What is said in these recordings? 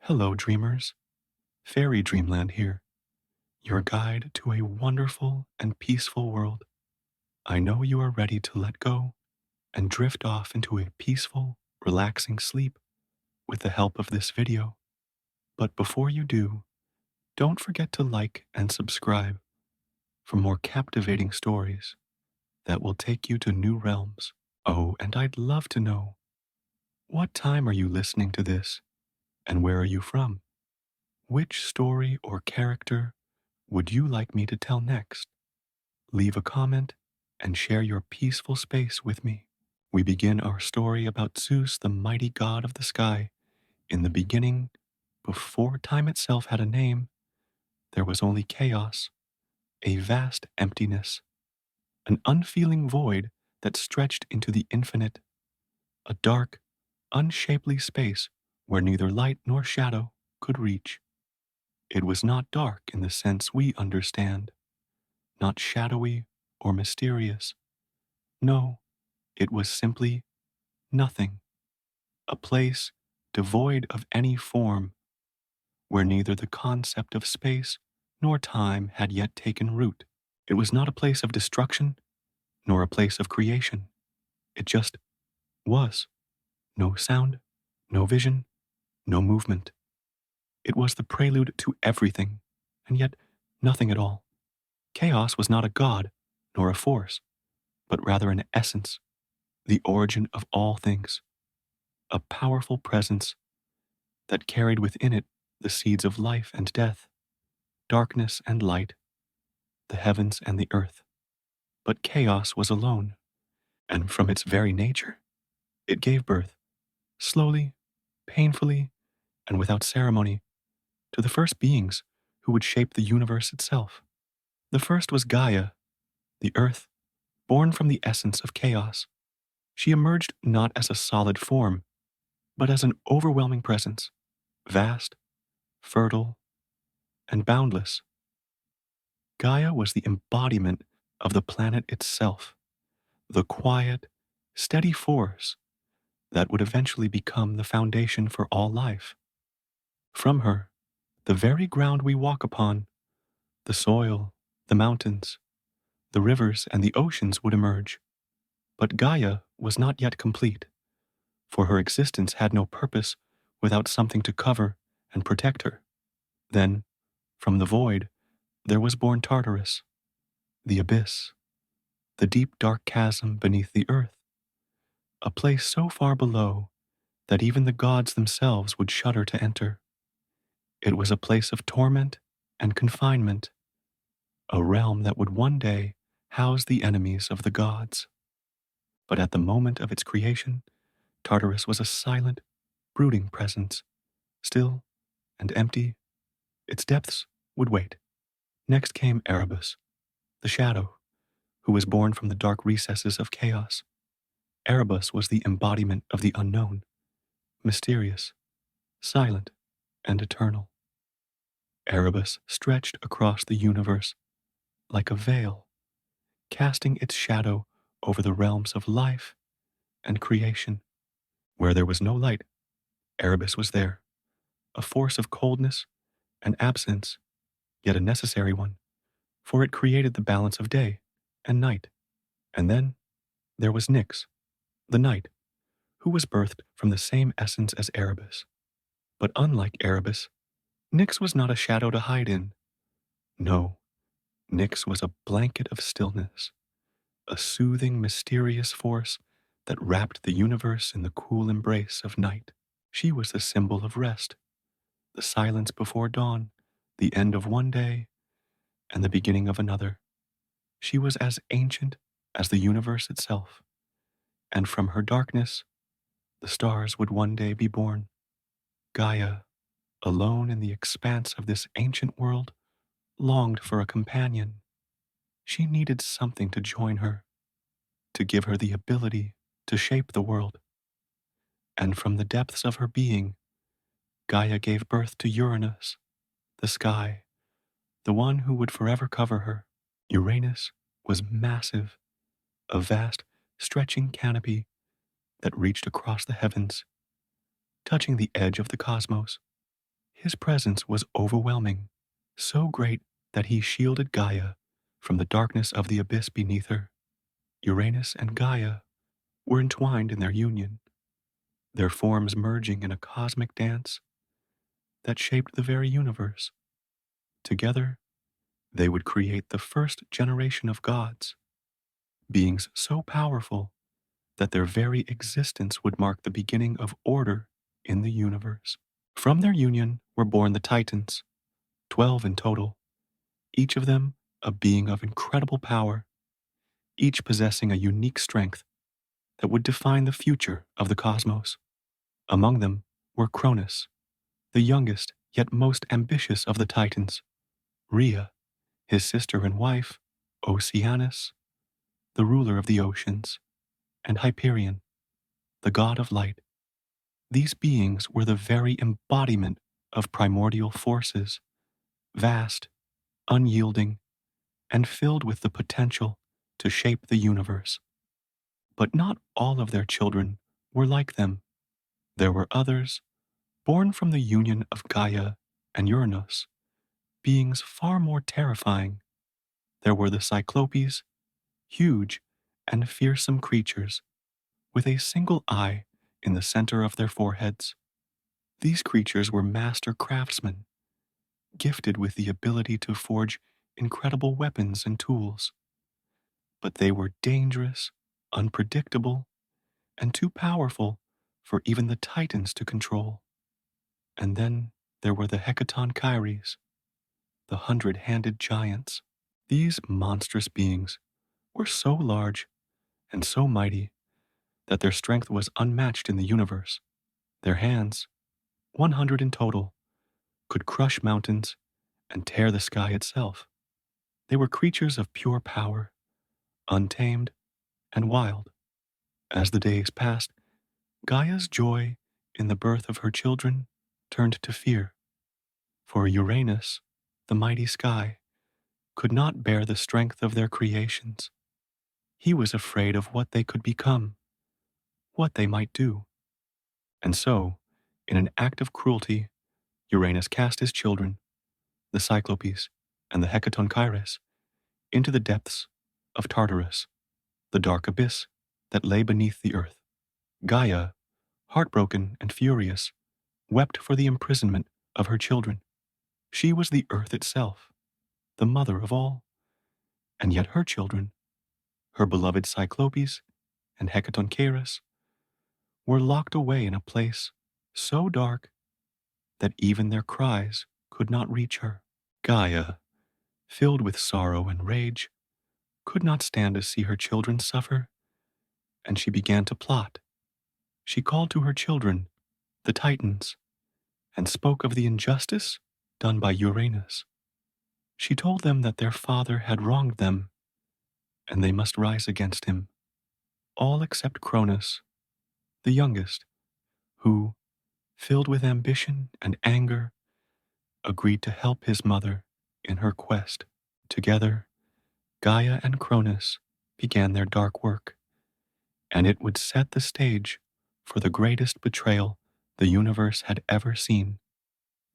Hello, dreamers. Fairy Dreamland here, your guide to a wonderful and peaceful world. I know you are ready to let go and drift off into a peaceful, relaxing sleep with the help of this video. But before you do, don't forget to like and subscribe for more captivating stories that will take you to new realms. Oh, and I'd love to know, what time are you listening to this and where are you from? Which story or character would you like me to tell next? Leave a comment and share your peaceful space with me. We begin our story about Zeus, the mighty god of the sky. In the beginning, before time itself had a name, there was only chaos, a vast emptiness, an unfeeling void that stretched into the infinite, a dark, unshapely space where neither light nor shadow could reach. It was not dark in the sense we understand, not shadowy or mysterious. No, it was simply nothing, a place devoid of any form, where neither the concept of space nor time had yet taken root. It was not a place of destruction, nor a place of creation. It just was. No sound, no vision, no movement. It was the prelude to everything, and yet nothing at all. Chaos was not a god, nor a force, but rather an essence, the origin of all things, a powerful presence that carried within it the seeds of life and death, darkness and light, the heavens and the earth. But chaos was alone, and from its very nature, it gave birth, slowly, painfully, and without ceremony, to the first beings who would shape the universe itself. The first was Gaia, the earth, born from the essence of chaos. She emerged not as a solid form, but as an overwhelming presence, vast, fertile, and boundless. Gaia was the embodiment of the planet itself, the quiet, steady force that would eventually become the foundation for all life. From her, the very ground we walk upon, the soil, the mountains, the rivers, and the oceans would emerge. But Gaia was not yet complete, for her existence had no purpose without something to cover and protect her. Then, from the void, there was born Tartarus, the abyss, the deep dark chasm beneath the earth, a place so far below that even the gods themselves would shudder to enter. It was a place of torment and confinement, a realm that would one day house the enemies of the gods. But at the moment of its creation, Tartarus was a silent, brooding presence, still and empty. Its depths would wait. Next came Erebus, the shadow, who was born from the dark recesses of chaos. Erebus was the embodiment of the unknown, mysterious, silent, and eternal. Erebus stretched across the universe like a veil, casting its shadow over the realms of life and creation. Where there was no light, Erebus was there, a force of coldness and absence, yet a necessary one, for it created the balance of day and night. And then there was Nyx, the night, who was birthed from the same essence as Erebus. But unlike Erebus, Nyx was not a shadow to hide in. No, Nyx was a blanket of stillness, a soothing, mysterious force that wrapped the universe in the cool embrace of night. She was the symbol of rest, the silence before dawn, the end of one day, and the beginning of another. She was as ancient as the universe itself, and from her darkness, the stars would one day be born. Gaia, alone in the expanse of this ancient world, longed for a companion. She needed something to join her, to give her the ability to shape the world. And from the depths of her being, Gaia gave birth to Uranus, the sky, the one who would forever cover her. Uranus was massive, a vast, stretching canopy that reached across the heavens, touching the edge of the cosmos. His presence was overwhelming, so great that he shielded Gaia from the darkness of the abyss beneath her. Uranus and Gaia were entwined in their union, their forms merging in a cosmic dance that shaped the very universe. Together, they would create the first generation of gods, beings so powerful that their very existence would mark the beginning of order in the universe. From their union were born the Titans, 12 in total, each of them a being of incredible power, each possessing a unique strength that would define the future of the cosmos. Among them were Cronus, the youngest yet most ambitious of the Titans, Rhea, his sister and wife, Oceanus, the ruler of the oceans, and Hyperion, the god of light. These beings were the very embodiment of primordial forces, vast, unyielding, and filled with the potential to shape the universe. But not all of their children were like them. There were others, born from the union of Gaia and Uranus, beings far more terrifying. There were the Cyclopes, huge and fearsome creatures, with a single eye in the center of their foreheads. These creatures were master craftsmen, gifted with the ability to forge incredible weapons and tools. But they were dangerous, unpredictable, and too powerful for even the Titans to control. And then there were the Hecatonchires, the 100-handed giants. These monstrous beings were so large and so mighty that their strength was unmatched in the universe. Their hands, 100 in total, could crush mountains and tear the sky itself. They were creatures of pure power, untamed and wild. As the days passed, Gaia's joy in the birth of her children turned to fear. For Uranus, the mighty sky, could not bear the strength of their creations. He was afraid of what they could become, what they might do. And so, in an act of cruelty, Uranus cast his children, the Cyclopes and the Hecatonchires, into the depths of Tartarus, the dark abyss that lay beneath the earth. Gaia, heartbroken and furious, wept for the imprisonment of her children. She was the earth itself, the mother of all, and yet her children, her beloved Cyclopes and Hecatonchires, were locked away in a place so dark that even their cries could not reach her. Gaia, filled with sorrow and rage, could not stand to see her children suffer, and she began to plot. She called to her children, the Titans, and spoke of the injustice done by Uranus. She told them that their father had wronged them, and they must rise against him, all except Cronus, the youngest, who, filled with ambition and anger, agreed to help his mother in her quest. Together, Gaia and Cronus began their dark work, and it would set the stage for the greatest betrayal the universe had ever seen.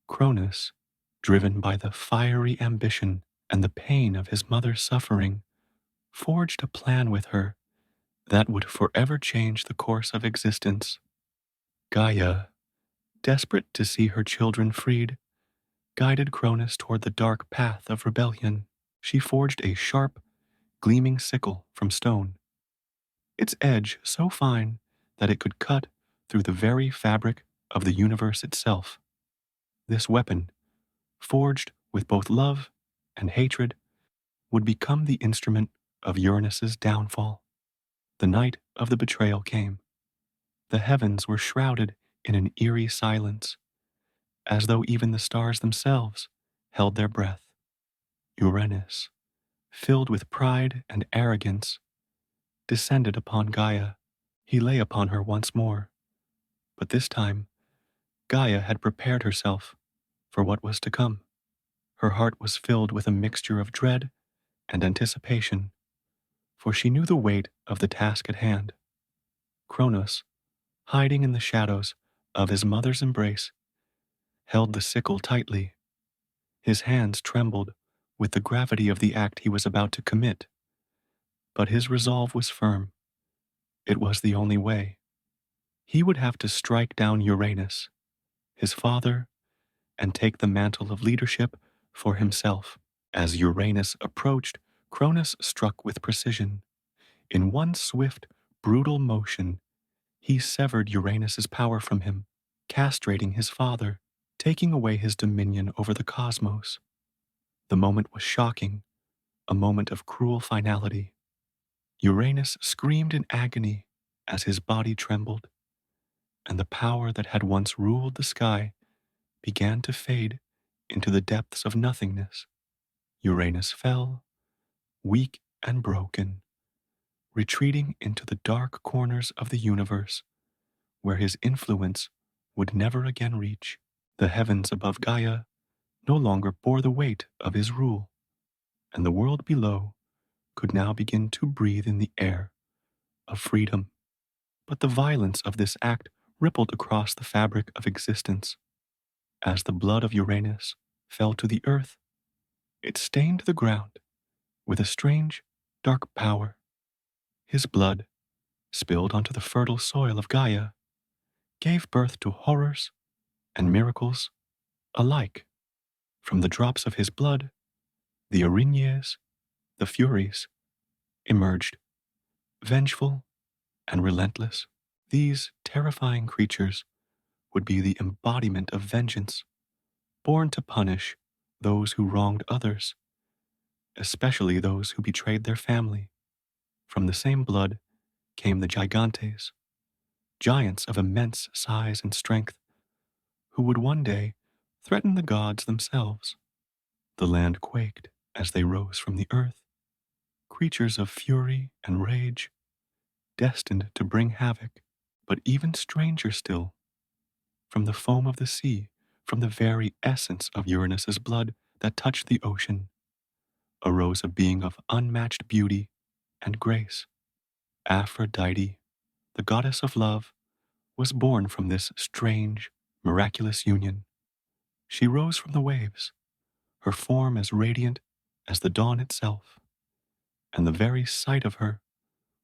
Cronus, driven by the fiery ambition and the pain of his mother's suffering, forged a plan with her that would forever change the course of existence. Gaia, desperate to see her children freed, guided Cronus toward the dark path of rebellion. She forged a sharp, gleaming sickle from stone, its edge so fine that it could cut through the very fabric of the universe itself. This weapon, forged with both love and hatred, would become the instrument of Uranus's downfall. The night of the betrayal came. The heavens were shrouded in an eerie silence, as though even the stars themselves held their breath. Uranus, filled with pride and arrogance, descended upon Gaia. He lay upon her once more, but this time Gaia had prepared herself for what was to come. Her heart was filled with a mixture of dread and anticipation, for she knew the weight of the task at hand. Cronus, hiding in the shadows of his mother's embrace, held the sickle tightly. His hands trembled with the gravity of the act he was about to commit, but his resolve was firm. It was the only way. He would have to strike down Uranus, his father, and take the mantle of leadership for himself. As Uranus approached, Cronus struck with precision. In one swift, brutal motion, he severed Uranus's power from him, castrating his father, taking away his dominion over the cosmos. The moment was shocking, a moment of cruel finality. Uranus screamed in agony as his body trembled, and the power that had once ruled the sky began to fade into the depths of nothingness. Uranus fell, weak and broken, retreating into the dark corners of the universe where his influence would never again reach. The heavens above Gaia no longer bore the weight of his rule, and the world below could now begin to breathe in the air of freedom. But the violence of this act rippled across the fabric of existence. As the blood of Uranus fell to the earth, it stained the ground with a strange, dark power. His blood, spilled onto the fertile soil of Gaia, gave birth to horrors and miracles alike. From the drops of his blood, the Erinyes, the Furies, emerged, vengeful and relentless. These terrifying creatures would be the embodiment of vengeance, born to punish those who wronged others, especially those who betrayed their family. From the same blood came the Gigantes, giants of immense size and strength, who would one day threaten the gods themselves. The land quaked as they rose from the earth, creatures of fury and rage, destined to bring havoc. But even stranger still, from the foam of the sea, from the very essence of Uranus's blood that touched the ocean, arose a being of unmatched beauty and grace. Aphrodite, the goddess of love, was born from this strange, miraculous union. She rose from the waves, her form as radiant as the dawn itself, and the very sight of her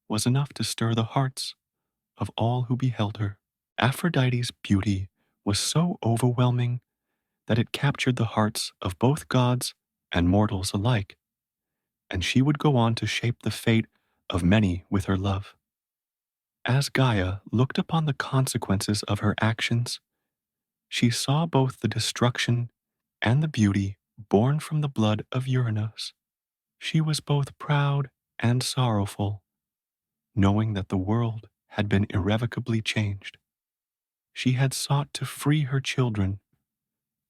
was enough to stir the hearts of all who beheld her. Aphrodite's beauty was so overwhelming that it captured the hearts of both gods and mortals alike, and she would go on to shape the fate of many with her love. As Gaia looked upon the consequences of her actions, she saw both the destruction and the beauty born from the blood of Uranus. She was both proud and sorrowful, knowing that the world had been irrevocably changed. She had sought to free her children,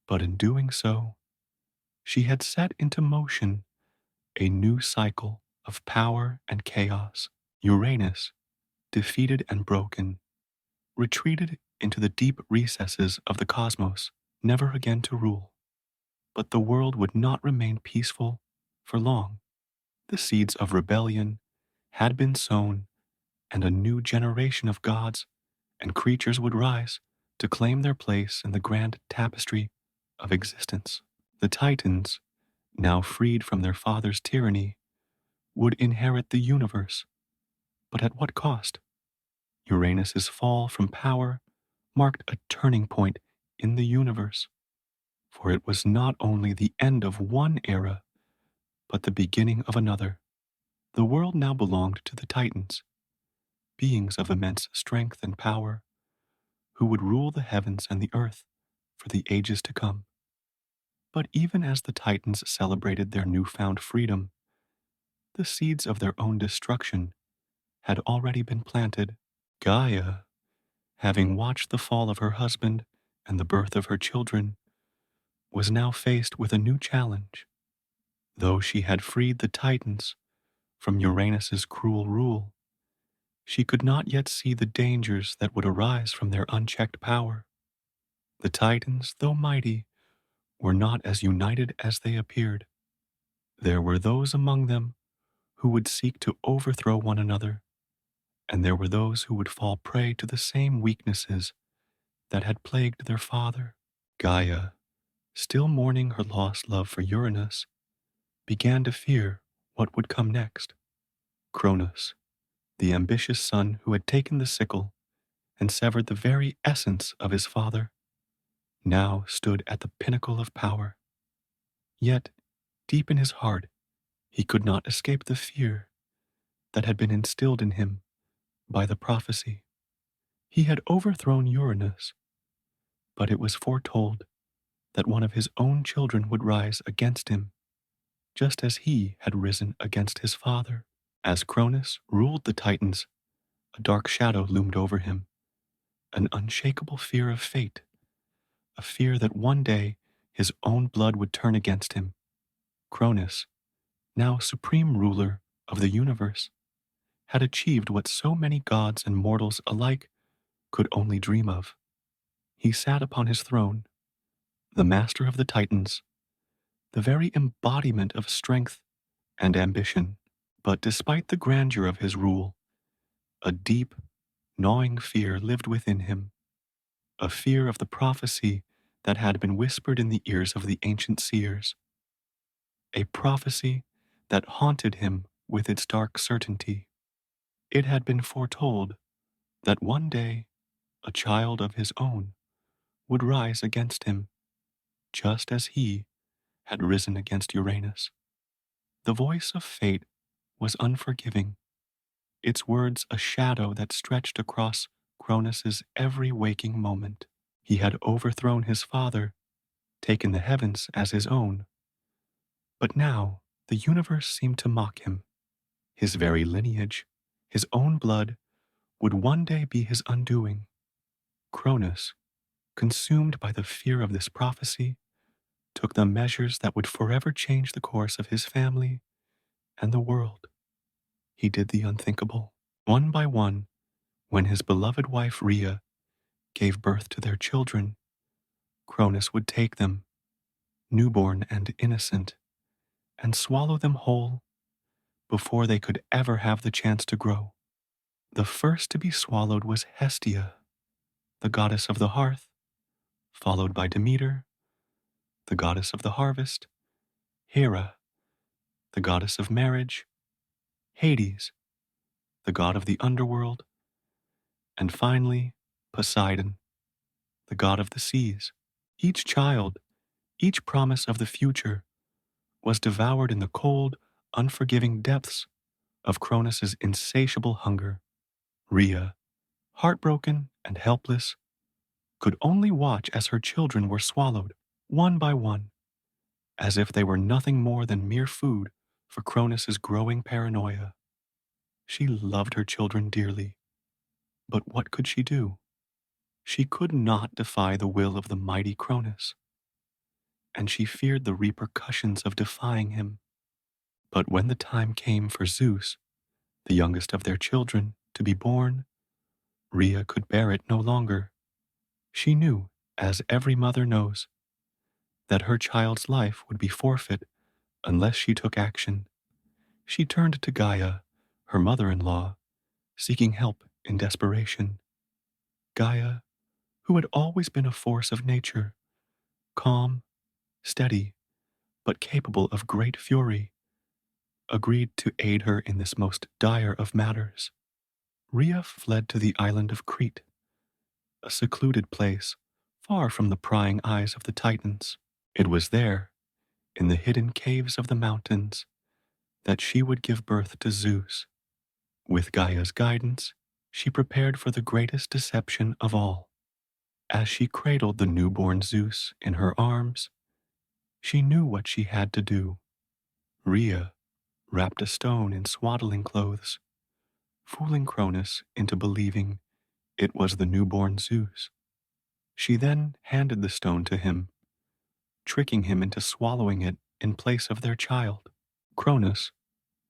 but in doing so, she had set into motion a new cycle of power and chaos. Uranus, defeated and broken, retreated into the deep recesses of the cosmos, never again to rule. But the world would not remain peaceful for long. The seeds of rebellion had been sown, and a new generation of gods and creatures would rise to claim their place in the grand tapestry of existence. The Titans, now freed from their father's tyranny, would inherit the universe, but at what cost? Uranus's fall from power marked a turning point in the universe, for it was not only the end of one era, but the beginning of another. The world now belonged to the Titans, beings of immense strength and power, who would rule the heavens and the earth for the ages to come. But even as the Titans celebrated their newfound freedom, the seeds of their own destruction had already been planted. Gaia, having watched the fall of her husband and the birth of her children, was now faced with a new challenge. Though she had freed the Titans from Uranus's cruel rule, she could not yet see the dangers that would arise from their unchecked power. The Titans, though mighty, were not as united as they appeared. There were those among them who would seek to overthrow one another, and there were those who would fall prey to the same weaknesses that had plagued their father. Gaia, still mourning her lost love for Uranus, began to fear what would come next. Cronus, the ambitious son who had taken the sickle and severed the very essence of his father, now stood at the pinnacle of power. Yet, deep in his heart, he could not escape the fear that had been instilled in him by the prophecy. He had overthrown Uranus, but it was foretold that one of his own children would rise against him, just as he had risen against his father. As Cronus ruled the Titans, a dark shadow loomed over him, an unshakable fear of fate, a fear that one day his own blood would turn against him. Cronus, now supreme ruler of the universe, had achieved what so many gods and mortals alike could only dream of. He sat upon his throne, the master of the Titans, the very embodiment of strength and ambition. But despite the grandeur of his rule, a deep, gnawing fear lived within him, a fear of the prophecy that had been whispered in the ears of the ancient seers, a prophecy that haunted him with its dark certainty. It had been foretold that one day a child of his own would rise against him, just as he had risen against Uranus. The voice of fate was unforgiving, its words a shadow that stretched across Cronus's every waking moment. He had overthrown his father, taken the heavens as his own. But now the universe seemed to mock him. His very lineage, his own blood, would one day be his undoing. Cronus, consumed by the fear of this prophecy, took the measures that would forever change the course of his family and the world. He did the unthinkable. One by one, when his beloved wife Rhea gave birth to their children, Cronus would take them, newborn and innocent, and swallow them whole before they could ever have the chance to grow. The first to be swallowed was Hestia, the goddess of the hearth, followed by Demeter, the goddess of the harvest, Hera, the goddess of marriage, Hades, the god of the underworld, and finally, Poseidon, the god of the seas. Each child, each promise of the future, was devoured in the cold, unforgiving depths of Cronus's insatiable hunger. Rhea, heartbroken and helpless, could only watch as her children were swallowed, one by one, as if they were nothing more than mere food for Cronus's growing paranoia. She loved her children dearly, but what could she do? She could not defy the will of the mighty Cronus, and she feared the repercussions of defying him. But when the time came for Zeus, the youngest of their children, to be born, Rhea could bear it no longer. She knew, as every mother knows, that her child's life would be forfeit unless she took action. She turned to Gaia, her mother-in-law, seeking help in desperation. Gaia, who had always been a force of nature, calm, steady, but capable of great fury, agreed to aid her in this most dire of matters. Rhea fled to the island of Crete, a secluded place far from the prying eyes of the Titans. It was there, in the hidden caves of the mountains, that she would give birth to Zeus. With Gaia's guidance, she prepared for the greatest deception of all. As she cradled the newborn Zeus in her arms, she knew what she had to do. Rhea wrapped a stone in swaddling clothes, fooling Cronus into believing it was the newborn Zeus. She then handed the stone to him, tricking him into swallowing it in place of their child. Cronus,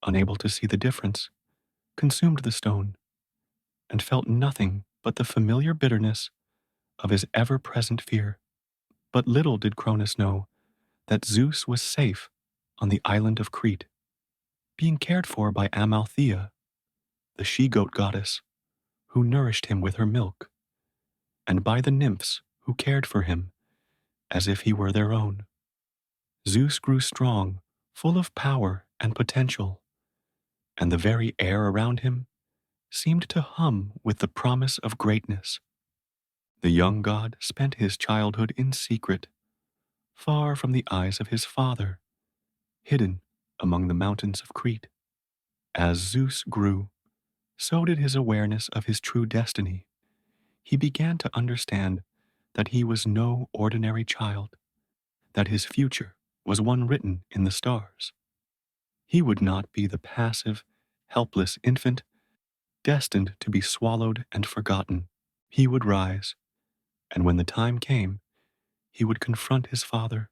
unable to see the difference, consumed the stone and felt nothing but the familiar bitterness of his ever-present fear. But little did Cronus know that Zeus was safe on the island of Crete, being cared for by Amalthea, the she-goat goddess, who nourished him with her milk, and by the nymphs who cared for him as if he were their own. Zeus grew strong, full of power and potential, and the very air around him seemed to hum with the promise of greatness. The young god spent his childhood in secret, far from the eyes of his father, hidden among the mountains of Crete. As Zeus grew, so did his awareness of his true destiny. He began to understand that he was no ordinary child, that his future was one written in the stars. He would not be the passive, helpless infant destined to be swallowed and forgotten. He would rise, and when the time came, he would confront his father,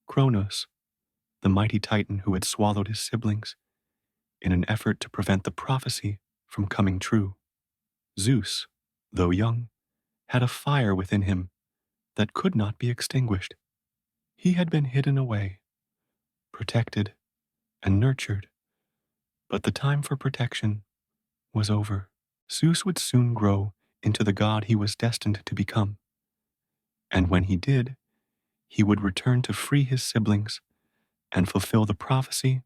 Kronos, the mighty titan who had swallowed his siblings, in an effort to prevent the prophecy from coming true. Zeus, though young, had a fire within him that could not be extinguished. He had been hidden away, protected, and nurtured, but the time for protection was over. Zeus would soon grow into the god he was destined to become, and when he did, he would return to free his siblings and fulfill the prophecy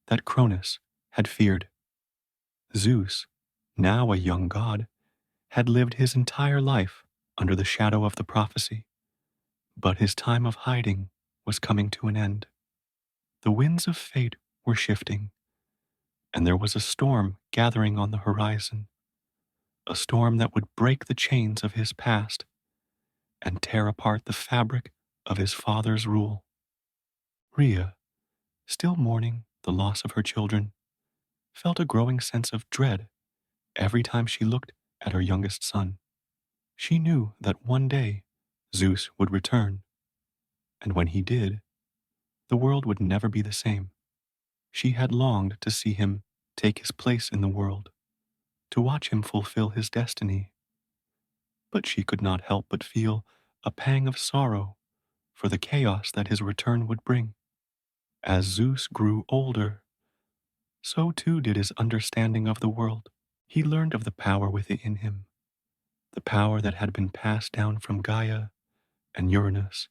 that Cronus had feared. Zeus, now a young god, had lived his entire life under the shadow of the prophecy, but his time of hiding was coming to an end. The winds of fate were shifting, and there was a storm gathering on the horizon, a storm that would break the chains of his past and tear apart the fabric of his father's rule. Rhea, still mourning the loss of her children, felt a growing sense of dread every time she looked at her youngest son. She knew that one day Zeus would return, and when he did, the world would never be the same. She had longed to see him take his place in the world, to watch him fulfill his destiny. But she could not help but feel a pang of sorrow for the chaos that his return would bring. As Zeus grew older, so too did his understanding of the world. He learned of the power within him, the power that had been passed down from Gaia and Uranus,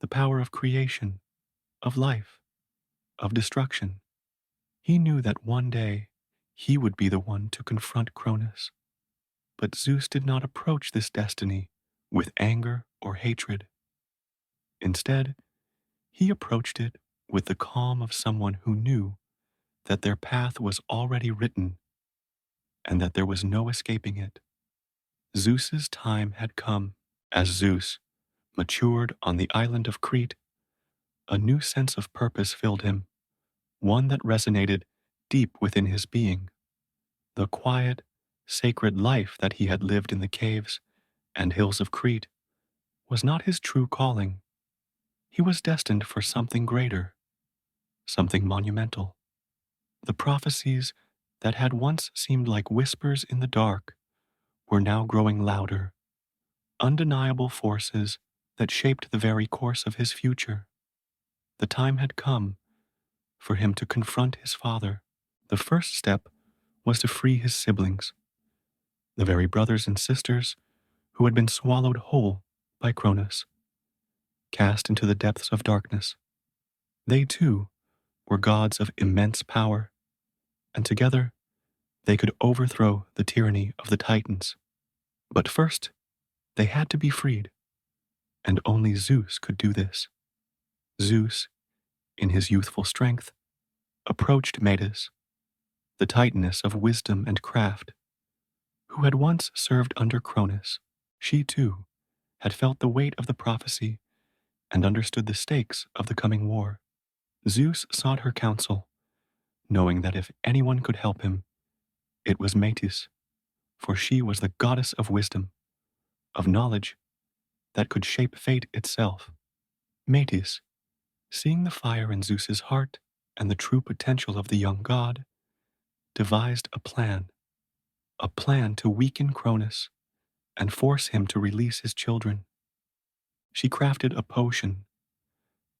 the power of creation, of life, of destruction. He knew that one day he would be the one to confront Cronus. But Zeus did not approach this destiny with anger or hatred. Instead, he approached it with the calm of someone who knew that their path was already written and that there was no escaping it. Zeus's time had come. As Zeus matured on the island of Crete, a new sense of purpose filled him, one that resonated deep within his being. The quiet, sacred life that he had lived in the caves and hills of Crete was not his true calling. He was destined for something greater, something monumental. The prophecies that had once seemed like whispers in the dark were now growing louder, undeniable forces that shaped the very course of his future. The time had come for him to confront his father. The first step was to free his siblings, the very brothers and sisters who had been swallowed whole by Cronus, cast into the depths of darkness. They too were gods of immense power, and together they could overthrow the tyranny of the Titans. But first, they had to be freed, and only Zeus could do this. Zeus, in his youthful strength, approached Metis, the Titaness of wisdom and craft, who had once served under Cronus. She, too, had felt the weight of the prophecy and understood the stakes of the coming war. Zeus sought her counsel, knowing that if anyone could help him, it was Metis, for she was the goddess of wisdom, of knowledge that could shape fate itself. Metis, seeing the fire in Zeus's heart and the true potential of the young god, devised a plan to weaken Cronus and force him to release his children. She crafted a potion,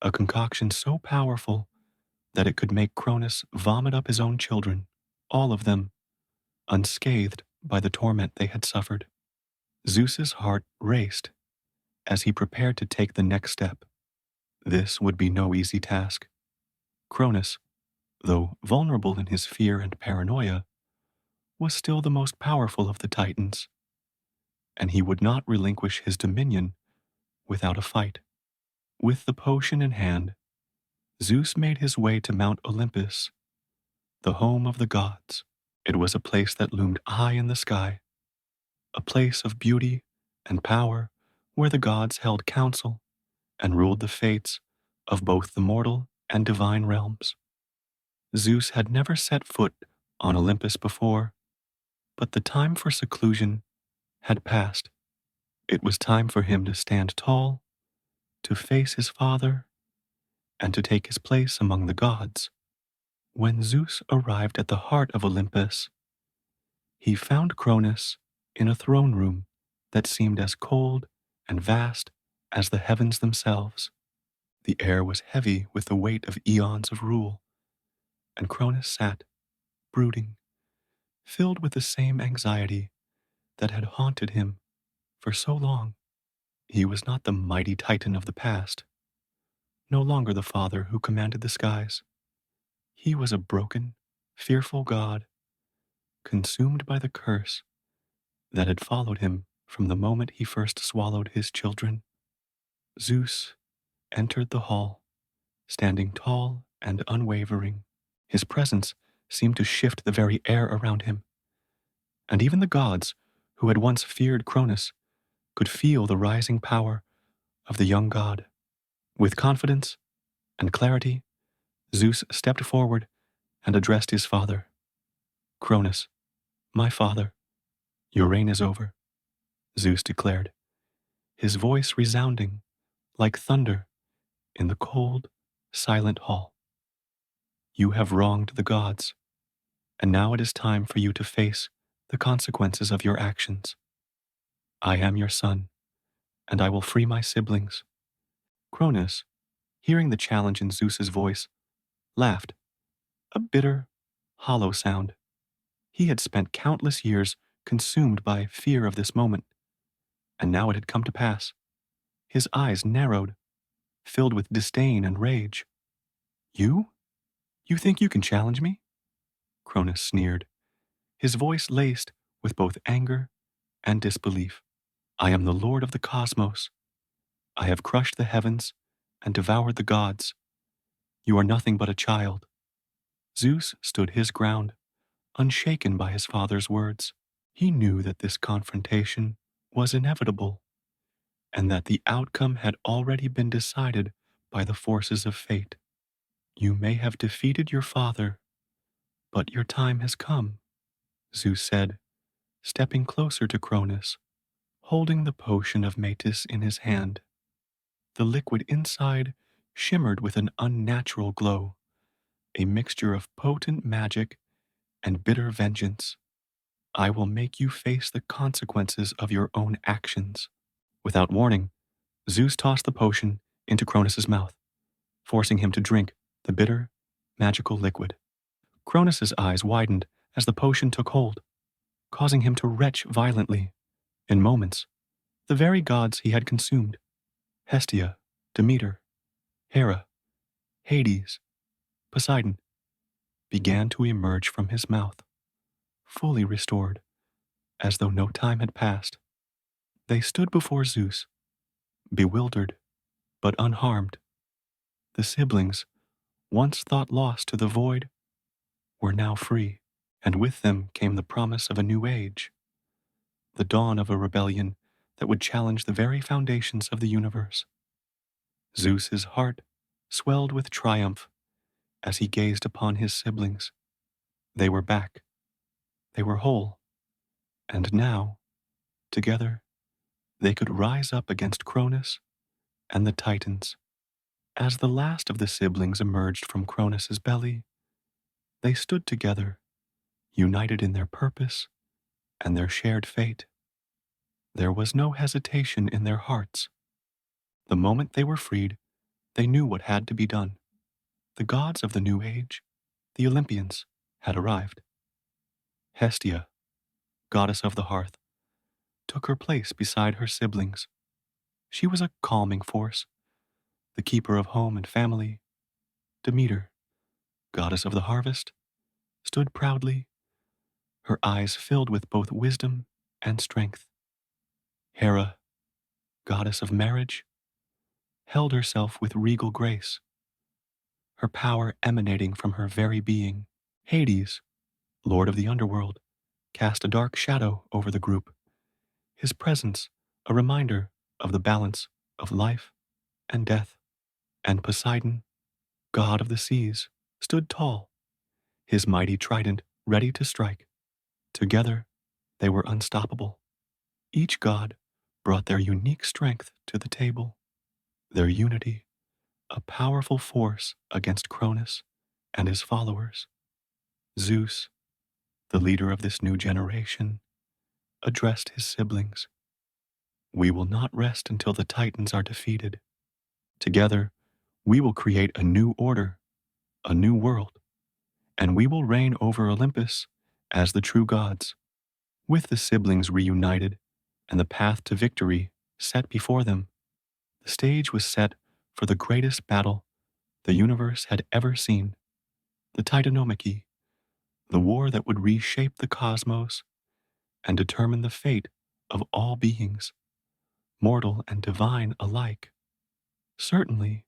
a concoction so powerful that it could make Cronus vomit up his own children, all of them, unscathed by the torment they had suffered. Zeus's heart raced as he prepared to take the next step. This would be no easy task. Cronus, though vulnerable in his fear and paranoia, was still the most powerful of the Titans, and he would not relinquish his dominion without a fight. With the potion in hand, Zeus made his way to Mount Olympus, the home of the gods. It was a place that loomed high in the sky, a place of beauty and power where the gods held council and ruled the fates of both the mortal and divine realms. Zeus had never set foot on Olympus before, but the time for seclusion had passed. It was time for him to stand tall, to face his father, and to take his place among the gods. When Zeus arrived at the heart of Olympus, he found Cronus in a throne room that seemed as cold and vast as the heavens themselves. The air was heavy with the weight of eons of rule, and Cronus sat, brooding, filled with the same anxiety that had haunted him for so long. He was not the mighty Titan of the past, no longer the father who commanded the skies. He was a broken, fearful god, consumed by the curse that had followed him from the moment he first swallowed his children. Zeus entered the hall, standing tall and unwavering. His presence seemed to shift the very air around him, and even the gods, who had once feared Cronus, could feel the rising power of the young god. With confidence and clarity, Zeus stepped forward and addressed his father. Cronus, my father, your reign is over, Zeus declared, his voice resounding like thunder in the cold, silent hall. You have wronged the gods, and now it is time for you to face the consequences of your actions. I am your son, and I will free my siblings. Cronus, hearing the challenge in Zeus's voice, laughed, a bitter, hollow sound. He had spent countless years consumed by fear of this moment, and now it had come to pass. His eyes narrowed, filled with disdain and rage. You? You think you can challenge me? Cronus sneered, his voice laced with both anger and disbelief. I am the lord of the cosmos. I have crushed the heavens and devoured the gods. You are nothing but a child. Zeus stood his ground, unshaken by his father's words. He knew that this confrontation was inevitable, and that the outcome had already been decided by the forces of fate. You may have defeated your father, but your time has come, Zeus said, stepping closer to Cronus, holding the potion of Metis in his hand. The liquid inside shimmered with an unnatural glow, a mixture of potent magic and bitter vengeance. I will make you face the consequences of your own actions. Without warning, Zeus tossed the potion into Cronus's mouth, forcing him to drink the bitter, magical liquid. Cronus's eyes widened as the potion took hold, causing him to retch violently. In moments, the very gods he had consumed, Hestia, Demeter, Hera, Hades, Poseidon, began to emerge from his mouth, fully restored, as though no time had passed. They stood before Zeus, bewildered but unharmed. The siblings, once thought lost to the void, were now free, and with them came the promise of a new age, the dawn of a rebellion that would challenge the very foundations of the universe. Zeus's heart swelled with triumph as he gazed upon his siblings. They were back. They were whole. And now, together, they could rise up against Cronus and the Titans. As the last of the siblings emerged from Cronus's belly, they stood together, united in their purpose and their shared fate. There was no hesitation in their hearts. The moment they were freed, they knew what had to be done. The gods of the new age, the Olympians, had arrived. Hestia, goddess of the hearth, took her place beside her siblings. She was a calming force, the keeper of home and family. Demeter, goddess of the harvest, stood proudly, her eyes filled with both wisdom and strength. Hera, goddess of marriage, held herself with regal grace, her power emanating from her very being. Hades, lord of the underworld, cast a dark shadow over the group, his presence a reminder of the balance of life and death. And Poseidon, god of the seas, stood tall, his mighty trident ready to strike. Together, they were unstoppable. Each god brought their unique strength to the table, their unity, a powerful force against Cronus and his followers. Zeus, the leader of this new generation, addressed his siblings. We will not rest until the Titans are defeated. Together, we will create a new order, a new world, and we will reign over Olympus as the true gods. With the siblings reunited and the path to victory set before them, the stage was set for the greatest battle the universe had ever seen, the Titanomachy, the war that would reshape the cosmos and determine the fate of all beings, mortal and divine alike. Certainly,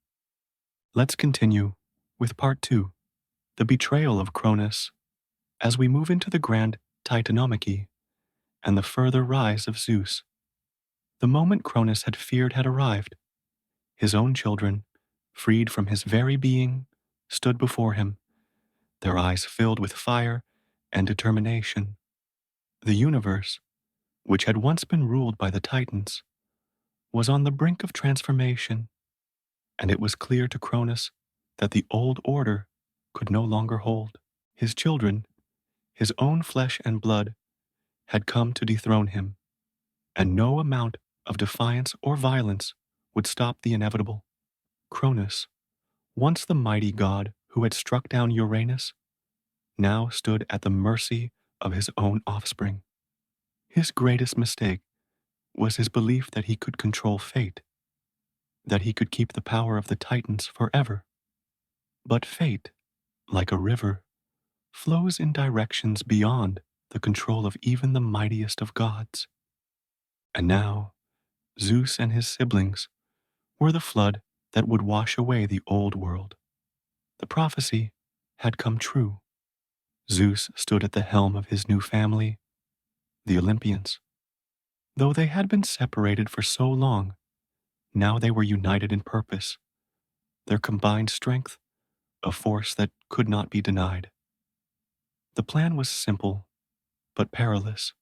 let's continue with part 2, the betrayal of Cronus, as we move into the grand Titanomachy and the further rise of Zeus. The moment Cronus had feared had arrived. His own children, freed from his very being, stood before him, their eyes filled with fire and determination. The universe, which had once been ruled by the Titans, was on the brink of transformation, and it was clear to Cronus that the old order could no longer hold. His children, his own flesh and blood, had come to dethrone him, and no amount of defiance or violence would stop the inevitable. Cronus, once the mighty god who had struck down Uranus, now stood at the mercy of his own offspring. His greatest mistake was his belief that he could control fate, that he could keep the power of the Titans forever. But fate, like a river, flows in directions beyond the control of even the mightiest of gods. And now, Zeus and his siblings were the flood that would wash away the old world. The prophecy had come true. Zeus stood at the helm of his new family, the Olympians. Though they had been separated for so long, now they were united in purpose, their combined strength, a force that could not be denied. The plan was simple, but perilous.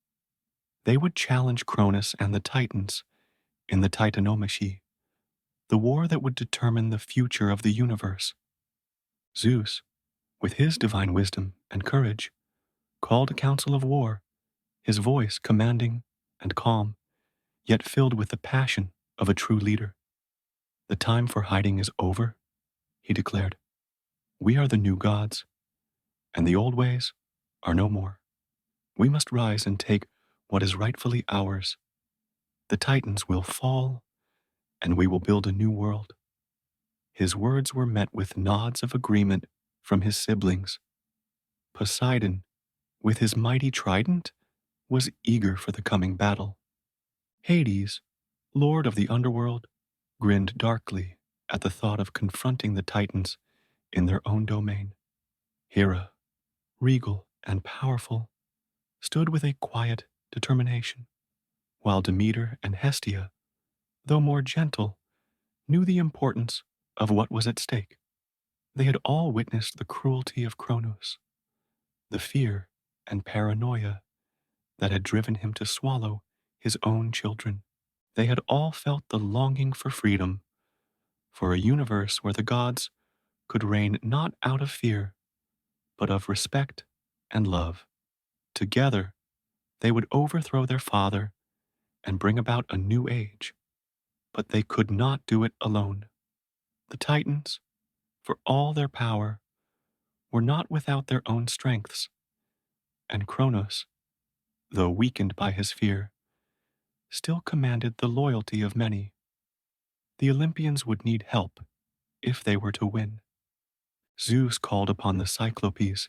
They would challenge Cronus and the Titans in the Titanomachy, the war that would determine the future of the universe. Zeus, with his divine wisdom and courage, called a council of war, his voice commanding and calm, yet filled with the passion of a true leader. The time for hiding is over, he declared. We are the new gods, and the old ways are no more. We must rise and take what is rightfully ours. The Titans will fall, and we will build a new world. His words were met with nods of agreement from his siblings. Poseidon, with his mighty trident, was eager for the coming battle. Hades, lord of the underworld, grinned darkly at the thought of confronting the Titans in their own domain. Hera, regal and powerful, stood with a quiet determination, while Demeter and Hestia, though more gentle, knew the importance of what was at stake. They had all witnessed the cruelty of Cronos, the fear and paranoia that had driven him to swallow his own children. They had all felt the longing for freedom, for a universe where the gods could reign not out of fear, but of respect and love. Together, they would overthrow their father and bring about a new age. But they could not do it alone. The Titans, for all their power, were not without their own strengths, and Cronos, though weakened by his fear, still commanded the loyalty of many. The Olympians would need help if they were to win. Zeus called upon the Cyclopes,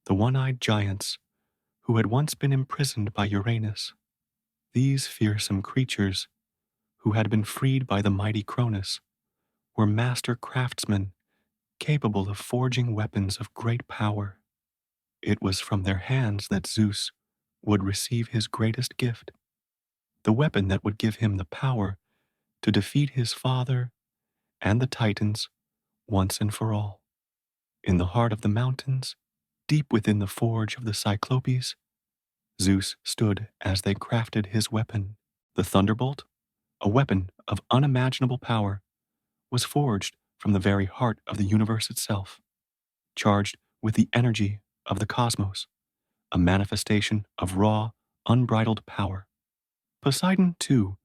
the one-eyed giants who had once been imprisoned by Uranus. These fearsome creatures, who had been freed by the mighty Cronus, were master craftsmen capable of forging weapons of great power. It was from their hands that Zeus would receive his greatest gift, the weapon that would give him the power to defeat his father and the Titans once and for all. In the heart of the mountains, deep within the forge of the Cyclopes, Zeus stood as they crafted his weapon. The thunderbolt, a weapon of unimaginable power, was forged from the very heart of the universe itself, charged with the energy of the cosmos, a manifestation of raw, unbridled power. Poseidon, too,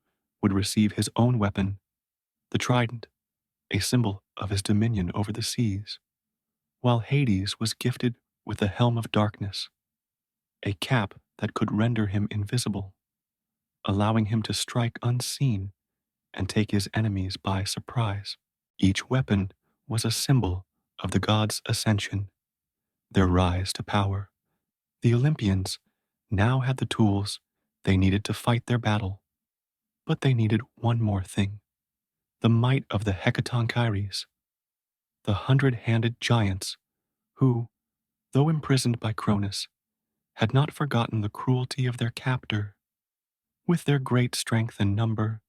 would receive his own weapon, the trident, a symbol of his dominion over the seas, while Hades was gifted with the helm of darkness, a cap that could render him invisible, allowing him to strike unseen and take his enemies by surprise. Each weapon was a symbol of the gods' ascension, their rise to power. The Olympians now had the tools they needed to fight their battle, but they needed one more thing: the might of the Hecatonchires, the hundred-handed giants who, though imprisoned by Cronus, had not forgotten the cruelty of their captor. With their great strength and number,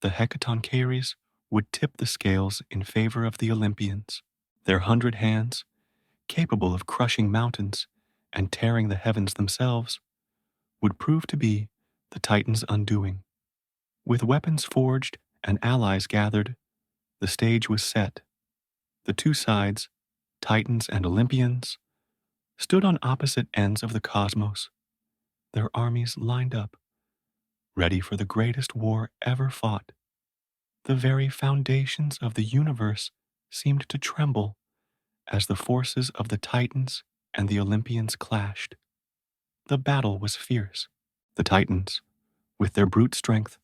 the Hecatonchires would tip the scales in favor of the Olympians. Their 100 hands, capable of crushing mountains and tearing the heavens themselves, would prove to be the Titans' undoing. With weapons forged and allies gathered, the stage was set. The two sides, Titans and Olympians, stood on opposite ends of the cosmos, their armies lined up, ready for the greatest war ever fought. The very foundations of the universe seemed to tremble as the forces of the Titans and the Olympians clashed. The battle was fierce. The Titans, with their brute strength,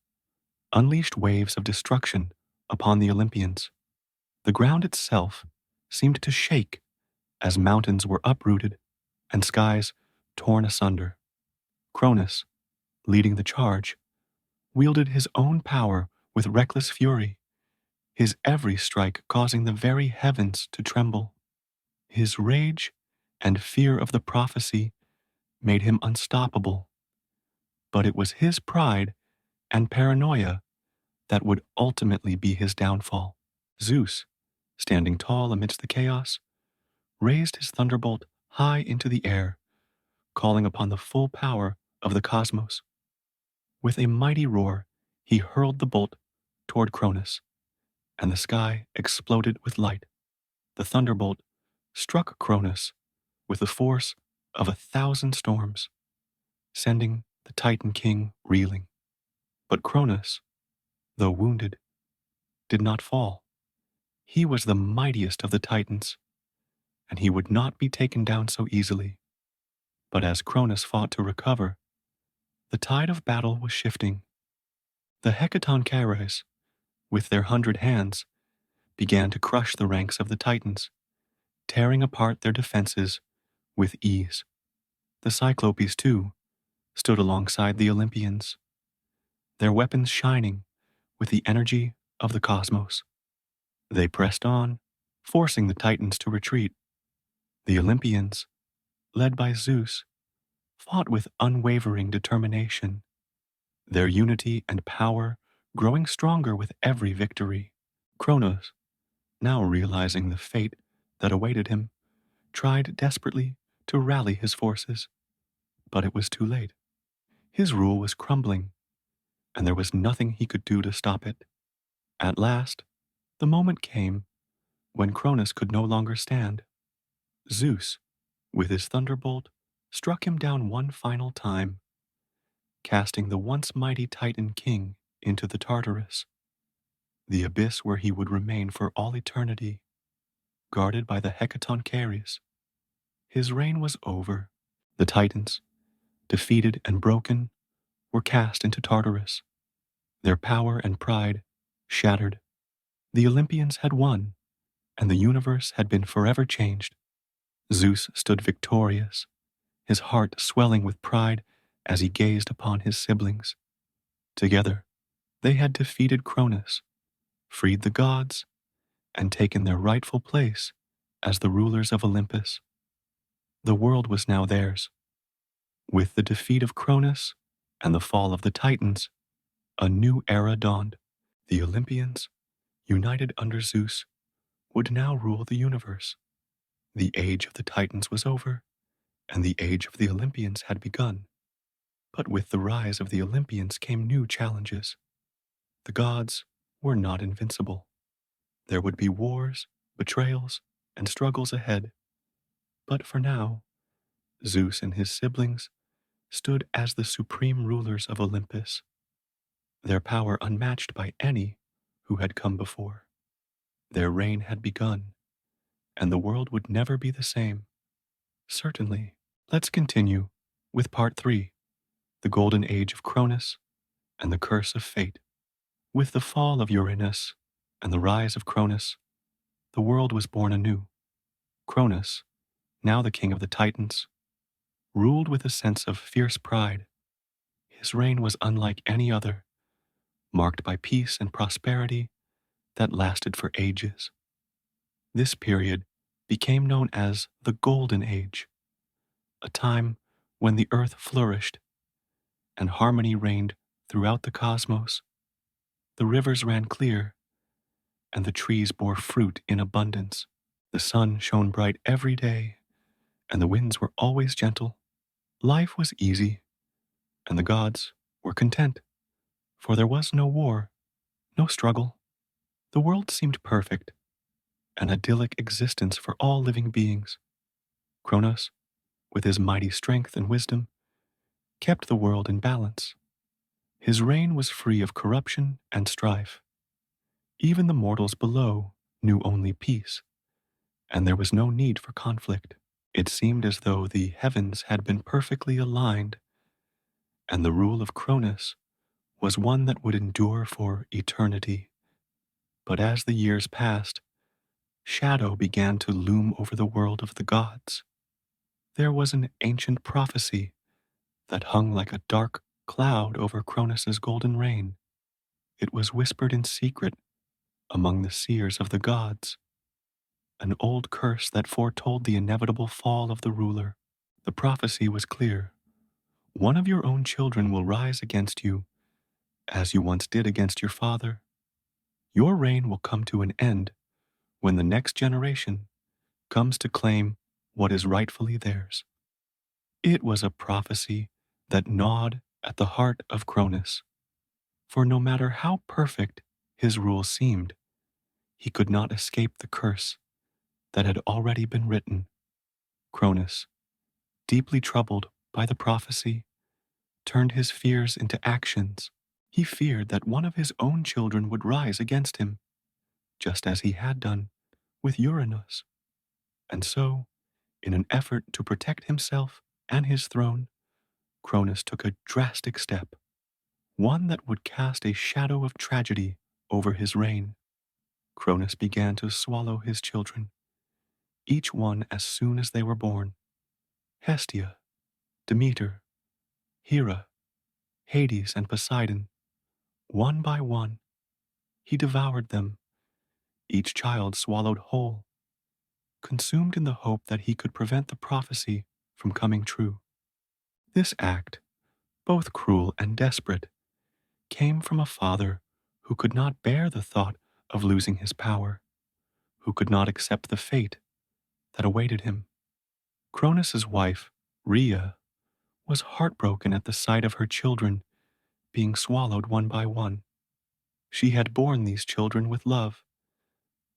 unleashed waves of destruction upon the Olympians. The ground itself seemed to shake as mountains were uprooted and skies torn asunder. Cronus, leading the charge, wielded his own power with reckless fury, his every strike causing the very heavens to tremble. His rage and fear of the prophecy made him unstoppable, but it was his pride and paranoia that would ultimately be his downfall. Zeus, standing tall amidst the chaos, raised his thunderbolt high into the air, calling upon the full power of the cosmos. With a mighty roar, he hurled the bolt toward Cronus, and the sky exploded with light. The thunderbolt struck Cronus with the force of 1,000 storms, sending the Titan King reeling. But Cronus, though wounded, did not fall. He was the mightiest of the Titans, and he would not be taken down so easily. But as Cronus fought to recover, the tide of battle was shifting. The Hecatonchires, with their 100 hands, began to crush the ranks of the Titans, tearing apart their defenses with ease. The Cyclopes, too, stood alongside the Olympians, their weapons shining with the energy of the cosmos. They pressed on, forcing the Titans to retreat. The Olympians, led by Zeus, fought with unwavering determination, their unity and power growing stronger with every victory. Cronus, now realizing the fate that awaited him, tried desperately to rally his forces, but it was too late. His rule was crumbling, and there was nothing he could do to stop it. At last, the moment came when Cronus could no longer stand. Zeus, with his thunderbolt, struck him down one final time, casting the once mighty Titan King into the Tartarus, the abyss where he would remain for all eternity, guarded by the Hecatonchires. His reign was over. The Titans, defeated and broken, were cast into Tartarus, their power and pride Shattered, the Olympians had won, and the universe had been forever changed. Zeus stood victorious, his heart swelling with pride as he gazed upon his siblings. Together, they had defeated Cronus, freed the gods, and taken their rightful place as the rulers of Olympus. The world was now theirs. With the defeat of Cronus and the fall of the Titans, a new era dawned. The Olympians, united under Zeus, would now rule the universe. The age of the Titans was over, and the age of the Olympians had begun. But with the rise of the Olympians came new challenges. The gods were not invincible. There would be wars, betrayals, and struggles ahead. But for now, Zeus and his siblings stood as the supreme rulers of Olympus, their power unmatched by any who had come before. Their reign had begun, and the world would never be the same. Certainly, let's continue with part 3, the golden age of Cronus and the curse of fate. With the fall of Uranus and the rise of Cronus, the world was born anew. Cronus, now the king of the Titans, ruled with a sense of fierce pride. His reign was unlike any other, marked by peace and prosperity that lasted for ages. This period became known as the Golden Age, a time when the earth flourished and harmony reigned throughout the cosmos. The rivers ran clear, and the trees bore fruit in abundance. The sun shone bright every day, and the winds were always gentle. Life was easy, and the gods were content, for there was no war, no struggle. The world seemed perfect, an idyllic existence for all living beings. Cronus, with his mighty strength and wisdom, kept the world in balance. His reign was free of corruption and strife. Even the mortals below knew only peace, and there was no need for conflict. It seemed as though the heavens had been perfectly aligned, and the rule of Cronus was one that would endure for eternity. But as the years passed, shadow began to loom over the world of the gods. There was an ancient prophecy that hung like a dark cloud over Cronus's golden reign. It was whispered in secret among the seers of the gods, an old curse that foretold the inevitable fall of the ruler. The prophecy was clear. One of your own children will rise against you, as you once did against your father. Your reign will come to an end when the next generation comes to claim what is rightfully theirs. It was a prophecy that gnawed at the heart of Cronus, for no matter how perfect his rule seemed, he could not escape the curse that had already been written. Cronus, deeply troubled by the prophecy, turned his fears into actions. He feared that one of his own children would rise against him, just as he had done with Uranus. And so, in an effort to protect himself and his throne, Cronus took a drastic step, one that would cast a shadow of tragedy over his reign. Cronus began to swallow his children, each one as soon as they were born. Hestia, Demeter, Hera, Hades, and Poseidon. One by one, he devoured them, each child swallowed whole, consumed in the hope that he could prevent the prophecy from coming true. This act, both cruel and desperate, came from a father who could not bear the thought of losing his power, who could not accept the fate that awaited him. Cronus's wife, Rhea, was heartbroken at the sight of her children being swallowed one by one. She had borne these children with love,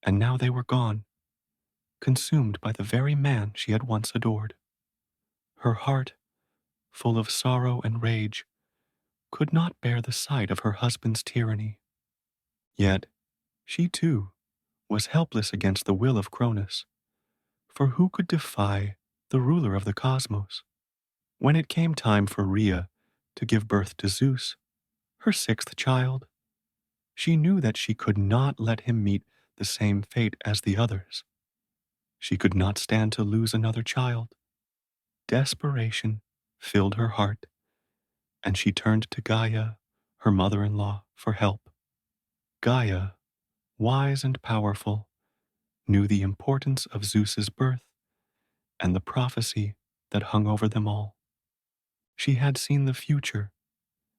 and now they were gone, consumed by the very man she had once adored. Her heart, full of sorrow and rage, could not bear the sight of her husband's tyranny. Yet, she too was helpless against the will of Cronus, for who could defy the ruler of the cosmos? When it came time for Rhea to give birth to Zeus, her sixth child, She knew that she could not let him meet the same fate as the others. She could not stand to lose another child. Desperation filled her heart, and she turned to Gaia, her mother-in-law, for help. Gaia, wise and powerful, knew the importance of Zeus's birth and the prophecy that hung over them all. She had seen the future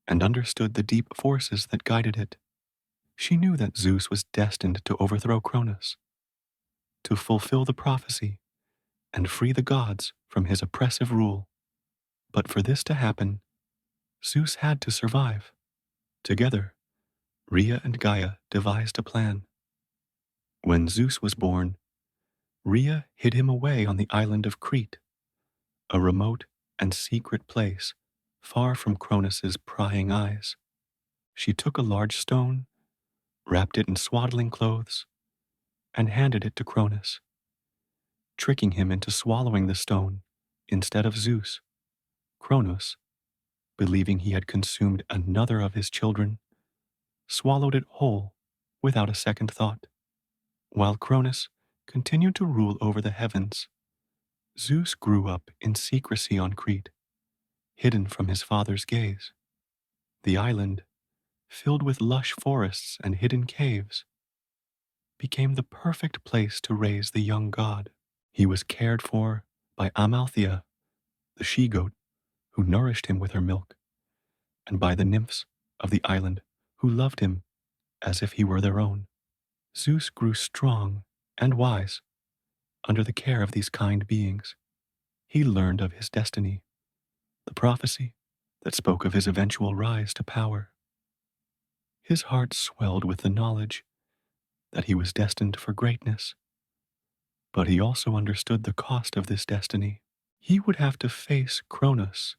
and understood the deep forces that guided it. She knew that Zeus was destined to overthrow Cronus, to fulfill the prophecy and free the gods from his oppressive rule. But for this to happen, Zeus had to survive. Together, Rhea and Gaia devised a plan. When Zeus was born, Rhea hid him away on the island of Crete, a remote and secret place far from Cronus's prying eyes. She took a large stone, wrapped it in swaddling clothes, and handed it to Cronus, tricking him into swallowing the stone instead of Zeus. Cronus, believing he had consumed another of his children, swallowed it whole without a second thought. While Cronus continued to rule over the heavens, Zeus grew up in secrecy on Crete, hidden from his father's gaze. The island, filled with lush forests and hidden caves, became the perfect place to raise the young god. He was cared for by Amalthea, the she-goat, who nourished him with her milk, and by the nymphs of the island, who loved him as if he were their own. Zeus grew strong and wise under the care of these kind beings. He learned of his destiny, the prophecy that spoke of his eventual rise to power. His heart swelled with the knowledge that he was destined for greatness, but he also understood the cost of this destiny. He would have to face Cronus,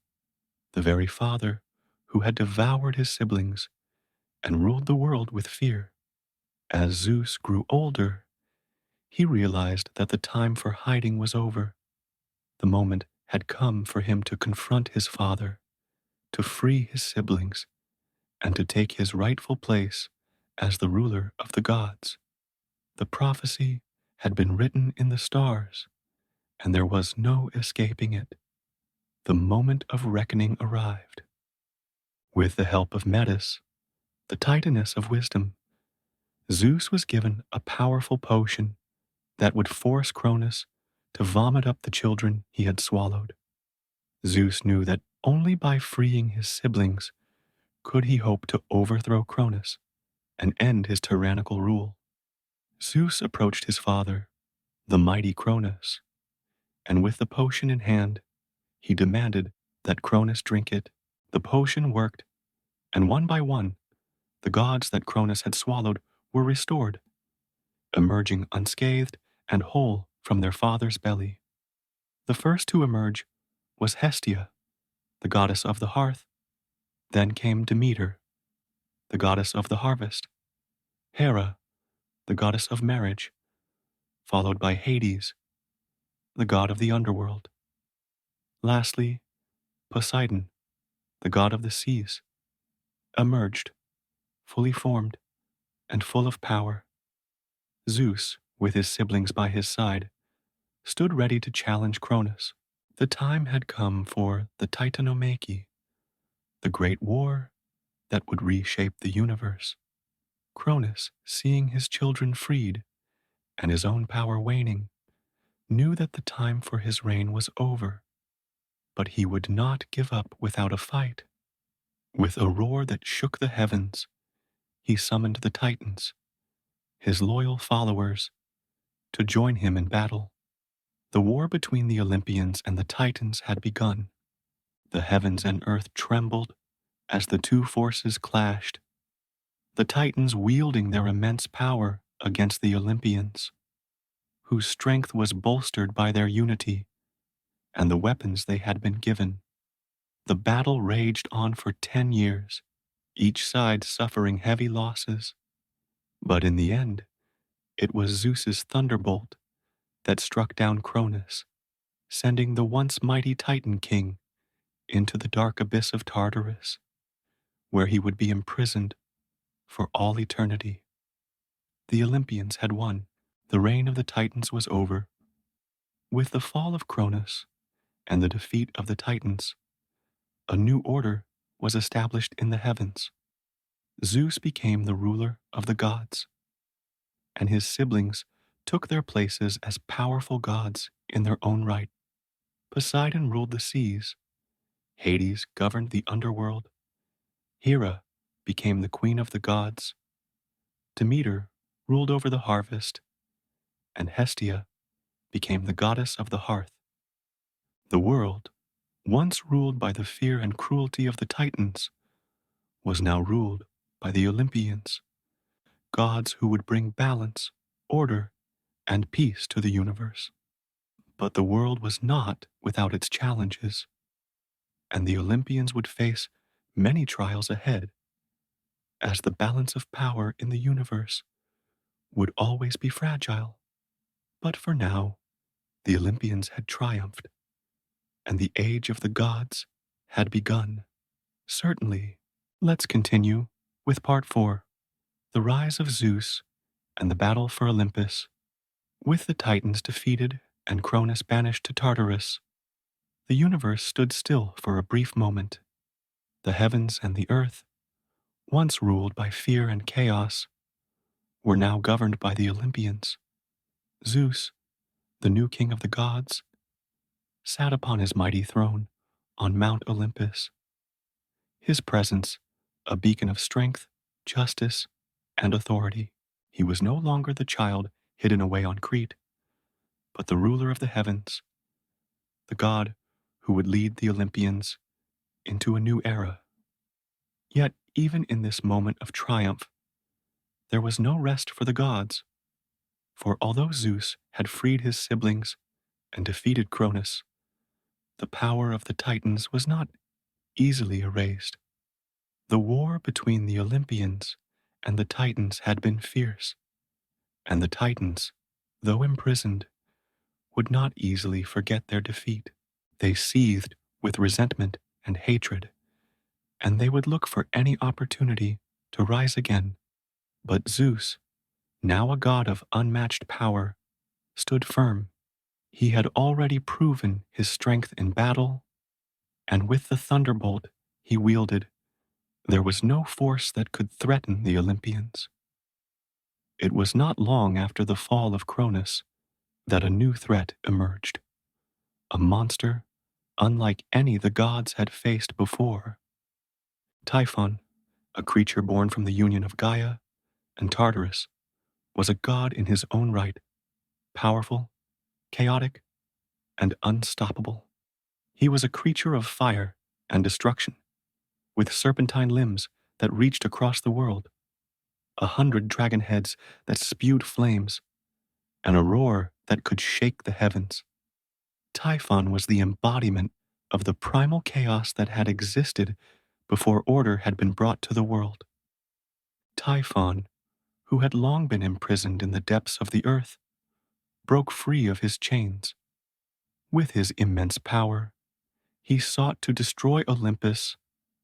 the very father who had devoured his siblings and ruled the world with fear. As Zeus grew older, he realized that the time for hiding was over. The moment had come for him to confront his father, to free his siblings, and to take his rightful place as the ruler of the gods. The prophecy had been written in the stars, and there was no escaping it. The moment of reckoning arrived. With the help of Metis, the Titaness of wisdom, Zeus was given a powerful potion that would force Cronus to vomit up the children he had swallowed. Zeus knew that only by freeing his siblings could he hope to overthrow Cronus and end his tyrannical rule. Zeus approached his father, the mighty Cronus, and with the potion in hand, he demanded that Cronus drink it. The potion worked, and one by one, the gods that Cronus had swallowed were restored, emerging unscathed and whole from their father's belly. The first to emerge was Hestia, the goddess of the hearth. Then came Demeter, the goddess of the harvest, Hera, the goddess of marriage, followed by Hades, the god of the underworld. Lastly, Poseidon, the god of the seas, emerged, fully formed and full of power. Zeus, with his siblings by his side, stood ready to challenge Cronus. The time had come for the Titanomachy, the great war that would reshape the universe. Cronus, seeing his children freed and his own power waning, knew that the time for his reign was over. But he would not give up without a fight. With a roar that shook the heavens, he summoned the Titans, his loyal followers, to join him in battle. The war between the Olympians and the Titans had begun. The heavens and earth trembled as the two forces clashed, the Titans wielding their immense power against the Olympians, whose strength was bolstered by their unity and the weapons they had been given. The battle raged on for 10 years, each side suffering heavy losses. But in the end, it was Zeus's thunderbolt that struck down Cronus, sending the once mighty Titan king into the dark abyss of Tartarus, where he would be imprisoned for all eternity. The Olympians had won. The reign of the Titans was over. With the fall of Cronus and the defeat of the Titans, a new order was established in the heavens. Zeus became the ruler of the gods, and his siblings took their places as powerful gods in their own right. Poseidon ruled the seas, Hades governed the underworld, Hera became the queen of the gods, Demeter ruled over the harvest, and Hestia became the goddess of the hearth. The world, once ruled by the fear and cruelty of the Titans, was now ruled by the Olympians, gods who would bring balance, order, and peace to the universe. But the world was not without its challenges, and the Olympians would face many trials ahead, as the balance of power in the universe would always be fragile. But for now, the Olympians had triumphed, and the age of the gods had begun. Certainly, let's continue with part 4, the rise of Zeus and the battle for Olympus. With the Titans defeated and Cronus banished to Tartarus, the universe stood still for a brief moment. The heavens and the earth, once ruled by fear and chaos, were now governed by the Olympians. Zeus, the new king of the gods, sat upon his mighty throne on Mount Olympus. His presence, a beacon of strength, justice, and authority. He was no longer the child hidden away on Crete, but the ruler of the heavens, the god who would lead the Olympians into a new era. Yet, even in this moment of triumph, there was no rest for the gods, for although Zeus had freed his siblings and defeated Cronus, the power of the Titans was not easily erased. The war between the Olympians and the Titans had been fierce, and the Titans, though imprisoned, would not easily forget their defeat. They seethed with resentment and hatred, and they would look for any opportunity to rise again. But Zeus, now a god of unmatched power, stood firm. He had already proven his strength in battle, and with the thunderbolt he wielded, there was no force that could threaten the Olympians. It was not long after the fall of Cronus that a new threat emerged, a monster unlike any the gods had faced before. Typhon, a creature born from the union of Gaia and Tartarus, was a god in his own right, powerful, chaotic, and unstoppable. He was a creature of fire and destruction, with serpentine limbs that reached across the world, 100 dragon heads that spewed flames, and a roar that could shake the heavens. Typhon was the embodiment of the primal chaos that had existed before order had been brought to the world. Typhon, who had long been imprisoned in the depths of the earth, broke free of his chains. With his immense power, he sought to destroy Olympus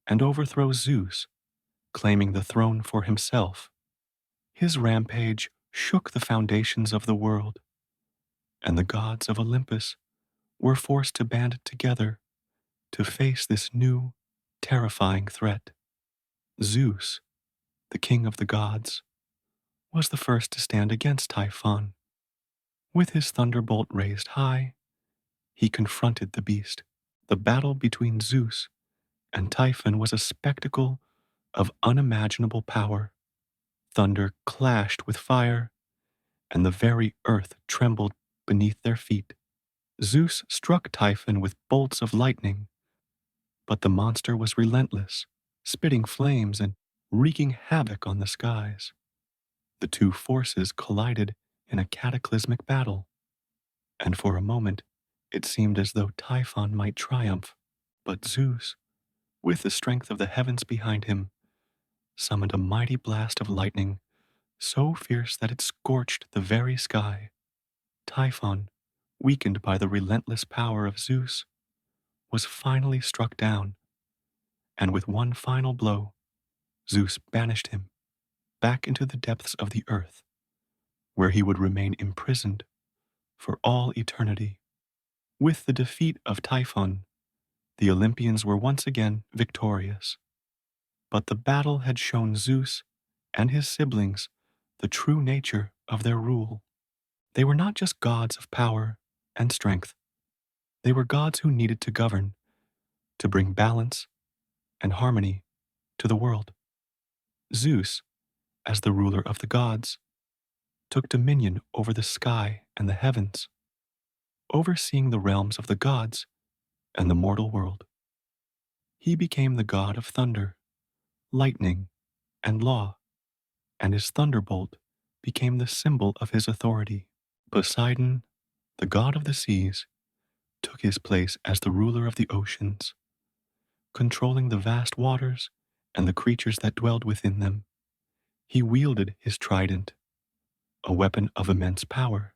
and overthrow Zeus, claiming the throne for himself. His rampage shook the foundations of the world, and the gods of Olympus were forced to band together to face this new, terrifying threat. Zeus, the king of the gods, was the first to stand against Typhon. With his thunderbolt raised high, he confronted the beast. The battle between Zeus and Typhon was a spectacle of unimaginable power. Thunder clashed with fire, and the very earth trembled beneath their feet. Zeus struck Typhon with bolts of lightning, but the monster was relentless, spitting flames and wreaking havoc on the skies. The two forces collided in a cataclysmic battle, and for a moment it seemed as though Typhon might triumph. But Zeus, with the strength of the heavens behind him, summoned a mighty blast of lightning so fierce that it scorched the very sky. Typhon, weakened by the relentless power of Zeus, was finally struck down, and with one final blow, Zeus banished him, back into the depths of the earth, where he would remain imprisoned for all eternity. With the defeat of Typhon, the Olympians were once again victorious. But the battle had shown Zeus and his siblings the true nature of their rule. They were not just gods of power and strength, they were gods who needed to govern, to bring balance and harmony to the world. Zeus, as the ruler of the gods, took dominion over the sky and the heavens, overseeing the realms of the gods and the mortal world. He became the god of thunder, lightning, and law, and his thunderbolt became the symbol of his authority. Poseidon, the god of the seas, took his place as the ruler of the oceans, controlling the vast waters and the creatures that dwelled within them. He wielded his trident, a weapon of immense power,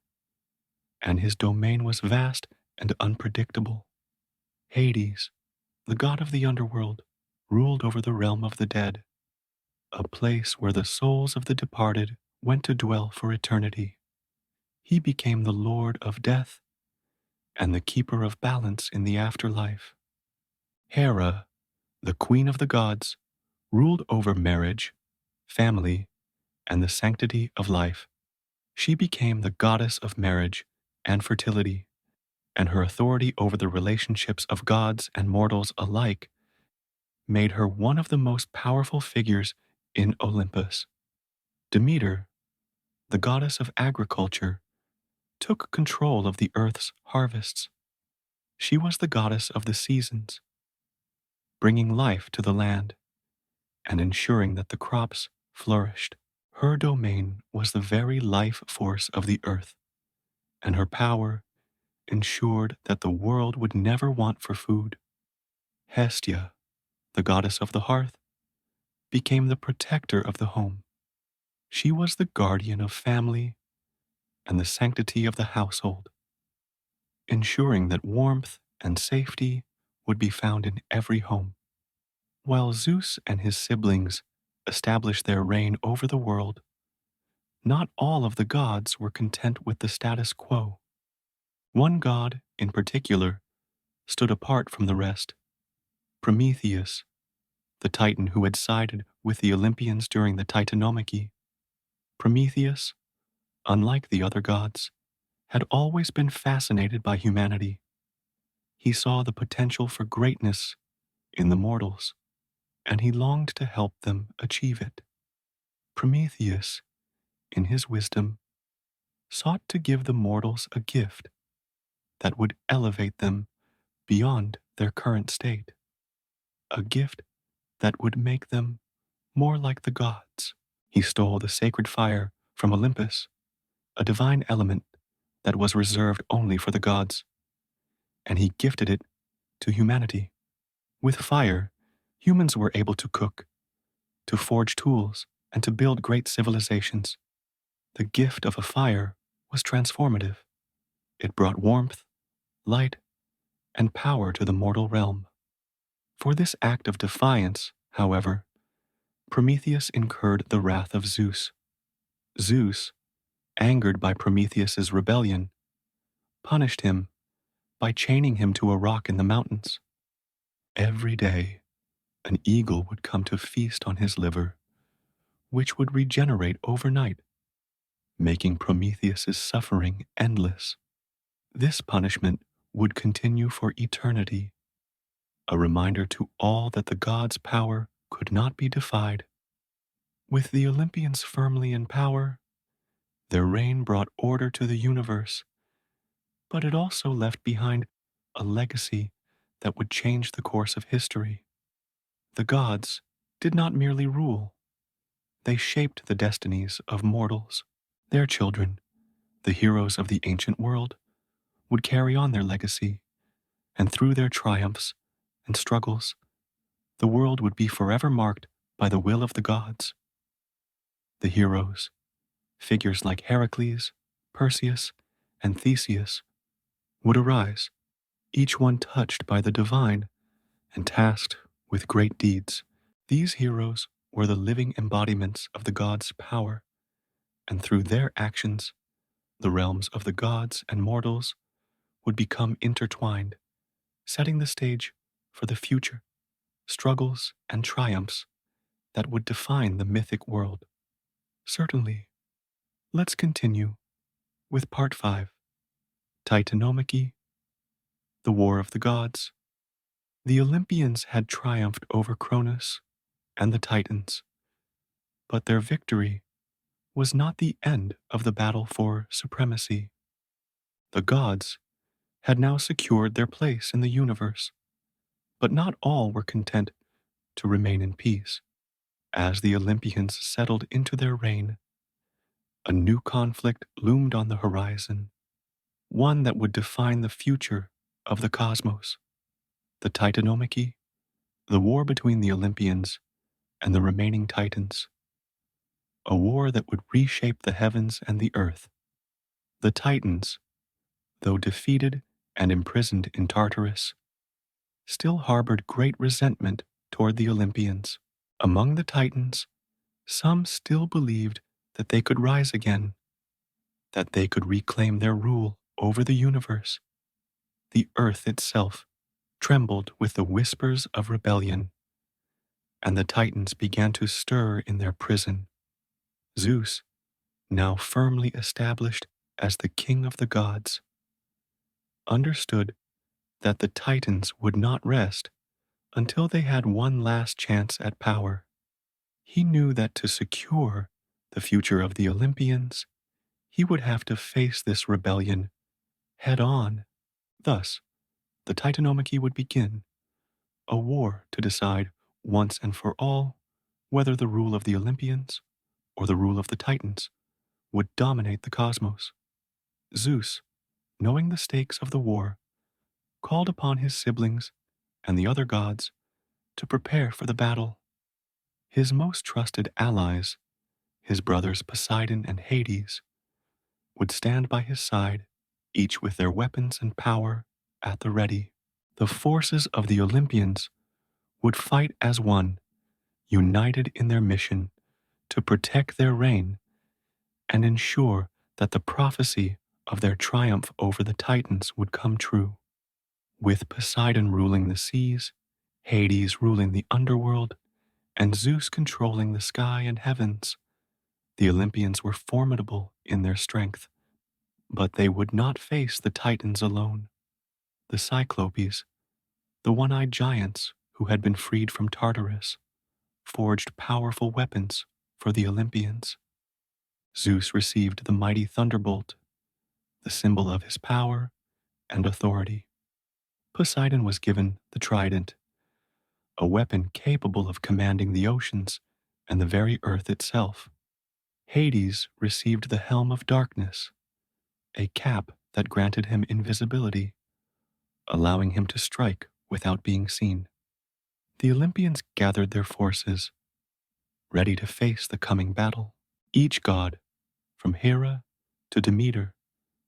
and his domain was vast and unpredictable. Hades, the god of the underworld, ruled over the realm of the dead, a place where the souls of the departed went to dwell for eternity. He became the lord of death and the keeper of balance in the afterlife. Hera, the queen of the gods, ruled over marriage, family, and the sanctity of life. She became the goddess of marriage and fertility, and her authority over the relationships of gods and mortals alike made her one of the most powerful figures in Olympus. Demeter, the goddess of agriculture, took control of the earth's harvests. She was the goddess of the seasons, bringing life to the land and ensuring that the crops flourished. Her domain was the very life force of the earth, and her power ensured that the world would never want for food. Hestia, the goddess of the hearth, became the protector of the home. She was the guardian of family and the sanctity of the household, ensuring that warmth and safety would be found in every home. While Zeus and his siblings established their reign over the world, not all of the gods were content with the status quo. One god, in particular, stood apart from the rest: Prometheus, the Titan who had sided with the Olympians during the Titanomachy. Prometheus, unlike the other gods, had always been fascinated by humanity. He saw the potential for greatness in the mortals, and he longed to help them achieve it. Prometheus, in his wisdom, sought to give the mortals a gift that would elevate them beyond their current state, a gift that would make them more like the gods. He stole the sacred fire from Olympus, a divine element that was reserved only for the gods, and he gifted it to humanity. With fire, humans were able to cook, to forge tools, and to build great civilizations. The gift of a fire was transformative. It brought warmth, light, and power to the mortal realm. For this act of defiance, however, Prometheus incurred the wrath of Zeus. Zeus, angered by Prometheus's rebellion, punished him by chaining him to a rock in the mountains. Every day, an eagle would come to feast on his liver, which would regenerate overnight, making Prometheus's suffering endless. This punishment would continue for eternity, a reminder to all that the gods' power could not be defied. With the Olympians firmly in power, their reign brought order to the universe, but it also left behind a legacy that would change the course of history. The gods did not merely rule, they shaped the destinies of mortals. Their children, the heroes of the ancient world, would carry on their legacy, and through their triumphs and struggles, the world would be forever marked by the will of the gods. The heroes, figures like Heracles, Perseus, and Theseus, would arise, each one touched by the divine and tasked with great deeds. These heroes were the living embodiments of the gods' power, and through their actions, the realms of the gods and mortals would become intertwined, setting the stage for the future struggles and triumphs that would define the mythic world. Certainly, let's continue with Part 5, Titanomachy, the War of the Gods. The Olympians had triumphed over Cronus and the Titans, but their victory was not the end of the battle for supremacy. The gods had now secured their place in the universe, but not all were content to remain in peace. As the Olympians settled into their reign, a new conflict loomed on the horizon, one that would define the future of the cosmos. The Titanomachy, the war between the Olympians and the remaining Titans, a war that would reshape the heavens and the earth. The Titans, though defeated and imprisoned in Tartarus, still harbored great resentment toward the Olympians. Among the Titans, some still believed that they could rise again, that they could reclaim their rule over the universe. The earth itself trembled with the whispers of rebellion, and the Titans began to stir in their prison. Zeus, now firmly established as the king of the gods, understood that the Titans would not rest until they had one last chance at power. He knew that to secure the future of the Olympians, he would have to face this rebellion head on. Thus, the Titanomachy would begin, a war to decide once and for all whether the rule of the Olympians or the rule of the Titans would dominate the cosmos. Zeus, knowing the stakes of the war, called upon his siblings and the other gods to prepare for the battle. His most trusted allies, his brothers Poseidon and Hades, would stand by his side, each with their weapons and power at the ready. The forces of the Olympians would fight as one, united in their mission to protect their reign and ensure that the prophecy of their triumph over the Titans would come true. With Poseidon ruling the seas, Hades ruling the underworld, and Zeus controlling the sky and heavens, the Olympians were formidable in their strength. But they would not face the Titans alone. The Cyclopes, the one-eyed giants who had been freed from Tartarus, forged powerful weapons for the Olympians. Zeus received the mighty thunderbolt, the symbol of his power and authority. Poseidon was given the trident, a weapon capable of commanding the oceans and the very earth itself. Hades received the helm of darkness, a cap that granted him invisibility, allowing him to strike without being seen. The Olympians gathered their forces, ready to face the coming battle. Each god, from Hera to Demeter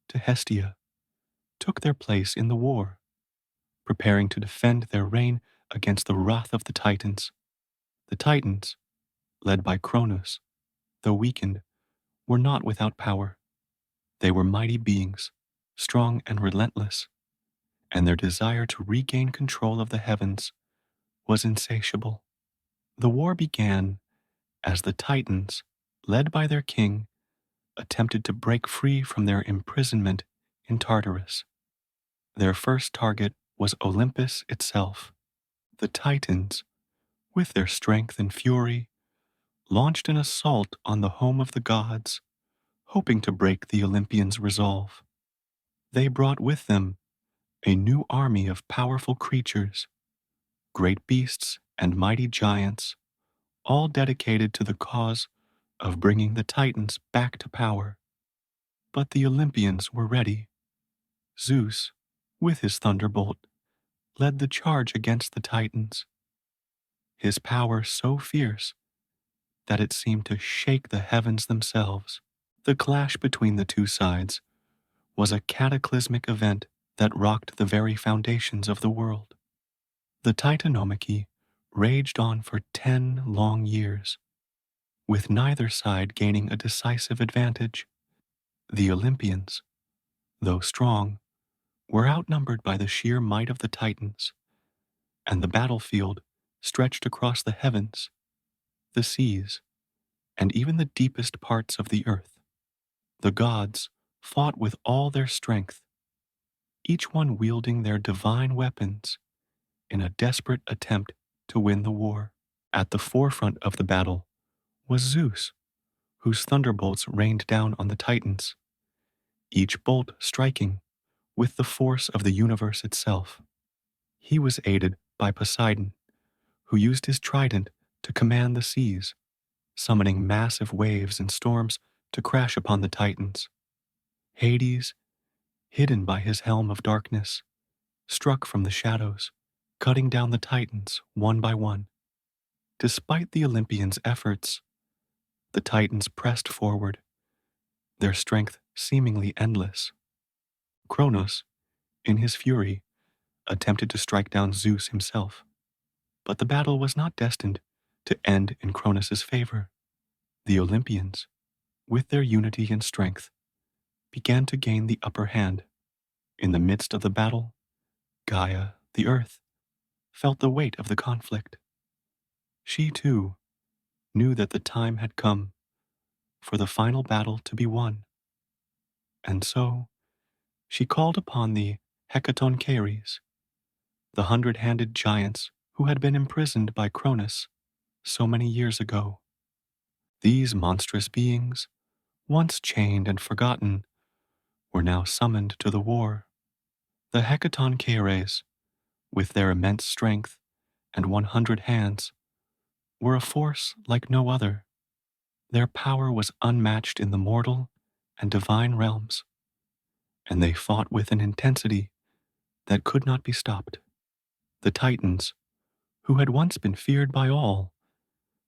to Hestia, took their place in the war, preparing to defend their reign against the wrath of the Titans. The Titans, led by Cronus, though weakened, were not without power. They were mighty beings, strong and relentless, and their desire to regain control of the heavens was insatiable. The war began as the Titans, led by their king, attempted to break free from their imprisonment in Tartarus. Their first target was Olympus itself. The Titans, with their strength and fury, launched an assault on the home of the gods, hoping to break the Olympians' resolve. They brought with them a new army of powerful creatures, great beasts and mighty giants, all dedicated to the cause of bringing the Titans back to power. But the Olympians were ready. Zeus, with his thunderbolt, led the charge against the Titans, his power so fierce that it seemed to shake the heavens themselves. The clash between the two sides was a cataclysmic event that rocked the very foundations of the world. The Titanomachy raged on for 10 long years, with neither side gaining a decisive advantage. The Olympians, though strong, were outnumbered by the sheer might of the Titans, and the battlefield stretched across the heavens, the seas, and even the deepest parts of the earth. The gods fought with all their strength, each one wielding their divine weapons in a desperate attempt to win the war. At the forefront of the battle was Zeus, whose thunderbolts rained down on the Titans, each bolt striking with the force of the universe itself. He was aided by Poseidon, who used his trident to command the seas, summoning massive waves and storms to crash upon the Titans. Hades, hidden by his helm of darkness, struck from the shadows, cutting down the Titans one by one. Despite the Olympians' efforts, the Titans pressed forward, their strength seemingly endless. Kronos, in his fury, attempted to strike down Zeus himself, but the battle was not destined to end in Kronos' favor. The Olympians, with their unity and strength, began to gain the upper hand. In the midst of the battle, Gaia, the earth, felt the weight of the conflict. She, too, knew that the time had come for the final battle to be won. And so, she called upon the Hecatoncheires, the 100-handed giants who had been imprisoned by Cronus so many years ago. These monstrous beings, once chained and forgotten, were now summoned to the war. The Hecatoncheires, with their immense strength and 100 hands, were a force like no other. Their power was unmatched in the mortal and divine realms, and they fought with an intensity that could not be stopped. The Titans, who had once been feared by all,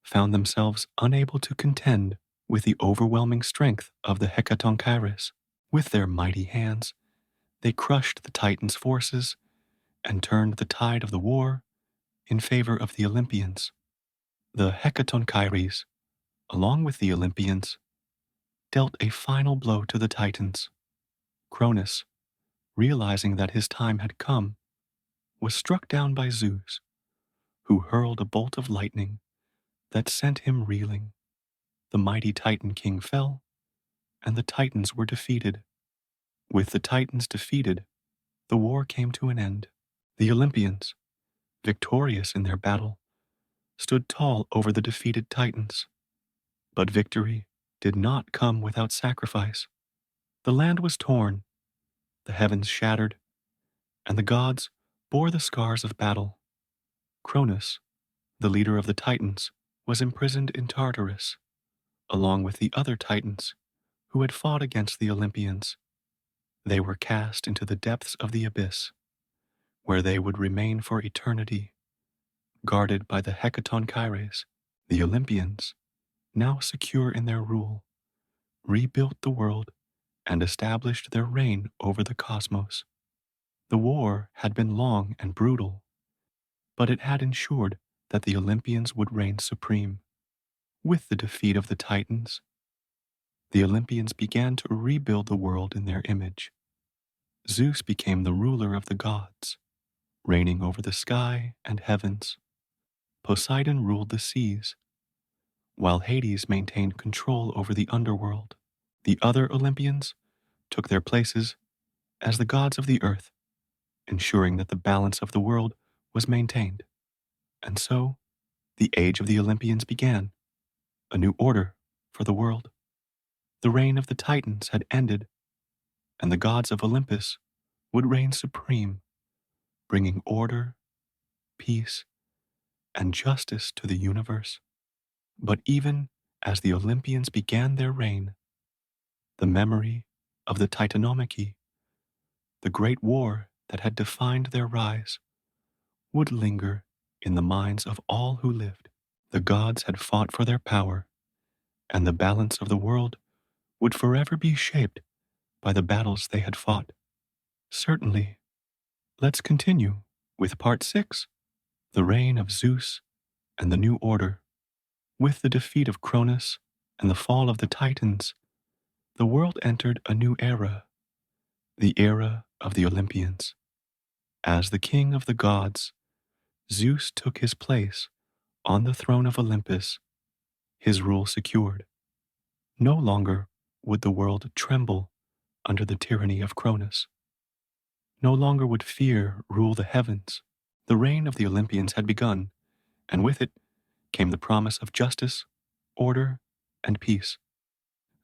found themselves unable to contend with the overwhelming strength of the Hecatoncheires. With their mighty hands, they crushed the Titans' forces and turned the tide of the war in favor of the Olympians. The Hecatoncheires, along with the Olympians, dealt a final blow to the Titans. Cronus, realizing that his time had come, was struck down by Zeus, who hurled a bolt of lightning that sent him reeling. The mighty Titan King fell, and the Titans were defeated. With the Titans defeated, the war came to an end. The Olympians, victorious in their battle, stood tall over the defeated Titans. But victory did not come without sacrifice. The land was torn, the heavens shattered, and the gods bore the scars of battle. Cronus, the leader of the Titans, was imprisoned in Tartarus, along with the other Titans who had fought against the Olympians. They were cast into the depths of the abyss, where they would remain for eternity, guarded by the Hecatoncheires. The Olympians, now secure in their rule, rebuilt the world and established their reign over the cosmos. The war had been long and brutal, but it had ensured that the Olympians would reign supreme. With the defeat of the Titans, the Olympians began to rebuild the world in their image. Zeus became the ruler of the gods, reigning over the sky and heavens. Poseidon ruled the seas, while Hades maintained control over the underworld. The other Olympians took their places as the gods of the earth, ensuring that the balance of the world was maintained. And so, the age of the Olympians began, a new order for the world. The reign of the Titans had ended, and the gods of Olympus would reign supreme, bringing order, peace, and justice to the universe. But even as the Olympians began their reign, the memory of the Titanomachy, the great war that had defined their rise, would linger in the minds of all who lived. The gods had fought for their power, and the balance of the world would forever be shaped by the battles they had fought. Certainly. Let's continue with part 6, the reign of Zeus and the new order. With the defeat of Cronus and the fall of the Titans, the world entered a new era, the era of the Olympians. As the king of the gods, Zeus took his place on the throne of Olympus, his rule secured. No longer would the world tremble under the tyranny of Cronus. No longer would fear rule the heavens. The reign of the Olympians had begun, and with it came the promise of justice, order, and peace.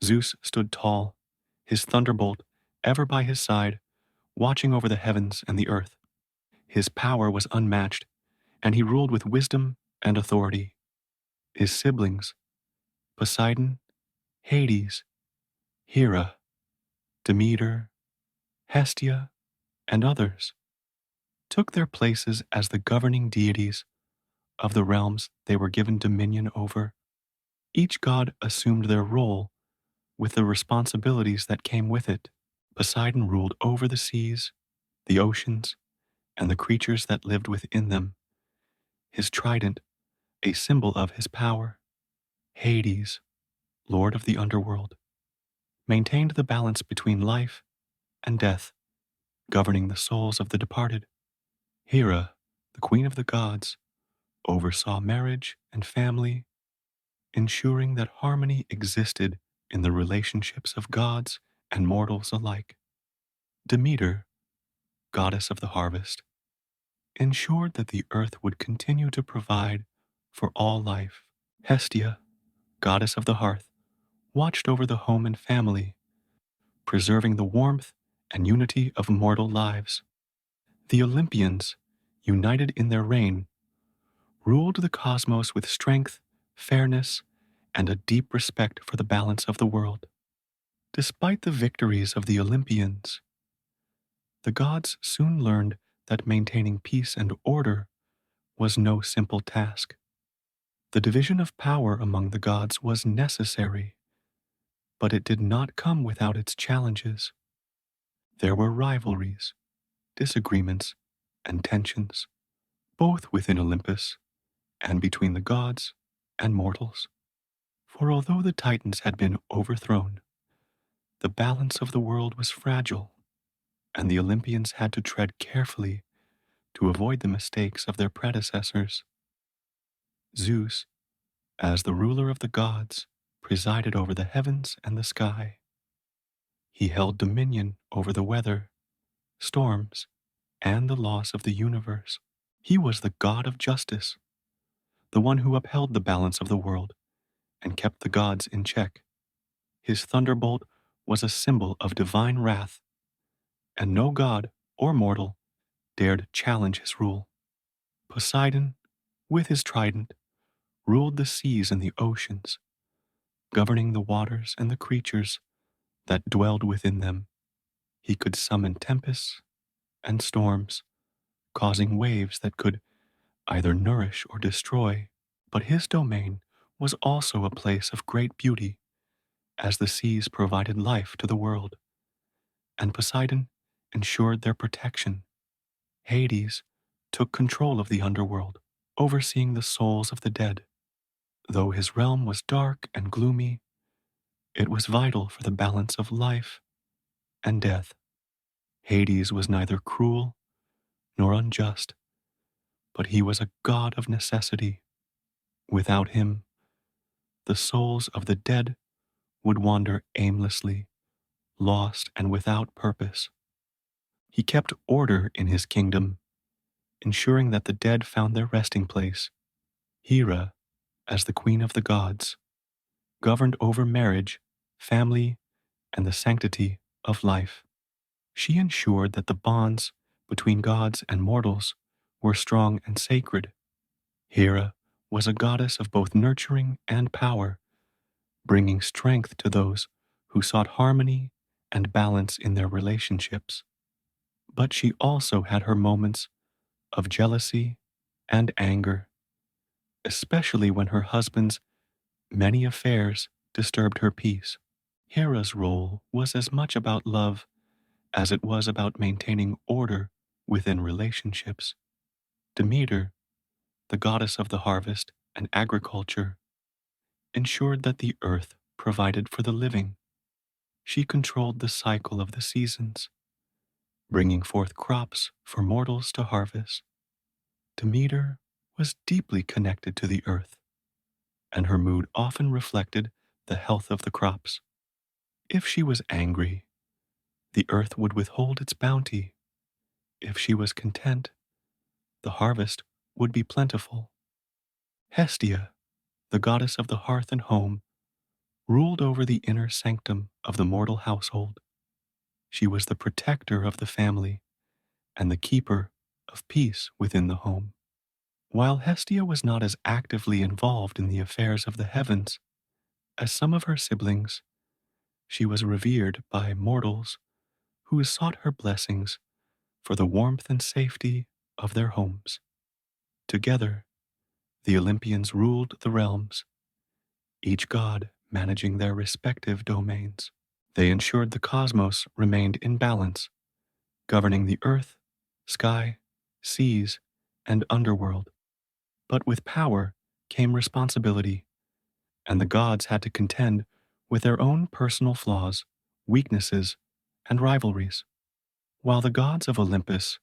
Zeus stood tall, his thunderbolt ever by his side, watching over the heavens and the earth. His power was unmatched, and he ruled with wisdom and authority. His siblings, Poseidon, Hades, Hera, Demeter, Hestia, and others, took their places as the governing deities of the realms they were given dominion over. Each god assumed their role with the responsibilities that came with it. Poseidon ruled over the seas, the oceans, and the creatures that lived within them. His trident, a symbol of his power. Hades, lord of the underworld, maintained the balance between life and death, governing the souls of the departed. Hera, the queen of the gods, oversaw marriage and family, ensuring that harmony existed in the relationships of gods and mortals alike. Demeter, goddess of the harvest, ensured that the earth would continue to provide for all life. Hestia, goddess of the hearth, watched over the home and family, preserving the warmth and unity of mortal lives. The Olympians, united in their reign, ruled the cosmos with strength, fairness, and a deep respect for the balance of the world. Despite the victories of the Olympians, the gods soon learned that maintaining peace and order was no simple task. The division of power among the gods was necessary, but it did not come without its challenges. There were rivalries, disagreements, and tensions, both within Olympus and between the gods and mortals. For although the Titans had been overthrown, the balance of the world was fragile, and the Olympians had to tread carefully to avoid the mistakes of their predecessors. Zeus, as the ruler of the gods, presided over the heavens and the sky. He held dominion over the weather, storms, and the laws of the universe. He was the god of justice, the one who upheld the balance of the world and kept the gods in check. His thunderbolt was a symbol of divine wrath, and no god or mortal dared challenge his rule. Poseidon, with his trident, ruled the seas and the oceans, governing the waters and the creatures that dwelled within them. He could summon tempests and storms, causing waves that could either nourish or destroy. But his domain was also a place of great beauty, as the seas provided life to the world, and Poseidon ensured their protection. Hades took control of the underworld, overseeing the souls of the dead. Though his realm was dark and gloomy, it was vital for the balance of life and death. Hades was neither cruel nor unjust, but he was a god of necessity. Without him, the souls of the dead would wander aimlessly, lost and without purpose. He kept order in his kingdom, ensuring that the dead found their resting place. Hera, as the queen of the gods, governed over marriage, family, and the sanctity of life. She ensured that the bonds between gods and mortals were strong and sacred. Hera was a goddess of both nurturing and power, bringing strength to those who sought harmony and balance in their relationships. But she also had her moments of jealousy and anger, especially when her husband's many affairs disturbed her peace. Hera's role was as much about love as it was about maintaining order within relationships. Demeter, the goddess of the harvest, and agriculture, ensured that the earth provided for the living. She controlled the cycle of the seasons, bringing forth crops for mortals to harvest. Demeter was deeply connected to the earth, and her mood often reflected the health of the crops. If she was angry, the earth would withhold its bounty. If she was content, the harvest would be plentiful. Hestia, the goddess of the hearth and home, ruled over the inner sanctum of the mortal household. She was the protector of the family and the keeper of peace within the home. While Hestia was not as actively involved in the affairs of the heavens as some of her siblings, she was revered by mortals who sought her blessings for the warmth and safety of their homes. Together, the Olympians ruled the realms, each god managing their respective domains. They ensured the cosmos remained in balance, governing the earth, sky, seas, and underworld. But with power came responsibility, and the gods had to contend with their own personal flaws, weaknesses, and rivalries. While the gods of Olympus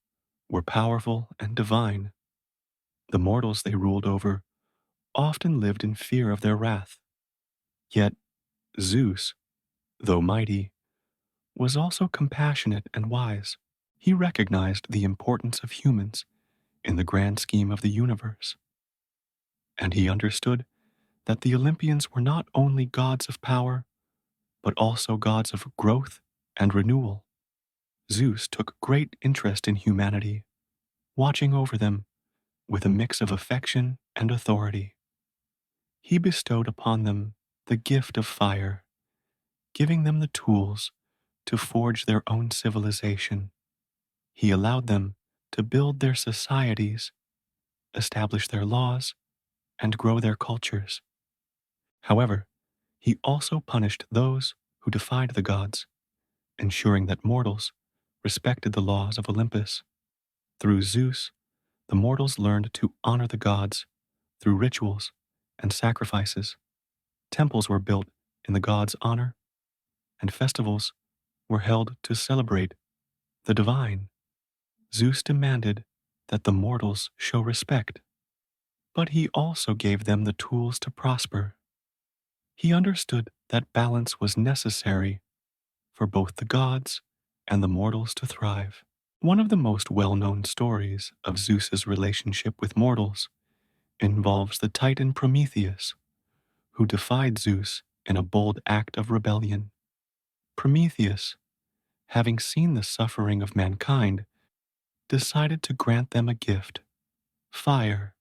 were powerful and divine, the mortals they ruled over often lived in fear of their wrath. Yet Zeus, though mighty, was also compassionate and wise. He recognized the importance of humans in the grand scheme of the universe, and he understood that the Olympians were not only gods of power, but also gods of growth and renewal. Zeus took great interest in humanity, watching over them with a mix of affection and authority. He bestowed upon them the gift of fire, giving them the tools to forge their own civilization. He allowed them to build their societies, establish their laws, and grow their cultures. However, he also punished those who defied the gods, ensuring that mortals respected the laws of Olympus. Through Zeus, the mortals learned to honor the gods through rituals and sacrifices. Temples were built in the gods' honor, and festivals were held to celebrate the divine. Zeus demanded that the mortals show respect, but he also gave them the tools to prosper. He understood that balance was necessary for both the gods and the mortals to thrive. One of the most well-known stories of Zeus's relationship with mortals involves the Titan Prometheus, who defied Zeus in a bold act of rebellion. Prometheus, having seen the suffering of mankind, decided to grant them a gift: fire.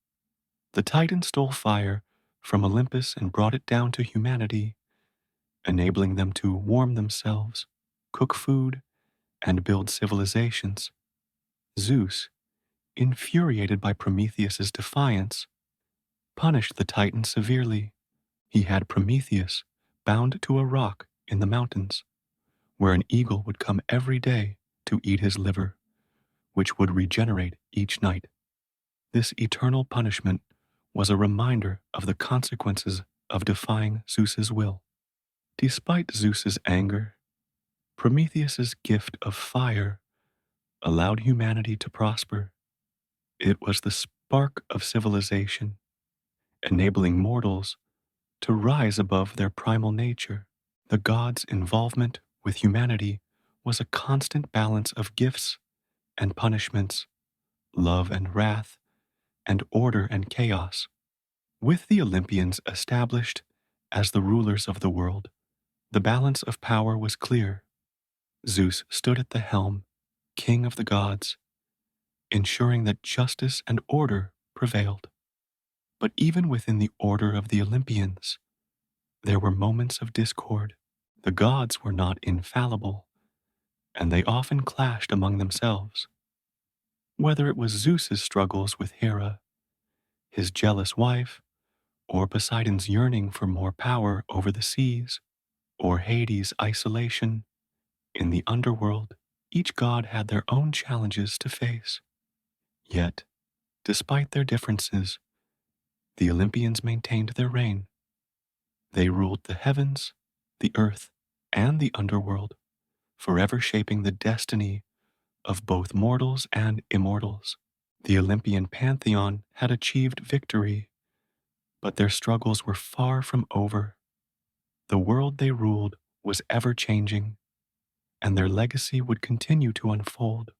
The Titan stole fire from Olympus and brought it down to humanity, enabling them to warm themselves, cook food, and build civilizations. Zeus, infuriated by Prometheus's defiance, punished the Titan severely. He had Prometheus bound to a rock in the mountains, where an eagle would come every day to eat his liver, which would regenerate each night. This eternal punishment was a reminder of the consequences of defying Zeus's will. Despite Zeus's anger, Prometheus's gift of fire allowed humanity to prosper. It was the spark of civilization, enabling mortals to rise above their primal nature. The gods' involvement with humanity was a constant balance of gifts and punishments, love and wrath, and order and chaos. With the Olympians established as the rulers of the world, the balance of power was clear. Zeus stood at the helm, king of the gods, ensuring that justice and order prevailed. But even within the order of the Olympians, there were moments of discord. The gods were not infallible, and they often clashed among themselves. Whether it was Zeus's struggles with Hera, his jealous wife, or Poseidon's yearning for more power over the seas, or Hades' isolation in the underworld, each god had their own challenges to face. Yet, despite their differences, The Olympians maintained their reign. They ruled the heavens, the earth, and the underworld, forever shaping the destiny of both mortals and immortals. The Olympian pantheon had achieved victory, but their struggles were far from over. The world they ruled was ever changing, and their legacy would continue to unfold,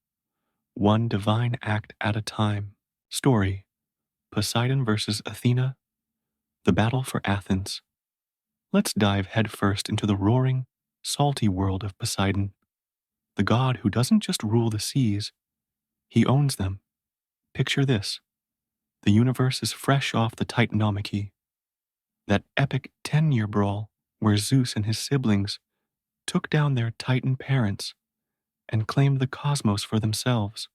one divine act at a time. Story: Poseidon versus Athena, the battle for Athens. Let's dive headfirst into the roaring, salty world of Poseidon, the god who doesn't just rule the seas, he owns them. Picture this: the universe is fresh off the Titanomachy, that epic 10-year brawl where Zeus and his siblings took down their Titan parents and claimed the cosmos for themselves.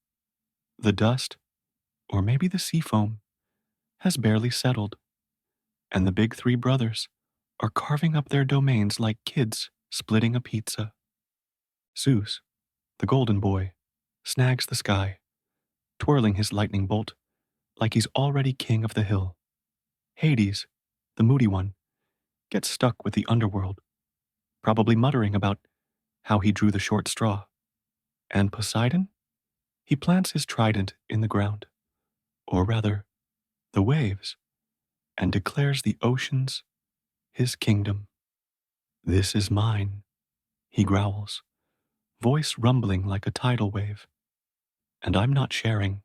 The dust, or maybe the sea foam, has barely settled, and the big three brothers are carving up their domains like kids splitting a pizza. Zeus, the golden boy, snags the sky, twirling his lightning bolt like he's already king of the hill. Hades, the moody one, gets stuck with the underworld, probably muttering about how he drew the short straw. And Poseidon? He plants his trident in the ground, or rather, the waves, and declares the oceans his kingdom. "This is mine," he growls, voice rumbling like a tidal wave. "And I'm not sharing."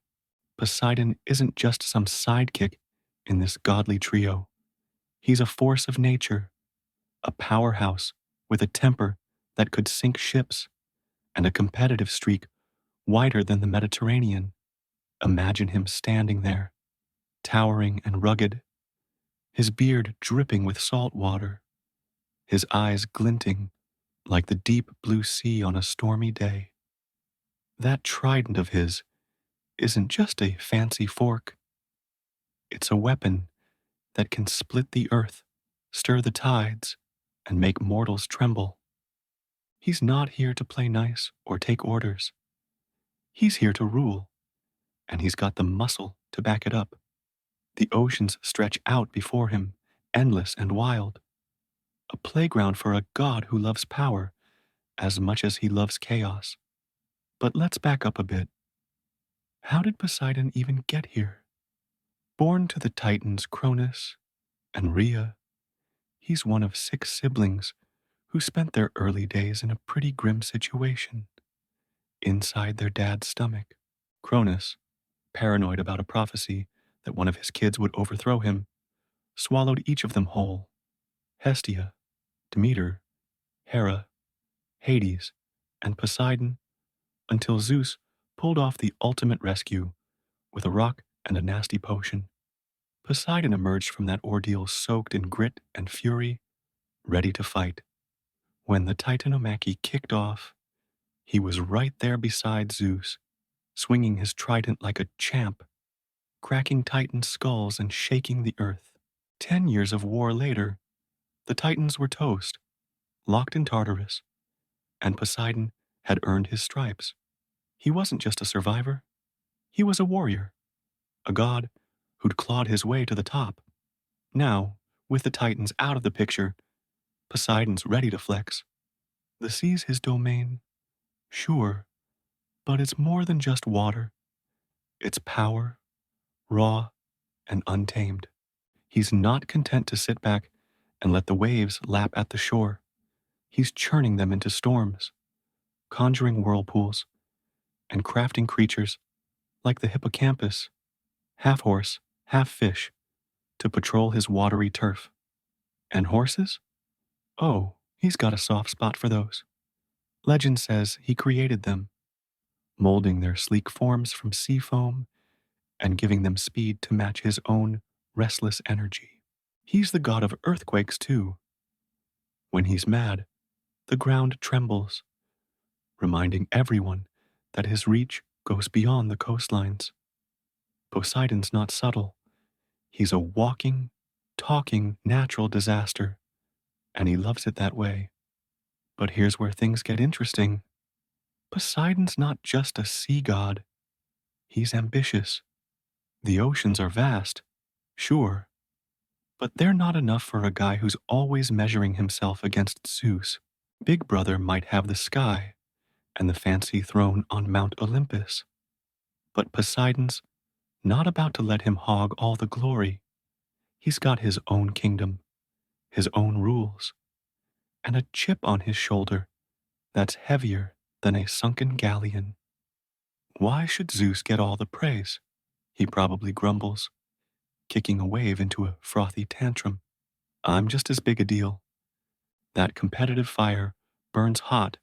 Poseidon isn't just some sidekick in this godly trio. He's a force of nature, a powerhouse with a temper that could sink ships, and a competitive streak wider than the Mediterranean. Imagine him standing there, towering and rugged, his beard dripping with salt water, his eyes glinting like the deep blue sea on a stormy day. That trident of his isn't just a fancy fork. It's a weapon that can split the earth, stir the tides, and make mortals tremble. He's not here to play nice or take orders. He's here to rule, and he's got the muscle to back it up. The oceans stretch out before him, endless and wild, a playground for a god who loves power as much as he loves chaos. But let's back up a bit. How did Poseidon even get here? Born to the Titans Cronus and Rhea, he's one of 6 siblings who spent their early days in a pretty grim situation, inside their dad's stomach. Cronus, paranoid about a prophecy that one of his kids would overthrow him, swallowed each of them whole. Hestia, Demeter, Hera, Hades, and Poseidon, until Zeus pulled off the ultimate rescue with a rock and a nasty potion. Poseidon emerged from that ordeal soaked in grit and fury, ready to fight. When the Titanomachy kicked off, he was right there beside Zeus, swinging his trident like a champ, cracking Titan skulls and shaking the earth. 10 years of war later, the Titans were toast, locked in Tartarus, and Poseidon had earned his stripes. He wasn't just a survivor, he was a warrior, a god who'd clawed his way to the top. Now, with the Titans out of the picture, Poseidon's ready to flex. The sea's his domain, sure, but it's more than just water. It's power, raw and untamed. He's not content to sit back and let the waves lap at the shore. He's churning them into storms, conjuring whirlpools, and crafting creatures like the hippocampus, half horse, half fish, to patrol his watery turf. And horses? Oh, he's got a soft spot for those. Legend says he created them, molding their sleek forms from sea foam and giving them speed to match his own restless energy. He's the god of earthquakes, too. When he's mad, the ground trembles, reminding everyone that his reach goes beyond the coastlines. Poseidon's not subtle. He's a walking, talking natural disaster, and he loves it that way. But here's where things get interesting. Poseidon's not just a sea god. He's ambitious. The oceans are vast, sure, But they're not enough for a guy who's always measuring himself against Zeus. Big Brother might have the sky and the fancy throne on Mount Olympus, but Poseidon's not about to let him hog all the glory. He's got his own kingdom, his own rules, and a chip on his shoulder that's heavier than a sunken galleon. Why should Zeus get all the praise? He probably grumbles, kicking a wave into a frothy tantrum. I'm just as big a deal. That competitive fire burns hot,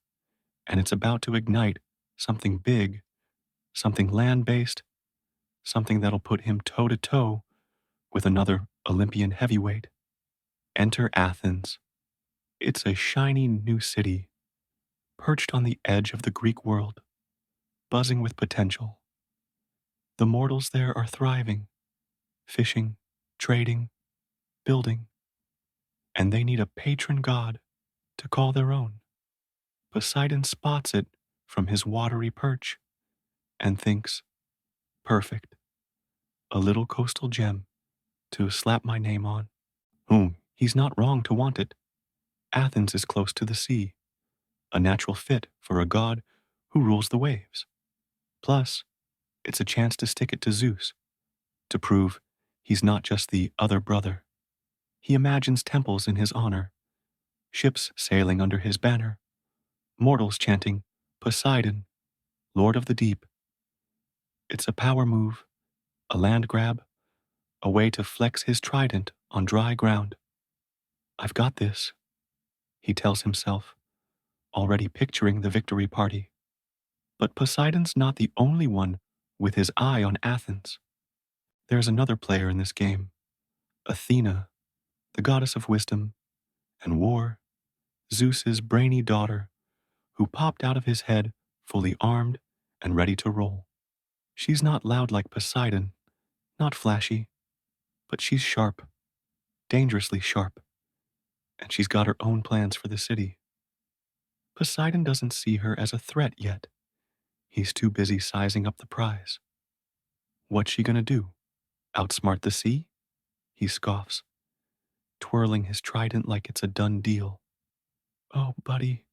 and it's about to ignite something big, something land-based, something that'll put him toe-to-toe with another Olympian heavyweight. Enter Athens. It's a shiny new city, perched on the edge of the Greek world, buzzing with potential. The mortals there are thriving, fishing, trading, building, and they need a patron god to call their own. Poseidon spots it from his watery perch and thinks, perfect, a little coastal gem to slap my name on. He's not wrong to want it. Athens is close to the sea, a natural fit for a god who rules the waves. Plus, it's a chance to stick it to Zeus, to prove he's not just the other brother. He imagines temples in his honor, ships sailing under his banner, mortals chanting, Poseidon, Lord of the Deep. It's a power move, a land grab, a way to flex his trident on dry ground. I've got this, he tells himself, already picturing the victory party. But Poseidon's not the only one with his eye on Athens. There's another player in this game, Athena, the goddess of wisdom and war, Zeus's brainy daughter, who popped out of his head fully armed and ready to roll. She's not loud like Poseidon, not flashy, but she's sharp, dangerously sharp, and she's got her own plans for the city. Poseidon doesn't see her as a threat yet. He's too busy sizing up the prize. What's she gonna do? Outsmart the sea? He scoffs, twirling his trident like it's a done deal. Oh, buddy,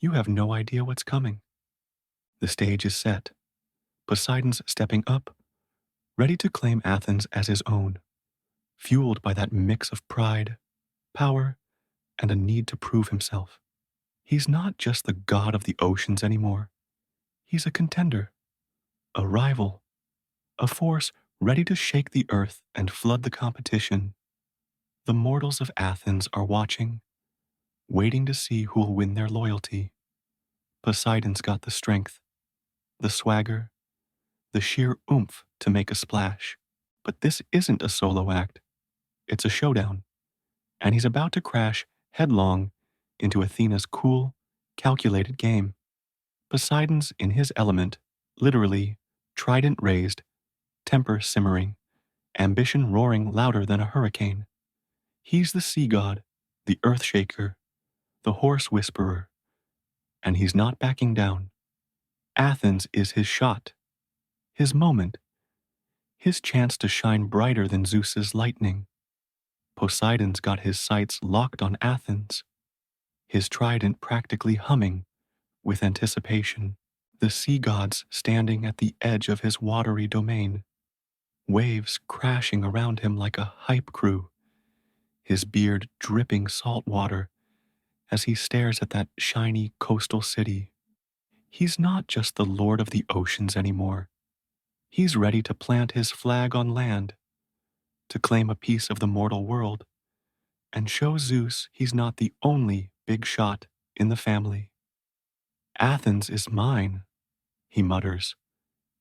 you have no idea what's coming. The stage is set. Poseidon's stepping up, ready to claim Athens as his own, fueled by that mix of pride, power, and a need to prove himself. He's not just the god of the oceans anymore. He's a contender, a rival, a force ready to shake the earth and flood the competition. The mortals of Athens are watching, waiting to see who'll win their loyalty. Poseidon's got the strength, the swagger, the sheer oomph to make a splash. But this isn't a solo act. It's a showdown. And he's about to crash headlong into Athena's cool, calculated game. Poseidon's in his element, literally, trident raised, temper simmering, ambition roaring louder than a hurricane. He's the sea god, the earth shaker, the horse whisperer, and he's not backing down. Athens is his shot, his moment, his chance to shine brighter than Zeus's lightning. Poseidon's got his sights locked on Athens, his trident practically humming with anticipation. The sea gods standing at the edge of his watery domain, waves crashing around him like a hype crew, his beard dripping salt water as he stares at that shiny coastal city. He's not just the lord of the oceans anymore. He's ready to plant his flag on land, to claim a piece of the mortal world, and show Zeus he's not the only big shot in the family. Athens is mine, he mutters,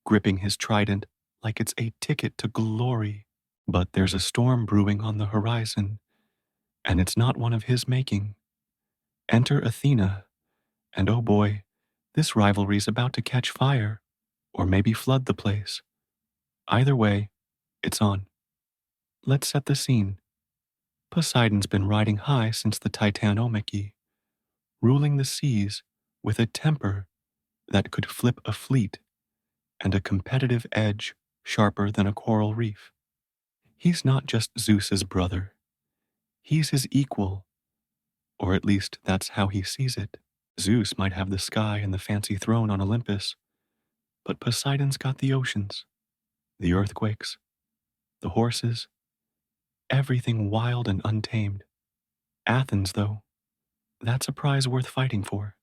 gripping his trident like it's a ticket to glory. But there's a storm brewing on the horizon, and it's not one of his making. Enter Athena, and oh boy, this rivalry's about to catch fire, or maybe flood the place. Either way, it's on. Let's set the scene. Poseidon's been riding high since the Titanomachy, ruling the seas with a temper that could flip a fleet and a competitive edge sharper than a coral reef. He's not just Zeus's brother. He's his equal, or at least that's how he sees it. Zeus might have the sky and the fancy throne on Olympus, but Poseidon's got the oceans, the earthquakes, the horses, everything wild and untamed. Athens, though, that's a prize worth fighting for.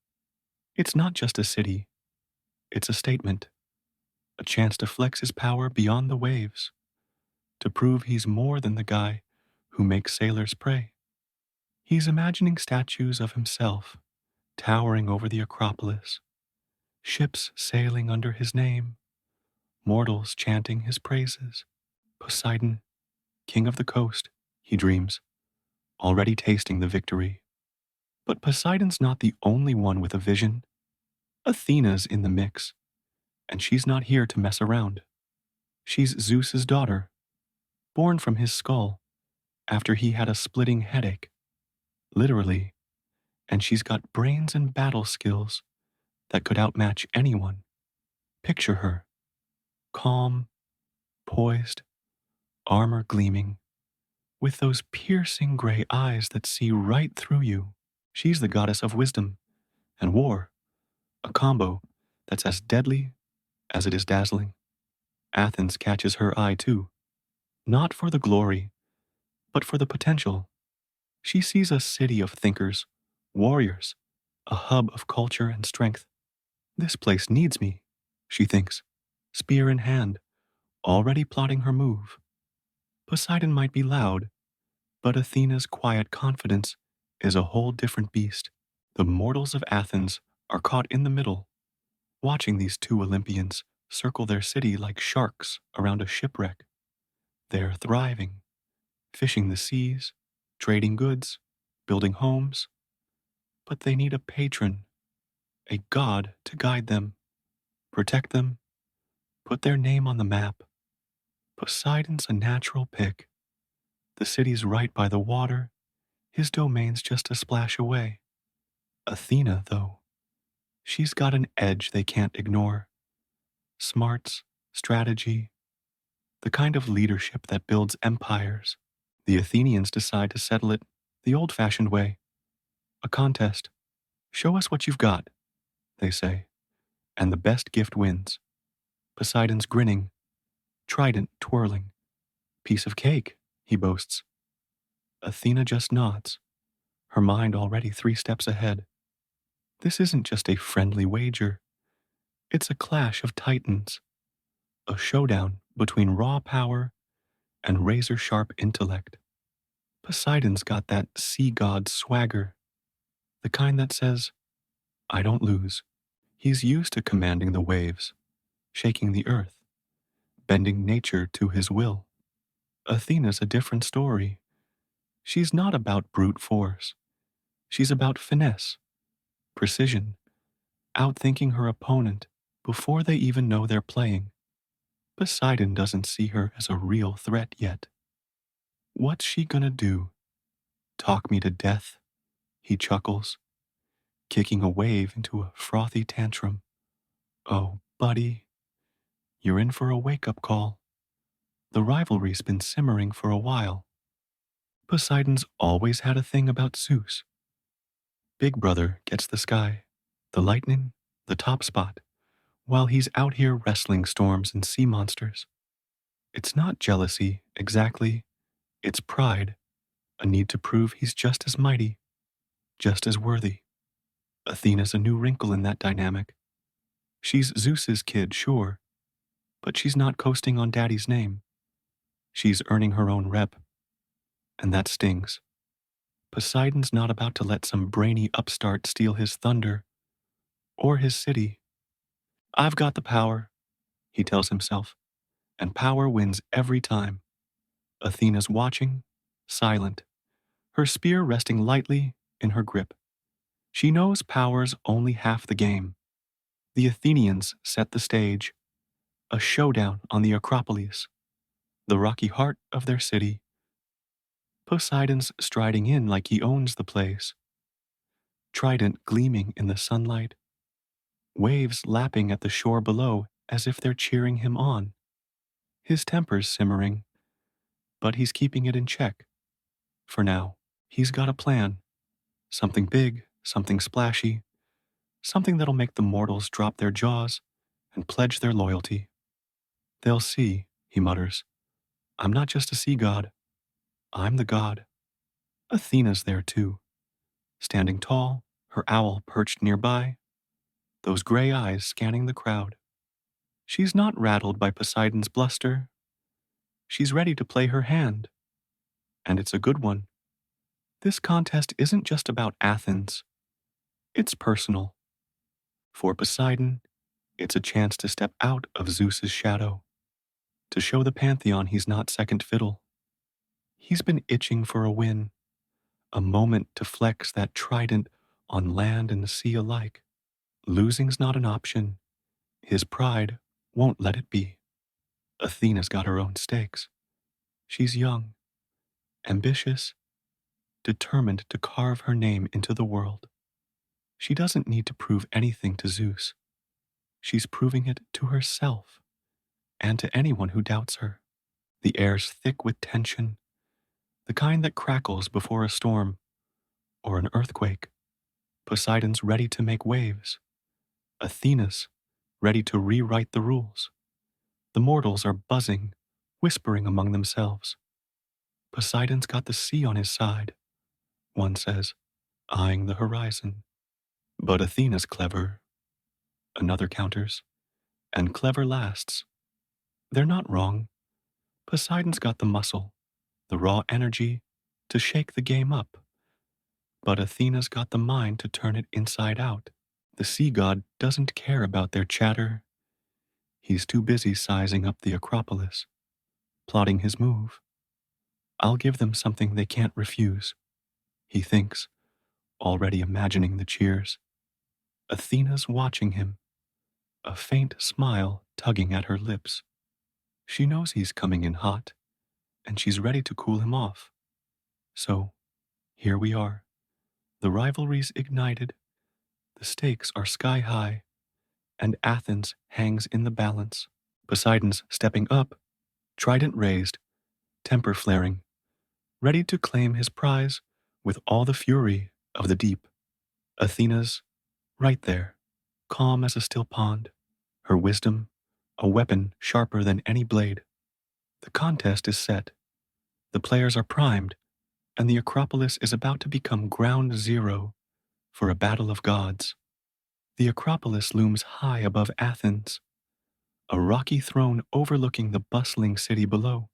It's not just a city, it's a statement, a chance to flex his power beyond the waves, to prove he's more than the guy who makes sailors pray. He's imagining statues of himself towering over the Acropolis, ships sailing under his name, mortals chanting his praises. Poseidon, king of the coast, he dreams, already tasting the victory. But Poseidon's not the only one with a vision. Athena's in the mix, and she's not here to mess around. She's Zeus's daughter, born from his skull after he had a splitting headache, literally, and she's got brains and battle skills that could outmatch anyone. Picture her, calm, poised, armor gleaming, with those piercing gray eyes that see right through you. She's the goddess of wisdom and war, a combo that's as deadly as it is dazzling. Athens catches her eye too, not for the glory, but for the potential. She sees a city of thinkers, warriors, a hub of culture and strength. This place needs me, she thinks, spear in hand, already plotting her move. Poseidon might be loud, but Athena's quiet confidence is a whole different beast. The mortals of Athens are caught in the middle, watching these two Olympians circle their city like sharks around a shipwreck. They're thriving, fishing the seas, trading goods, building homes, but they need a patron, a god to guide them, protect them, put their name on the map. Poseidon's a natural pick. The city's right by the water, his domain's just a splash away. Athena, though, she's got an edge they can't ignore. Smarts, strategy, the kind of leadership that builds empires. The Athenians decide to settle it the old-fashioned way. A contest. Show us what you've got, they say, and the best gift wins. Poseidon's grinning, trident twirling. Piece of cake, he boasts. Athena just nods, her mind already 3 steps ahead. This isn't just a friendly wager. It's a clash of titans, a showdown between raw power and razor-sharp intellect. Poseidon's got that sea god swagger, the kind that says, I don't lose. He's used to commanding the waves, shaking the earth, bending nature to his will. Athena's a different story. She's not about brute force. She's about finesse, precision, outthinking her opponent before they even know they're playing. Poseidon doesn't see her as a real threat yet. What's she gonna do? Talk me to death? He chuckles, kicking a wave into a frothy tantrum. Oh, buddy, you're in for a wake-up call. The rivalry's been simmering for a while. Poseidon's always had a thing about Zeus. Big brother gets the sky, the lightning, the top spot, while he's out here wrestling storms and sea monsters. It's not jealousy, exactly. It's pride, a need to prove he's just as mighty, just as worthy. Athena's a new wrinkle in that dynamic. She's Zeus's kid, sure, but she's not coasting on daddy's name. She's earning her own rep, and that stings. Poseidon's not about to let some brainy upstart steal his thunder or his city. I've got the power, he tells himself, and power wins every time. Athena's watching, silent, her spear resting lightly in her grip. She knows power's only half the game. The Athenians set the stage, a showdown on the Acropolis, the rocky heart of their city. Poseidon's striding in like he owns the place, trident gleaming in the sunlight, waves lapping at the shore below as if they're cheering him on. His temper's simmering, but he's keeping it in check, for now. He's got a plan, something big, something splashy, something that'll make the mortals drop their jaws and pledge their loyalty. They'll see, he mutters. I'm not just a sea god, I'm the god. Athena's there too, standing tall, her owl perched nearby, those gray eyes scanning the crowd. She's not rattled by Poseidon's bluster. She's ready to play her hand, and it's a good one. This contest isn't just about Athens, it's personal. For Poseidon, it's a chance to step out of Zeus's shadow, to show the pantheon he's not second fiddle. He's been itching for a win, a moment to flex that trident on land and the sea alike. Losing's not an option. His pride won't let it be. Athena's got her own stakes. She's young, ambitious, determined to carve her name into the world. She doesn't need to prove anything to Zeus. She's proving it to herself and to anyone who doubts her. The air's thick with tension, the kind that crackles before a storm or an earthquake. Poseidon's ready to make waves. Athena's ready to rewrite the rules. The mortals are buzzing, whispering among themselves. Poseidon's got the sea on his side, one says, eyeing the horizon. But Athena's clever, another counters, and clever lasts. They're not wrong. Poseidon's got the muscle, the raw energy to shake the game up. But Athena's got the mind to turn it inside out. The sea god doesn't care about their chatter. He's too busy sizing up the Acropolis, plotting his move. I'll give them something they can't refuse, he thinks, already imagining the cheers. Athena's watching him, a faint smile tugging at her lips. She knows he's coming in hot, and she's ready to cool him off. So, here we are. The rivalry's ignited, the stakes are sky high, and Athens hangs in the balance. Poseidon's stepping up, trident raised, temper flaring, ready to claim his prize with all the fury of the deep. Athena's right there, calm as a still pond, her wisdom a weapon sharper than any blade. The contest is set. The players are primed, and the Acropolis is about to become ground zero for a battle of gods. The Acropolis looms high above Athens, a rocky throne overlooking the bustling city below,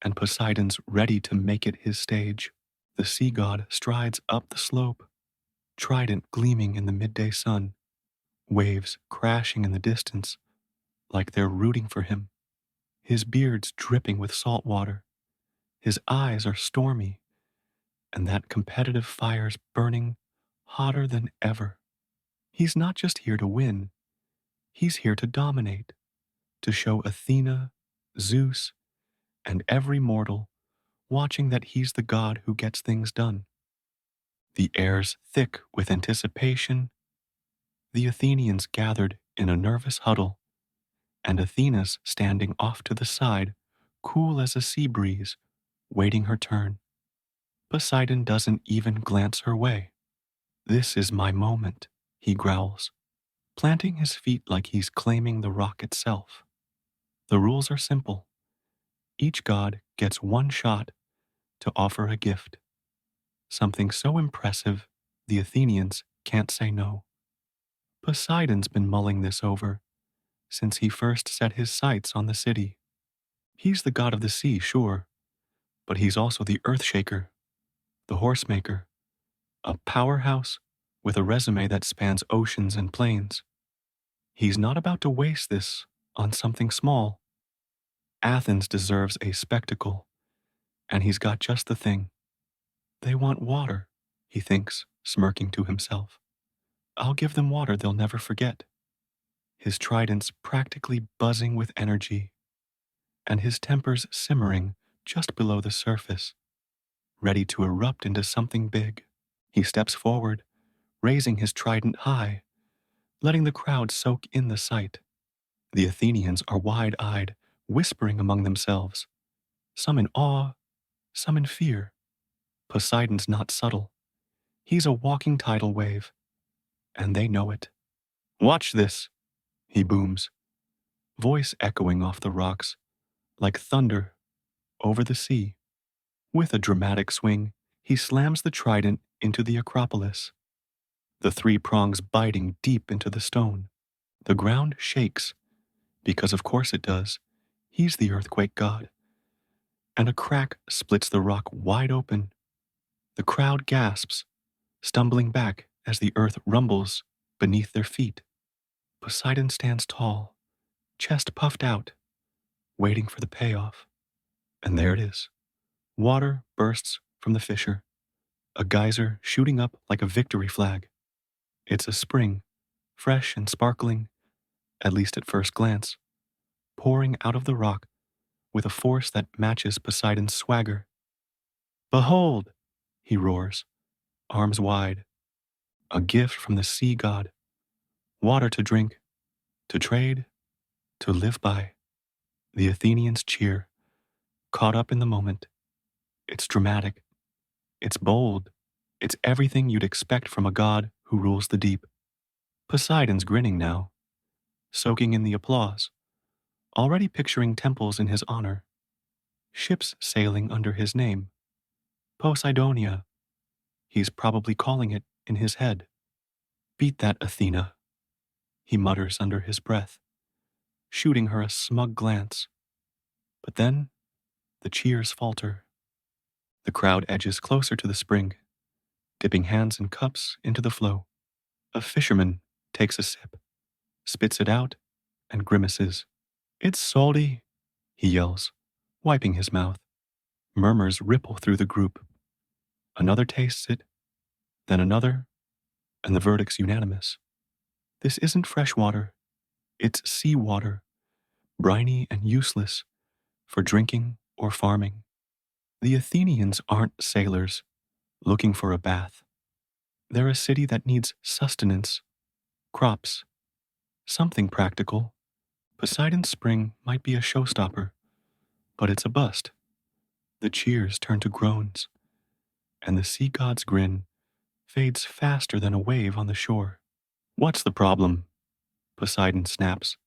and Poseidon's ready to make it his stage. The sea god strides up the slope, trident gleaming in the midday sun, waves crashing in the distance like they're rooting for him. His beard's dripping with salt water, his eyes are stormy, and that competitive fire's burning hotter than ever. He's not just here to win, he's here to dominate, to show Athena, Zeus, and every mortal watching that he's the god who gets things done. The air's thick with anticipation. The Athenians gathered in a nervous huddle, and Athena's standing off to the side, cool as a sea breeze, waiting her turn. Poseidon doesn't even glance her way. This is my moment, he growls, planting his feet like he's claiming the rock itself. The rules are simple. Each god gets one shot to offer a gift, something so impressive the Athenians can't say no. Poseidon's been mulling this over since he first set his sights on the city. He's the god of the sea, sure, but he's also the earthshaker, the horsemaker, a powerhouse with a resume that spans oceans and plains. He's not about to waste this on something small. Athens deserves a spectacle, and he's got just the thing. They want water, he thinks, smirking to himself. I'll give them water they'll never forget. His trident's practically buzzing with energy, and his temper's simmering just below the surface, ready to erupt into something big. He steps forward, raising his trident high, letting the crowd soak in the sight. The Athenians are wide-eyed, whispering among themselves, some in awe, some in fear. Poseidon's not subtle. He's a walking tidal wave, and they know it. Watch this, he booms, voice echoing off the rocks like thunder over the sea. With a dramatic swing, he slams the trident into the Acropolis, the three prongs biting deep into the stone. The ground shakes, because of course it does. He's the earthquake god. And a crack splits the rock wide open. The crowd gasps, stumbling back as the earth rumbles beneath their feet. Poseidon stands tall, chest puffed out, waiting for the payoff. And there it is. Water bursts from the fissure, a geyser shooting up like a victory flag. It's a spring, fresh and sparkling, at least at first glance, pouring out of the rock with a force that matches Poseidon's swagger. Behold, he roars, arms wide, a gift from the sea god, water to drink, to trade, to live by. The Athenians cheer, caught up in the moment. It's dramatic, it's bold, it's everything you'd expect from a god who rules the deep. Poseidon's grinning now, soaking in the applause, already picturing temples in his honor, ships sailing under his name. Poseidonia, he's probably calling it in his head. Beat that, Athena, he mutters under his breath, shooting her a smug glance. But then, the cheers falter. The crowd edges closer to the spring, dipping hands and cups into the flow. A fisherman takes a sip, spits it out, and grimaces. It's salty, he yells, wiping his mouth. Murmurs ripple through the group. Another tastes it, then another, and the verdict's unanimous. This isn't fresh water, it's sea water, briny and useless for drinking or farming. The Athenians aren't sailors looking for a bath. They're a city that needs sustenance, crops, something practical. Poseidon's spring might be a showstopper, but it's a bust. The cheers turn to groans, and the sea god's grin fades faster than a wave on the shore. What's the problem? Poseidon snaps,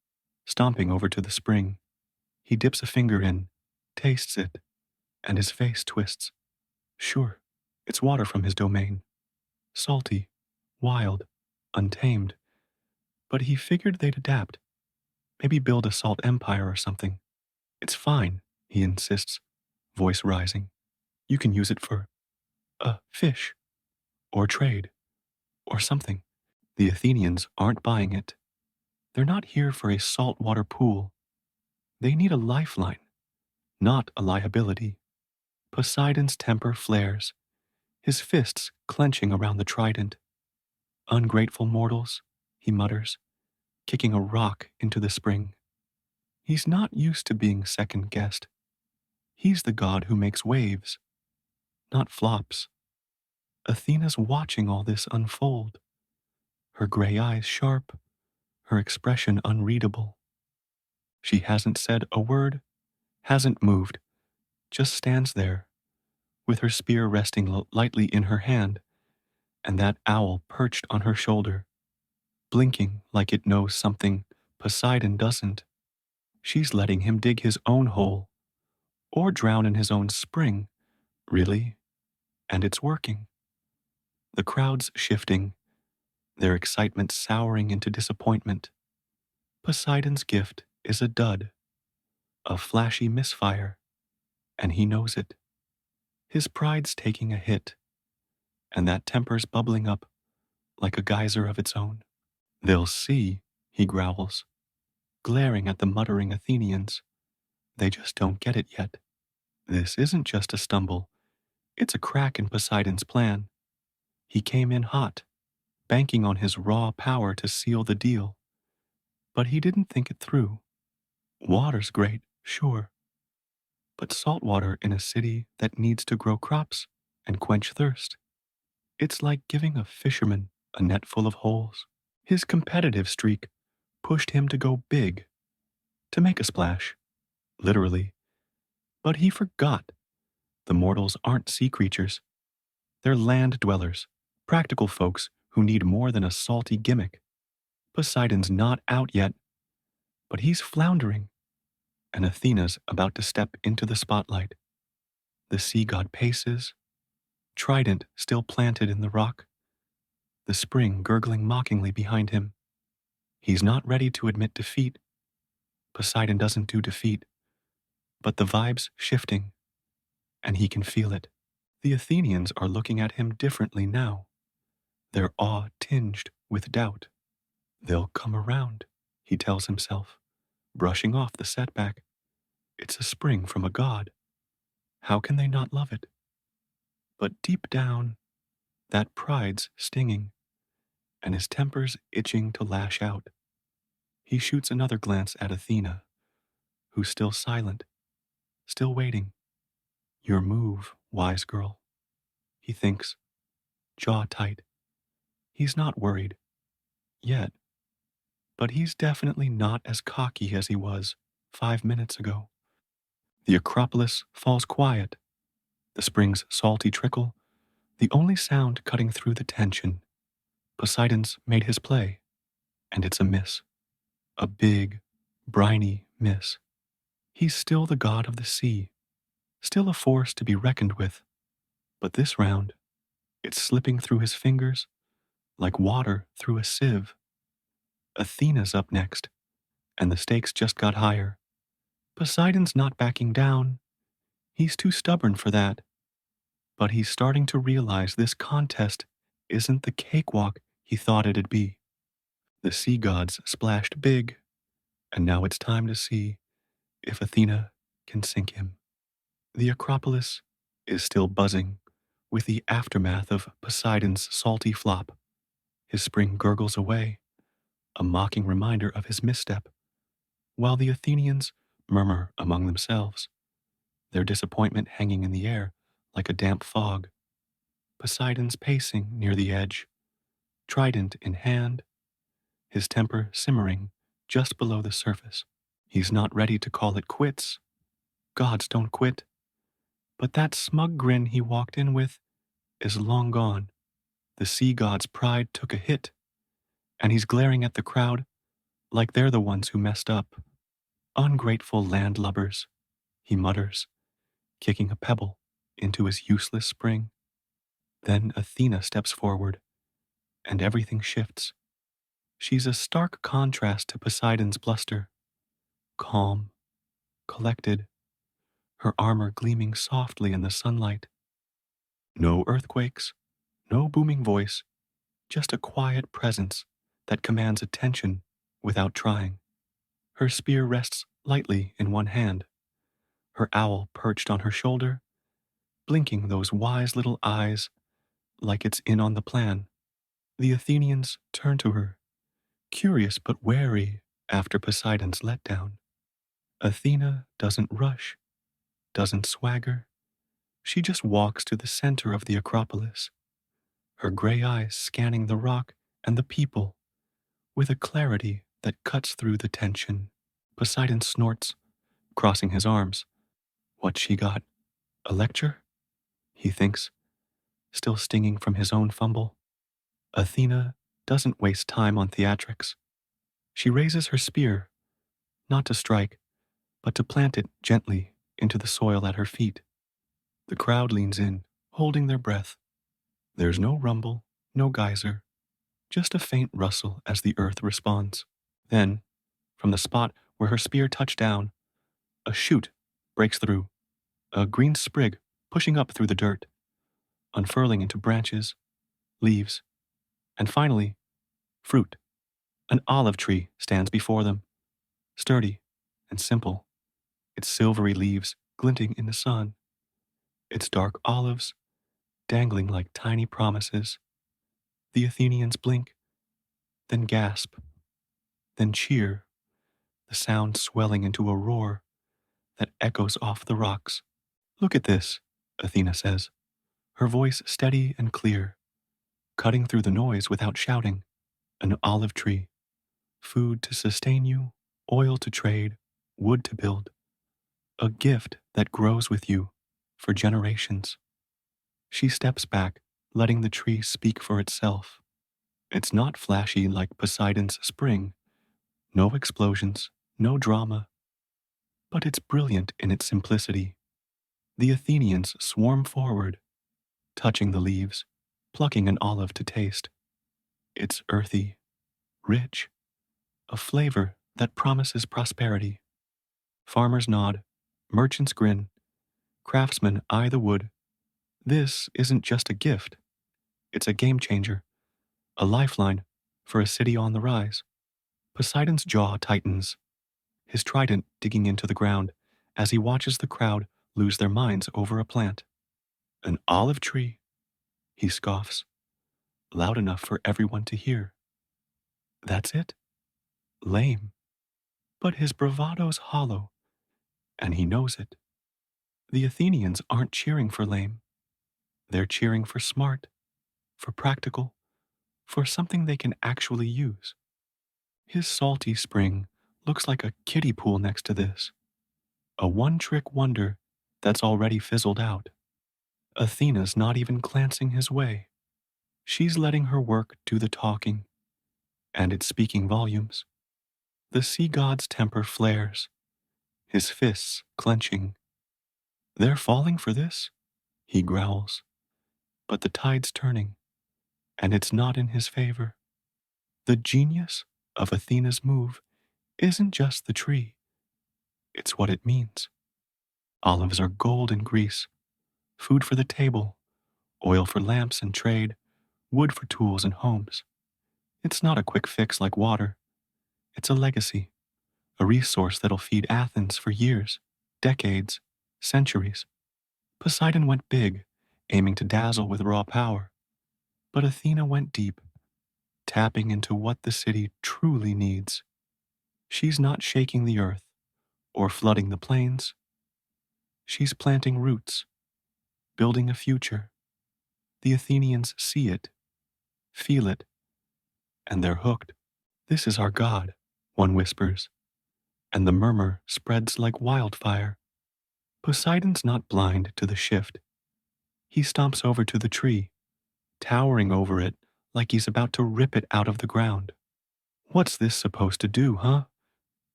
stomping over to the spring. He dips a finger in, tastes it, and his face twists. Sure, it's water from his domain. Salty, wild, untamed. But he figured they'd adapt. Maybe build a salt empire or something. It's fine, he insists, voice rising. You can use it for fish, or trade, or something. The Athenians aren't buying it. They're not here for a saltwater pool. They need a lifeline, not a liability. Poseidon's temper flares, his fists clenching around the trident. Ungrateful mortals, he mutters, kicking a rock into the spring. He's not used to being second guessed. He's the god who makes waves, not flops. Athena's watching all this unfold, her gray eyes sharp, her expression unreadable. She hasn't said a word, hasn't moved, just stands there, with her spear resting lightly in her hand, and that owl perched on her shoulder, blinking like it knows something Poseidon doesn't. She's letting him dig his own hole, or drown in his own spring, really, and it's working. The crowd's shifting, their excitement souring into disappointment. Poseidon's gift is a dud, a flashy misfire, and he knows it. His pride's taking a hit, and that temper's bubbling up like a geyser of its own. They'll see, he growls, glaring at the muttering Athenians. They just don't get it yet. This isn't just a stumble, it's a crack in Poseidon's plan. He came in hot, banking on his raw power to seal the deal. But he didn't think it through. Water's great, sure. But salt water in a city that needs to grow crops and quench thirst. It's like giving a fisherman a net full of holes. His competitive streak pushed him to go big, to make a splash, literally. But he forgot the mortals aren't sea creatures. They're land dwellers, practical folks who need more than a salty gimmick. Poseidon's not out yet, but he's floundering, and Athena's about to step into the spotlight. The sea god paces, trident still planted in the rock, the spring gurgling mockingly behind him. He's not ready to admit defeat. Poseidon doesn't do defeat, but the vibe's shifting, and he can feel it. The Athenians are looking at him differently now, their awe tinged with doubt. They'll come around, he tells himself, brushing off the setback. It's a spring from a god. How can they not love it? But deep down, that pride's stinging, and his temper's itching to lash out. He shoots another glance at Athena, who's still silent, still waiting. Your move, wise girl, he thinks, jaw tight. He's not worried. Yet. But he's definitely not as cocky as he was 5 minutes ago. The Acropolis falls quiet, the spring's salty trickle, the only sound cutting through the tension. Poseidon's made his play, and it's a miss. A big, briny miss. He's still the god of the sea, still a force to be reckoned with. But this round, it's slipping through his fingers like water through a sieve. Athena's up next, and the stakes just got higher. Poseidon's not backing down. He's too stubborn for that. But he's starting to realize this contest isn't the cakewalk he thought it'd be. The sea gods splashed big, and now it's time to see if Athena can sink him. The Acropolis is still buzzing with the aftermath of Poseidon's salty flop. His spring gurgles away, a mocking reminder of his misstep, while the Athenians murmur among themselves, their disappointment hanging in the air like a damp fog. Poseidon's pacing near the edge, trident in hand, his temper simmering just below the surface. He's not ready to call it quits. Gods don't quit. But that smug grin he walked in with is long gone. The sea god's pride took a hit, and he's glaring at the crowd like they're the ones who messed up. Ungrateful landlubbers, he mutters, kicking a pebble into his useless spring. Then Athena steps forward, and everything shifts. She's a stark contrast to Poseidon's bluster, calm, collected, her armor gleaming softly in the sunlight. No earthquakes, no booming voice, just a quiet presence that commands attention without trying. Her spear rests lightly in one hand, her owl perched on her shoulder, blinking those wise little eyes like it's in on the plan. The Athenians turn to her, curious but wary after Poseidon's letdown. Athena doesn't rush, doesn't swagger. She just walks to the center of the Acropolis, her gray eyes scanning the rock and the people with a clarity that cuts through the tension. Poseidon snorts, crossing his arms. What she got? A lecture? He thinks, still stinging from his own fumble. Athena doesn't waste time on theatrics. She raises her spear, not to strike, but to plant it gently into the soil at her feet. The crowd leans in, holding their breath. There's no rumble, no geyser, just a faint rustle as the earth responds. Then, from the spot where her spear touched down, a shoot breaks through, a green sprig pushing up through the dirt, unfurling into branches, leaves, and finally, fruit. An olive tree stands before them, sturdy and simple, its silvery leaves glinting in the sun, its dark olives dangling like tiny promises. The Athenians blink, then gasp, then cheer, the sound swelling into a roar that echoes off the rocks. Look at this, Athena says, her voice steady and clear, cutting through the noise without shouting. An olive tree, food to sustain you, oil to trade, wood to build, a gift that grows with you for generations. She steps back, letting the tree speak for itself. It's not flashy like Poseidon's spring, no explosions, no drama, but it's brilliant in its simplicity. The Athenians swarm forward, touching the leaves, plucking an olive to taste. It's earthy, rich, a flavor that promises prosperity. Farmers nod, merchants grin, craftsmen eye the wood. This isn't just a gift, it's a game changer, a lifeline for a city on the rise. Poseidon's jaw tightens, his trident digging into the ground as he watches the crowd lose their minds over a plant. An olive tree, he scoffs, loud enough for everyone to hear. That's it? Lame. But his bravado's hollow, and he knows it. The Athenians aren't cheering for lame. They're cheering for smart, for practical, for something they can actually use. His salty spring looks like a kiddie pool next to this, a one-trick wonder that's already fizzled out. Athena's not even glancing his way. She's letting her work do the talking, and it's speaking volumes. The sea god's temper flares, his fists clenching. They're falling for this, he growls, but the tide's turning, and it's not in his favor. The genius of Athena's move isn't just the tree, it's what it means. Olives are gold and grease, food for the table, oil for lamps and trade, wood for tools and homes. It's not a quick fix like water. It's a legacy, a resource that'll feed Athens for years, decades, centuries. Poseidon went big, aiming to dazzle with raw power. But Athena went deep, tapping into what the city truly needs. She's not shaking the earth or flooding the plains. She's planting roots, building a future. The Athenians see it, feel it, and they're hooked. This is our God, one whispers, and the murmur spreads like wildfire. Poseidon's not blind to the shift. He stomps over to the tree, towering over it like he's about to rip it out of the ground. What's this supposed to do, huh?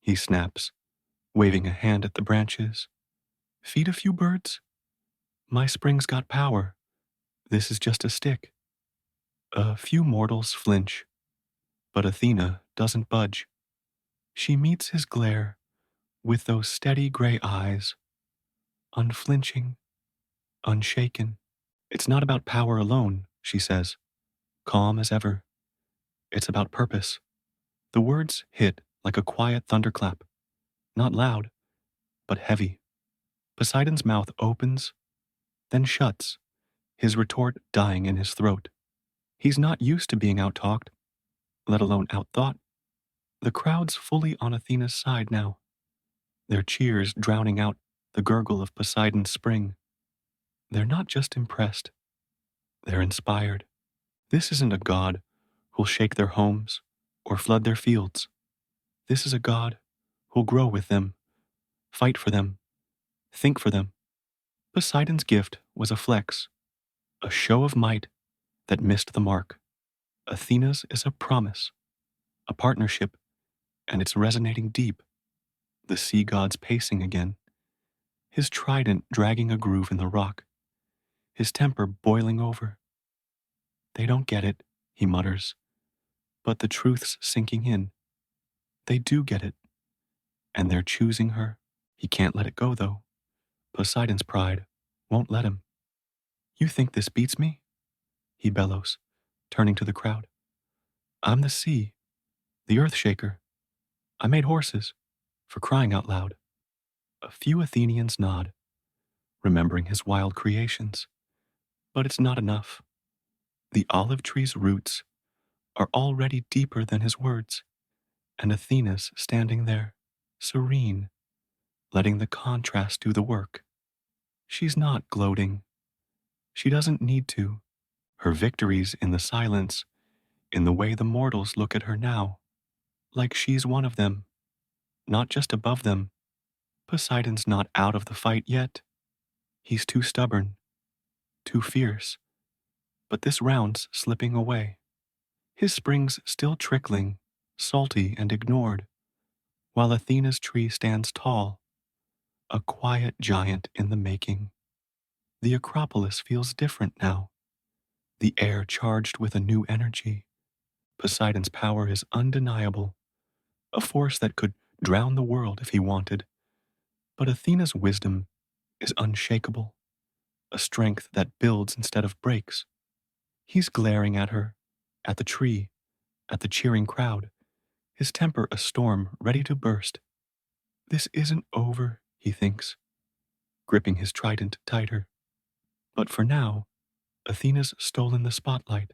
He snaps, waving a hand at the branches. Feed a few birds? My spring's got power. This is just a stick. A few mortals flinch, but Athena doesn't budge. She meets his glare with those steady gray eyes, unflinching, unshaken. It's not about power alone, she says, calm as ever. It's about purpose. The words hit like a quiet thunderclap, not loud, but heavy. Poseidon's mouth opens, then shuts, his retort dying in his throat. He's not used to being out-talked, let alone out-thought. The crowd's fully on Athena's side now, their cheers drowning out the gurgle of Poseidon's spring. They're not just impressed, they're inspired. This isn't a god who'll shake their homes or flood their fields. This is a god who'll grow with them, fight for them, think for them. Poseidon's gift was a flex, a show of might that missed the mark. Athena's is a promise, a partnership, and it's resonating deep. The sea god's pacing again, his trident dragging a groove in the rock, his temper boiling over. They don't get it, he mutters, but the truth's sinking in. They do get it, and they're choosing her. He can't let it go, though. Poseidon's pride won't let him. You think this beats me? He bellows, turning to the crowd. I'm the sea, the earth shaker. I made horses, for crying out loud. A few Athenians nod, remembering his wild creations. But it's not enough. The olive tree's roots are already deeper than his words, and Athena's standing there, serene, letting the contrast do the work. She's not gloating. She doesn't need to. Her victory's in the silence, in the way the mortals look at her now, like she's one of them, not just above them. Poseidon's not out of the fight yet. He's too stubborn, too fierce, but this round's slipping away. His springs still trickling, salty and ignored, while Athena's tree stands tall, a quiet giant in the making. The Acropolis feels different now, the air charged with a new energy. Poseidon's power is undeniable, a force that could drown the world if he wanted. But Athena's wisdom is unshakable, a strength that builds instead of breaks. He's glaring at her, at the tree, at the cheering crowd, his temper a storm ready to burst. This isn't over, he thinks, gripping his trident tighter. But for now, Athena's stolen the spotlight,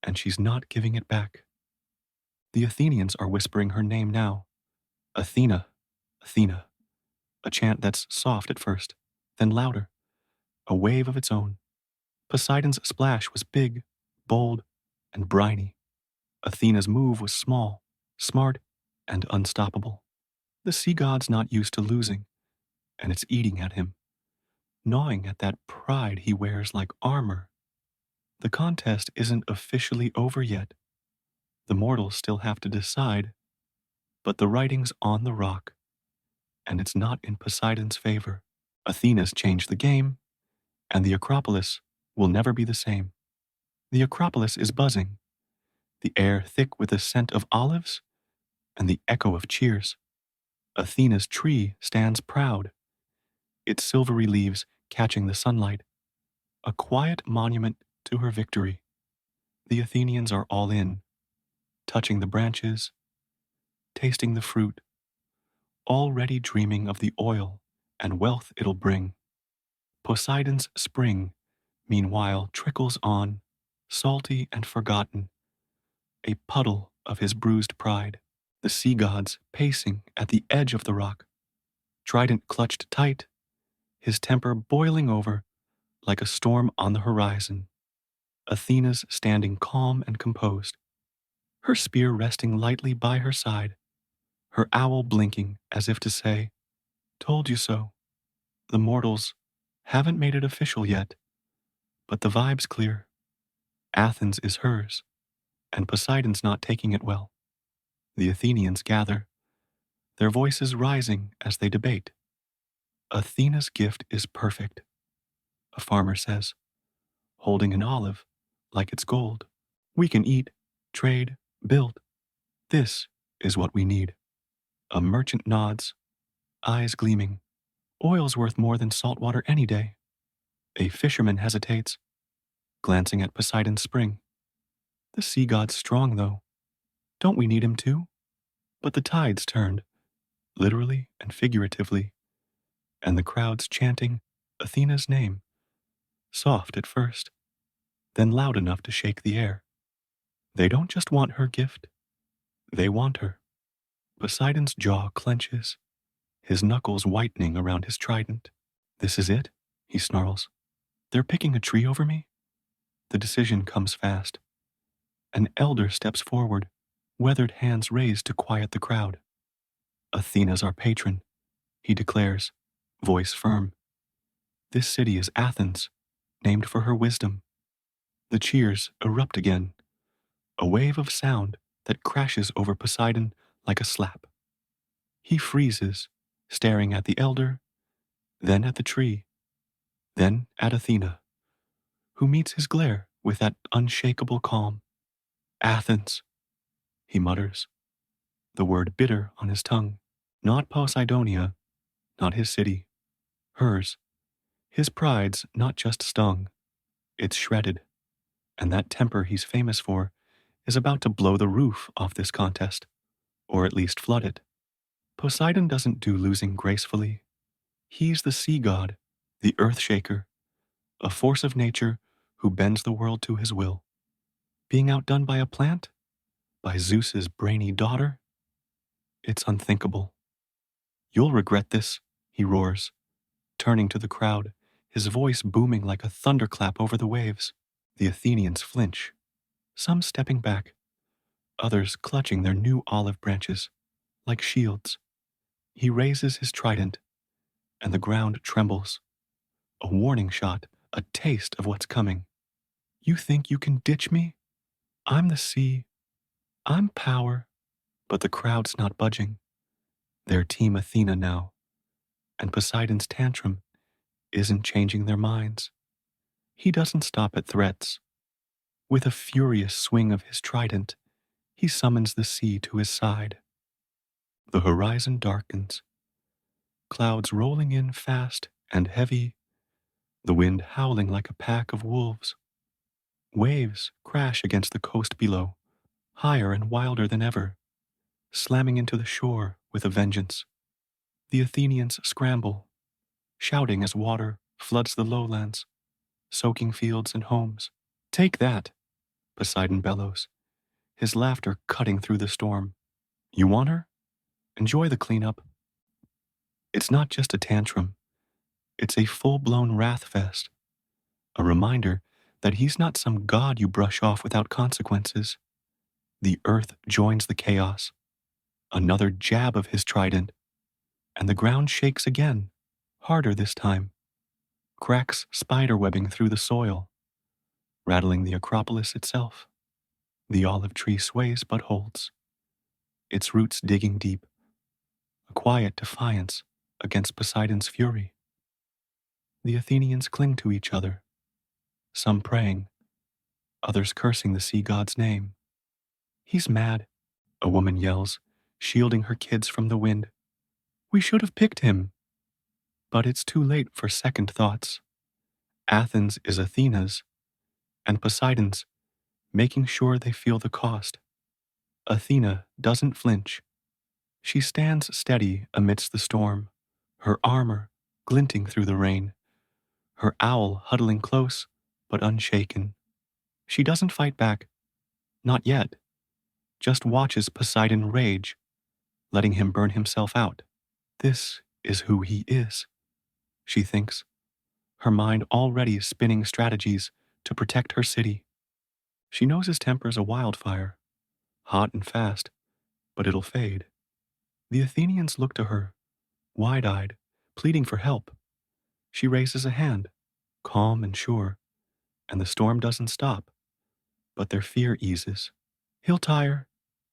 and she's not giving it back. The Athenians are whispering her name now. Athena, Athena, a chant that's soft at first, then louder, a wave of its own. Poseidon's splash was big, bold, and briny. Athena's move was small, smart, and unstoppable. The sea god's not used to losing, and it's eating at him, gnawing at that pride he wears like armor. The contest isn't officially over yet. The mortals still have to decide, but the writing's on the rock, and it's not in Poseidon's favor. Athena's changed the game, and the Acropolis will never be the same. The Acropolis is buzzing, the air thick with the scent of olives and the echo of cheers. Athena's tree stands proud, its silvery leaves catching the sunlight, a quiet monument to her victory. The Athenians are all in, touching the branches, tasting the fruit, already dreaming of the oil and wealth it'll bring. Poseidon's spring, meanwhile, trickles on, salty and forgotten, a puddle of his bruised pride. The sea gods pacing at the edge of the rock, trident clutched tight, his temper boiling over like a storm on the horizon. Athena's standing calm and composed, her spear resting lightly by her side, her owl blinking as if to say, "Told you so." The mortals haven't made it official yet, but the vibe's clear. Athens is hers, and Poseidon's not taking it well. The Athenians gather, their voices rising as they debate. Athena's gift is perfect, a farmer says, holding an olive like it's gold. We can eat, trade, build. This is what we need. A merchant nods, eyes gleaming. Oil's worth more than salt water any day. A fisherman hesitates, glancing at Poseidon's spring. The sea god's strong, though. Don't we need him too? But the tide's turned, literally and figuratively, and the crowd's chanting Athena's name, soft at first, then loud enough to shake the air. They don't just want her gift, they want her. Poseidon's jaw clenches, his knuckles whitening around his trident. This is it, he snarls. They're picking a tree over me? The decision comes fast. An elder steps forward, weathered hands raised to quiet the crowd. Athena's our patron, he declares, voice firm. This city is Athens, named for her wisdom. The cheers erupt again, a wave of sound that crashes over Poseidon like a slap. He freezes, staring at the elder, then at the tree, then at Athena, who meets his glare with that unshakable calm. Athens, he mutters, the word bitter on his tongue. Not Poseidonia, not his city, hers. His pride's not just stung, it's shredded, and that temper he's famous for is about to blow the roof off this contest, or at least flood it. Poseidon doesn't do losing gracefully. He's the sea god, the earth shaker, a force of nature who bends the world to his will. Being outdone by a plant? By Zeus's brainy daughter? It's unthinkable. You'll regret this, he roars, turning to the crowd, his voice booming like a thunderclap over the waves. The Athenians flinch, some stepping back, others clutching their new olive branches, like shields. He raises his trident, and the ground trembles. A warning shot, a taste of what's coming. You think you can ditch me? I'm the sea. I'm power. But the crowd's not budging. They're Team Athena now, and Poseidon's tantrum isn't changing their minds. He doesn't stop at threats. With a furious swing of his trident, he summons the sea to his side. The horizon darkens, clouds rolling in fast and heavy, the wind howling like a pack of wolves. Waves crash against the coast below, higher and wilder than ever, slamming into the shore with a vengeance. The Athenians scramble, shouting as water floods the lowlands, soaking fields and homes. Take that, Poseidon bellows, his laughter cutting through the storm. You want her? Enjoy the cleanup. It's not just a tantrum, it's a full-blown wrath fest, a reminder that he's not some god you brush off without consequences. The earth joins the chaos. Another jab of his trident, and the ground shakes again, harder this time. Cracks spiderwebbing through the soil, rattling the Acropolis itself. The olive tree sways but holds, its roots digging deep, a quiet defiance against Poseidon's fury. The Athenians cling to each other, some praying, others cursing the sea god's name. He's mad, a woman yells, shielding her kids from the wind. We should have picked him. But it's too late for second thoughts. Athens is Athena's, and Poseidon's, making sure they feel the cost. Athena doesn't flinch. She stands steady amidst the storm, her armor glinting through the rain, her owl huddling close but unshaken. She doesn't fight back, not yet, just watches Poseidon rage, letting him burn himself out. This is who he is, she thinks, her mind already spinning strategies to protect her city. She knows his temper's a wildfire, hot and fast, but it'll fade. The Athenians look to her, wide-eyed, pleading for help. She raises a hand, calm and sure, and the storm doesn't stop, but their fear eases. He'll tire,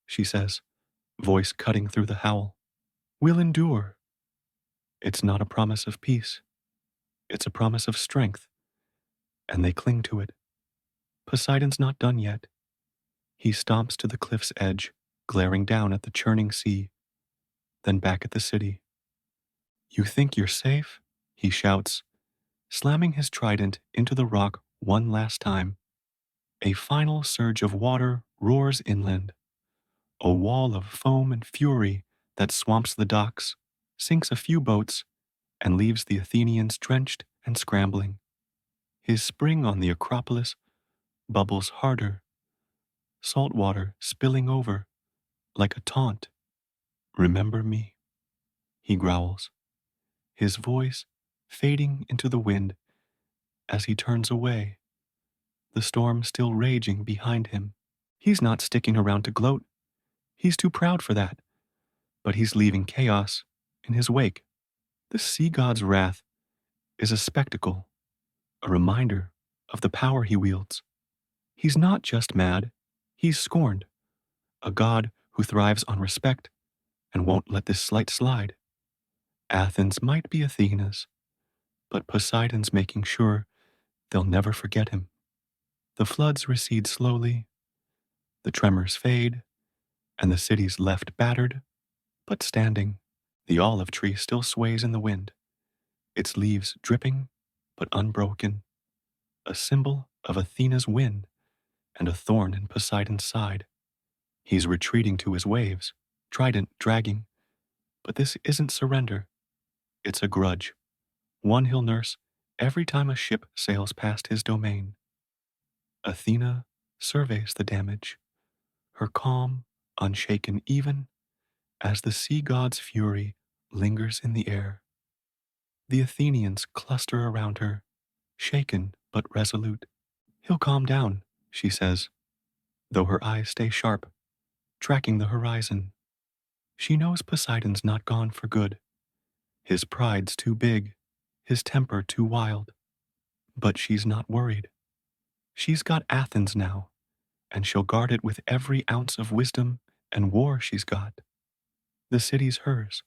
she says, voice cutting through the howl. We'll endure. It's not a promise of peace. It's a promise of strength, and they cling to it. Poseidon's not done yet. He stomps to the cliff's edge, glaring down at the churning sea, then back at the city. You think you're safe? He shouts, slamming his trident into the rock one last time. A final surge of water roars inland, a wall of foam and fury that swamps the docks, sinks a few boats, and leaves the Athenians drenched and scrambling. His spring on the Acropolis bubbles harder, salt water spilling over like a taunt. Remember me, he growls, his voice fading into the wind as he turns away, the storm still raging behind him. He's not sticking around to gloat. He's too proud for that, but he's leaving chaos in his wake. The sea god's wrath is a spectacle, a reminder of the power he wields. He's not just mad, he's scorned, a god who thrives on respect and won't let this slight slide. Athens might be Athena's, but Poseidon's making sure they'll never forget him. The floods recede slowly, the tremors fade, and the city's left battered, but standing. The olive tree still sways in the wind, its leaves dripping but unbroken, a symbol of Athena's win and a thorn in Poseidon's side. He's retreating to his waves, trident dragging, but this isn't surrender. It's a grudge, one he'll nurse every time a ship sails past his domain. Athena surveys the damage, her calm, unshaken even as the sea god's fury lingers in the air. The Athenians cluster around her, shaken but resolute. He'll calm down, she says, though her eyes stay sharp, tracking the horizon. She knows Poseidon's not gone for good. His pride's too big, his temper too wild. But she's not worried. She's got Athens now, and she'll guard it with every ounce of wisdom and war she's got. The city's hers,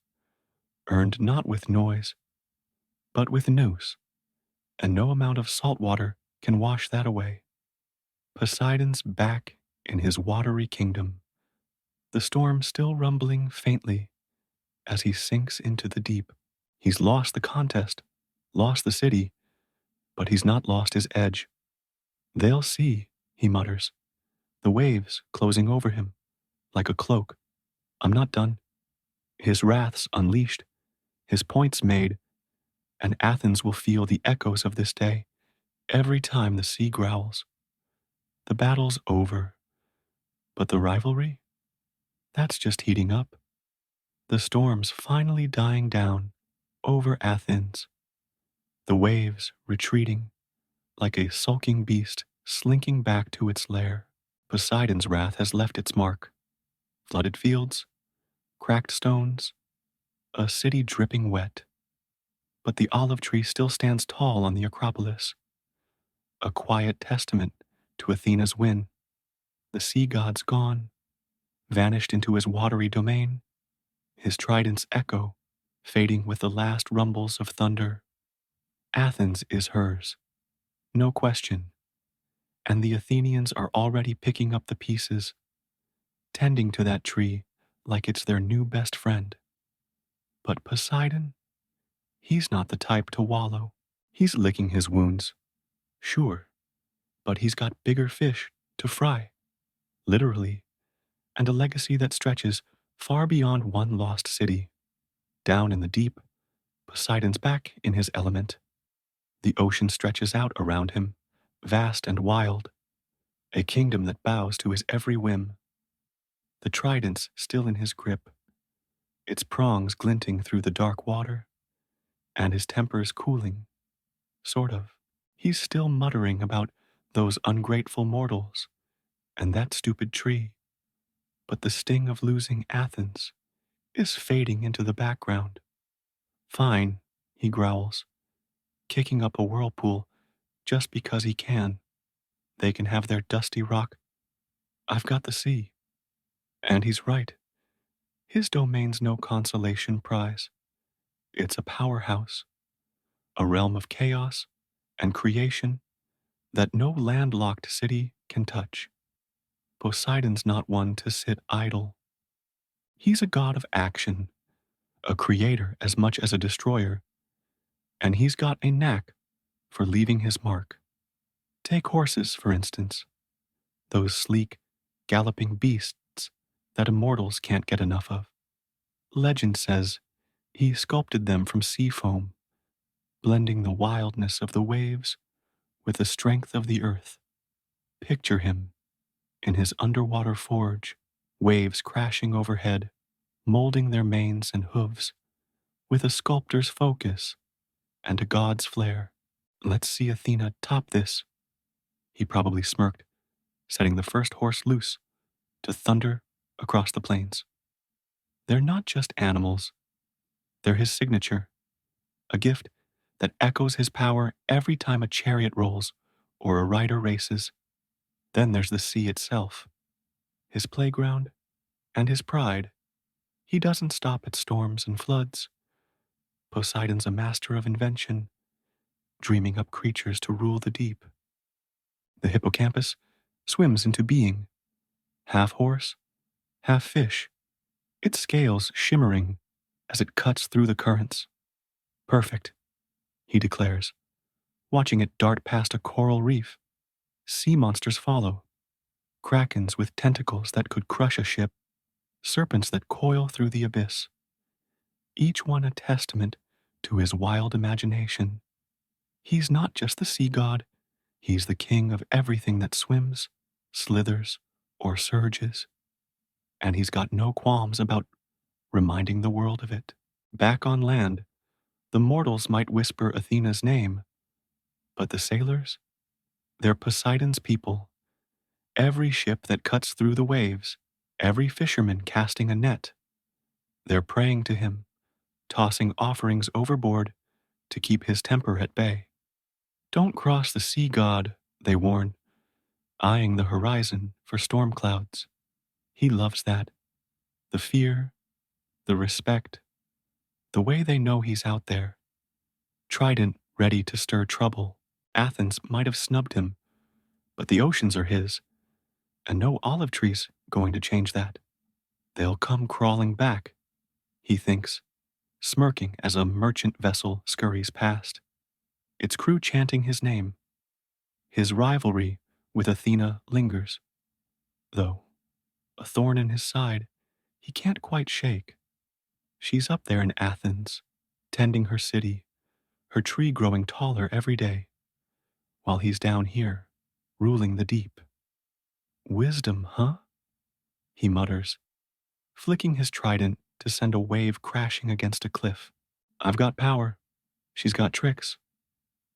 earned not with noise, but with nous, and no amount of salt water can wash that away. Poseidon's back in his watery kingdom, the storm still rumbling faintly as he sinks into the deep. He's lost the contest, lost the city, but he's not lost his edge. They'll see, he mutters, the waves closing over him like a cloak. I'm not done. His wrath's unleashed, his point's made, and Athens will feel the echoes of this day every time the sea growls. The battle's over, but the rivalry? That's just heating up. The storm's finally dying down over Athens, the waves retreating like a sulking beast slinking back to its lair. Poseidon's wrath has left its mark. Flooded fields, cracked stones, a city dripping wet. But the olive tree still stands tall on the Acropolis, a quiet testament to Athena's win. The sea god's gone, vanished into his watery domain, his trident's echo fading with the last rumbles of thunder. Athens is hers, no question, and the Athenians are already picking up the pieces, tending to that tree like it's their new best friend. But Poseidon, he's not the type to wallow. He's licking his wounds, sure, but he's got bigger fish to fry, literally, and a legacy that stretches far beyond one lost city. Down in the deep, Poseidon's back in his element. The ocean stretches out around him, vast and wild, a kingdom that bows to his every whim. The trident's still in his grip, its prongs glinting through the dark water, and his temper's cooling, sort of. He's still muttering about those ungrateful mortals and that stupid tree, but the sting of losing Athens is fading into the background. Fine, he growls, kicking up a whirlpool just because he can. They can have their dusty rock. I've got the sea. And he's right. His domain's no consolation prize. It's a powerhouse, a realm of chaos and creation that no landlocked city can touch. Poseidon's not one to sit idle. He's a god of action, a creator as much as a destroyer, and he's got a knack for leaving his mark. Take horses, for instance, those sleek, galloping beasts that immortals can't get enough of. Legend says he sculpted them from sea foam, blending the wildness of the waves with the strength of the earth. Picture him in his underwater forge, waves crashing overhead, molding their manes and hooves with a sculptor's focus and a god's flair. Let's see Athena top this. He probably smirked, setting the first horse loose to thunder across the plains. They're not just animals, they're his signature, a gift that echoes his power every time a chariot rolls or a rider races. Then there's the sea itself, his playground and his pride. He doesn't stop at storms and floods. Poseidon's a master of invention, dreaming up creatures to rule the deep. The hippocampus swims into being, half horse, half fish, its scales shimmering as it cuts through the currents. Perfect, he declares, watching it dart past a coral reef. Sea monsters follow, krakens with tentacles that could crush a ship, serpents that coil through the abyss, each one a testament to his wild imagination. He's not just the sea god, he's the king of everything that swims, slithers, or surges. And he's got no qualms about reminding the world of it. Back on land, the mortals might whisper Athena's name, but the sailors, they're Poseidon's people. Every ship that cuts through the waves, every fisherman casting a net, they're praying to him, tossing offerings overboard to keep his temper at bay. Don't cross the sea god, they warn. eyeing the horizon for storm clouds. He loves that. The fear, the respect, the way they know he's out there. Trident ready to stir trouble. Athens might have snubbed him, but the oceans are his, and no olive tree's going to change that. They'll come crawling back, he thinks, smirking as a merchant vessel scurries past, its crew chanting his name. His rivalry with Athena lingers, though, a thorn in his side he can't quite shake. She's up there in Athens, tending her city, her tree growing taller every day, while he's down here, ruling the deep. Wisdom, huh? He mutters, flicking his trident to send a wave crashing against a cliff. I've got power. She's got tricks.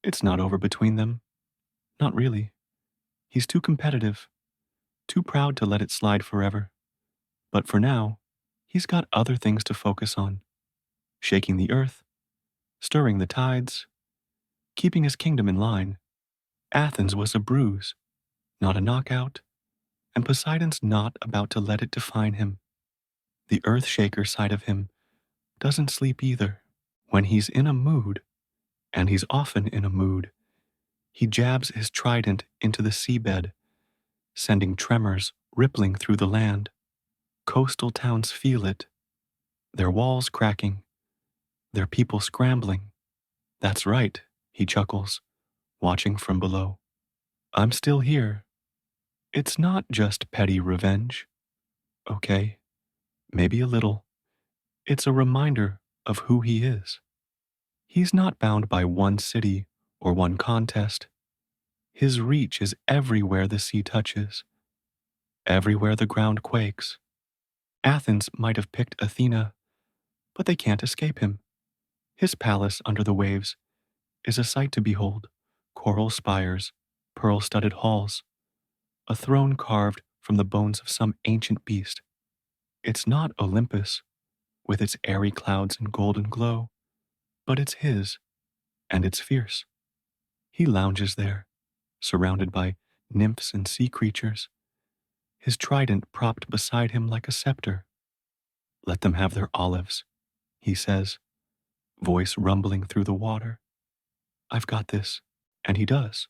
It's not over between them. Not really. He's too competitive, too proud to let it slide forever. But for now, he's got other things to focus on. Shaking the earth, stirring the tides, keeping his kingdom in line. Athens was a bruise, not a knockout, and Poseidon's not about to let it define him. The earth shaker side of him doesn't sleep either. When he's in a mood, and he's often in a mood, he jabs his trident into the seabed, sending tremors rippling through the land. Coastal towns feel it, their walls cracking, their people scrambling. That's right, he chuckles, watching from below. I'm still here. It's not just petty revenge. Okay, maybe a little. It's a reminder of who he is. He's not bound by one city or one contest. His reach is everywhere the sea touches, everywhere the ground quakes. Athens might have picked Athena, but they can't escape him. His palace under the waves is a sight to behold: coral spires, pearl-studded halls, a throne carved from the bones of some ancient beast. It's not Olympus, with its airy clouds and golden glow, but it's his, and it's fierce. He lounges there, surrounded by nymphs and sea creatures, his trident propped beside him like a scepter. Let them have their olives, he says, voice rumbling through the water. I've got this. And he does.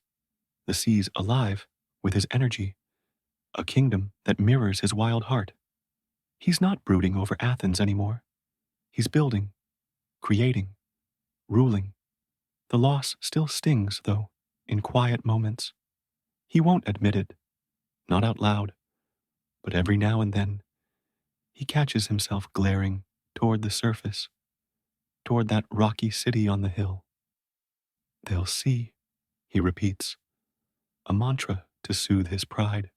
The sea's alive with his energy, a kingdom that mirrors his wild heart. He's not brooding over Athens anymore. He's building, creating, ruling. The loss still stings, though, in quiet moments. He won't admit it, not out loud, but every now and then, he catches himself glaring toward the surface, toward that rocky city on the hill. They'll see, he repeats, a mantra to soothe his pride.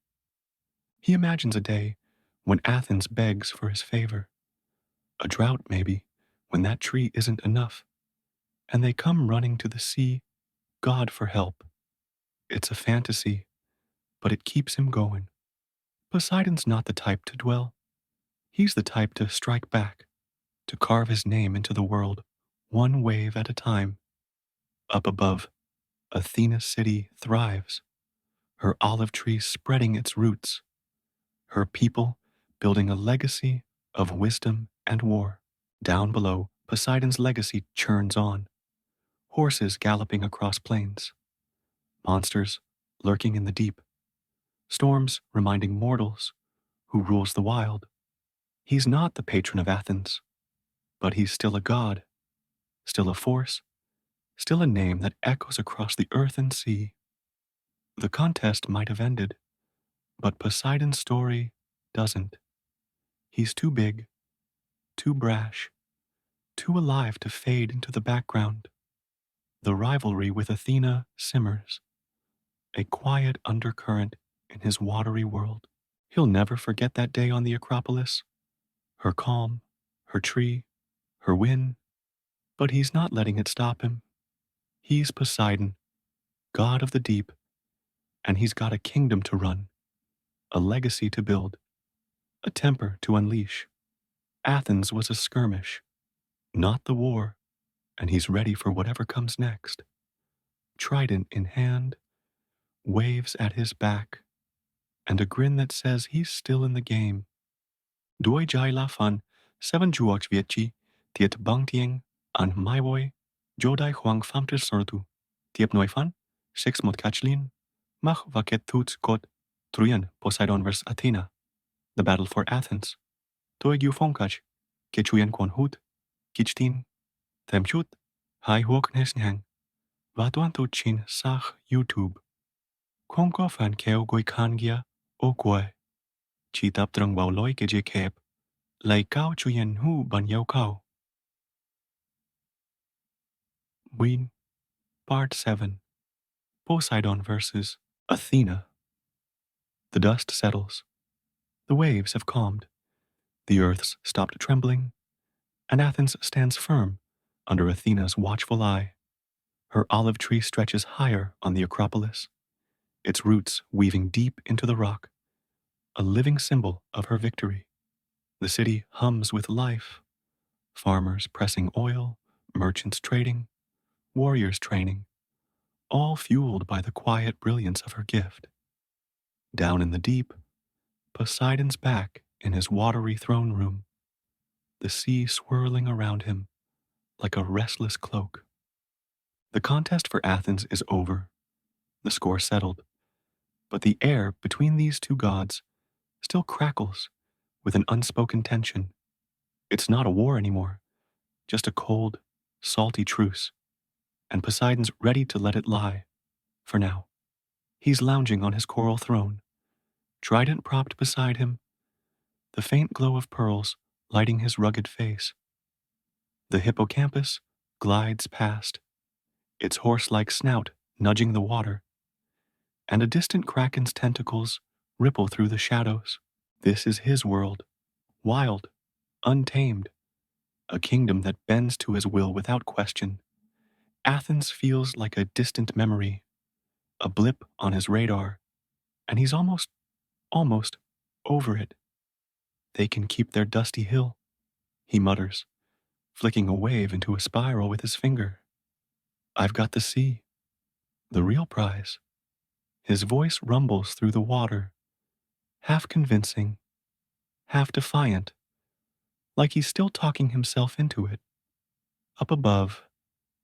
He imagines a day when Athens begs for his favor, a drought maybe, when that tree isn't enough, and they come running to the sea, God for help. It's a fantasy, but it keeps him going. Poseidon's not the type to dwell. He's the type to strike back, to carve his name into the world, one wave at a time. Up above, Athena's city thrives, her olive tree spreading its roots, her people building a legacy of wisdom and war. Down below, Poseidon's legacy churns on, horses galloping across plains, monsters lurking in the deep, storms reminding mortals who rules the wild. He's not the patron of Athens, but he's still a god, still a force, still a name that echoes across the earth and sea. The contest might have ended, but Poseidon's story doesn't. He's too big, too brash, too alive to fade into the background. The rivalry with Athena simmers, a quiet undercurrent in his watery world. He'll never forget that day on the Acropolis, her calm, her tree, her win, but he's not letting it stop him. He's Poseidon, god of the deep, and he's got a kingdom to run, a legacy to build, a temper to unleash. Athens was a skirmish, not the war, and he's ready for whatever comes next. Trident in hand, waves at his back, and a grin that says he's still in the game. Doi jai la fan, seven juoch vietchi, tiet bang tieng, an mai boy, jodai huang famter sortu, tiep noi fan, six mot kachlin, mach vaket tuts kot, truyen Poseidon vs Athena, the battle for Athens. Toi giu fonkach, kechuyen kwan hut, kichtin, temchut, hai huok nesnyang, vatuan tu chin sach YouTube. Konko fan keo goi kangia, o koi, chi tap trong bao loi ke je kep, lai cao chuyen hu ban yao cao. Ween, Part 7. Poseidon versus Athena. The dust settles. The waves have calmed. The earth's stopped trembling, and Athens stands firm under Athena's watchful eye. Her olive tree stretches higher on the Acropolis, its roots weaving deep into the rock, a living symbol of her victory. The city hums with life, farmers pressing oil, merchants trading, warriors training, all fueled by the quiet brilliance of her gift. Down in the deep, Poseidon's back in his watery throne room, the sea swirling around him like a restless cloak. The contest for Athens is over, the score settled, but the air between these two gods still crackles with an unspoken tension. It's not a war anymore, just a cold, salty truce, and Poseidon's ready to let it lie, for now. He's lounging on his coral throne, trident propped beside him, the faint glow of pearls lighting his rugged face. The hippocampus glides past, its horse-like snout nudging the water, and a distant kraken's tentacles ripple through the shadows. This is his world, wild, untamed, a kingdom that bends to his will without question. Athens feels like a distant memory, a blip on his radar, and he's almost over it. They can keep their dusty hill, he mutters, flicking a wave into a spiral with his finger. I've got the sea, the real prize. His voice rumbles through the water, half convincing, half defiant, like he's still talking himself into it. Up above,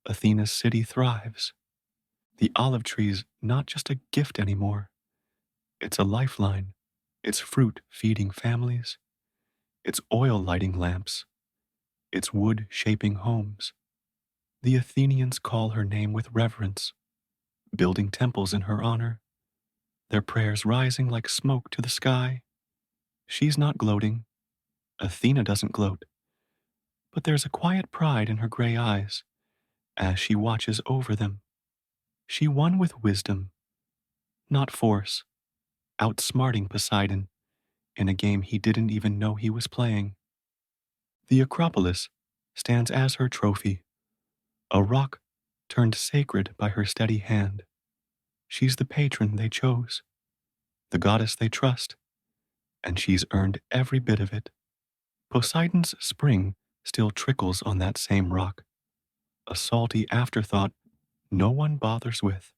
Athena's city thrives. The olive tree's not just a gift anymore. It's a lifeline, its fruit feeding families, its oil lighting lamps, its wood shaping homes. The Athenians call her name with reverence, building temples in her honor, their prayers rising like smoke to the sky. She's not gloating. Athena doesn't gloat. But there's a quiet pride in her gray eyes as she watches over them. She won with wisdom, not force, outsmarting Poseidon in a game he didn't even know he was playing. The Acropolis stands as her trophy, a rock turned sacred by her steady hand. She's the patron they chose, the goddess they trust, and she's earned every bit of it. Poseidon's spring still trickles on that same rock, a salty afterthought no one bothers with.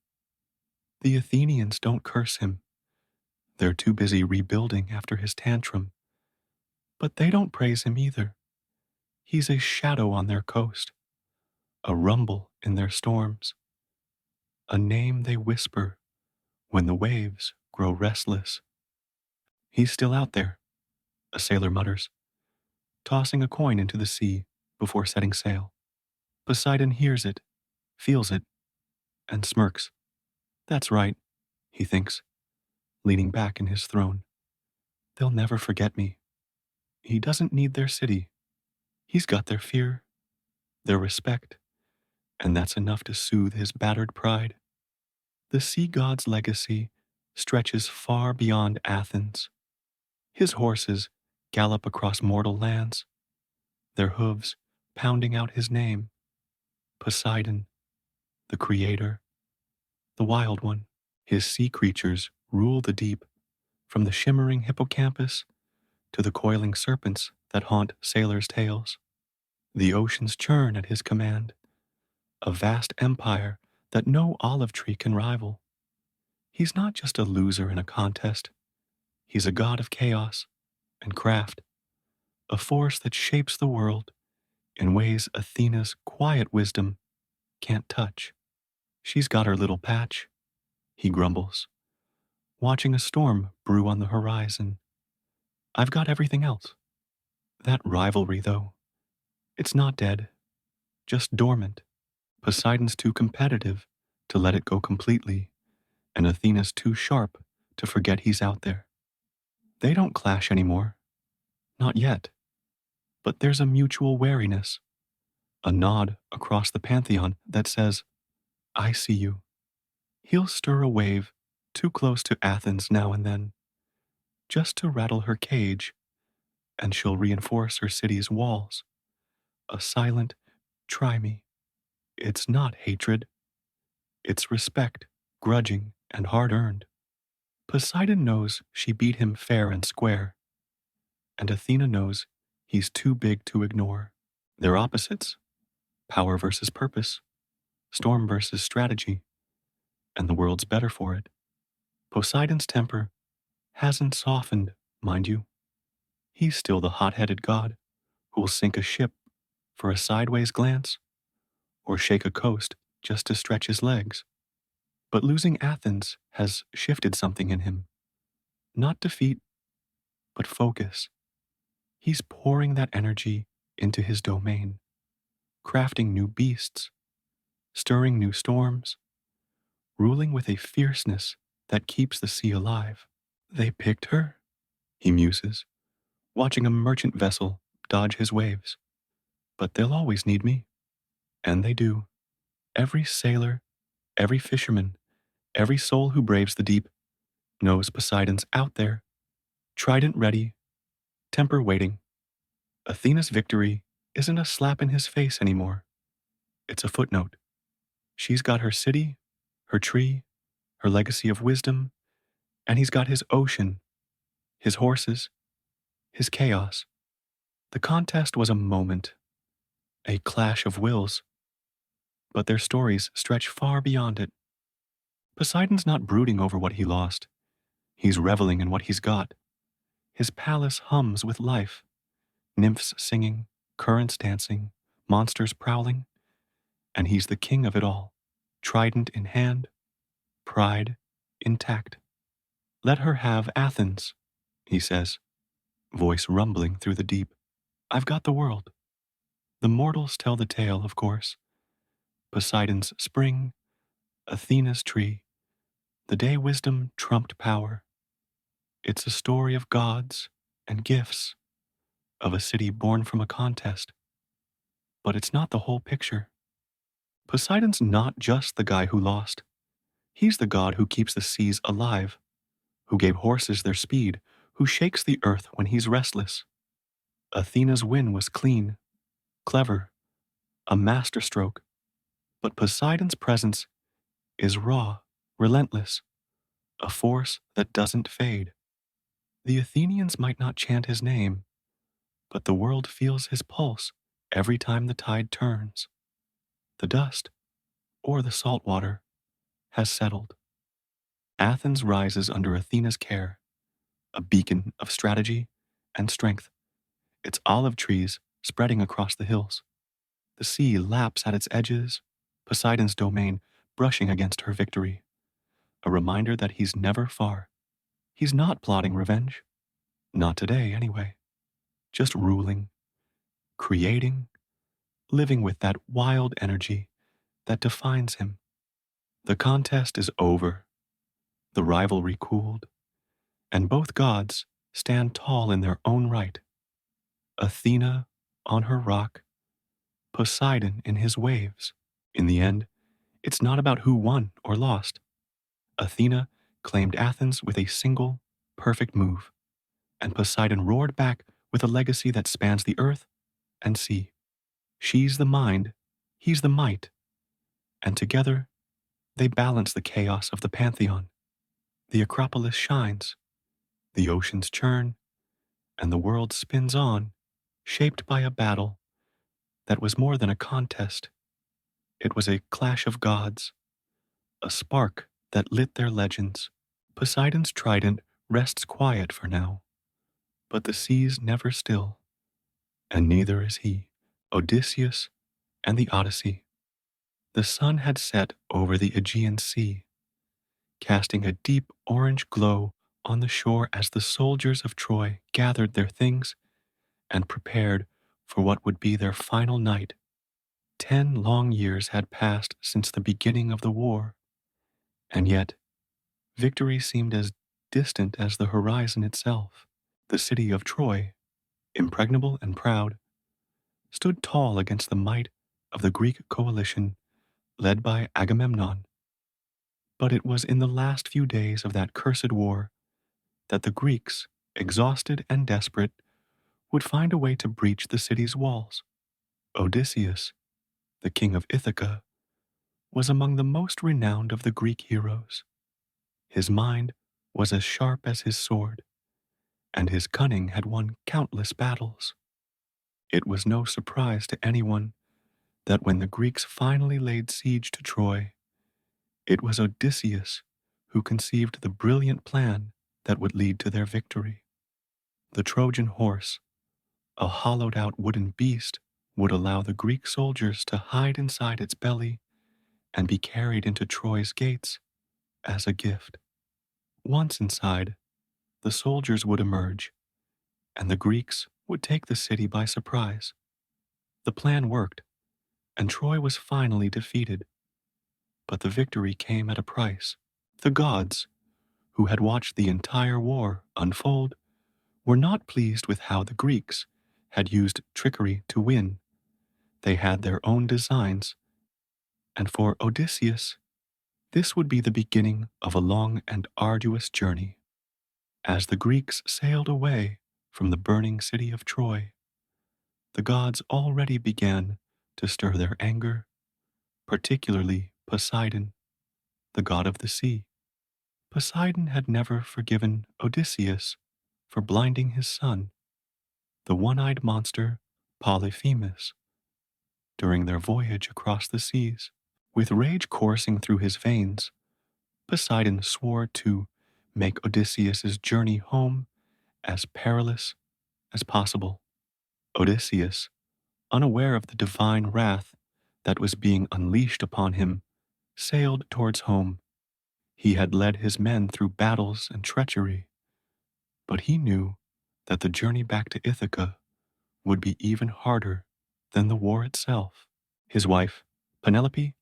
The Athenians don't curse him. They're too busy rebuilding after his tantrum. But they don't praise him either. He's a shadow on their coast, a rumble in their storms, a name they whisper when the waves grow restless. He's still out there, a sailor mutters, tossing a coin into the sea before setting sail. Poseidon hears it, feels it, and smirks. That's right, he thinks, leaning back in his throne. They'll never forget me. He doesn't need their city. He's got their fear, their respect, and that's enough to soothe his battered pride. The sea god's legacy stretches far beyond Athens. His horses gallop across mortal lands, their hooves pounding out his name. Poseidon, the creator, the wild one. His sea creatures rule the deep, from the shimmering hippocampus to the coiling serpents that haunt sailors' tales. The oceans churn at his command, a vast empire that no olive tree can rival. He's not just a loser in a contest. He's a god of chaos and craft, a force that shapes the world in ways Athena's quiet wisdom can't touch. She's got her little patch, he grumbles, watching a storm brew on the horizon. I've got everything else. That rivalry, though, it's not dead, just dormant. Poseidon's too competitive to let it go completely, and Athena's too sharp to forget he's out there. They don't clash anymore, not yet, but there's a mutual wariness, a nod across the pantheon that says, I see you. He'll stir a wave too close to Athens now and then, just to rattle her cage, and she'll reinforce her city's walls. A silent, try me. It's not hatred, it's respect, grudging and hard earned. Poseidon knows she beat him fair and square, and Athena knows he's too big to ignore. They're opposites, power versus purpose, storm versus strategy, and the world's better for it. Poseidon's temper hasn't softened, mind you. He's still the hot-headed god who'll sink a ship for a sideways glance or shake a coast just to stretch his legs. But losing Athens has shifted something in him. Not defeat, but focus. He's pouring that energy into his domain, crafting new beasts, stirring new storms, ruling with a fierceness that keeps the sea alive. They picked her, he muses, watching a merchant vessel dodge his waves. But they'll always need me. And they do. Every sailor, every fisherman, every soul who braves the deep knows Poseidon's out there, trident ready, temper waiting. Athena's victory isn't a slap in his face anymore. It's a footnote. She's got her city, her tree, her legacy of wisdom, and he's got his ocean, his horses, his chaos. The contest was a moment, a clash of wills, but their stories stretch far beyond it. Poseidon's not brooding over what he lost. He's reveling in what he's got. His palace hums with life, nymphs singing, currents dancing, monsters prowling, and he's the king of it all, trident in hand, pride intact. Let her have Athens, he says, voice rumbling through the deep. I've got the world. The mortals tell the tale, of course. Poseidon's spring, Athena's tree, the day wisdom trumped power. It's a story of gods and gifts, of a city born from a contest. But it's not the whole picture. Poseidon's not just the guy who lost. He's the god who keeps the seas alive, who gave horses their speed, who shakes the earth when he's restless. Athena's win was clean, clever, a masterstroke. But Poseidon's presence is raw, relentless, a force that doesn't fade. The Athenians might not chant his name, but the world feels his pulse every time the tide turns. The dust, or the salt water, has settled. Athens rises under Athena's care, a beacon of strategy and strength, its olive trees spreading across the hills. The sea laps at its edges, Poseidon's domain brushing against her victory, a reminder that he's never far. He's not plotting revenge. Not today, anyway. Just ruling, creating, living with that wild energy that defines him. The contest is over, the rivalry cooled, and both gods stand tall in their own right. Athena on her rock, Poseidon in his waves. In the end, it's not about who won or lost. Athena claimed Athens with a single, perfect move, and Poseidon roared back with a legacy that spans the earth and sea. She's the mind, he's the might, and together they balance the chaos of the pantheon. The Acropolis shines, the oceans churn, and the world spins on, shaped by a battle that was more than a contest. It was a clash of gods, a spark that lit their legends. Poseidon's trident rests quiet for now, but the sea's never still, and neither is he. Odysseus and the Odyssey. The sun had set over the Aegean Sea, casting a deep orange glow on the shore as the soldiers of Troy gathered their things and prepared for what would be their final night. 10 long years had passed since the beginning of the war, and yet victory seemed as distant as the horizon itself. The city of Troy, impregnable and proud, stood tall against the might of the Greek coalition led by Agamemnon. But it was in the last few days of that cursed war that the Greeks, exhausted and desperate, would find a way to breach the city's walls. Odysseus, the king of Ithaca, was among the most renowned of the Greek heroes. His mind was as sharp as his sword, and his cunning had won countless battles. It was no surprise to anyone that when the Greeks finally laid siege to Troy, it was Odysseus who conceived the brilliant plan that would lead to their victory. The Trojan horse, a hollowed out wooden beast, would allow the Greek soldiers to hide inside its belly and be carried into Troy's gates as a gift. Once inside, the soldiers would emerge, and the Greeks would take the city by surprise. The plan worked, and Troy was finally defeated. But the victory came at a price. The gods, who had watched the entire war unfold, were not pleased with how the Greeks had used trickery to win. They had their own designs, and for Odysseus, this would be the beginning of a long and arduous journey. As the Greeks sailed away from the burning city of Troy, the gods already began to stir their anger, particularly Poseidon, the god of the sea. Poseidon had never forgiven Odysseus for blinding his son, the one-eyed monster Polyphemus, during their voyage across the seas. With rage coursing through his veins, Poseidon swore to make Odysseus's journey home as perilous as possible. Odysseus, unaware of the divine wrath that was being unleashed upon him, sailed towards home. He had led his men through battles and treachery, but he knew that the journey back to Ithaca would be even harder than the war itself. His wife, Penelope,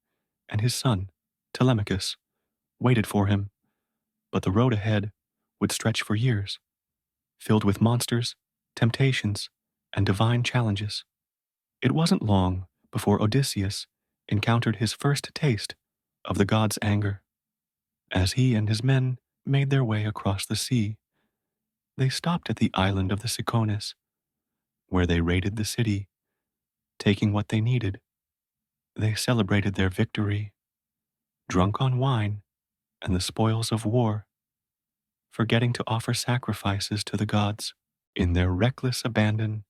and his son, Telemachus, waited for him, but the road ahead would stretch for years, filled with monsters, temptations, and divine challenges. It wasn't long before Odysseus encountered his first taste of the gods' anger. As he and his men made their way across the sea, they stopped at the island of the Ciconis, where they raided the city, taking what they needed. They celebrated their victory, drunk on wine and the spoils of war, forgetting to offer sacrifices to the gods. In their reckless abandon,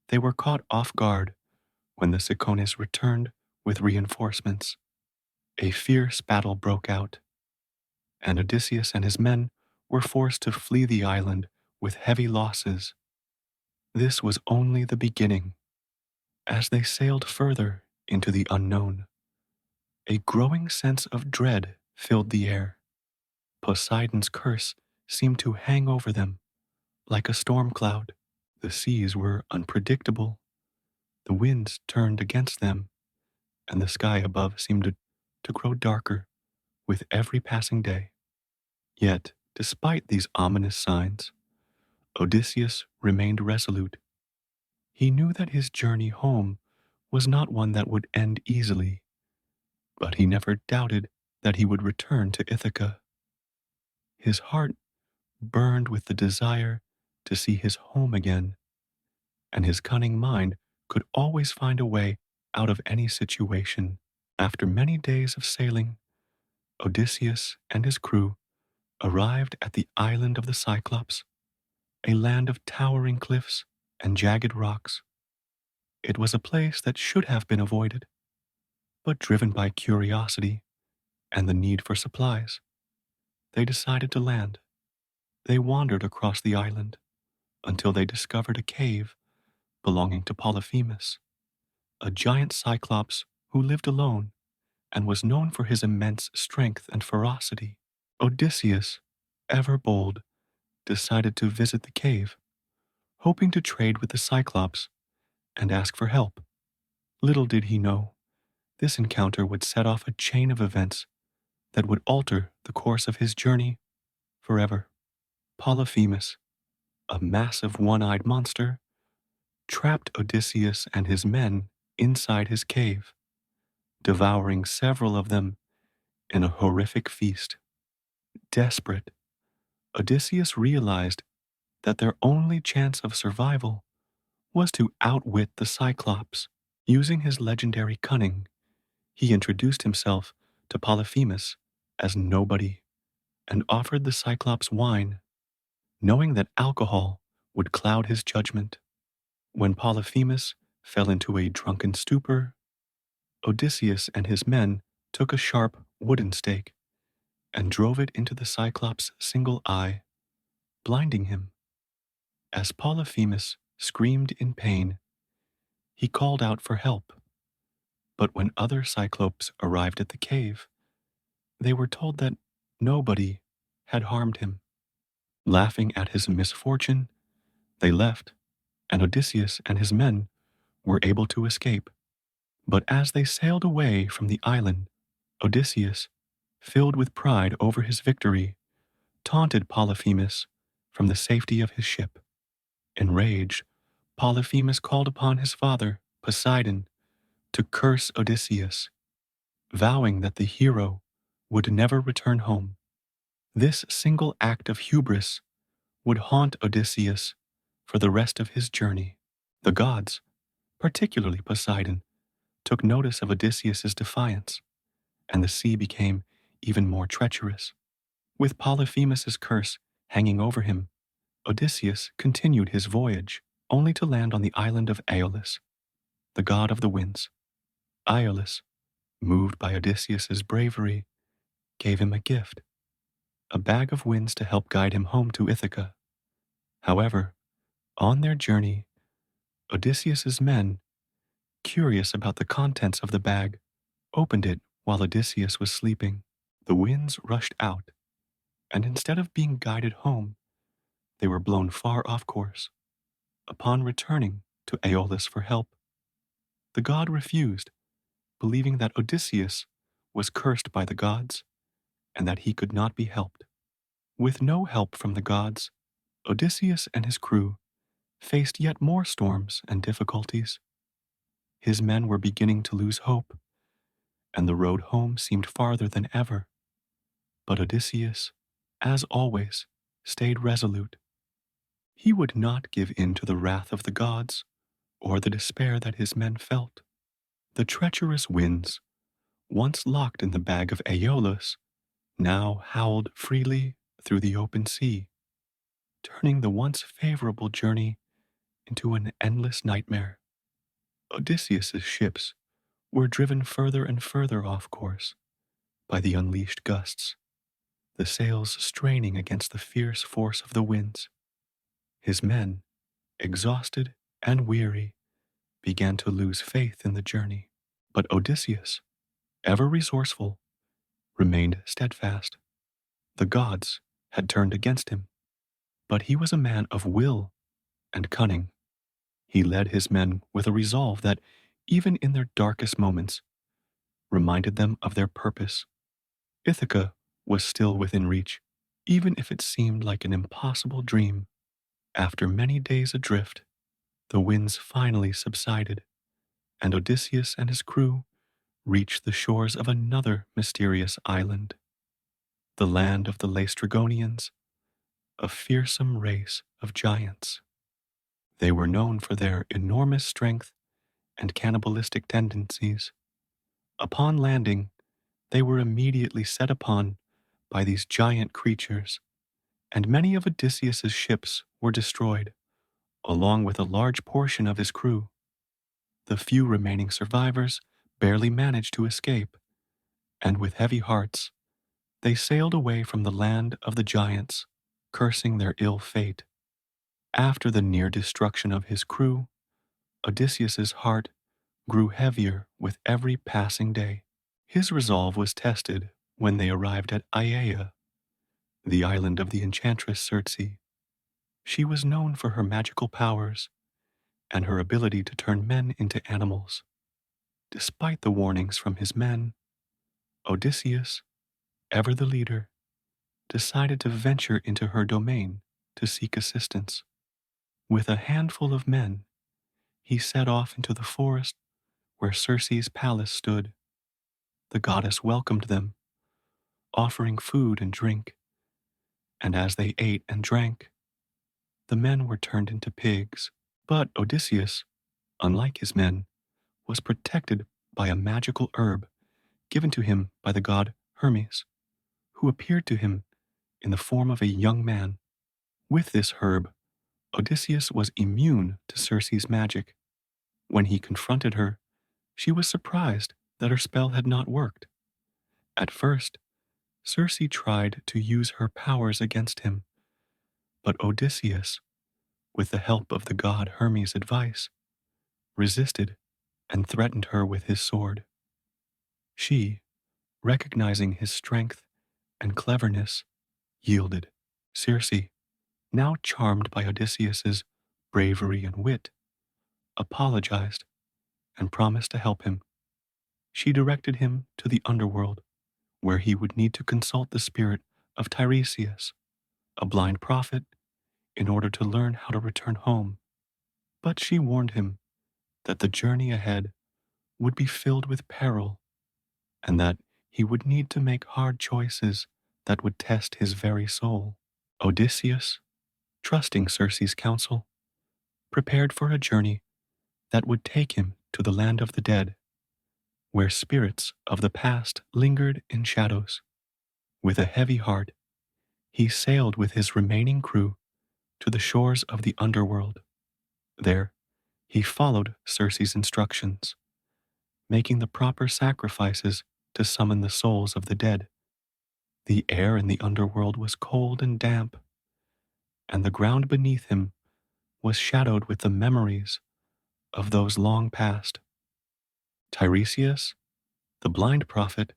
they were caught off guard when the Ciconis returned with reinforcements. A fierce battle broke out, and Odysseus and his men were forced to flee the island with heavy losses. This was only the beginning. As they sailed further into the unknown, a growing sense of dread filled the air. Poseidon's curse seemed to hang over them like a storm cloud. The seas were unpredictable, the winds turned against them, and the sky above seemed to grow darker with every passing day. Yet, despite these ominous signs, Odysseus remained resolute. He knew that his journey home was not one that would end easily, but he never doubted that he would return to Ithaca. His heart burned with the desire to see his home again, and his cunning mind could always find a way out of any situation. After many days of sailing, Odysseus and his crew arrived at the island of the Cyclops, a land of towering cliffs and jagged rocks. It was a place that should have been avoided, but driven by curiosity and the need for supplies, they decided to land. They wandered across the island until they discovered a cave belonging to Polyphemus, a giant cyclops who lived alone and was known for his immense strength and ferocity. Odysseus, ever bold, decided to visit the cave, hoping to trade with the Cyclops and ask for help. Little did he know, this encounter would set off a chain of events that would alter the course of his journey forever. Polyphemus, a massive one-eyed monster, trapped Odysseus and his men inside his cave, devouring several of them in a horrific feast. Desperate, Odysseus realized that their only chance of survival was to outwit the Cyclops. Using his legendary cunning, he introduced himself to Polyphemus as nobody and offered the Cyclops wine, knowing that alcohol would cloud his judgment. When Polyphemus fell into a drunken stupor, Odysseus and his men took a sharp wooden stake and drove it into the Cyclops' single eye, blinding him. As Polyphemus screamed in pain, he called out for help. But when other Cyclopes arrived at the cave, they were told that nobody had harmed him. Laughing at his misfortune, they left, and Odysseus and his men were able to escape. But as they sailed away from the island, Odysseus, filled with pride over his victory, taunted Polyphemus from the safety of his ship. Enraged, Polyphemus called upon his father, Poseidon, to curse Odysseus, vowing that the hero would never return home. This single act of hubris would haunt Odysseus for the rest of his journey. The gods, particularly Poseidon, took notice of Odysseus's defiance, and the sea became even more treacherous. With Polyphemus's curse hanging over him, Odysseus continued his voyage, only to land on the island of Aeolus, the god of the winds. Aeolus, moved by Odysseus's bravery, gave him a gift, a bag of winds to help guide him home to Ithaca. However, on their journey, Odysseus's men, curious about the contents of the bag, opened it while Odysseus was sleeping. The winds rushed out, and instead of being guided home, they were blown far off course. Upon returning to Aeolus for help, the god refused, believing that Odysseus was cursed by the gods and that he could not be helped. With no help from the gods, Odysseus and his crew faced yet more storms and difficulties. His men were beginning to lose hope, and the road home seemed farther than ever. But Odysseus, as always, stayed resolute. He would not give in to the wrath of the gods or the despair that his men felt. The treacherous winds, once locked in the bag of Aeolus, now howled freely through the open sea, turning the once favorable journey into an endless nightmare. Odysseus's ships were driven further and further off course by the unleashed gusts, the sails straining against the fierce force of the winds. His men, exhausted and weary, began to lose faith in the journey. But Odysseus, ever resourceful, remained steadfast. The gods had turned against him, but he was a man of will and cunning. He led his men with a resolve that, even in their darkest moments, reminded them of their purpose. Ithaca was still within reach, even if it seemed like an impossible dream. After many days adrift, the winds finally subsided, and Odysseus and his crew reached the shores of another mysterious island, the land of the Laestrygonians, a fearsome race of giants. They were known for their enormous strength and cannibalistic tendencies. Upon landing, they were immediately set upon by these giant creatures, and many of Odysseus's ships were destroyed, along with a large portion of his crew. The few remaining survivors barely managed to escape, and with heavy hearts, they sailed away from the land of the giants, cursing their ill fate. After the near destruction of his crew, Odysseus's heart grew heavier with every passing day. His resolve was tested when they arrived at Aiaia, the island of the enchantress Circe. She was known for her magical powers and her ability to turn men into animals. Despite the warnings from his men, Odysseus, ever the leader, decided to venture into her domain to seek assistance. With a handful of men, he set off into the forest where Circe's palace stood. The goddess welcomed them, offering food and drink, and as they ate and drank, the men were turned into pigs. But Odysseus, unlike his men, was protected by a magical herb given to him by the god Hermes, who appeared to him in the form of a young man. With this herb, Odysseus was immune to Circe's magic. When he confronted her, she was surprised that her spell had not worked. At first, Circe tried to use her powers against him, but Odysseus, with the help of the god Hermes' advice, resisted and threatened her with his sword. She, recognizing his strength and cleverness, yielded. Circe, now charmed by Odysseus's bravery and wit, apologized and promised to help him. She directed him to the underworld, where he would need to consult the spirit of Tiresias, a blind prophet, in order to learn how to return home. But she warned him that the journey ahead would be filled with peril and that he would need to make hard choices that would test his very soul. Odysseus, trusting Circe's counsel, prepared for a journey that would take him to the land of the dead, where spirits of the past lingered in shadows. With a heavy heart, he sailed with his remaining crew to the shores of the underworld. There, he followed Circe's instructions, making the proper sacrifices to summon the souls of the dead. The air in the underworld was cold and damp, and the ground beneath him was shadowed with the memories of those long past. Tiresias, the blind prophet,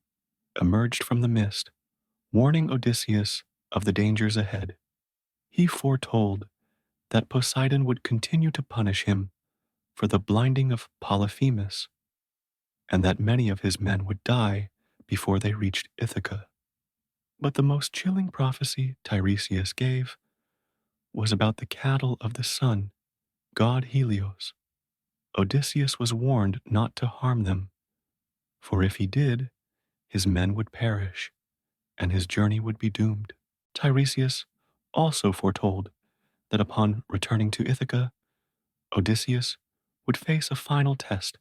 emerged from the mist, warning Odysseus of the dangers ahead. He foretold that Poseidon would continue to punish him for the blinding of Polyphemus, and that many of his men would die before they reached Ithaca. But the most chilling prophecy Tiresias gave was about the cattle of the sun, god Helios. Odysseus was warned not to harm them, for if he did, his men would perish, and his journey would be doomed. Tiresias also foretold that upon returning to Ithaca, Odysseus would face a final test,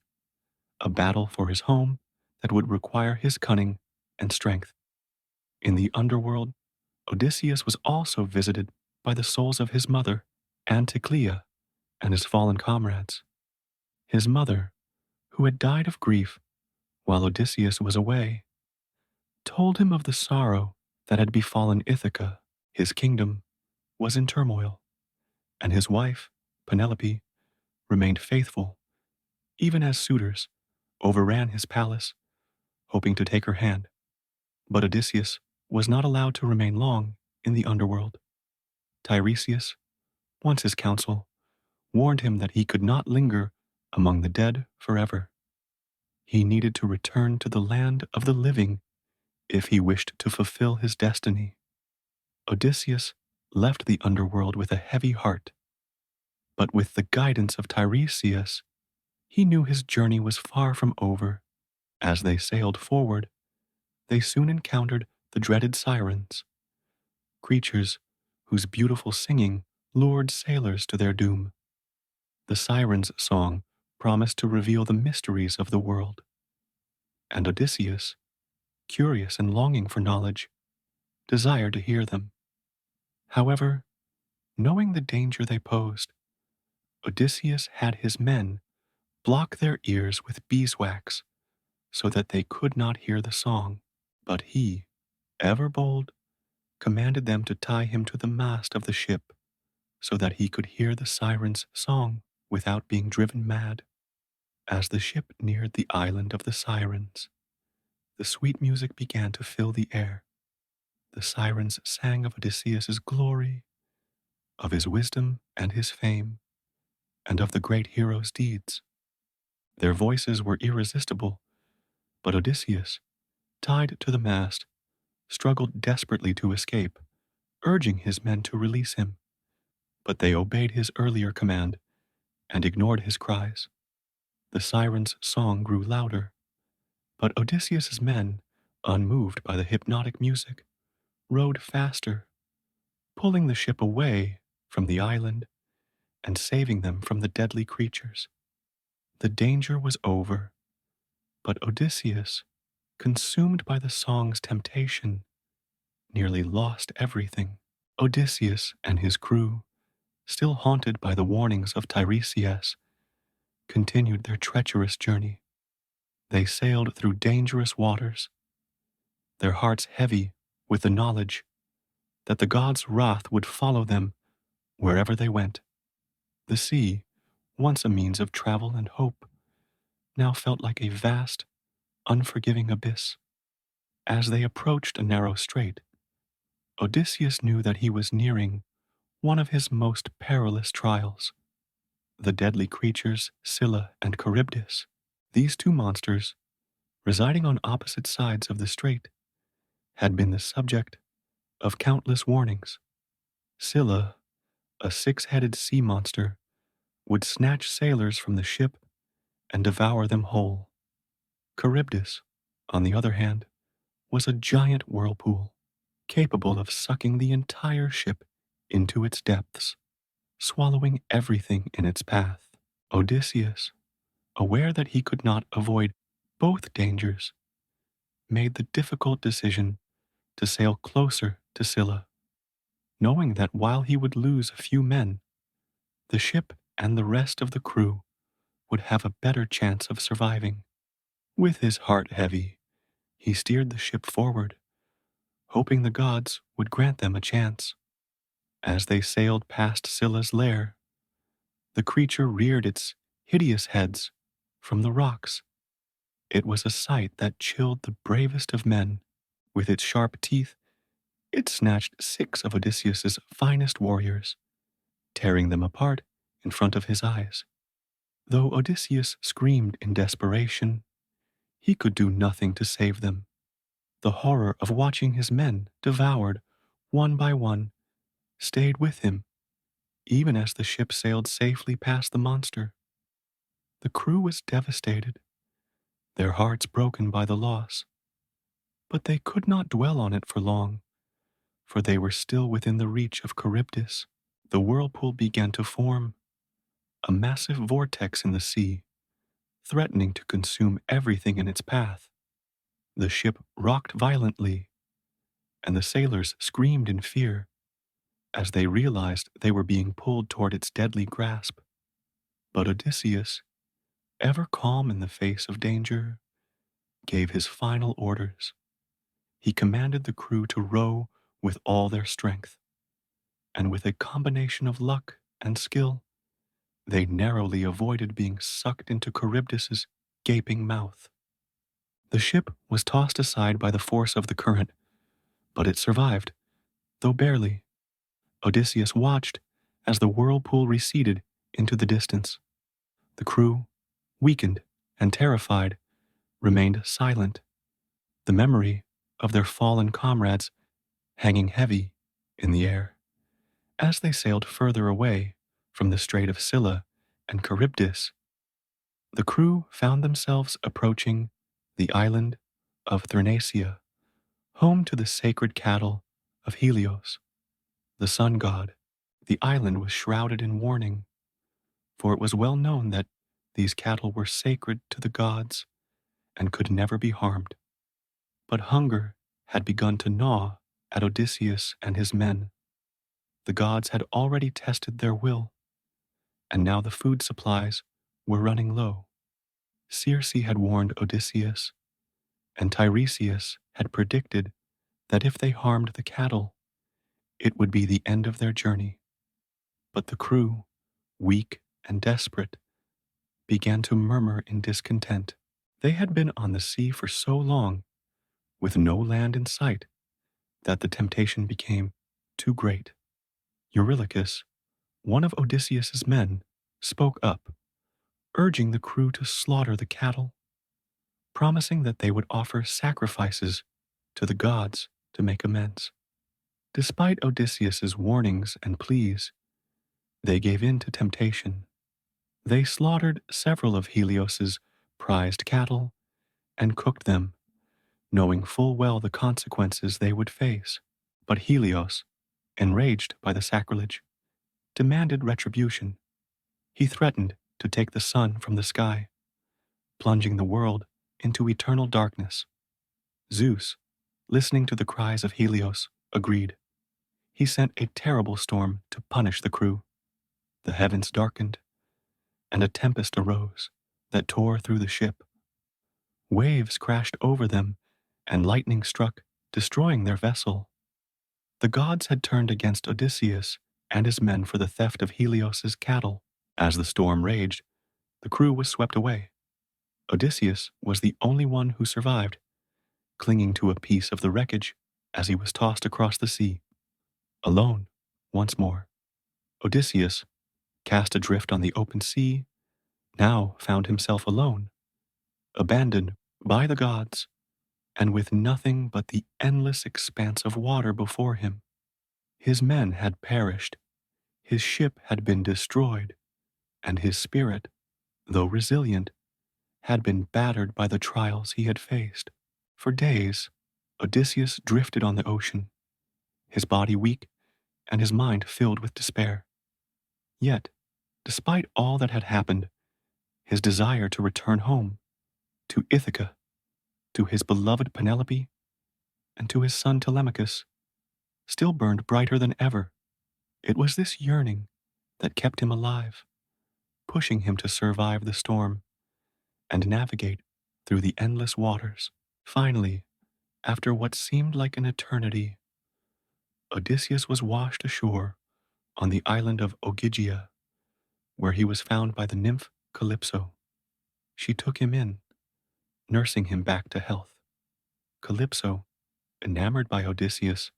a battle for his home that would require his cunning and strength. In the underworld, Odysseus was also visited by the souls of his mother, Anticlea, and his fallen comrades. His mother, who had died of grief while Odysseus was away, told him of the sorrow that had befallen Ithaca. His kingdom was in turmoil, and his wife, Penelope, remained faithful, even as suitors overran his palace, hoping to take her hand. But Odysseus was not allowed to remain long in the underworld. Tiresias, once his counsel, warned him that he could not linger among the dead forever. He needed to return to the land of the living if he wished to fulfill his destiny. Odysseus left the underworld with a heavy heart, but with the guidance of Tiresias, he knew his journey was far from over. As they sailed forward, they soon encountered the dreaded sirens, creatures whose beautiful singing lured sailors to their doom. The sirens' song promised to reveal the mysteries of the world, and Odysseus, curious and longing for knowledge, desired to hear them. However, knowing the danger they posed, Odysseus had his men block their ears with beeswax so that they could not hear the song. But he, ever bold, commanded them to tie him to the mast of the ship so that he could hear the siren's song without being driven mad. As the ship neared the island of the sirens, the sweet music began to fill the air. The sirens sang of Odysseus's glory, of his wisdom and his fame, and of the great hero's deeds. Their voices were irresistible, but Odysseus, tied to the mast, struggled desperately to escape, urging his men to release him. But they obeyed his earlier command and ignored his cries. The siren's song grew louder, but Odysseus's men, unmoved by the hypnotic music, rowed faster, pulling the ship away from the island and saving them from the deadly creatures. The danger was over, but Odysseus, consumed by the song's temptation, nearly lost everything. Odysseus and his crew, still haunted by the warnings of Tiresias, continued their treacherous journey. They sailed through dangerous waters, their hearts heavy with the knowledge that the gods' wrath would follow them wherever they went. The sea, once a means of travel and hope, now felt like a vast, unforgiving abyss. As they approached a narrow strait, Odysseus knew that he was nearing one of his most perilous trials. The deadly creatures Scylla and Charybdis. These two monsters, residing on opposite sides of the strait, had been the subject of countless warnings. Scylla, a six-headed sea monster, would snatch sailors from the ship and devour them whole. Charybdis, on the other hand, was a giant whirlpool, capable of sucking the entire ship into its depths, swallowing everything in its path. Odysseus, aware that he could not avoid both dangers, made the difficult decision to sail closer to Scylla, knowing that while he would lose a few men, the ship and the rest of the crew would have a better chance of surviving. With his heart heavy, he steered the ship forward, hoping the gods would grant them a chance. As they sailed past Scylla's lair, the creature reared its hideous heads from the rocks. It was a sight that chilled the bravest of men. With its sharp teeth, it snatched 6 of Odysseus's finest warriors, tearing them apart in front of his eyes. Though Odysseus screamed in desperation, he could do nothing to save them. The horror of watching his men devoured one by one stayed with him, even as the ship sailed safely past the monster. The crew was devastated, their hearts broken by the loss. But they could not dwell on it for long, for they were still within the reach of Charybdis. The whirlpool began to form, a massive vortex in the sea, threatening to consume everything in its path. The ship rocked violently, and the sailors screamed in fear as they realized they were being pulled toward its deadly grasp. But Odysseus, ever calm in the face of danger, gave his final orders. He commanded the crew to row with all their strength, and with a combination of luck and skill, they narrowly avoided being sucked into Charybdis's gaping mouth. The ship was tossed aside by the force of the current, but it survived, though barely. Odysseus watched as the whirlpool receded into the distance. The crew, weakened and terrified, remained silent, the memory of their fallen comrades hanging heavy in the air. As they sailed further away from the Strait of Scylla and Charybdis, the crew found themselves approaching the island of Thrinacia, home to the sacred cattle of Helios, the sun god. The island was shrouded in mourning, for it was well known that these cattle were sacred to the gods and could never be harmed. But hunger had begun to gnaw at Odysseus and his men. The gods had already tested their will, and now the food supplies were running low. Circe had warned Odysseus, and Tiresias had predicted that if they harmed the cattle, It would be the end of their journey. But the crew, weak and desperate, began to murmur in discontent. They had been on the sea for so long, with no land in sight, that the temptation became too great. Eurylochus, one of Odysseus's men, spoke up, urging the crew to slaughter the cattle, promising that they would offer sacrifices to the gods to make amends. Despite Odysseus's warnings and pleas, they gave in to temptation. They slaughtered several of Helios's prized cattle and cooked them, knowing full well the consequences they would face. But Helios, enraged by the sacrilege, demanded retribution. He threatened to take the sun from the sky, plunging the world into eternal darkness. Zeus, listening to the cries of Helios, agreed. He sent a terrible storm to punish the crew. The heavens darkened, and a tempest arose that tore through the ship. Waves crashed over them, and lightning struck, destroying their vessel. The gods had turned against Odysseus and his men for the theft of Helios's cattle. As the storm raged, the crew was swept away. Odysseus was the only one who survived, clinging to a piece of the wreckage as he was tossed across the sea. Alone, once more, Odysseus, cast adrift on the open sea, now found himself alone, abandoned by the gods, and with nothing but the endless expanse of water before him. His men had perished, his ship had been destroyed, and his spirit, though resilient, had been battered by the trials he had faced. For days, Odysseus drifted on the ocean, his body weak and his mind filled with despair. Yet, despite all that had happened, his desire to return home, to Ithaca, to his beloved Penelope, and to his son Telemachus, still burned brighter than ever. It was this yearning that kept him alive, pushing him to survive the storm and navigate through the endless waters. Finally, after what seemed like an eternity, Odysseus was washed ashore on the island of Ogygia, where he was found by the nymph Calypso. She took him in, nursing him back to health. Calypso, enamored by Odysseus,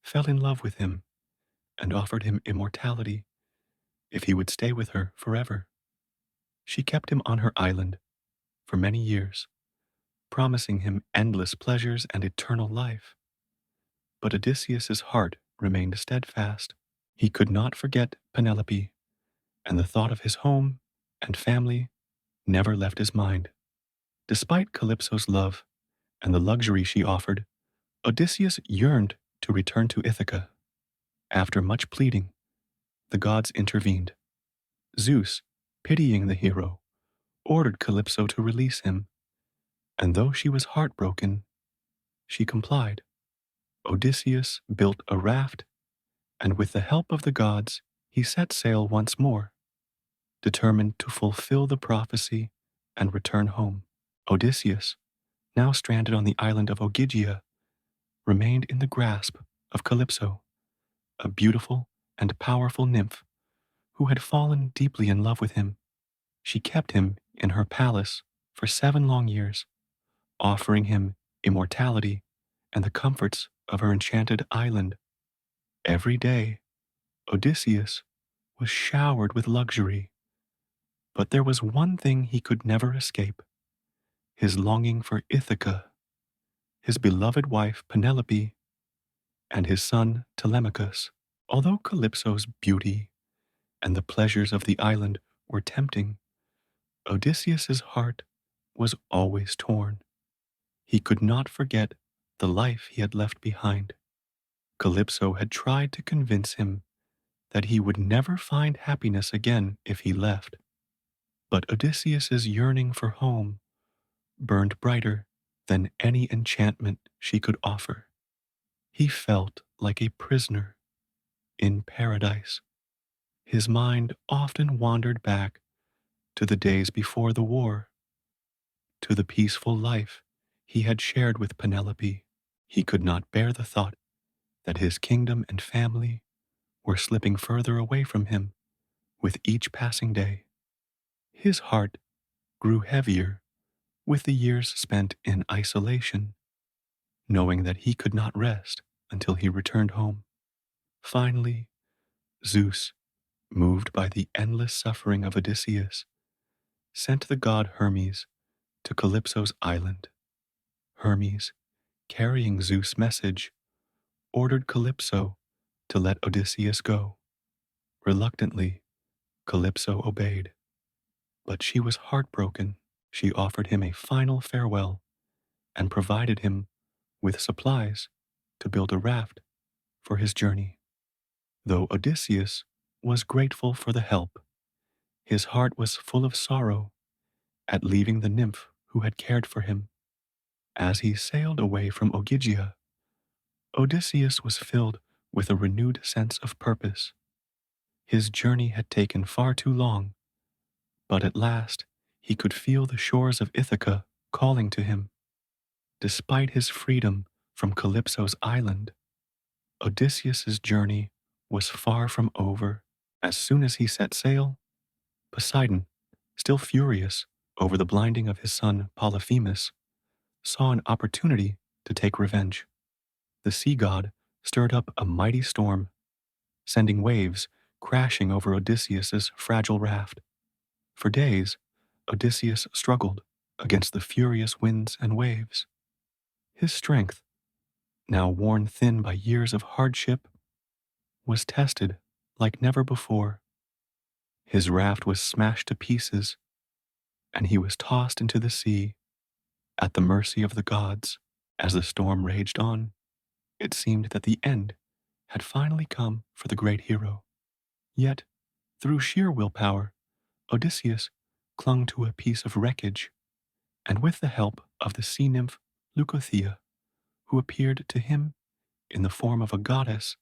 fell in love with him and offered him immortality if he would stay with her forever. She kept him on her island for many years, promising him endless pleasures and eternal life. But Odysseus's heart remained steadfast. He could not forget Penelope, and the thought of his home and family never left his mind. Despite Calypso's love and the luxury she offered, Odysseus yearned to return to Ithaca. After much pleading, the gods intervened. Zeus, pitying the hero, ordered Calypso to release him, and though she was heartbroken, she complied. Odysseus built a raft, and with the help of the gods, he set sail once more, determined to fulfill the prophecy and return home. Odysseus, now stranded on the island of Ogygia, remained in the grasp of Calypso, a beautiful and powerful nymph who had fallen deeply in love with him. She kept him in her palace for 7 long years, offering him immortality and the comforts of her enchanted island. Every day, Odysseus was showered with luxury, but there was one thing he could never escape: his longing for Ithaca, his beloved wife Penelope, and his son Telemachus. Although Calypso's beauty and the pleasures of the island were tempting, Odysseus's heart was always torn. He could not forget the life he had left behind. Calypso had tried to convince him that he would never find happiness again if he left. But Odysseus's yearning for home burned brighter than any enchantment she could offer. He felt like a prisoner in paradise. His mind often wandered back to the days before the war, to the peaceful life he had shared with Penelope. He could not bear the thought that his kingdom and family were slipping further away from him with each passing day. His heart grew heavier with the years spent in isolation, knowing that he could not rest until he returned home. Finally, Zeus, moved by the endless suffering of Odysseus, sent the god Hermes to Calypso's island. Hermes, carrying Zeus' message, ordered Calypso to let Odysseus go. Reluctantly, Calypso obeyed, but she was heartbroken. She offered him a final farewell and provided him with supplies to build a raft for his journey. Though Odysseus was grateful for the help, his heart was full of sorrow at leaving the nymph who had cared for him. As he sailed away from Ogygia, Odysseus was filled with a renewed sense of purpose. His journey had taken far too long, but at last he could feel the shores of Ithaca calling to him. Despite his freedom from Calypso's island, Odysseus's journey was far from over. As soon as he set sail, Poseidon, still furious over the blinding of his son Polyphemus, saw an opportunity to take revenge. The sea god stirred up a mighty storm, sending waves crashing over Odysseus's fragile raft. For days, Odysseus struggled against the furious winds and waves. His strength, now worn thin by years of hardship, was tested like never before. His raft was smashed to pieces, and he was tossed into the sea at the mercy of the gods. As the storm raged on, it seemed that the end had finally come for the great hero. Yet, through sheer willpower, Odysseus clung to a piece of wreckage, and with the help of the sea nymph Leucothea, who appeared to him in the form of a goddess,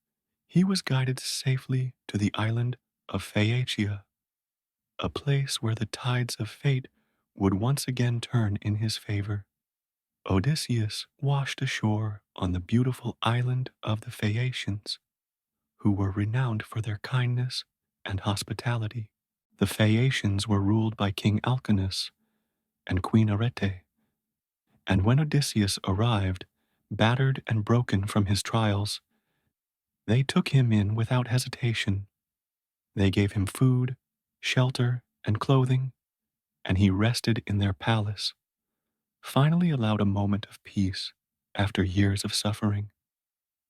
he was guided safely to the island of Phaeacia, a place where the tides of fate would once again turn in his favor. Odysseus washed ashore on the beautiful island of the Phaeacians, who were renowned for their kindness and hospitality. The Phaeacians were ruled by King Alcinous and Queen Arete, and when Odysseus arrived, battered and broken from his trials, they took him in without hesitation. They gave him food, shelter, and clothing, and he rested in their palace, finally allowed a moment of peace after years of suffering.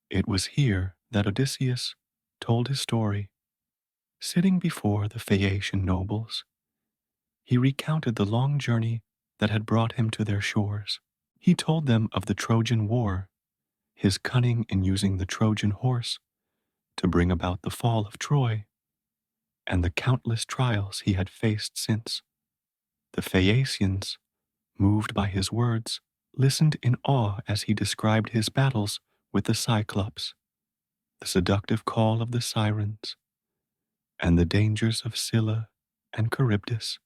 It was here that Odysseus told his story. Sitting before the Phaeacian nobles, he recounted the long journey that had brought him to their shores. He told them of the Trojan War, his cunning in using the Trojan horse to bring about the fall of Troy, and the countless trials he had faced since. The Phaeacians, moved by his words, listened in awe as he described his battles with the Cyclops, the seductive call of the sirens, and the dangers of Scylla and Charybdis.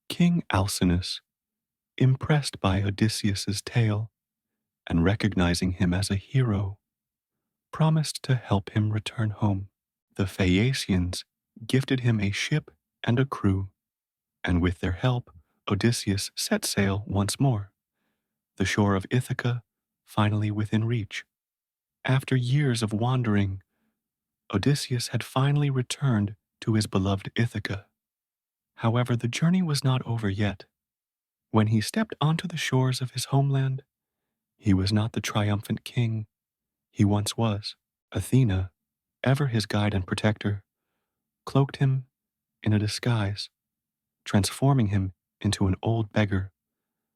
King Alcinous, impressed by Odysseus's tale and recognizing him as a hero, promised to help him return home. The Phaeacians gifted him a ship and a crew, and with their help, Odysseus set sail once more, the shore of Ithaca finally within reach. After years of wandering, Odysseus had finally returned to his beloved Ithaca. However, the journey was not over yet. When he stepped onto the shores of his homeland, he was not the triumphant king he once was. Athena, ever his guide and protector, cloaked him in a disguise, transforming him into an old beggar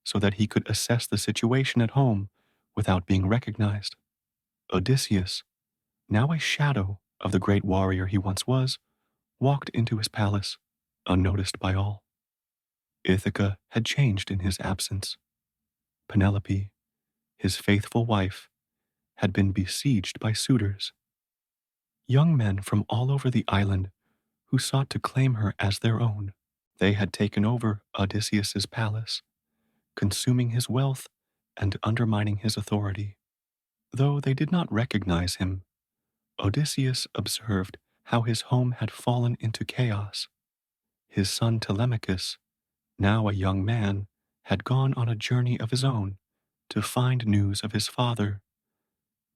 so that he could assess the situation at home without being recognized. Odysseus, now a shadow of the great warrior he once was, walked into his palace, unnoticed by all. Ithaca had changed in his absence. Penelope, his faithful wife, had been besieged by suitors. Young men from all over the island who sought to claim her as their own. They had taken over Odysseus's palace, consuming his wealth and undermining his authority. Though they did not recognize him, Odysseus observed how his home had fallen into chaos. His son Telemachus, now a young man, had gone on a journey of his own to find news of his father,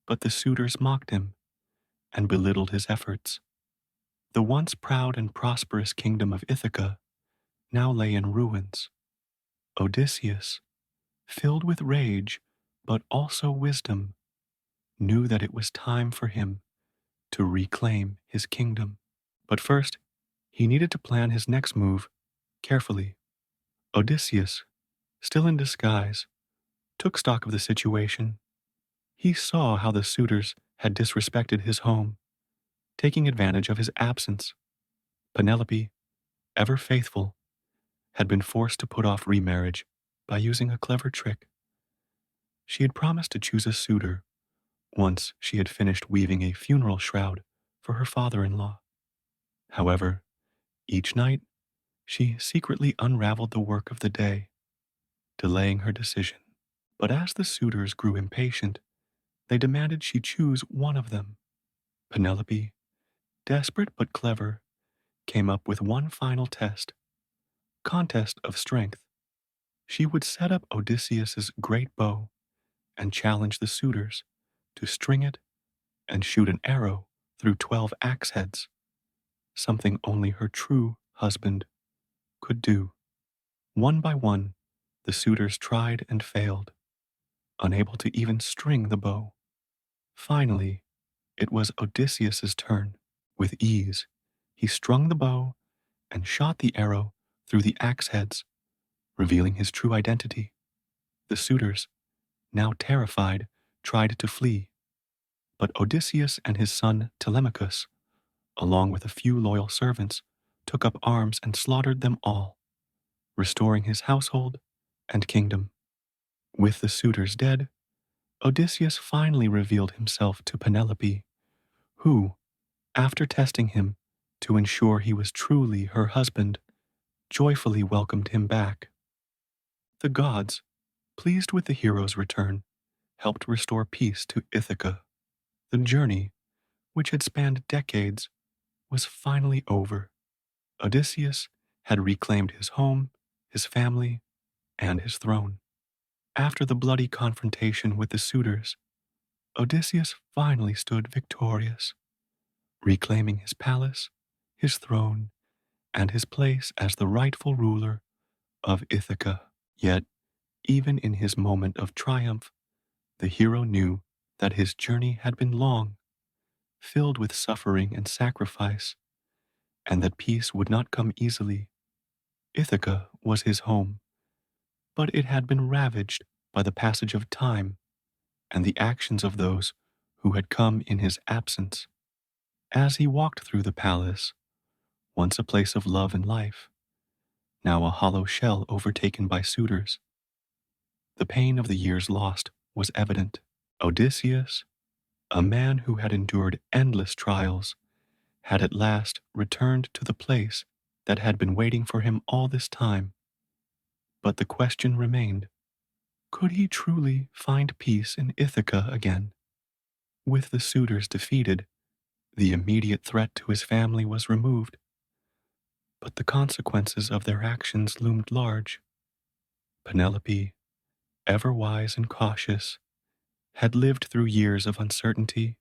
but the suitors mocked him and belittled his efforts. The once proud and prosperous kingdom of Ithaca now lay in ruins. Odysseus, filled with rage but also wisdom, knew that it was time for him to reclaim his kingdom. But first, he needed to plan his next move carefully. Odysseus, still in disguise, took stock of the situation. He saw how the suitors had disrespected his home, taking advantage of his absence. Penelope, ever faithful, had been forced to put off remarriage by using a clever trick. She had promised to choose a suitor once she had finished weaving a funeral shroud for her father-in-law. However, each night, she secretly unraveled the work of the day, delaying her decision. But as the suitors grew impatient, they demanded she choose one of them. Penelope, desperate but clever, came up with one final contest of strength. She would set up Odysseus's great bow and challenge the suitors to string it and shoot an arrow through 12 axe heads, something only her true husband could do. One by one, the suitors tried and failed, unable to even string the bow. Finally, it was Odysseus's turn. With ease, he strung the bow and shot the arrow through the axe heads, revealing his true identity. The suitors, now terrified, tried to flee, but Odysseus and his son Telemachus, along with a few loyal servants, took up arms and slaughtered them all, restoring his household and kingdom. With the suitors dead, Odysseus finally revealed himself to Penelope, who, after testing him to ensure he was truly her husband, joyfully welcomed him back. The gods, pleased with the hero's return, helped restore peace to Ithaca. The journey, which had spanned decades, was finally over. Odysseus had reclaimed his home, his family, and his throne. After the bloody confrontation with the suitors, Odysseus finally stood victorious, reclaiming his palace, his throne, and his place as the rightful ruler of Ithaca. Yet, even in his moment of triumph, the hero knew that his journey had been long, filled with suffering and sacrifice, and that peace would not come easily. Ithaca was his home, but it had been ravaged by the passage of time and the actions of those who had come in his absence. As he walked through the palace, once a place of love and life, now a hollow shell overtaken by suitors, the pain of the years lost was evident. Odysseus, a man who had endured endless trials, had at last returned to the place that had been waiting for him all this time. But the question remained, could he truly find peace in Ithaca again? With the suitors defeated, the immediate threat to his family was removed, but the consequences of their actions loomed large. Penelope, ever wise and cautious, had lived through years of uncertainty,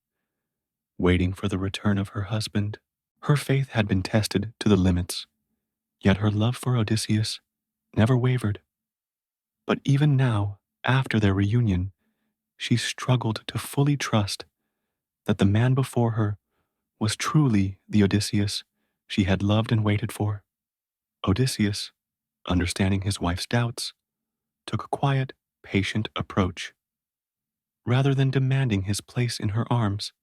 waiting for the return of her husband. Her faith had been tested to the limits, yet her love for Odysseus never wavered. But even now, after their reunion, she struggled to fully trust that the man before her was truly the Odysseus she had loved and waited for. Odysseus, understanding his wife's doubts, took a quiet, patient approach. Rather than demanding his place in her arms,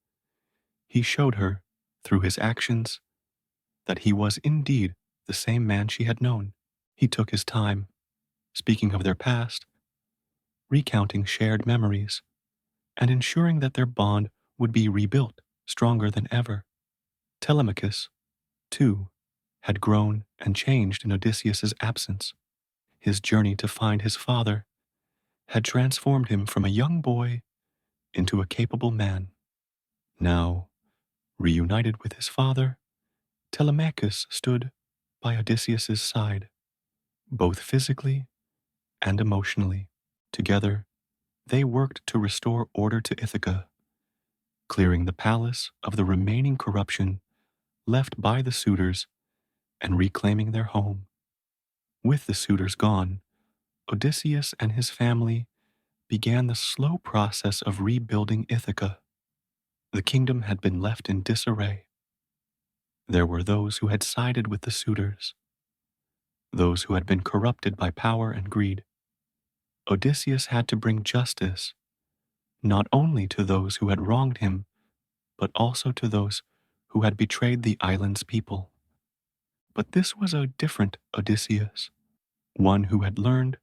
he showed her, through his actions, that he was indeed the same man she had known. He took his time, speaking of their past, recounting shared memories, and ensuring that their bond would be rebuilt stronger than ever. Telemachus, too, had grown and changed in Odysseus's absence. His journey to find his father had transformed him from a young boy into a capable man. Now, Reunited with his father, Telemachus stood by Odysseus's side, both physically and emotionally. Together, they worked to restore order to Ithaca, clearing the palace of the remaining corruption left by the suitors and reclaiming their home. With the suitors gone, Odysseus and his family began the slow process of rebuilding Ithaca. The kingdom had been left in disarray. There were those who had sided with the suitors, those who had been corrupted by power and greed. Odysseus had to bring justice, not only to those who had wronged him, but also to those who had betrayed the island's people. But this was a different Odysseus, one who had learned,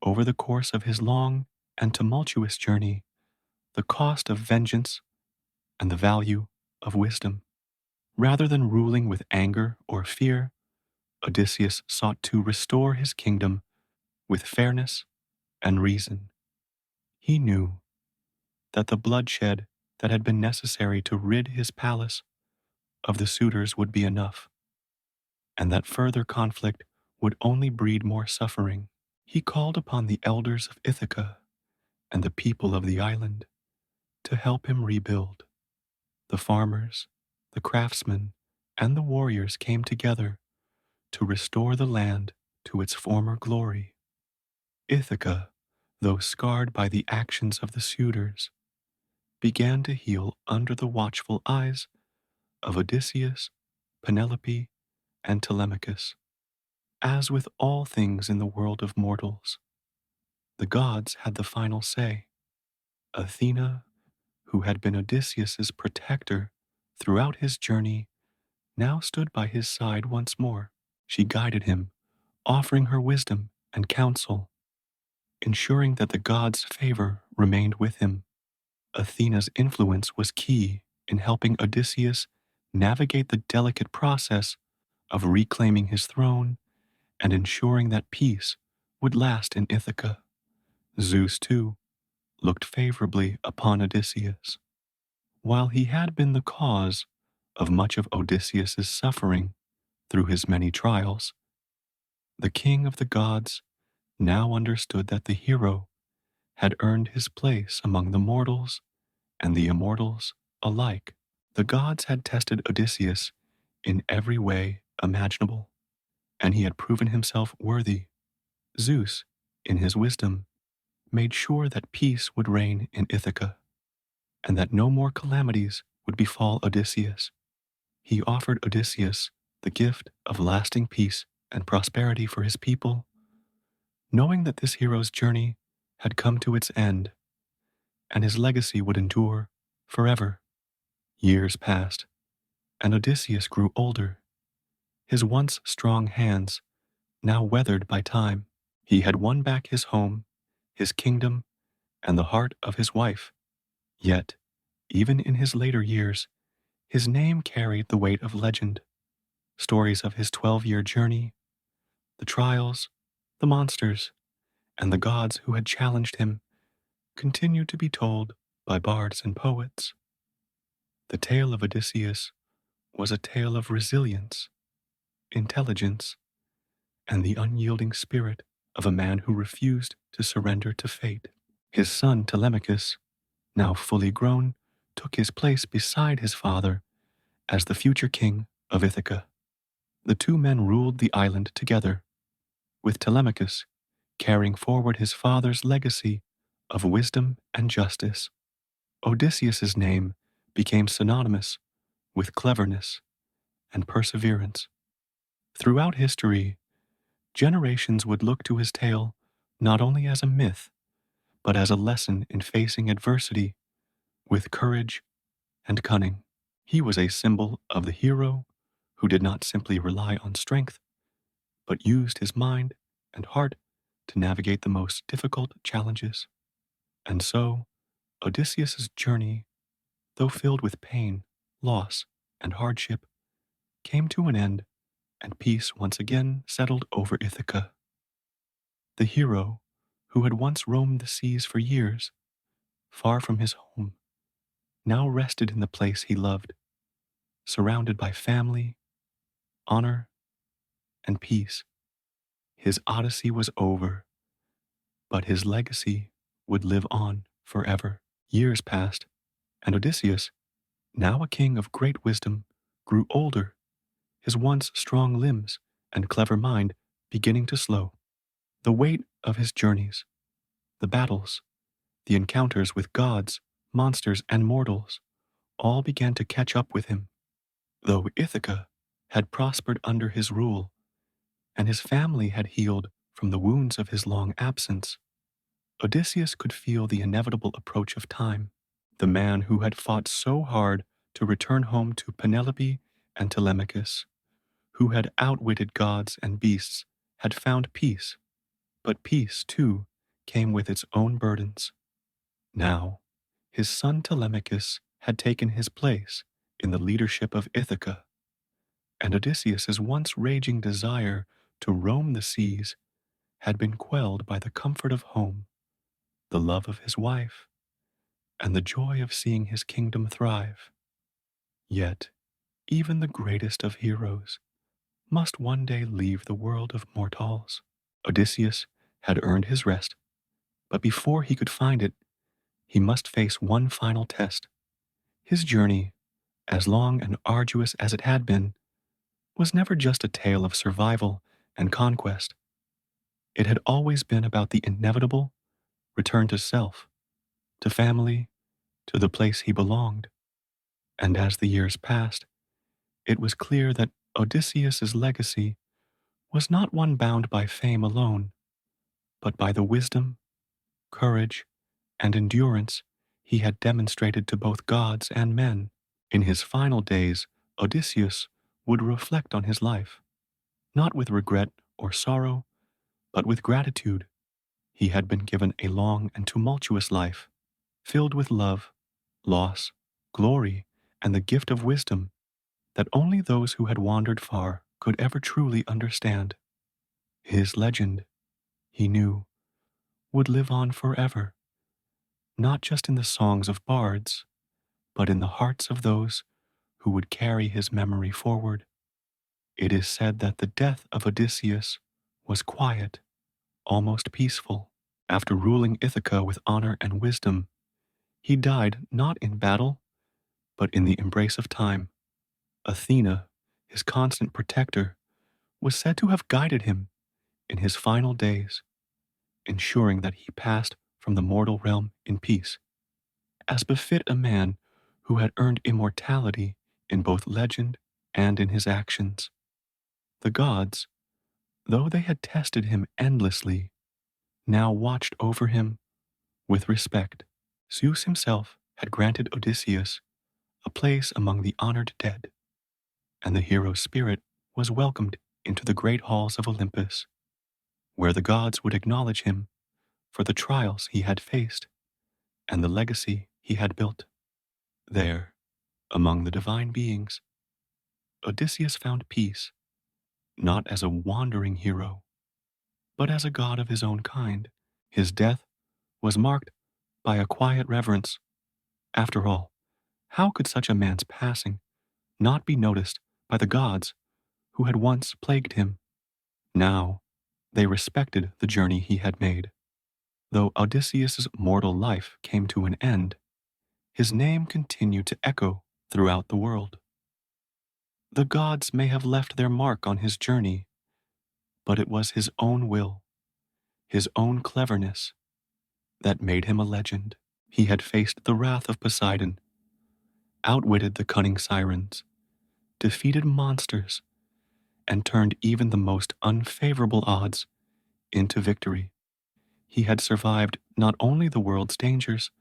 over the course of his long and tumultuous journey, the cost of vengeance and the value of wisdom. Rather than ruling with anger or fear, Odysseus sought to restore his kingdom with fairness and reason. He knew that the bloodshed that had been necessary to rid his palace of the suitors would be enough, and that further conflict would only breed more suffering. He called upon the elders of Ithaca and the people of the island to help him rebuild. The farmers, the craftsmen, and the warriors came together to restore the land to its former glory. Ithaca, though scarred by the actions of the suitors, began to heal under the watchful eyes of Odysseus, Penelope, and Telemachus. As with all things in the world of mortals, the gods had the final say. Athena, who had been Odysseus's protector throughout his journey, now stood by his side once more. She guided him, offering her wisdom and counsel, ensuring that the gods' favor remained with him. Athena's influence was key in helping Odysseus navigate the delicate process of reclaiming his throne and ensuring that peace would last in Ithaca. Zeus, too, looked favorably upon Odysseus. While he had been the cause of much of Odysseus's suffering through his many trials, the king of the gods now understood that the hero had earned his place among the mortals and the immortals alike. The gods had tested Odysseus in every way imaginable, and he had proven himself worthy. Zeus, in his wisdom, made sure that peace would reign in Ithaca, and that no more calamities would befall Odysseus. He offered Odysseus the gift of lasting peace and prosperity for his people, knowing that this hero's journey had come to its end, and his legacy would endure forever. Years passed, and Odysseus grew older, his once strong hands now weathered by time. He had won back his home, his kingdom, and the heart of his wife. Yet, even in his later years, his name carried the weight of legend. Stories of his 12-year journey, the trials, the monsters, and the gods who had challenged him continued to be told by bards and poets. The tale of Odysseus was a tale of resilience, intelligence, and the unyielding spirit of a man who refused to surrender to fate. His son Telemachus, now fully grown, took his place beside his father as the future king of Ithaca. The two men ruled the island together, with Telemachus carrying forward his father's legacy of wisdom and justice. Odysseus's name became synonymous with cleverness and perseverance. Throughout history, generations would look to his tale not only as a myth, but as a lesson in facing adversity with courage and cunning. He was a symbol of the hero who did not simply rely on strength, but used his mind and heart to navigate the most difficult challenges. And so, Odysseus's journey, though filled with pain, loss, and hardship, came to an end, and peace once again settled over Ithaca. The hero, who had once roamed the seas for years, far from his home, now rested in the place he loved, surrounded by family, honor, and peace. His odyssey was over, but his legacy would live on forever. Years passed, and Odysseus, now a king of great wisdom, grew older, his once strong limbs and clever mind beginning to slow. The weight of his journeys, the battles, the encounters with gods, monsters, and mortals all began to catch up with him. Though Ithaca had prospered under his rule, and his family had healed from the wounds of his long absence, Odysseus could feel the inevitable approach of time. The man who had fought so hard to return home to Penelope and Telemachus, who had outwitted gods and beasts, had found peace, but peace, too, came with its own burdens. Now, his son Telemachus had taken his place in the leadership of Ithaca, and Odysseus's once raging desire to roam the seas had been quelled by the comfort of home, the love of his wife, and the joy of seeing his kingdom thrive. Yet, even the greatest of heroes must one day leave the world of mortals. Odysseus had earned his rest, but before he could find it, he must face one final test. His journey, as long and arduous as it had been, was never just a tale of survival and conquest. It had always been about the inevitable return to self, to family, to the place he belonged. And as the years passed, it was clear that Odysseus's legacy was not one bound by fame alone, but by the wisdom, courage, and endurance he had demonstrated to both gods and men. In his final days, Odysseus would reflect on his life, not with regret or sorrow, but with gratitude. He had been given a long and tumultuous life, filled with love, loss, glory, and the gift of wisdom that only those who had wandered far could ever truly understand. His legend, he knew, would live on forever, not just in the songs of bards, but in the hearts of those who would carry his memory forward. It is said that the death of Odysseus was quiet, almost peaceful. After ruling Ithaca with honor and wisdom, he died not in battle, but in the embrace of time. Athena, his constant protector, was said to have guided him in his final days, ensuring that he passed from the mortal realm in peace, as befit a man who had earned immortality in both legend and in his actions. The gods, though they had tested him endlessly, now watched over him with respect. Zeus himself had granted Odysseus a place among the honored dead, and the hero's spirit was welcomed into the great halls of Olympus, where the gods would acknowledge him for the trials he had faced and the legacy he had built. There, among the divine beings, Odysseus found peace, not as a wandering hero, but as a god of his own kind. His death was marked by a quiet reverence. After all, how could such a man's passing not be noticed by the gods who had once plagued him? Now, they respected the journey he had made. Though Odysseus's mortal life came to an end, his name continued to echo throughout the world. The gods may have left their mark on his journey, but it was his own will, his own cleverness, that made him a legend. He had faced the wrath of Poseidon, outwitted the cunning sirens, defeated monsters, and turned even the most unfavorable odds into victory. He had survived not only the world's dangers,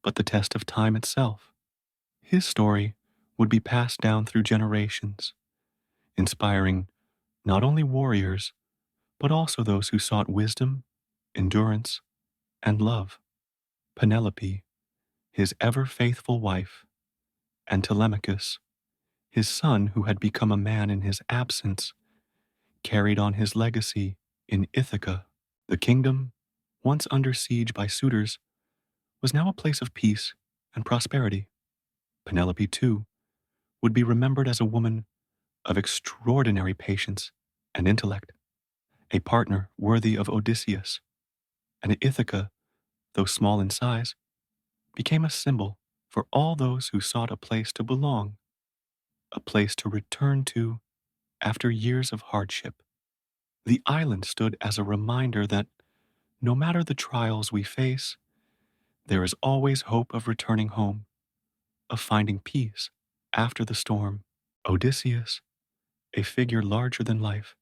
but the test of time itself. His story would be passed down through generations, inspiring not only warriors, but also those who sought wisdom, endurance, and love. Penelope, his ever-faithful wife, and Telemachus, his son who had become a man in his absence, carried on his legacy in Ithaca. The kingdom, once under siege by suitors, was now a place of peace and prosperity. Penelope, too, would be remembered as a woman of extraordinary patience and intellect, a partner worthy of Odysseus, and Ithaca, though small in size, became a symbol for all those who sought a place to belong, a place to return to after years of hardship. The island stood as a reminder that no matter the trials we face, there is always hope of returning home, of finding peace after the storm. Odysseus, a figure larger than life,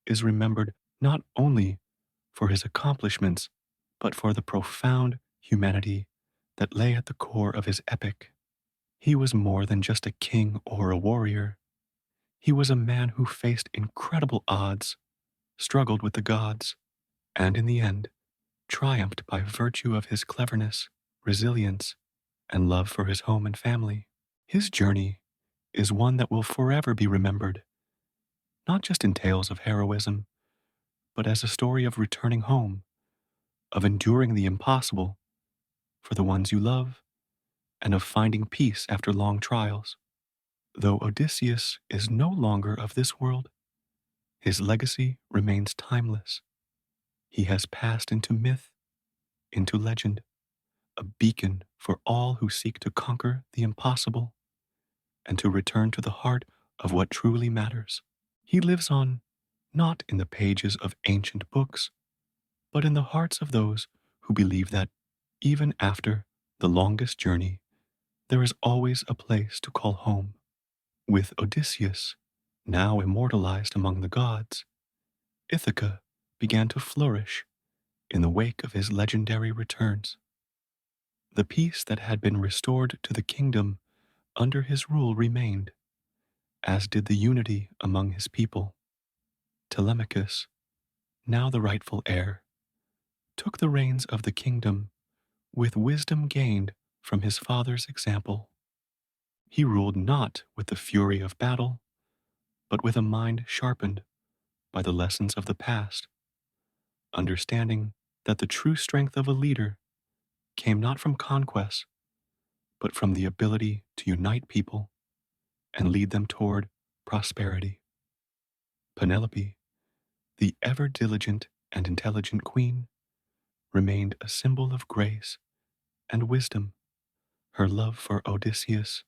is remembered not only for his accomplishments, but for the profound humanity that lay at the core of his epic. He was more than just a king or a warrior. He was a man who faced incredible odds, struggled with the gods, and in the end, triumphed by virtue of his cleverness, resilience, and love for his home and family. His journey is one that will forever be remembered, not just in tales of heroism, but as a story of returning home, of enduring the impossible for the ones you love, and of finding peace after long trials. Though Odysseus is no longer of this world, his legacy remains timeless. He has passed into myth, into legend, a beacon for all who seek to conquer the impossible and to return to the heart of what truly matters. He lives on not in the pages of ancient books, but in the hearts of those who believe that even after the longest journey, there is always a place to call home. With Odysseus, now immortalized among the gods, Ithaca began to flourish in the wake of his legendary returns. The peace that had been restored to the kingdom under his rule remained, as did the unity among his people. Telemachus, now the rightful heir, took the reins of the kingdom with wisdom gained from his father's example. He ruled not with the fury of battle, but with a mind sharpened by the lessons of the past, understanding that the true strength of a leader came not from conquest, but from the ability to unite people and lead them toward prosperity. Penelope, the ever diligent and intelligent queen, remained a symbol of grace and wisdom, her love for Odysseus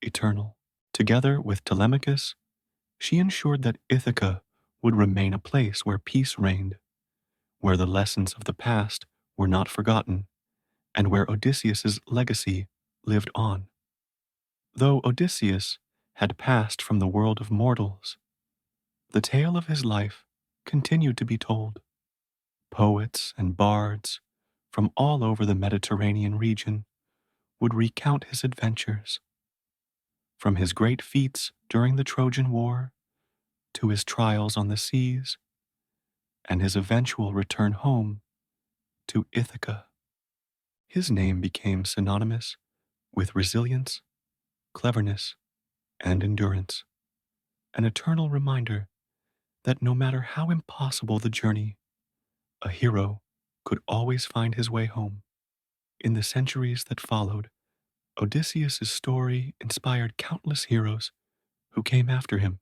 eternal. Together with Telemachus, she ensured that Ithaca would remain a place where peace reigned, where the lessons of the past were not forgotten, and where Odysseus's legacy lived on. Though Odysseus had passed from the world of mortals, the tale of his life continued to be told. Poets and bards from all over the Mediterranean region would recount his adventures, from his great feats during the Trojan War to his trials on the seas and his eventual return home to Ithaca. His name became synonymous with resilience, cleverness, and endurance, an eternal reminder that no matter how impossible the journey, a hero could always find his way home. In the centuries that followed, Odysseus' story inspired countless heroes who came after him.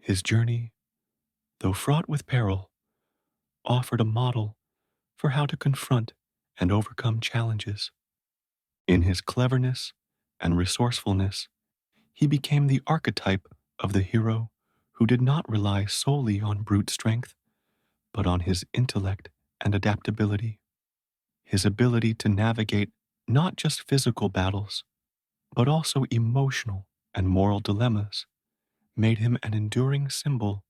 His journey, though fraught with peril, offered a model for how to confront and overcome challenges. In his cleverness and resourcefulness, he became the archetype of the hero who did not rely solely on brute strength, but on his intellect and adaptability. His ability to navigate not just physical battles, but also emotional and moral dilemmas made him an enduring symbol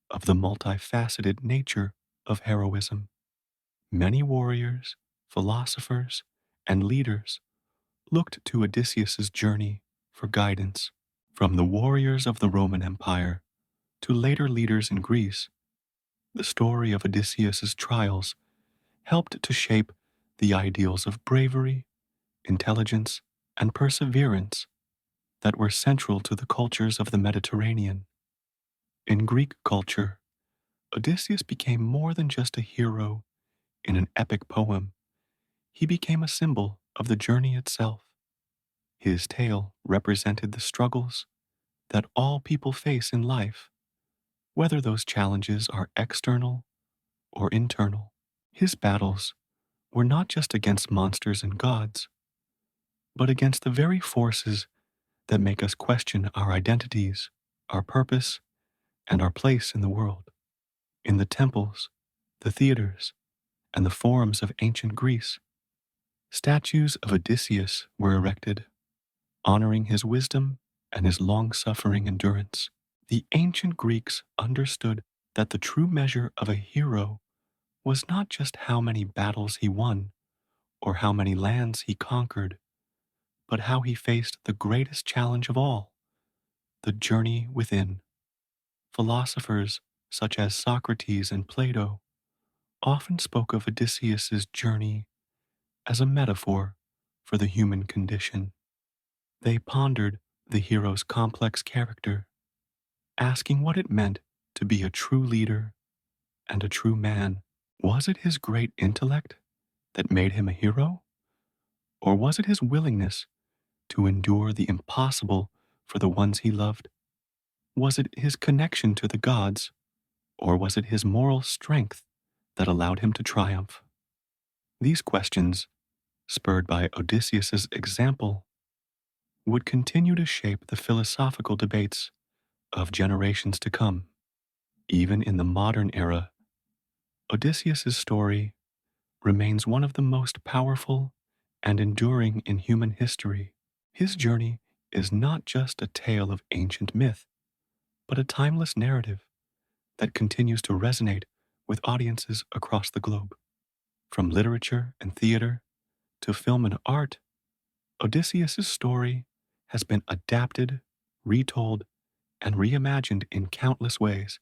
of the multifaceted nature of heroism. Many warriors, philosophers, and leaders looked to Odysseus's journey for guidance. From the warriors of the Roman Empire to later leaders in Greece, the story of Odysseus's trials helped to shape the ideals of bravery, intelligence, and perseverance that were central to the cultures of the Mediterranean. In Greek culture, Odysseus became more than just a hero in an epic poem. He became a symbol of the journey itself. His tale represented the struggles that all people face in life, whether those challenges are external or internal. His battles were not just against monsters and gods, but against the very forces that make us question our identities, our purpose, and our place in the world. In the temples, the theaters, and the forums of ancient Greece, statues of Odysseus were erected, honoring his wisdom and his long suffering endurance. The ancient Greeks understood that the true measure of a hero was not just how many battles he won or how many lands he conquered, but how he faced the greatest challenge of all, the journey within. Philosophers such as Socrates and Plato often spoke of Odysseus's journey as a metaphor for the human condition. They pondered the hero's complex character, asking what it meant to be a true leader and a true man. Was it his great intellect that made him a hero? Or was it his willingness to endure the impossible for the ones he loved? Was it his connection to the gods, or was it his moral strength that allowed him to triumph? These questions, spurred by Odysseus's example, would continue to shape the philosophical debates of generations to come. Even in the modern era, Odysseus's story remains one of the most powerful and enduring in human history. His journey is not just a tale of ancient myth, but a timeless narrative that continues to resonate with audiences across the globe. From literature and theater to film and art, Odysseus's story has been adapted, retold, and reimagined in countless ways,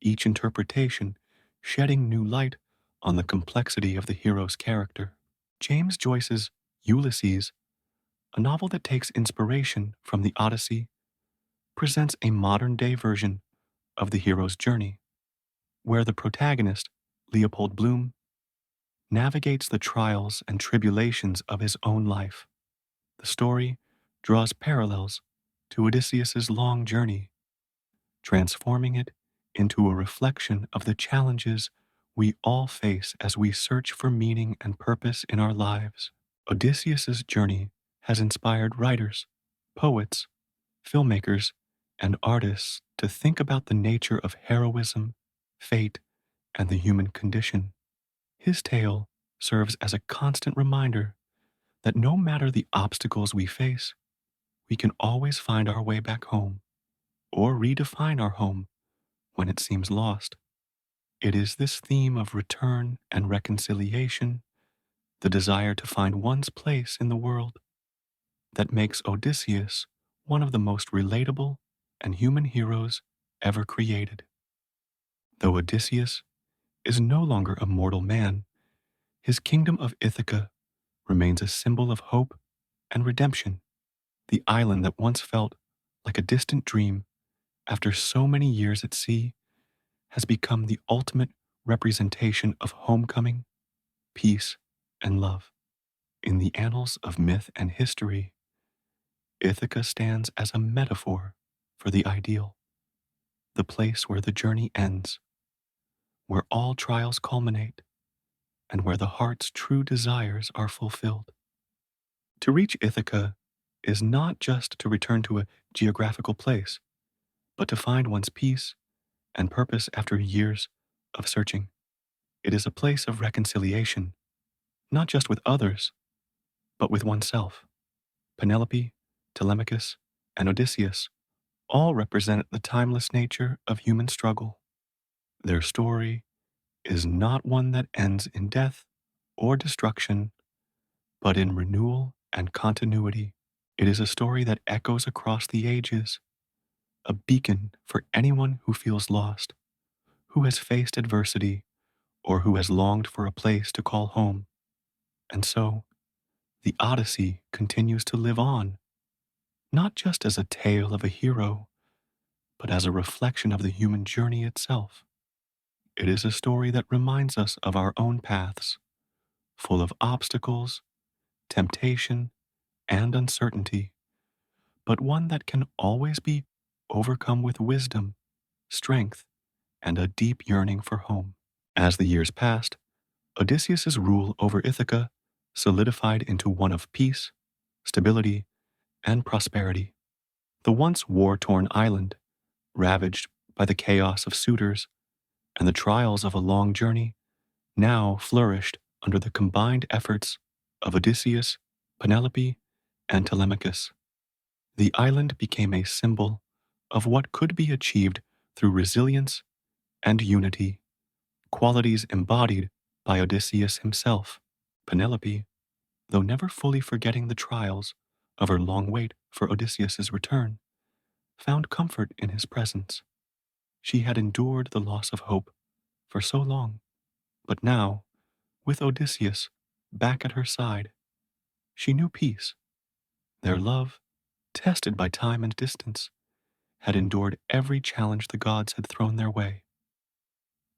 each interpretation shedding new light on the complexity of the hero's character. James Joyce's Ulysses, a novel that takes inspiration from the Odyssey, presents a modern day version of the hero's journey, where the protagonist, Leopold Bloom, navigates the trials and tribulations of his own life. The story draws parallels to Odysseus's long journey, transforming it into a reflection of the challenges we all face as we search for meaning and purpose in our lives. Odysseus's journey has inspired writers, poets, filmmakers, and artists to think about the nature of heroism, fate, and the human condition. His tale serves as a constant reminder that no matter the obstacles we face, we can always find our way back home or redefine our home when it seems lost. It is this theme of return and reconciliation, the desire to find one's place in the world, that makes Odysseus one of the most relatable and human heroes ever created. Though Odysseus is no longer a mortal man, his kingdom of Ithaca remains a symbol of hope and redemption. The island that once felt like a distant dream after so many years at sea has become the ultimate representation of homecoming, peace, and love. In the annals of myth and history, Ithaca stands as a metaphor for the ideal, the place where the journey ends, where all trials culminate, and where the heart's true desires are fulfilled. To reach Ithaca is not just to return to a geographical place, but to find one's peace and purpose after years of searching. It is a place of reconciliation, not just with others, but with oneself. Penelope, Telemachus, and Odysseus all represent the timeless nature of human struggle. Their story is not one that ends in death or destruction, but in renewal and continuity. It is a story that echoes across the ages, a beacon for anyone who feels lost, who has faced adversity, or who has longed for a place to call home. And so, the Odyssey continues to live on, not just as a tale of a hero, but as a reflection of the human journey itself. It is a story that reminds us of our own paths, full of obstacles, temptation, and uncertainty, but one that can always be overcome with wisdom, strength, and a deep yearning for home. As the years passed, Odysseus's rule over Ithaca solidified into one of peace, stability, and prosperity. The once war-torn island, ravaged by the chaos of suitors and the trials of a long journey, now flourished under the combined efforts of Odysseus, Penelope, and Telemachus. The island became a symbol of what could be achieved through resilience and unity, qualities embodied by Odysseus himself. Penelope, though never fully forgetting the trials of her long wait for Odysseus's return, found comfort in his presence. She had endured the loss of hope for so long, but now, with Odysseus back at her side, she knew peace. Their love, tested by time and distance, had endured every challenge the gods had thrown their way.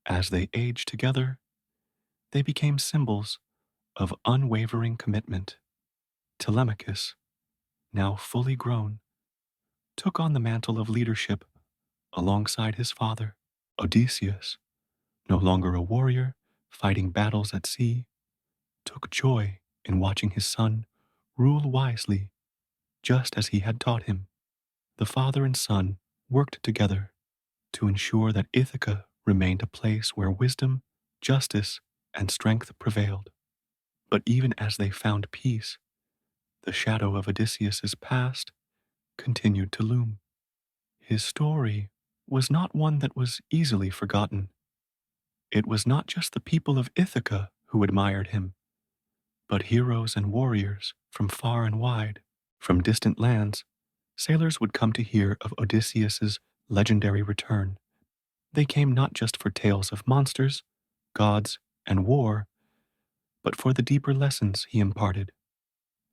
As they aged together, they became symbols of unwavering commitment. Telemachus, now fully grown, took on the mantle of leadership alongside his father. Odysseus, no longer a warrior fighting battles at sea, took joy in watching his son rule wisely, just as he had taught him. The father and son worked together to ensure that Ithaca remained a place where wisdom, justice, and strength prevailed. But even as they found peace, the shadow of Odysseus's past continued to loom. His story was not one that was easily forgotten. It was not just the people of Ithaca who admired him, but heroes and warriors from far and wide. From distant lands, sailors would come to hear of Odysseus's legendary return. They came not just for tales of monsters, gods, and war, but for the deeper lessons he imparted.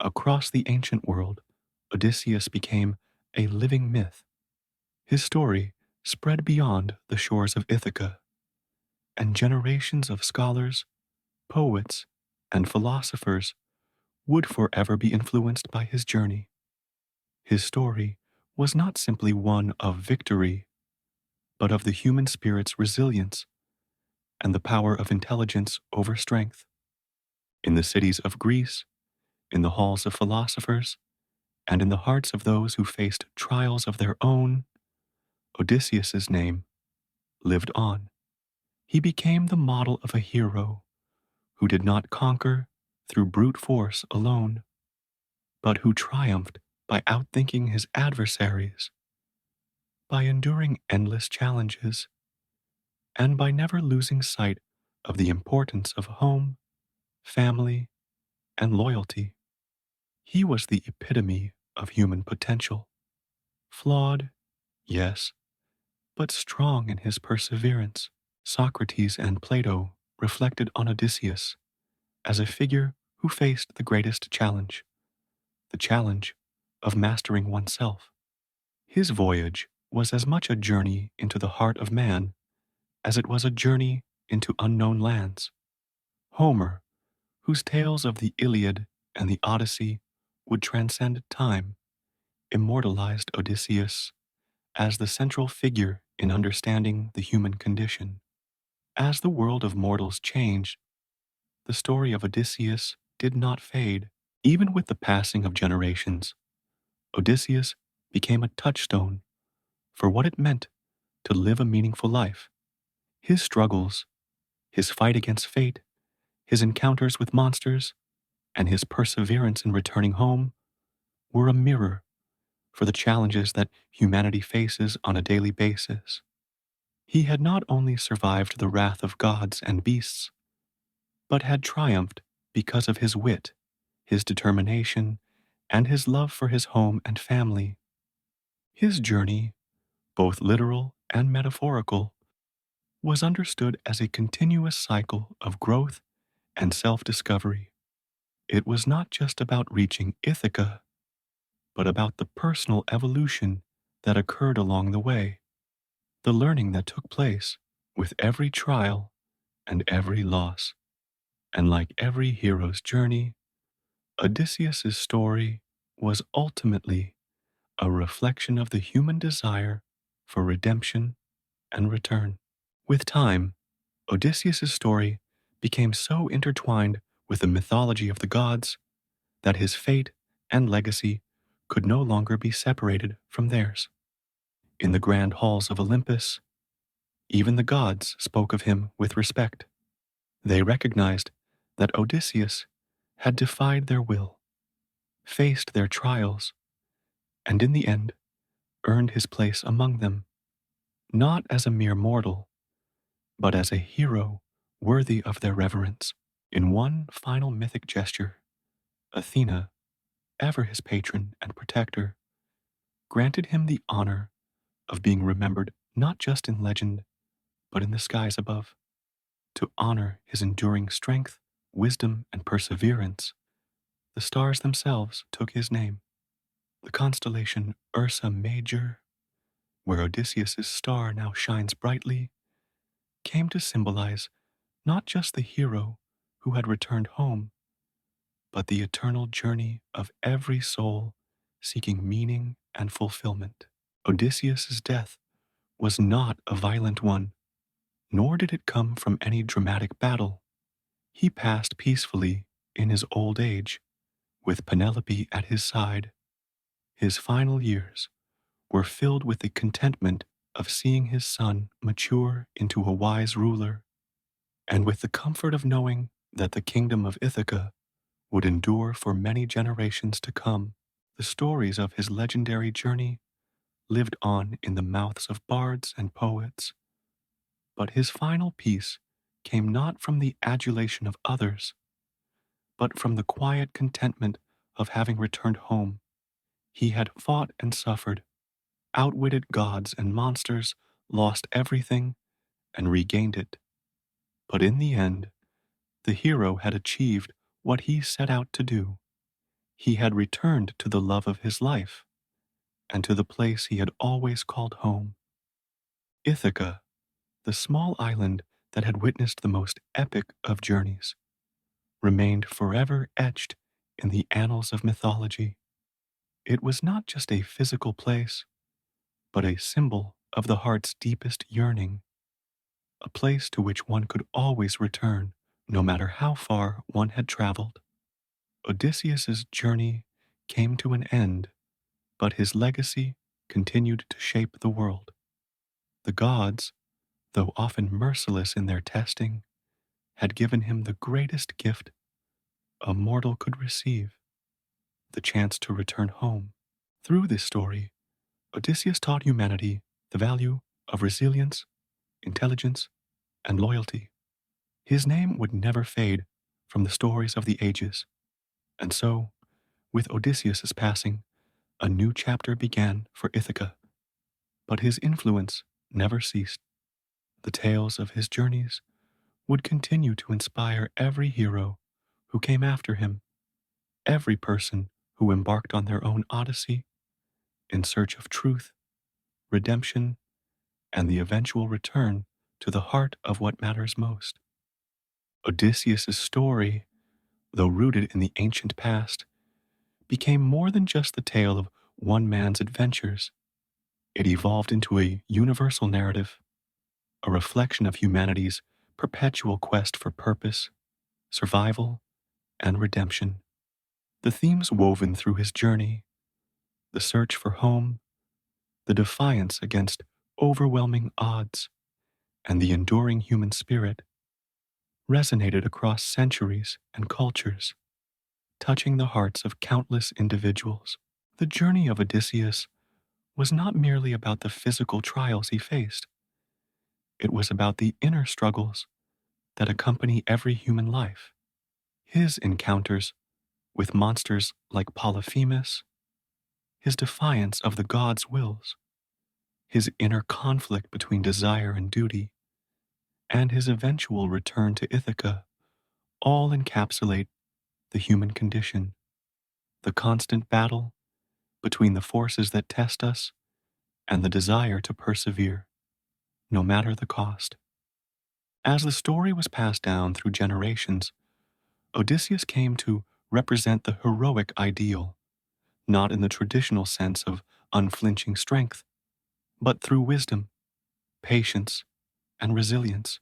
Across the ancient world, Odysseus became a living myth. His story spread beyond the shores of Ithaca, and generations of scholars, poets, and philosophers would forever be influenced by his journey. His story was not simply one of victory, but of the human spirit's resilience and the power of intelligence over strength. In the cities of Greece, in the halls of philosophers, and in the hearts of those who faced trials of their own, Odysseus's name lived on. He became the model of a hero who did not conquer through brute force alone, but who triumphed by outthinking his adversaries, by enduring endless challenges, and by never losing sight of the importance of home, family, and loyalty. He was the epitome of human potential. Flawed, yes, but strong in his perseverance. Socrates and Plato reflected on Odysseus as a figure who faced the greatest challenge, the challenge of mastering oneself. His voyage was as much a journey into the heart of man as it was a journey into unknown lands. Homer, whose tales of the Iliad and the Odyssey would transcend time, immortalized Odysseus as the central figure in understanding the human condition. As the world of mortals changed, the story of Odysseus did not fade. Even with the passing of generations, Odysseus became a touchstone for what it meant to live a meaningful life. His struggles, his fight against fate, his encounters with monsters, and his perseverance in returning home were a mirror for the challenges that humanity faces on a daily basis. He had not only survived the wrath of gods and beasts, but had triumphed because of his wit, his determination, and his love for his home and family. His journey, both literal and metaphorical, was understood as a continuous cycle of growth and self-discovery. It was not just about reaching Ithaca, but about the personal evolution that occurred along the way, the learning that took place with every trial and every loss. And like every hero's journey, Odysseus's story was ultimately a reflection of the human desire for redemption and return. With time, Odysseus' story became so intertwined with the mythology of the gods that his fate and legacy could no longer be separated from theirs. In the grand halls of Olympus, even the gods spoke of him with respect. They recognized that Odysseus had defied their will, faced their trials, and in the end earned his place among them, not as a mere mortal, but as a hero worthy of their reverence. In one final mythic gesture, Athena, ever his patron and protector, granted him the honor of being remembered not just in legend, but in the skies above. To honor his enduring strength, wisdom, and perseverance, the stars themselves took his name. The constellation Ursa Major, where Odysseus' star now shines brightly, came to symbolize not just the hero who had returned home, but the eternal journey of every soul seeking meaning and fulfillment. Odysseus' death was not a violent one, nor did it come from any dramatic battle. He passed peacefully in his old age, with Penelope at his side. His final years were filled with the contentment of seeing his son mature into a wise ruler, and with the comfort of knowing that the kingdom of Ithaca would endure for many generations to come. The stories of his legendary journey lived on in the mouths of bards and poets, but his final peace came not from the adulation of others, but from the quiet contentment of having returned home. He had fought and suffered, outwitted gods and monsters, lost everything, and regained it. But in the end, the hero had achieved what he set out to do. He had returned to the love of his life and to the place he had always called home. Ithaca, the small island that had witnessed the most epic of journeys, remained forever etched in the annals of mythology. It was not just a physical place, but a symbol of the heart's deepest yearning, a place to which one could always return, no matter how far one had traveled. Odysseus's journey came to an end, but his legacy continued to shape the world. The gods, though often merciless in their testing, had given him the greatest gift a mortal could receive, the chance to return home. Through this story, Odysseus taught humanity the value of resilience, intelligence, and loyalty. His name would never fade from the stories of the ages. And so, with Odysseus' passing, a new chapter began for Ithaca. But his influence never ceased. The tales of his journeys would continue to inspire every hero who came after him, every person who embarked on their own odyssey in search of truth, redemption, and the eventual return to the heart of what matters most. Odysseus' story, though rooted in the ancient past, became more than just the tale of one man's adventures. It evolved into a universal narrative, a reflection of humanity's perpetual quest for purpose, survival, and redemption. The themes woven through his journey, the search for home, the defiance against overwhelming odds, and the enduring human spirit, resonated across centuries and cultures, touching the hearts of countless individuals. The journey of Odysseus was not merely about the physical trials he faced. It was about the inner struggles that accompany every human life. His encounters with monsters like Polyphemus, his defiance of the gods' wills, his inner conflict between desire and duty, and his eventual return to Ithaca all encapsulate the human condition, the constant battle between the forces that test us and the desire to persevere, no matter the cost. As the story was passed down through generations, Odysseus came to represent the heroic ideal, not in the traditional sense of unflinching strength, but through wisdom, patience, and resilience.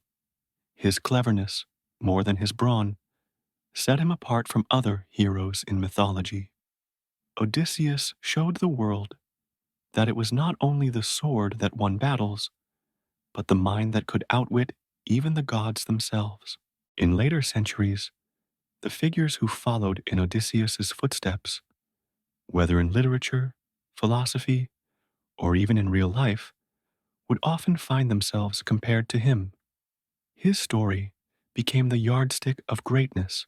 His cleverness, more than his brawn, set him apart from other heroes in mythology. Odysseus showed the world that it was not only the sword that won battles, but the mind that could outwit even the gods themselves. In later centuries, the figures who followed in Odysseus's footsteps, whether in literature, philosophy, or even in real life, would often find themselves compared to him. His story became the yardstick of greatness,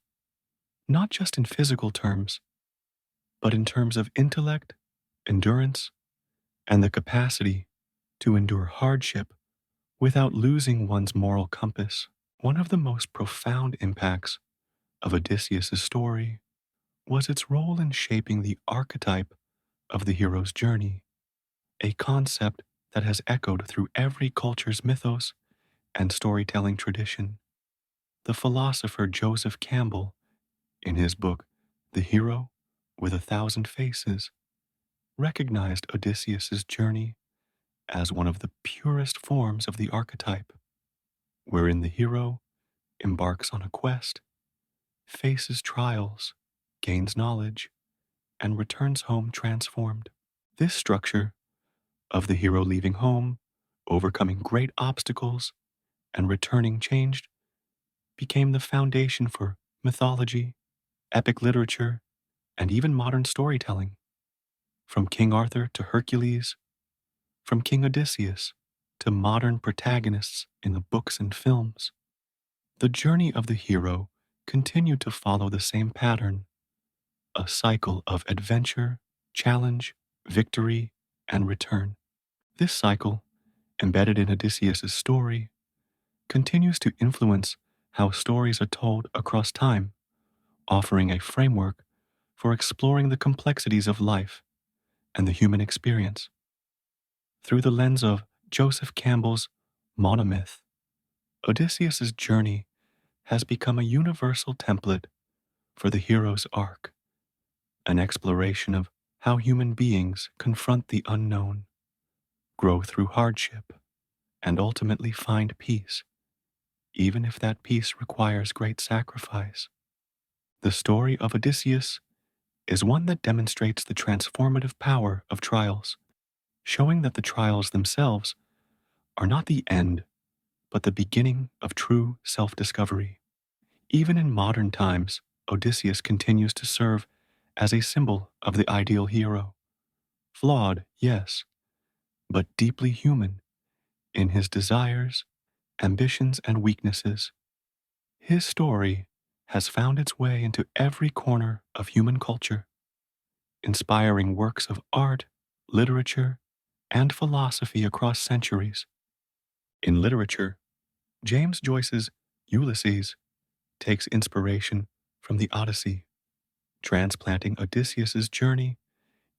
not just in physical terms, but in terms of intellect, endurance, and the capacity to endure hardship without losing one's moral compass. One of the most profound impacts of Odysseus' story was its role in shaping the archetype of the hero's journey, a concept that has echoed through every culture's mythos and storytelling tradition. The philosopher Joseph Campbell, in his book The Hero with a Thousand Faces, recognized Odysseus' journey as one of the purest forms of the archetype, wherein the hero embarks on a quest, faces trials, gains knowledge, and returns home transformed. This structure of the hero leaving home, overcoming great obstacles, and returning changed became the foundation for mythology, epic literature, and even modern storytelling. From King Arthur to Hercules, from King Odysseus to modern protagonists in the books and films, the journey of the hero continued to follow the same pattern, a cycle of adventure, challenge, victory, and return. This cycle, embedded in Odysseus' story, continues to influence how stories are told across time, offering a framework for exploring the complexities of life and the human experience. Through the lens of Joseph Campbell's monomyth, Odysseus' journey has become a universal template for the hero's arc, an exploration of how human beings confront the unknown, grow through hardship, and ultimately find peace, even if that peace requires great sacrifice. The story of Odysseus is one that demonstrates the transformative power of trials, showing that the trials themselves are not the end, but the beginning of true self discovery. Even in modern times, Odysseus continues to serve as a symbol of the ideal hero. Flawed, yes, but deeply human in his desires, ambitions, and weaknesses. His story has found its way into every corner of human culture, inspiring works of art, literature, and philosophy across centuries. In literature, James Joyce's Ulysses takes inspiration from the Odyssey, transplanting Odysseus's journey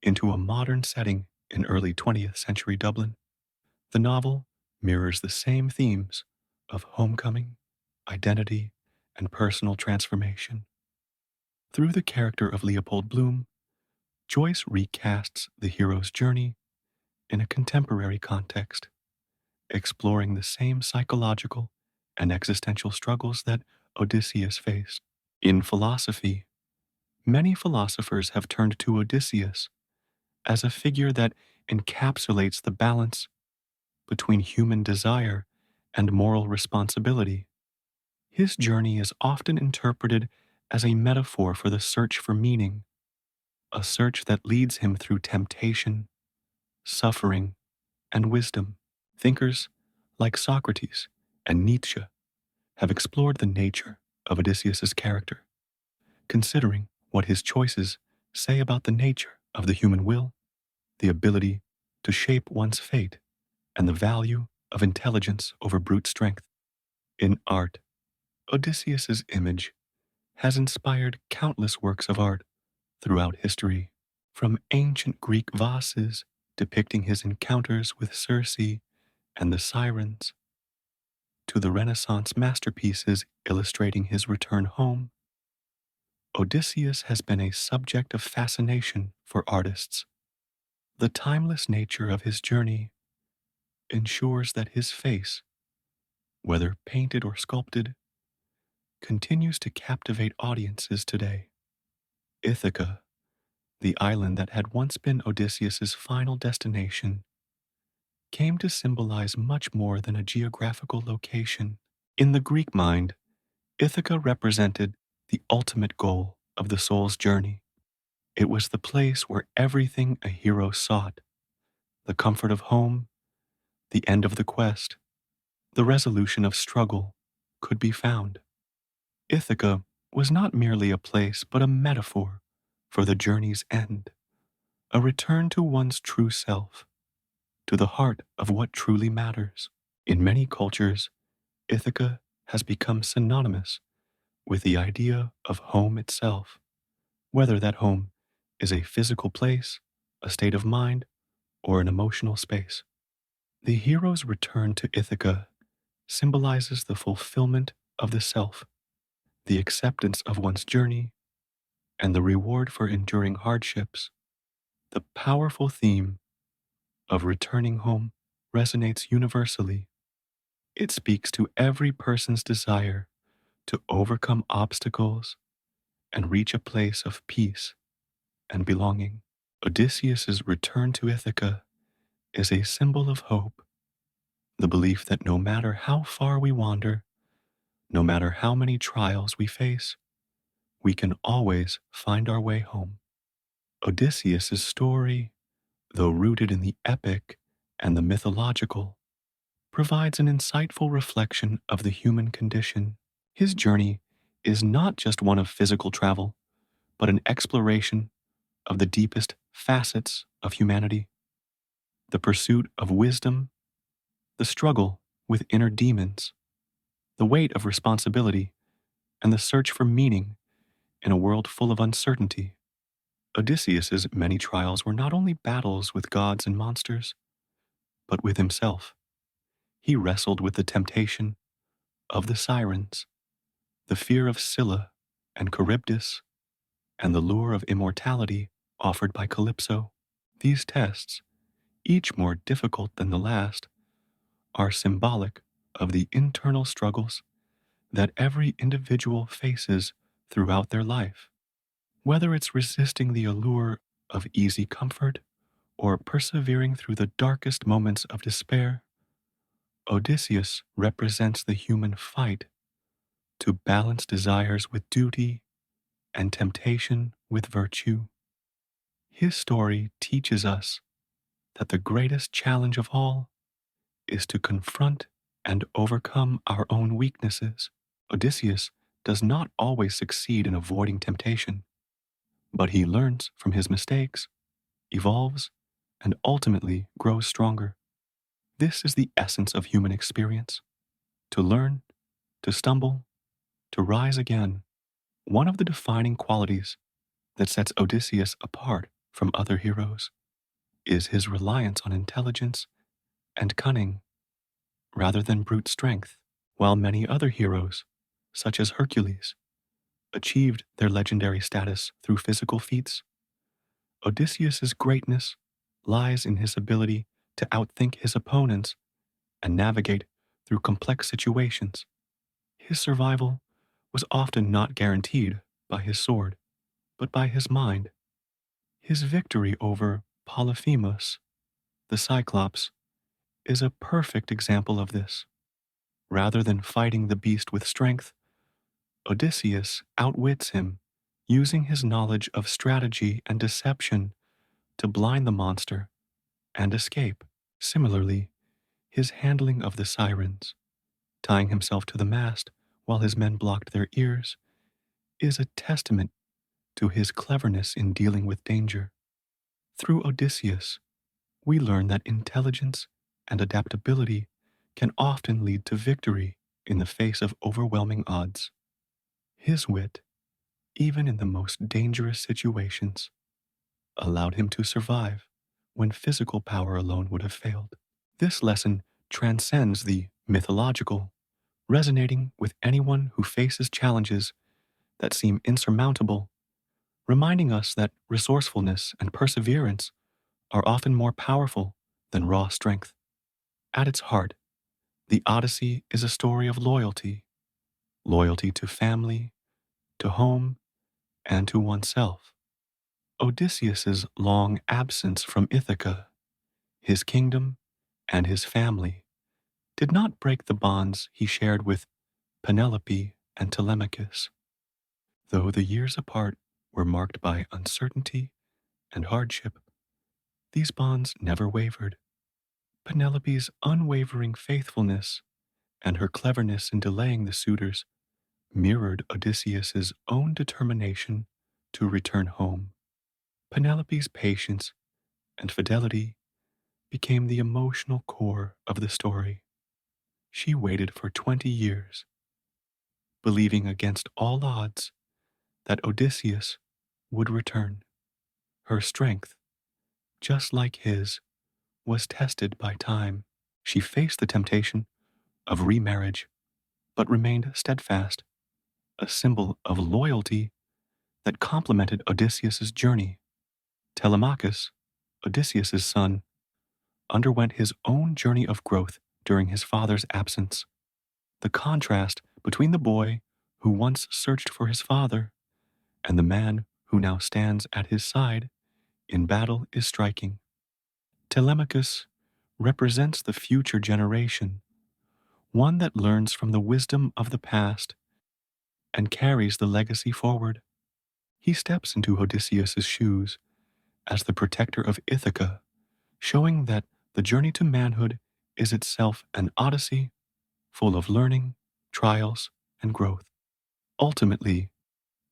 into a modern setting in early 20th century Dublin. The novel mirrors the same themes of homecoming, identity, and personal transformation. Through the character of Leopold Bloom, Joyce recasts the hero's journey in a contemporary context, exploring the same psychological and existential struggles that Odysseus faced. In philosophy, many philosophers have turned to Odysseus as a figure that encapsulates the balance between human desire and moral responsibility. His journey is often interpreted as a metaphor for the search for meaning, a search that leads him through temptation, suffering, and wisdom. Thinkers like Socrates and Nietzsche have explored the nature of Odysseus's character, considering what his choices say about the nature of the human will, the ability to shape one's fate, and the value of intelligence over brute strength. In art, Odysseus's image has inspired countless works of art throughout history, from ancient Greek vases depicting his encounters with Circe and the sirens, to the Renaissance masterpieces illustrating his return home. Odysseus has been a subject of fascination for artists. The timeless nature of his journey ensures that his face, whether painted or sculpted, continues to captivate audiences today. Ithaca, the island that had once been Odysseus's final destination, came to symbolize much more than a geographical location. In the Greek mind, Ithaca represented the ultimate goal of the soul's journey. It was the place where everything a hero sought, the comfort of home, the end of the quest, the resolution of struggle, could be found. Ithaca was not merely a place but a metaphor for the journey's end, a return to one's true self, to the heart of what truly matters. In many cultures, Ithaca has become synonymous with the idea of home itself, whether that home is a physical place, a state of mind, or an emotional space. The hero's return to Ithaca symbolizes the fulfillment of the self, the acceptance of one's journey, and the reward for enduring hardships. The powerful theme of returning home resonates universally. It speaks to every person's desire to overcome obstacles and reach a place of peace and belonging. Odysseus's return to Ithaca is a symbol of hope, the belief that no matter how far we wander, no matter how many trials we face, we can always find our way home. Odysseus's story, though rooted in the epic and the mythological, provides an insightful reflection of the human condition. His journey is not just one of physical travel, but an exploration of the deepest facets of humanity. The pursuit of wisdom, the struggle with inner demons, the weight of responsibility, and the search for meaning in a world full of uncertainty. Odysseus's many trials were not only battles with gods and monsters, but with himself. He wrestled with the temptation of the sirens, the fear of Scylla and Charybdis, and the lure of immortality offered by Calypso. These tests, each more difficult than the last, are symbolic of the internal struggles that every individual faces throughout their life. Whether it's resisting the allure of easy comfort or persevering through the darkest moments of despair, Odysseus represents the human fight to balance desires with duty and temptation with virtue. His story teaches us that the greatest challenge of all is to confront and overcome our own weaknesses. Odysseus does not always succeed in avoiding temptation, but he learns from his mistakes, evolves, and ultimately grows stronger. This is the essence of human experience: to learn, to stumble, to rise again. One of the defining qualities that sets Odysseus apart from other heroes is his reliance on intelligence and cunning rather than brute strength. While many other heroes, such as Hercules, achieved their legendary status through physical feats, Odysseus's greatness lies in his ability to outthink his opponents and navigate through complex situations. His survival was often not guaranteed by his sword, but by his mind. His victory over Polyphemus, the Cyclops, is a perfect example of this. Rather than fighting the beast with strength, Odysseus outwits him, using his knowledge of strategy and deception to blind the monster and escape. Similarly, his handling of the sirens, tying himself to the mast while his men blocked their ears, is a testament to his cleverness in dealing with danger. Through Odysseus, we learn that intelligence and adaptability can often lead to victory in the face of overwhelming odds. His wit, even in the most dangerous situations, allowed him to survive when physical power alone would have failed. This lesson transcends the mythological, resonating with anyone who faces challenges that seem insurmountable, reminding us that resourcefulness and perseverance are often more powerful than raw strength. At its heart, the Odyssey is a story of loyalty, loyalty to family, to home, and to oneself. Odysseus's long absence from Ithaca, his kingdom, and his family did not break the bonds he shared with Penelope and Telemachus. Though the years apart were marked by uncertainty and hardship, these bonds never wavered. Penelope's unwavering faithfulness and her cleverness in delaying the suitors mirrored Odysseus's own determination to return home. Penelope's patience and fidelity became the emotional core of the story. She waited for 20 years, believing against all odds that Odysseus would return. Her strength, just like his, was tested by time. She faced the temptation of remarriage, but remained steadfast, a symbol of loyalty that complemented Odysseus's journey. Telemachus, Odysseus's son, underwent his own journey of growth during his father's absence. The contrast between the boy who once searched for his father and the man who now stands at his side in battle is striking. Telemachus represents the future generation, one that learns from the wisdom of the past and carries the legacy forward. He steps into Odysseus's shoes as the protector of Ithaca, showing that the journey to manhood is itself an odyssey full of learning, trials, and growth. Ultimately,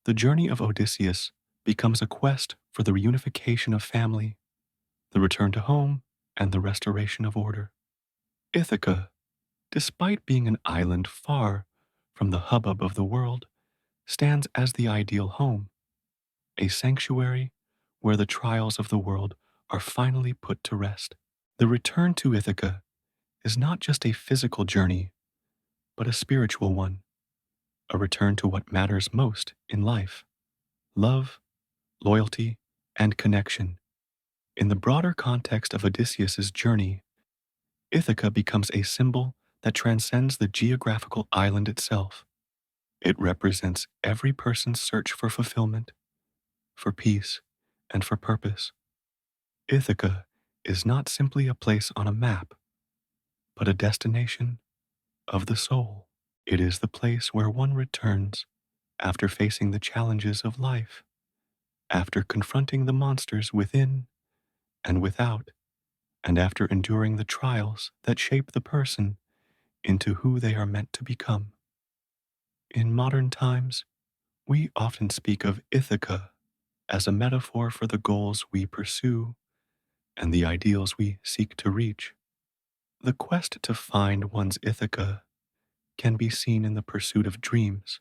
the journey of Odysseus becomes a quest for the reunification of family, the return to home, and the restoration of order. Ithaca, despite being an island far from the hubbub of the world, stands as the ideal home, a sanctuary where the trials of the world are finally put to rest. The return to Ithaca is not just a physical journey, but a spiritual one, a return to what matters most in life: love, loyalty, and connection. In the broader context of Odysseus's journey, Ithaca becomes a symbol that transcends the geographical island itself. It represents every person's search for fulfillment, for peace, and for purpose. Ithaca is not simply a place on a map, but a destination of the soul. It is the place where one returns after facing the challenges of life, after confronting the monsters within and without, and after enduring the trials that shape the person into who they are meant to become. In modern times, we often speak of Ithaca as a metaphor for the goals we pursue and the ideals we seek to reach. The quest to find one's Ithaca can be seen in the pursuit of dreams,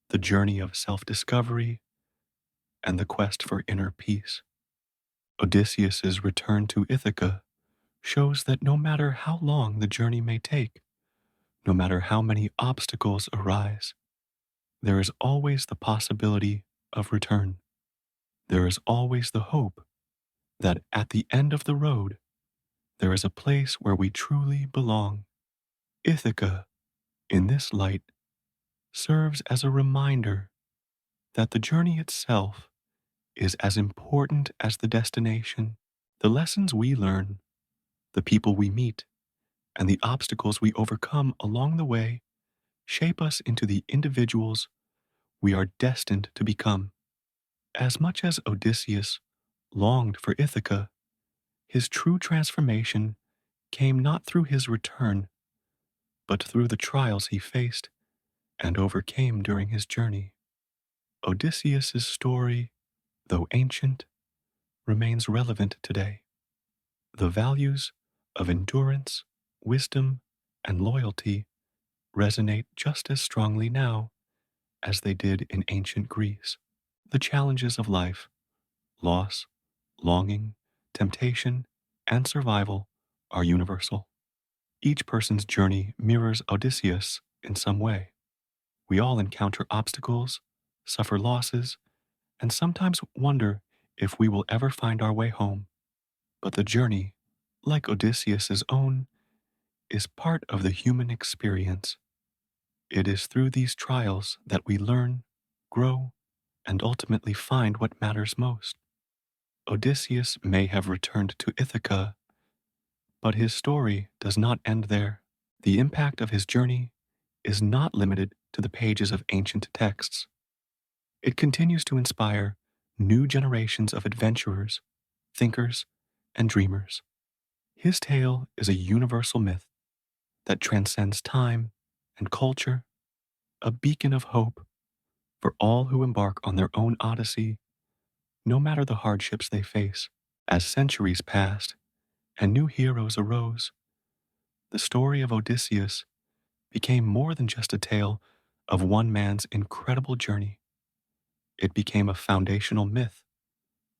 the journey of self-discovery, and the quest for inner peace. Odysseus's return to Ithaca shows that no matter how long the journey may take, no matter how many obstacles arise, there is always the possibility of return. There is always the hope that at the end of the road, there is a place where we truly belong. Ithaca, in this light, serves as a reminder that the journey itself is as important as the destination. The lessons we learn, the people we meet, and the obstacles we overcome along the way shape us into the individuals we are destined to become. As much as Odysseus longed for Ithaca, his true transformation came not through his return, but through the trials he faced and overcame during his journey. Odysseus's story, though ancient, remains relevant today. The values of endurance, wisdom, and loyalty resonate just as strongly now as they did in ancient Greece. The challenges of life, loss, longing, temptation, and survival are universal. Each person's journey mirrors Odysseus in some way. We all encounter obstacles, suffer losses, and sometimes wonder if we will ever find our way home. But the journey, like Odysseus's own, is part of the human experience. It is through these trials that we learn, grow, and ultimately find what matters most. Odysseus may have returned to Ithaca, but his story does not end there. The impact of his journey is not limited to the pages of ancient texts. It continues to inspire new generations of adventurers, thinkers, and dreamers. His tale is a universal myth that transcends time and culture, a beacon of hope for all who embark on their own odyssey, no matter the hardships they face. As centuries passed and new heroes arose, the story of Odysseus became more than just a tale of one man's incredible journey. It became a foundational myth,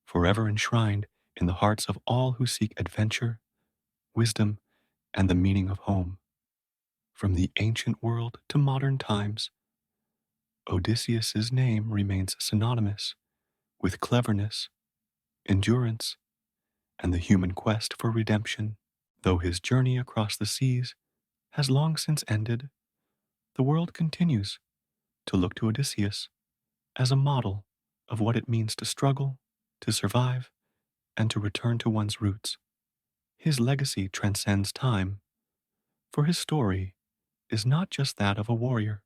forever enshrined in the hearts of all who seek adventure, wisdom, and the meaning of home. From the ancient world to modern times, Odysseus's name remains synonymous with cleverness, endurance, and the human quest for redemption. Though his journey across the seas has long since ended, the world continues to look to Odysseus as a model of what it means to struggle, to survive, and to return to one's roots. His legacy transcends time, for his story is not just that of a warrior,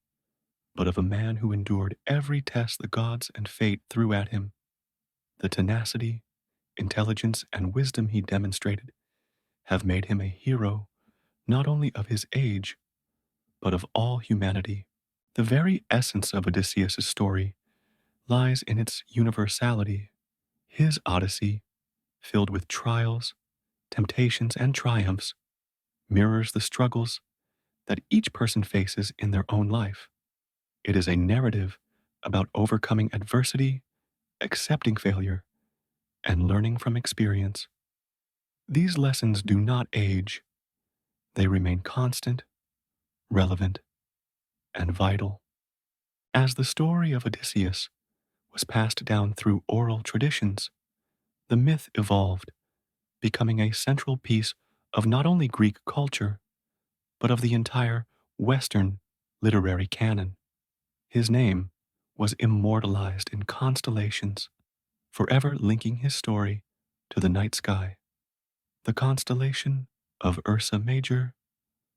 but of a man who endured every test the gods and fate threw at him. The tenacity, intelligence, and wisdom he demonstrated have made him a hero not only of his age, but of all humanity. The very essence of Odysseus' story lies in its universality. His Odyssey, filled with trials, temptations, and triumphs, mirrors the struggles that each person faces in their own life. It is a narrative about overcoming adversity, accepting failure, and learning from experience. These lessons do not age, they remain constant, relevant, and vital. As the story of Odysseus was passed down through oral traditions, the myth evolved, becoming a central piece of not only Greek culture, but of the entire Western literary canon. His name was immortalized in constellations, forever linking his story to the night sky. The constellation of Ursa Major,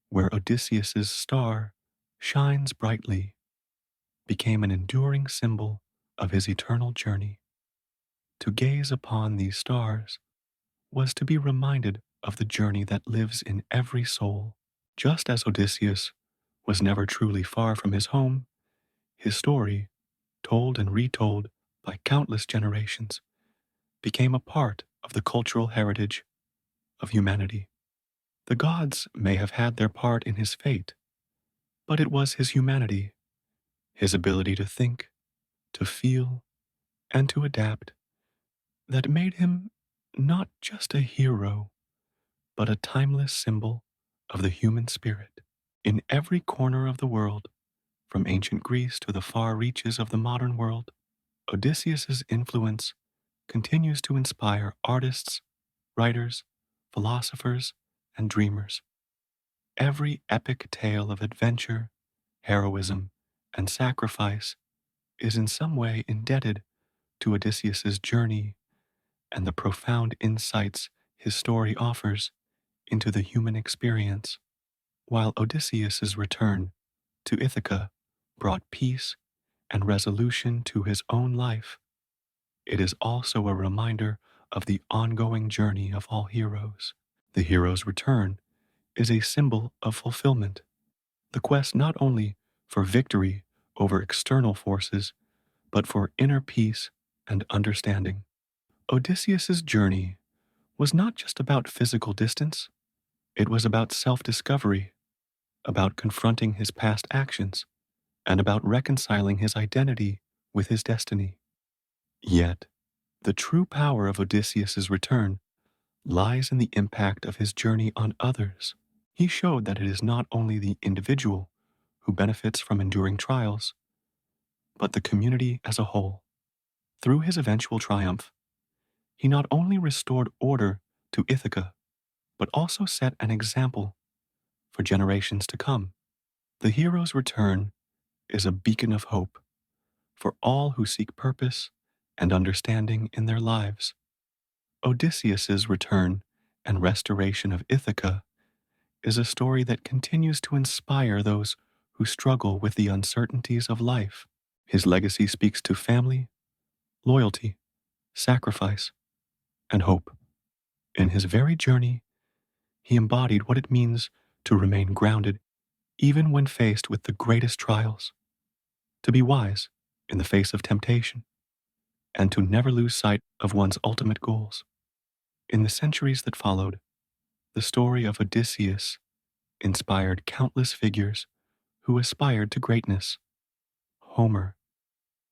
where Odysseus's star shines brightly, became an enduring symbol of his eternal journey. To gaze upon these stars was to be reminded of the journey that lives in every soul. Just as Odysseus was never truly far from his home, his story, told and retold by countless generations, became a part of the cultural heritage of humanity. The gods may have had their part in his fate, but it was his humanity, his ability to think, to feel, and to adapt that made him not just a hero, but a timeless symbol of the human spirit. In every corner of the world, from ancient Greece to the far reaches of the modern world, Odysseus's influence continues to inspire artists, writers, philosophers, and dreamers. Every epic tale of adventure, heroism, and sacrifice is in some way indebted to Odysseus's journey and the profound insights his story offers into the human experience. While Odysseus's return to Ithaca brought peace and resolution to his own life, it is also a reminder of the ongoing journey of all heroes. The hero's return is a symbol of fulfillment, the quest not only for victory over external forces, but for inner peace and understanding. Odysseus's journey was not just about physical distance, it was about self-discovery, about confronting his past actions, and about reconciling his identity with his destiny. Yet, the true power of Odysseus's return lies in the impact of his journey on others. He showed that it is not only the individual who benefits from enduring trials, but the community as a whole. Through his eventual triumph, he not only restored order to Ithaca, but also set an example for generations to come. The hero's return is a beacon of hope for all who seek purpose and understanding in their lives. Odysseus's return and restoration of Ithaca is a story that continues to inspire those who struggle with the uncertainties of life. His legacy speaks to family, loyalty, sacrifice, and hope. In his very journey, he embodied what it means to remain grounded even when faced with the greatest trials, to be wise in the face of temptation, and to never lose sight of one's ultimate goals. In the centuries that followed, the story of Odysseus inspired countless figures who aspired to greatness. Homer,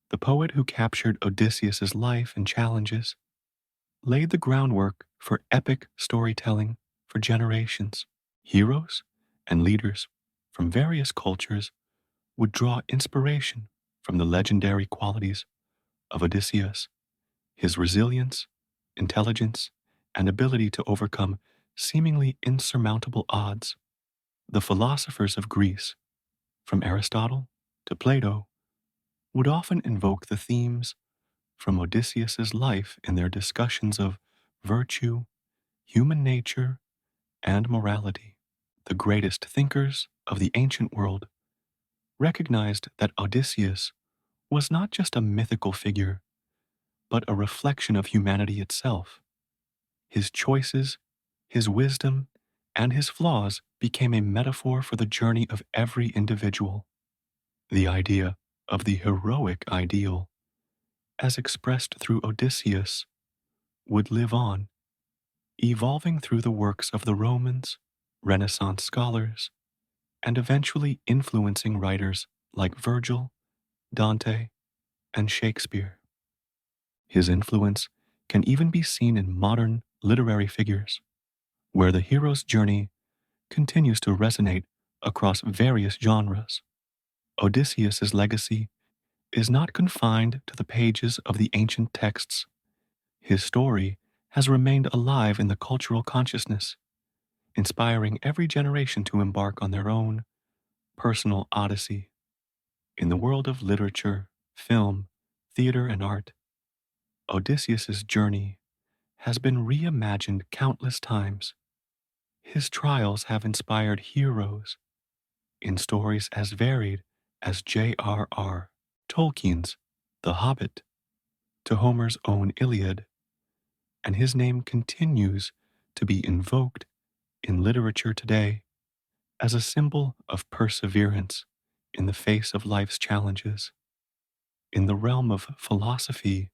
the poet who captured Odysseus's life and challenges, laid the groundwork for epic storytelling for generations. Heroes and leaders from various cultures would draw inspiration from the legendary qualities of Odysseus, his resilience, intelligence, and ability to overcome seemingly insurmountable odds. The philosophers of Greece, from Aristotle to Plato, would often invoke the themes from Odysseus's life in their discussions of virtue, human nature, and morality. The greatest thinkers of the ancient world recognized that Odysseus was not just a mythical figure, but a reflection of humanity itself. His choices, his wisdom, and his flaws became a metaphor for the journey of every individual. The idea of the heroic ideal, as expressed through Odysseus, would live on, evolving through the works of the Romans, Renaissance scholars, and eventually influencing writers like Virgil, Dante, and Shakespeare. His influence can even be seen in modern literary figures, where the hero's journey continues to resonate across various genres. Odysseus's legacy is not confined to the pages of the ancient texts. His story has remained alive in the cultural consciousness, inspiring every generation to embark on their own personal odyssey. In the world of literature, film, theater, and art, Odysseus's journey has been reimagined countless times. His trials have inspired heroes in stories as varied as J.R.R. Tolkien's The Hobbit to Homer's own Iliad, and his name continues to be invoked in literature today as a symbol of perseverance in the face of life's challenges. In the realm of philosophy,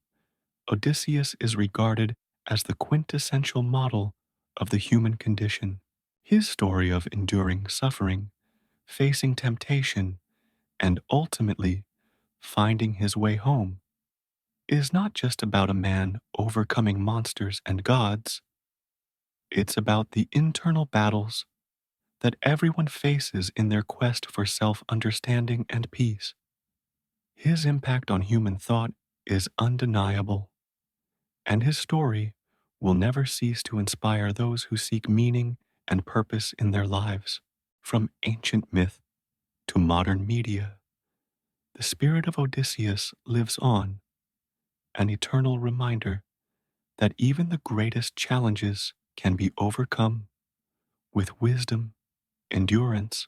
Odysseus is regarded as the quintessential model of the human condition. His story of enduring suffering, facing temptation, and ultimately finding his way home is not just about a man overcoming monsters and gods. It's about the internal battles that everyone faces in their quest for self-understanding and peace. His impact on human thought is undeniable, and his story will never cease to inspire those who seek meaning and purpose in their lives. From ancient myth to modern media, the spirit of Odysseus lives on, an eternal reminder that even the greatest challenges can be overcome with wisdom, endurance,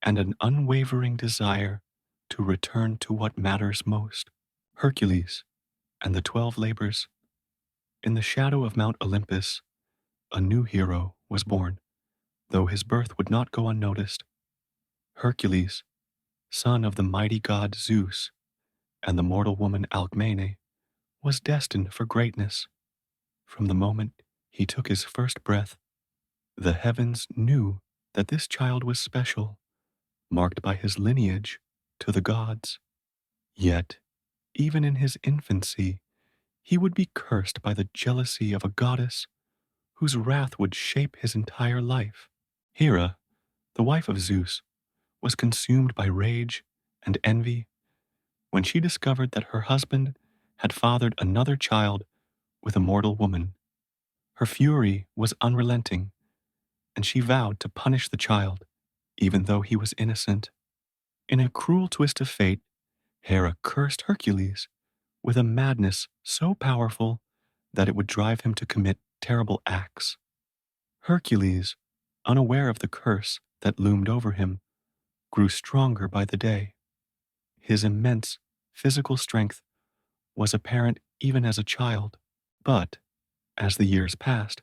and an unwavering desire to return to what matters most. Hercules and the 12 labors. In the shadow of Mount Olympus, a new hero was born, though his birth would not go unnoticed. Hercules, son of the mighty god Zeus and the mortal woman Alcmene, was destined for greatness. From the moment he took his first breath, the heavens knew that this child was special, marked by his lineage to the gods. Yet, even in his infancy, he would be cursed by the jealousy of a goddess whose wrath would shape his entire life. Hera, the wife of Zeus, was consumed by rage and envy When she discovered that her husband had fathered another child with a mortal woman, her fury was unrelenting, and she vowed to punish the child, even though he was innocent. In a cruel twist of fate, Hera cursed Hercules with a madness so powerful that it would drive him to commit terrible acts. Hercules, unaware of the curse that loomed over him, grew stronger by the day. His immense physical strength was apparent even as a child, but as the years passed,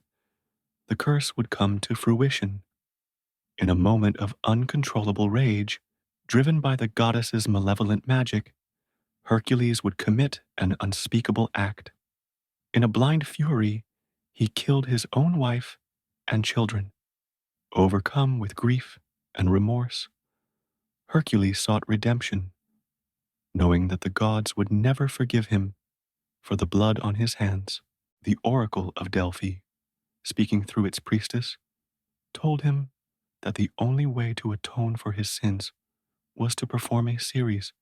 the curse would come to fruition. In a moment of uncontrollable rage, driven by the goddess's malevolent magic, Hercules would commit an unspeakable act. In a blind fury, he killed his own wife and children. Overcome with grief and remorse, Hercules sought redemption, knowing that the gods would never forgive him for the blood on his hands. The oracle of Delphi, speaking through its priestess, told him that the only way to atone for his sins was to perform a series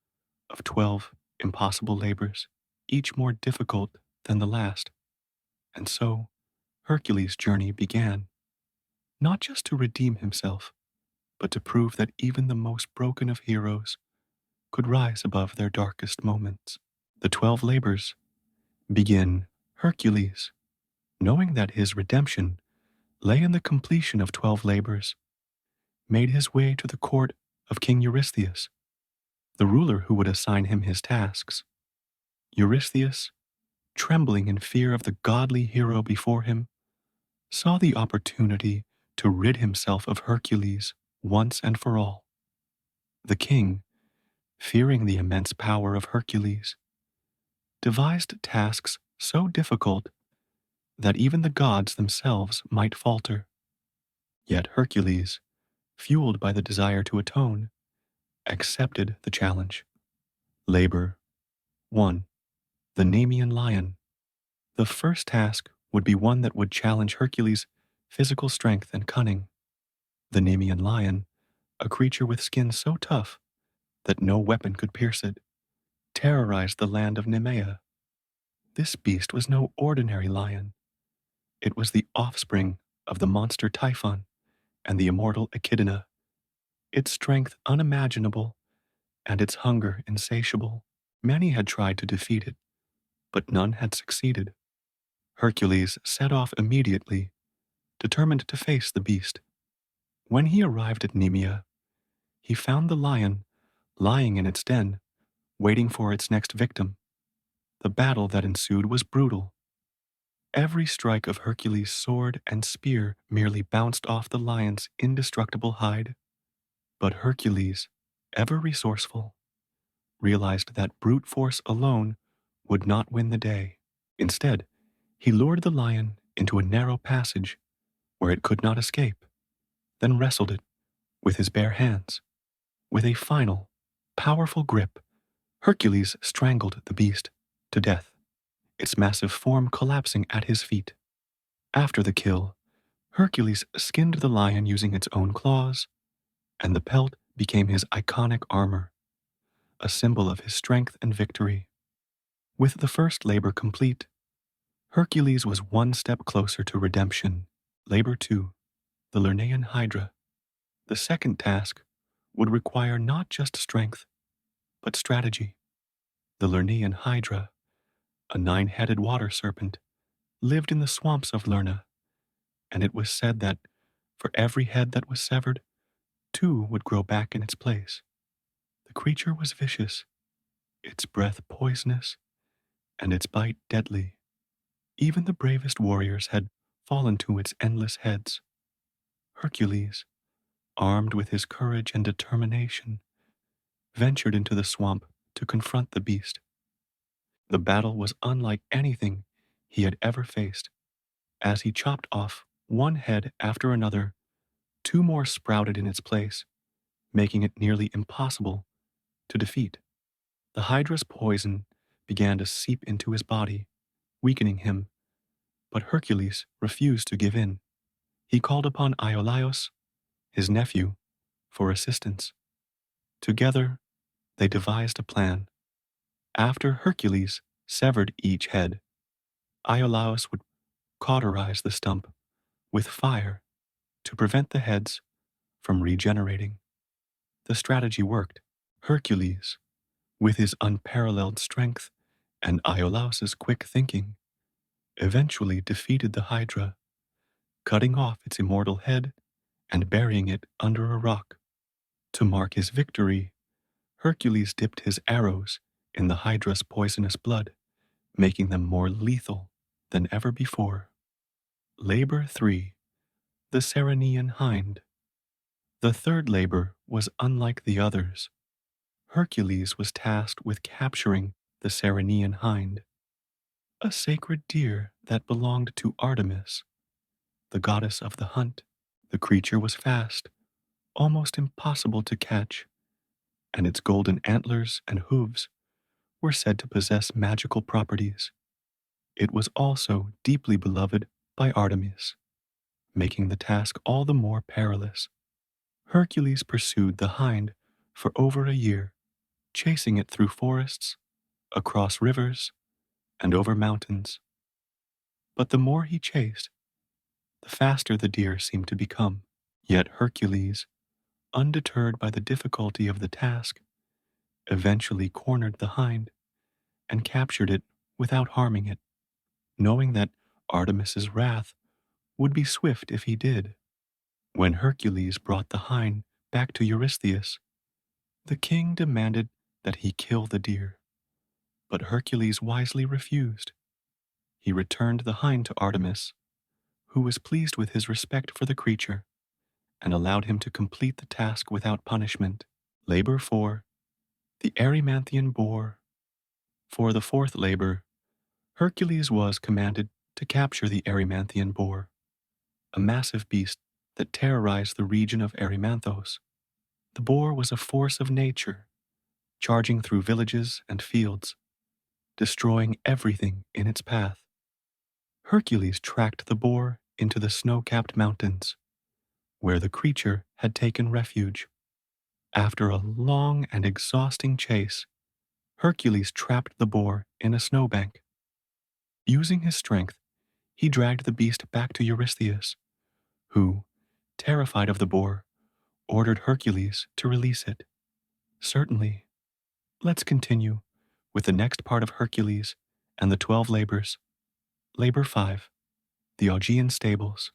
of 12 impossible labors, each more difficult than the last. And so Hercules' journey began, not just to redeem himself, but to prove that even the most broken of heroes could rise above their darkest moments. The 12 labors begin. Hercules, knowing that his redemption lay in the completion of 12 labors, made his way to the court of King Eurystheus, the ruler who would assign him his tasks. Eurystheus, trembling in fear of the godly hero before him, saw the opportunity to rid himself of Hercules once and for all. The king, fearing the immense power of Hercules, devised tasks so difficult that even the gods themselves might falter. Yet Hercules, fueled by the desire to atone, accepted the challenge. Labor 1. The Nemean Lion. The first task would be one that would challenge Hercules' physical strength and cunning. The Nemean lion, a creature with skin so tough that no weapon could pierce it, terrorized the land of Nemea. This beast was no ordinary lion. It was the offspring of the monster Typhon and the immortal Echidna, its strength unimaginable and its hunger insatiable. Many had tried to defeat it, but none had succeeded. Hercules set off immediately, determined to face the beast. When he arrived at Nemea, he found the lion lying in its den, waiting for its next victim. The battle that ensued was brutal. Every strike of Hercules' sword and spear merely bounced off the lion's indestructible hide. But Hercules, ever resourceful, realized that brute force alone would not win the day. Instead, he lured the lion into a narrow passage where it could not escape, then wrestled it with his bare hands. With a final, powerful grip, Hercules strangled the beast to death, its massive form collapsing at his feet. After the kill, Hercules skinned the lion using its own claws, and the pelt became his iconic armor, a symbol of his strength and victory. With the first labor complete, Hercules was one step closer to redemption. Labor 2, the Lernaean Hydra. The second task would require not just strength, but strategy. The Lernaean Hydra, a 9-headed water serpent, lived in the swamps of Lerna, and it was said that for every head that was severed, 2 would grow back in its place. The creature was vicious, its breath poisonous, and its bite deadly. Even the bravest warriors had fallen to its endless heads. Hercules, armed with his courage and determination, ventured into the swamp to confront the beast. The battle was unlike anything he had ever faced. As he chopped off one head after another, 2 more sprouted in its place, making it nearly impossible to defeat. The Hydra's poison began to seep into his body, weakening him, but Hercules refused to give in. He called upon Iolaus, his nephew, for assistance. Together, they devised a plan. After Hercules severed each head, Iolaus would cauterize the stump with fire to prevent the heads from regenerating. The strategy worked. Hercules, with his unparalleled strength and Iolaus's quick thinking, eventually defeated the Hydra, cutting off its immortal head and burying it under a rock. To mark his victory, Hercules dipped his arrows in the Hydra's poisonous blood, making them more lethal than ever before. Labor 3. The Ceryneian Hind. The third labor was unlike the others. Hercules was tasked with capturing the Ceryneian hind, a sacred deer that belonged to Artemis, the goddess of the hunt. The creature was fast, almost impossible to catch, and its golden antlers and hooves were said to possess magical properties. It was also deeply beloved by Artemis, making the task all the more perilous. Hercules pursued the hind for over a year, chasing it through forests, across rivers, and over mountains. But the more he chased, the faster the deer seemed to become. Yet Hercules, undeterred by the difficulty of the task, eventually cornered the hind and captured it without harming it, knowing that Artemis's wrath would be swift if he did. When Hercules brought the hind back to Eurystheus, the king demanded that he kill the deer, but Hercules wisely refused. He returned the hind to Artemis, who was pleased with his respect for the creature and allowed him to complete the task without punishment. Labor 4. The Erymanthian Boar. For the fourth labor, Hercules was commanded to capture the Erymanthian boar, a massive beast that terrorized the region of Erymanthos. The boar was a force of nature, charging through villages and fields, destroying everything in its path. Hercules tracked the boar into the snow-capped mountains, where the creature had taken refuge. After a long and exhausting chase, Hercules trapped the boar in a snowbank. Using his strength, he dragged the beast back to Eurystheus, who, terrified of the boar, ordered Hercules to release it. Certainly. Let's continue with the next part of Hercules and the 12 labors. Labor 5. The Augean Stables.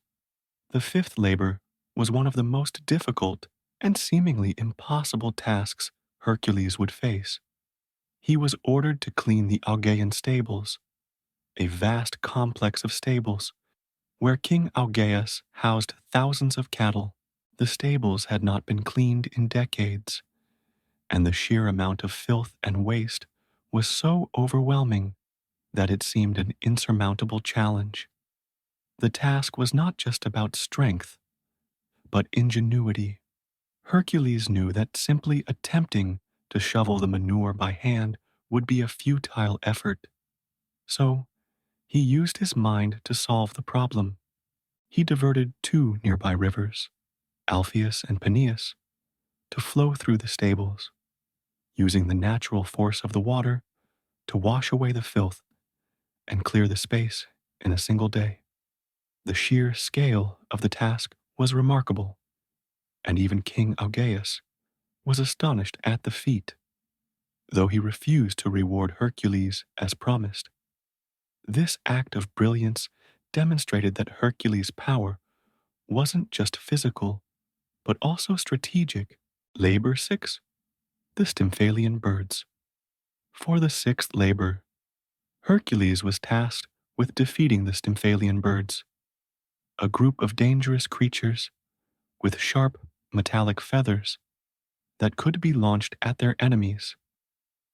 The fifth labor was one of the most difficult and seemingly impossible tasks Hercules would face. He was ordered to clean the Augean stables, a vast complex of stables where King Augeas housed thousands of cattle. The stables had not been cleaned in decades, and the sheer amount of filth and waste was so overwhelming that it seemed an insurmountable challenge. The task was not just about strength, but ingenuity. Hercules knew that simply attempting to shovel the manure by hand would be a futile effort. So, he used his mind to solve the problem. He diverted two nearby rivers, Alpheus and Peneus, to flow through the stables, using the natural force of the water to wash away the filth and clear the space in a single day. The sheer scale of the task was remarkable, and even King Augeas was astonished at the feat, though he refused to reward Hercules as promised. This act of brilliance demonstrated that Hercules' power wasn't just physical, but also strategic. Labor 6. The Stymphalian Birds. For the sixth labor, Hercules was tasked with defeating the Stymphalian birds, a group of dangerous creatures with sharp, metallic feathers that could be launched at their enemies.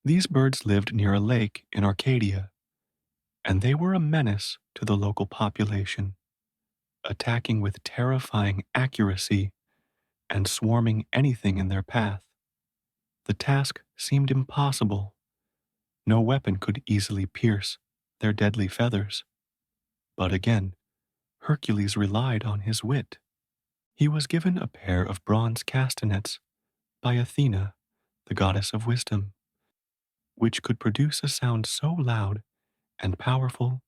These birds lived near a lake in Arcadia, and they were a menace to the local population, attacking with terrifying accuracy and swarming anything in their path. The task seemed impossible. No weapon could easily pierce their deadly feathers. But again, Hercules relied on his wit. He was given a pair of bronze castanets by Athena, the goddess of wisdom, which could produce a sound so loud and powerful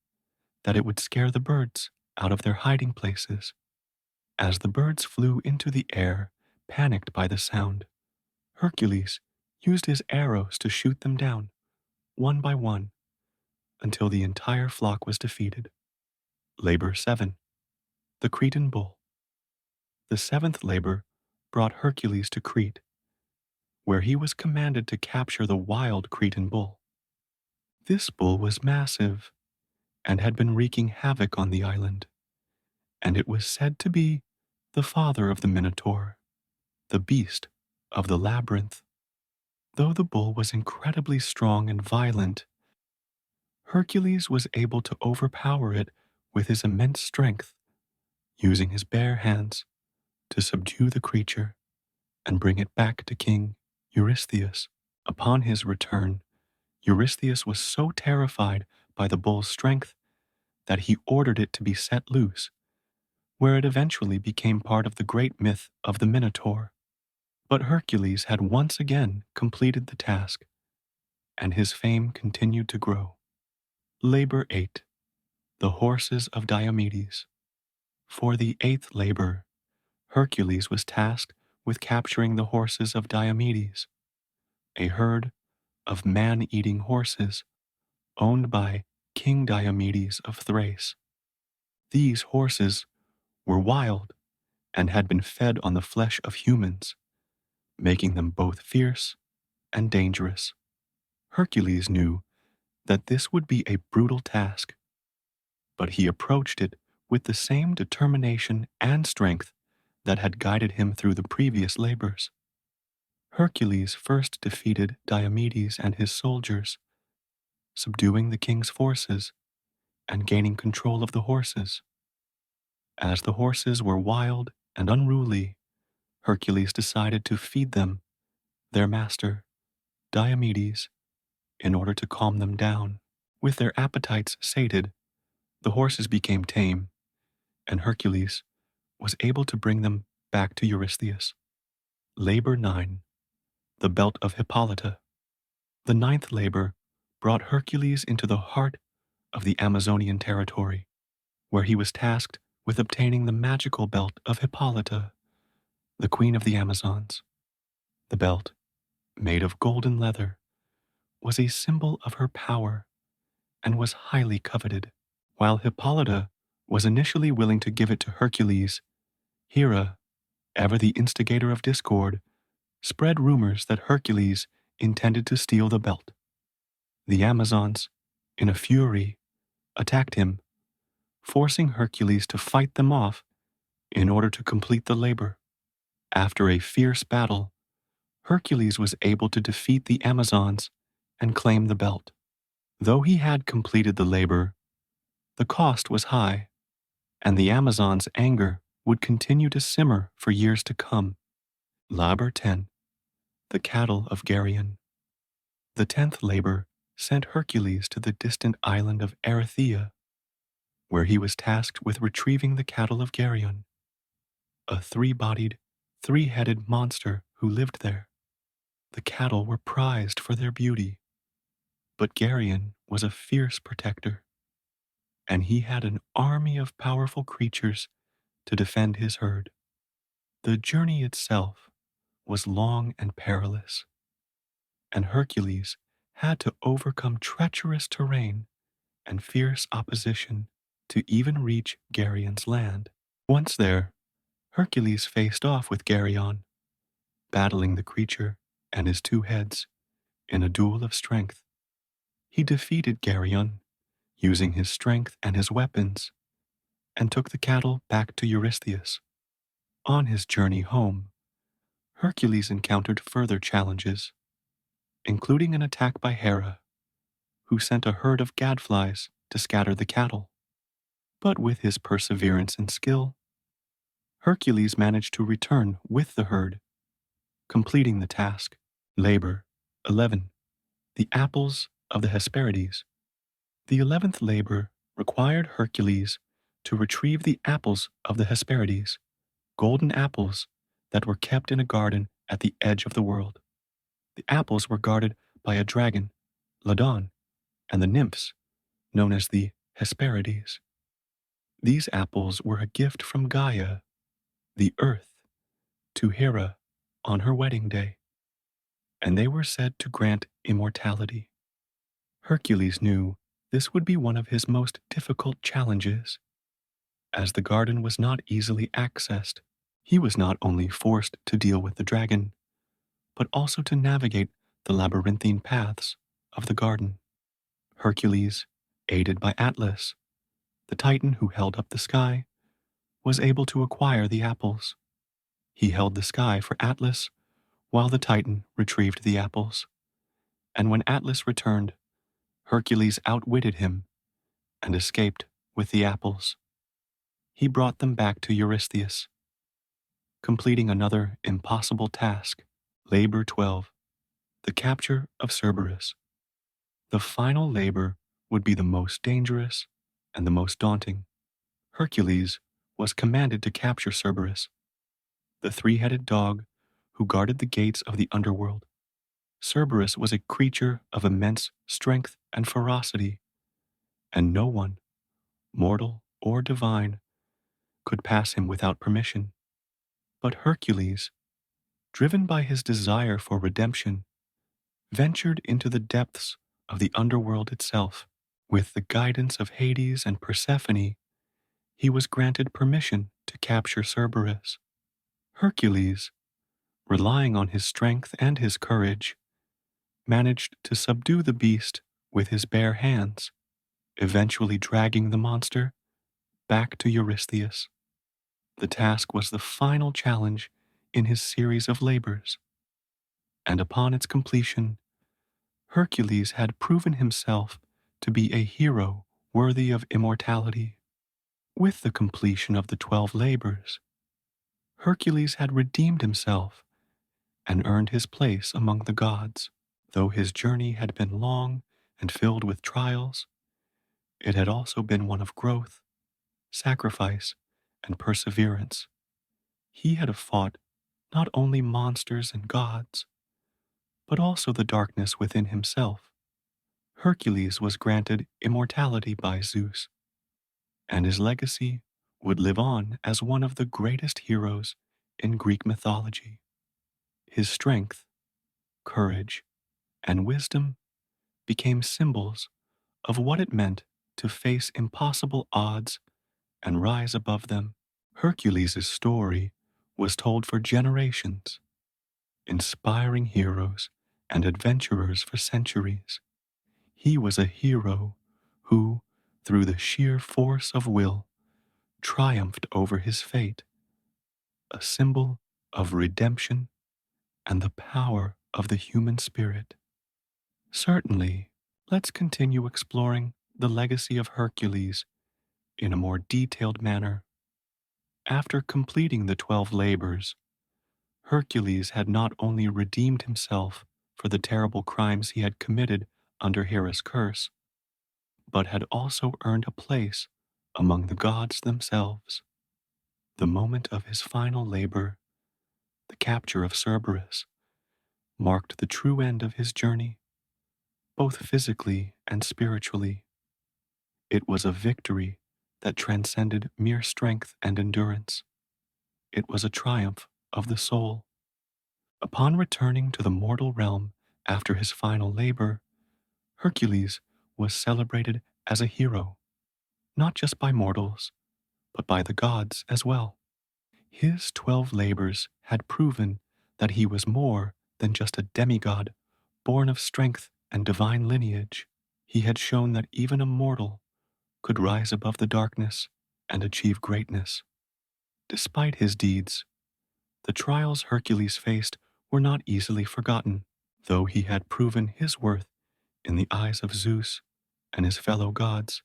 that it would scare the birds out of their hiding places. As the birds flew into the air, panicked by the sound, Hercules used his arrows to shoot them down, one by one, until the entire flock was defeated. Labor 7. The Cretan Bull. The seventh labor brought Hercules to Crete, where he was commanded to capture the wild Cretan bull. This bull was massive and had been wreaking havoc on the island, and it was said to be the father of the Minotaur, the beast of the labyrinth. Though the bull was incredibly strong and violent, Hercules was able to overpower it with his immense strength, using his bare hands to subdue the creature and bring it back to King Eurystheus. Upon his return, Eurystheus was so terrified by the bull's strength that he ordered it to be set loose, where it eventually became part of the great myth of the Minotaur. But Hercules had once again completed the task, and his fame continued to grow. Labor 8. The Horses of Diomedes. For the eighth labor, Hercules was tasked with capturing the horses of Diomedes, a herd of man-eating horses owned by King Diomedes of Thrace. These horses were wild and had been fed on the flesh of humans, making them both fierce and dangerous. Hercules knew that this would be a brutal task, but he approached it with the same determination and strength that had guided him through the previous labors. Hercules first defeated Diomedes and his soldiers, subduing the king's forces and gaining control of the horses. As the horses were wild and unruly, Hercules decided to feed them their master, Diomedes, in order to calm them down. With their appetites sated, the horses became tame, and Hercules was able to bring them back to Eurystheus. Labor 9. The Belt of Hippolyta. The ninth labor brought Hercules into the heart of the Amazonian territory, where he was tasked with obtaining the magical belt of Hippolyta, the queen of the Amazons. The belt, made of golden leather, was a symbol of her power and was highly coveted. While Hippolyta was initially willing to give it to Hercules, Hera, ever the instigator of discord, spread rumors that Hercules intended to steal the belt. The Amazons, in a fury, attacked him, forcing Hercules to fight them off in order to complete the labor. After a fierce battle, Hercules was able to defeat the Amazons and claim the belt. Though he had completed the labor, the cost was high, and the Amazons' anger would continue to simmer for years to come. Labor 10. The Cattle of Geryon. The 10th labor sent Hercules to the distant island of Erythea, where he was tasked with retrieving the cattle of Geryon, a three-bodied, three-headed monster who lived there. The cattle were prized for their beauty, but Geryon was a fierce protector, and he had an army of powerful creatures to defend his herd. The journey itself was long and perilous, and Hercules had to overcome treacherous terrain and fierce opposition to even reach Geryon's land. Once there, Hercules faced off with Geryon, battling the creature and his two heads in a duel of strength. He defeated Geryon, using his strength and his weapons, and took the cattle back to Eurystheus. On his journey home, Hercules encountered further challenges, including an attack by Hera, who sent a herd of gadflies to scatter the cattle. But with his perseverance and skill, Hercules managed to return with the herd, completing the task. Labor 11. The Apples of the Hesperides. The 11th labor required Hercules to retrieve the apples of the Hesperides, golden apples that were kept in a garden at the edge of the world. The apples were guarded by a dragon Ladon, and the nymphs, known as the Hesperides. These apples were a gift from Gaia, the earth, to Hera on her wedding day, and they were said to grant immortality. Hercules knew this would be one of his most difficult challenges, as the garden was not easily accessed. He was not only forced to deal with the dragon, but also to navigate the labyrinthine paths of the garden. Hercules, aided by Atlas, the Titan who held up the sky, was able to acquire the apples. He held the sky for Atlas while the Titan retrieved the apples. And when Atlas returned, Hercules outwitted him and escaped with the apples. He brought them back to Eurystheus, completing another impossible task. Labor 12, the capture of Cerberus. The final labor would be the most dangerous and the most daunting. Hercules was commanded to capture Cerberus, the three-headed dog who guarded the gates of the underworld. Cerberus was a creature of immense strength and ferocity, and no one, mortal or divine, could pass him without permission. But Hercules, driven by his desire for redemption, ventured into the depths of the underworld itself. With the guidance of Hades and Persephone, he was granted permission to capture Cerberus. Hercules, relying on his strength and his courage, managed to subdue the beast with his bare hands, eventually dragging the monster back to Eurystheus. The task was the final challenge in his series of labors, and upon its completion, Hercules had proven himself to be a hero worthy of immortality. With the completion of the 12 labors, Hercules had redeemed himself and earned his place among the gods. Though his journey had been long and filled with trials, it had also been one of growth, sacrifice, and perseverance. He had fought not only monsters and gods, but also the darkness within himself. Hercules was granted immortality by Zeus, and his legacy would live on as one of the greatest heroes in Greek mythology. His strength, courage, and wisdom became symbols of what it meant to face impossible odds and rise above them. Hercules' story was told for generations, inspiring heroes and adventurers for centuries. He was a hero who, through the sheer force of will, triumphed over his fate, a symbol of redemption and the power of the human spirit. Certainly, let's continue exploring the legacy of Hercules in a more detailed manner. After completing the 12 labors, Hercules had not only redeemed himself for the terrible crimes he had committed under Hera's curse, but had also earned a place among the gods themselves. The moment of his final labor, the capture of Cerberus, marked the true end of his journey, both physically and spiritually. It was a victory that transcended mere strength and endurance. It was a triumph of the soul. Upon returning to the mortal realm after his final labor, Hercules was celebrated as a hero, not just by mortals, but by the gods as well. His 12 labors had proven that he was more than just a demigod born of strength and divine lineage. He had shown that even a mortal could rise above the darkness and achieve greatness. Despite his deeds, the trials Hercules faced were not easily forgotten. Though he had proven his worth in the eyes of Zeus and his fellow gods,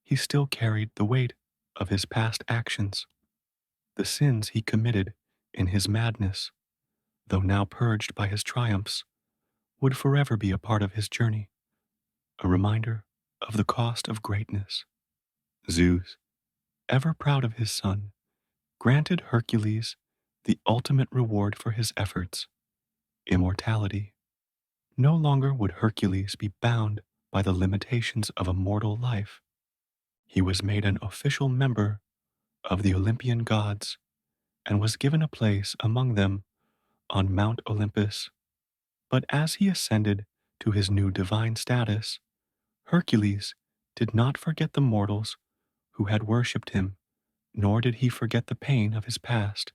he still carried the weight of his past actions. The sins he committed in his madness, though now purged by his triumphs, would forever be a part of his journey, a reminder of the cost of greatness. Zeus, ever proud of his son, granted Hercules the ultimate reward for his efforts, immortality. No longer would Hercules be bound by the limitations of a mortal life. He was made an official member of the Olympian gods and was given a place among them on Mount Olympus. But as he ascended to his new divine status, Hercules did not forget the mortals who had worshipped him, nor did he forget the pain of his past.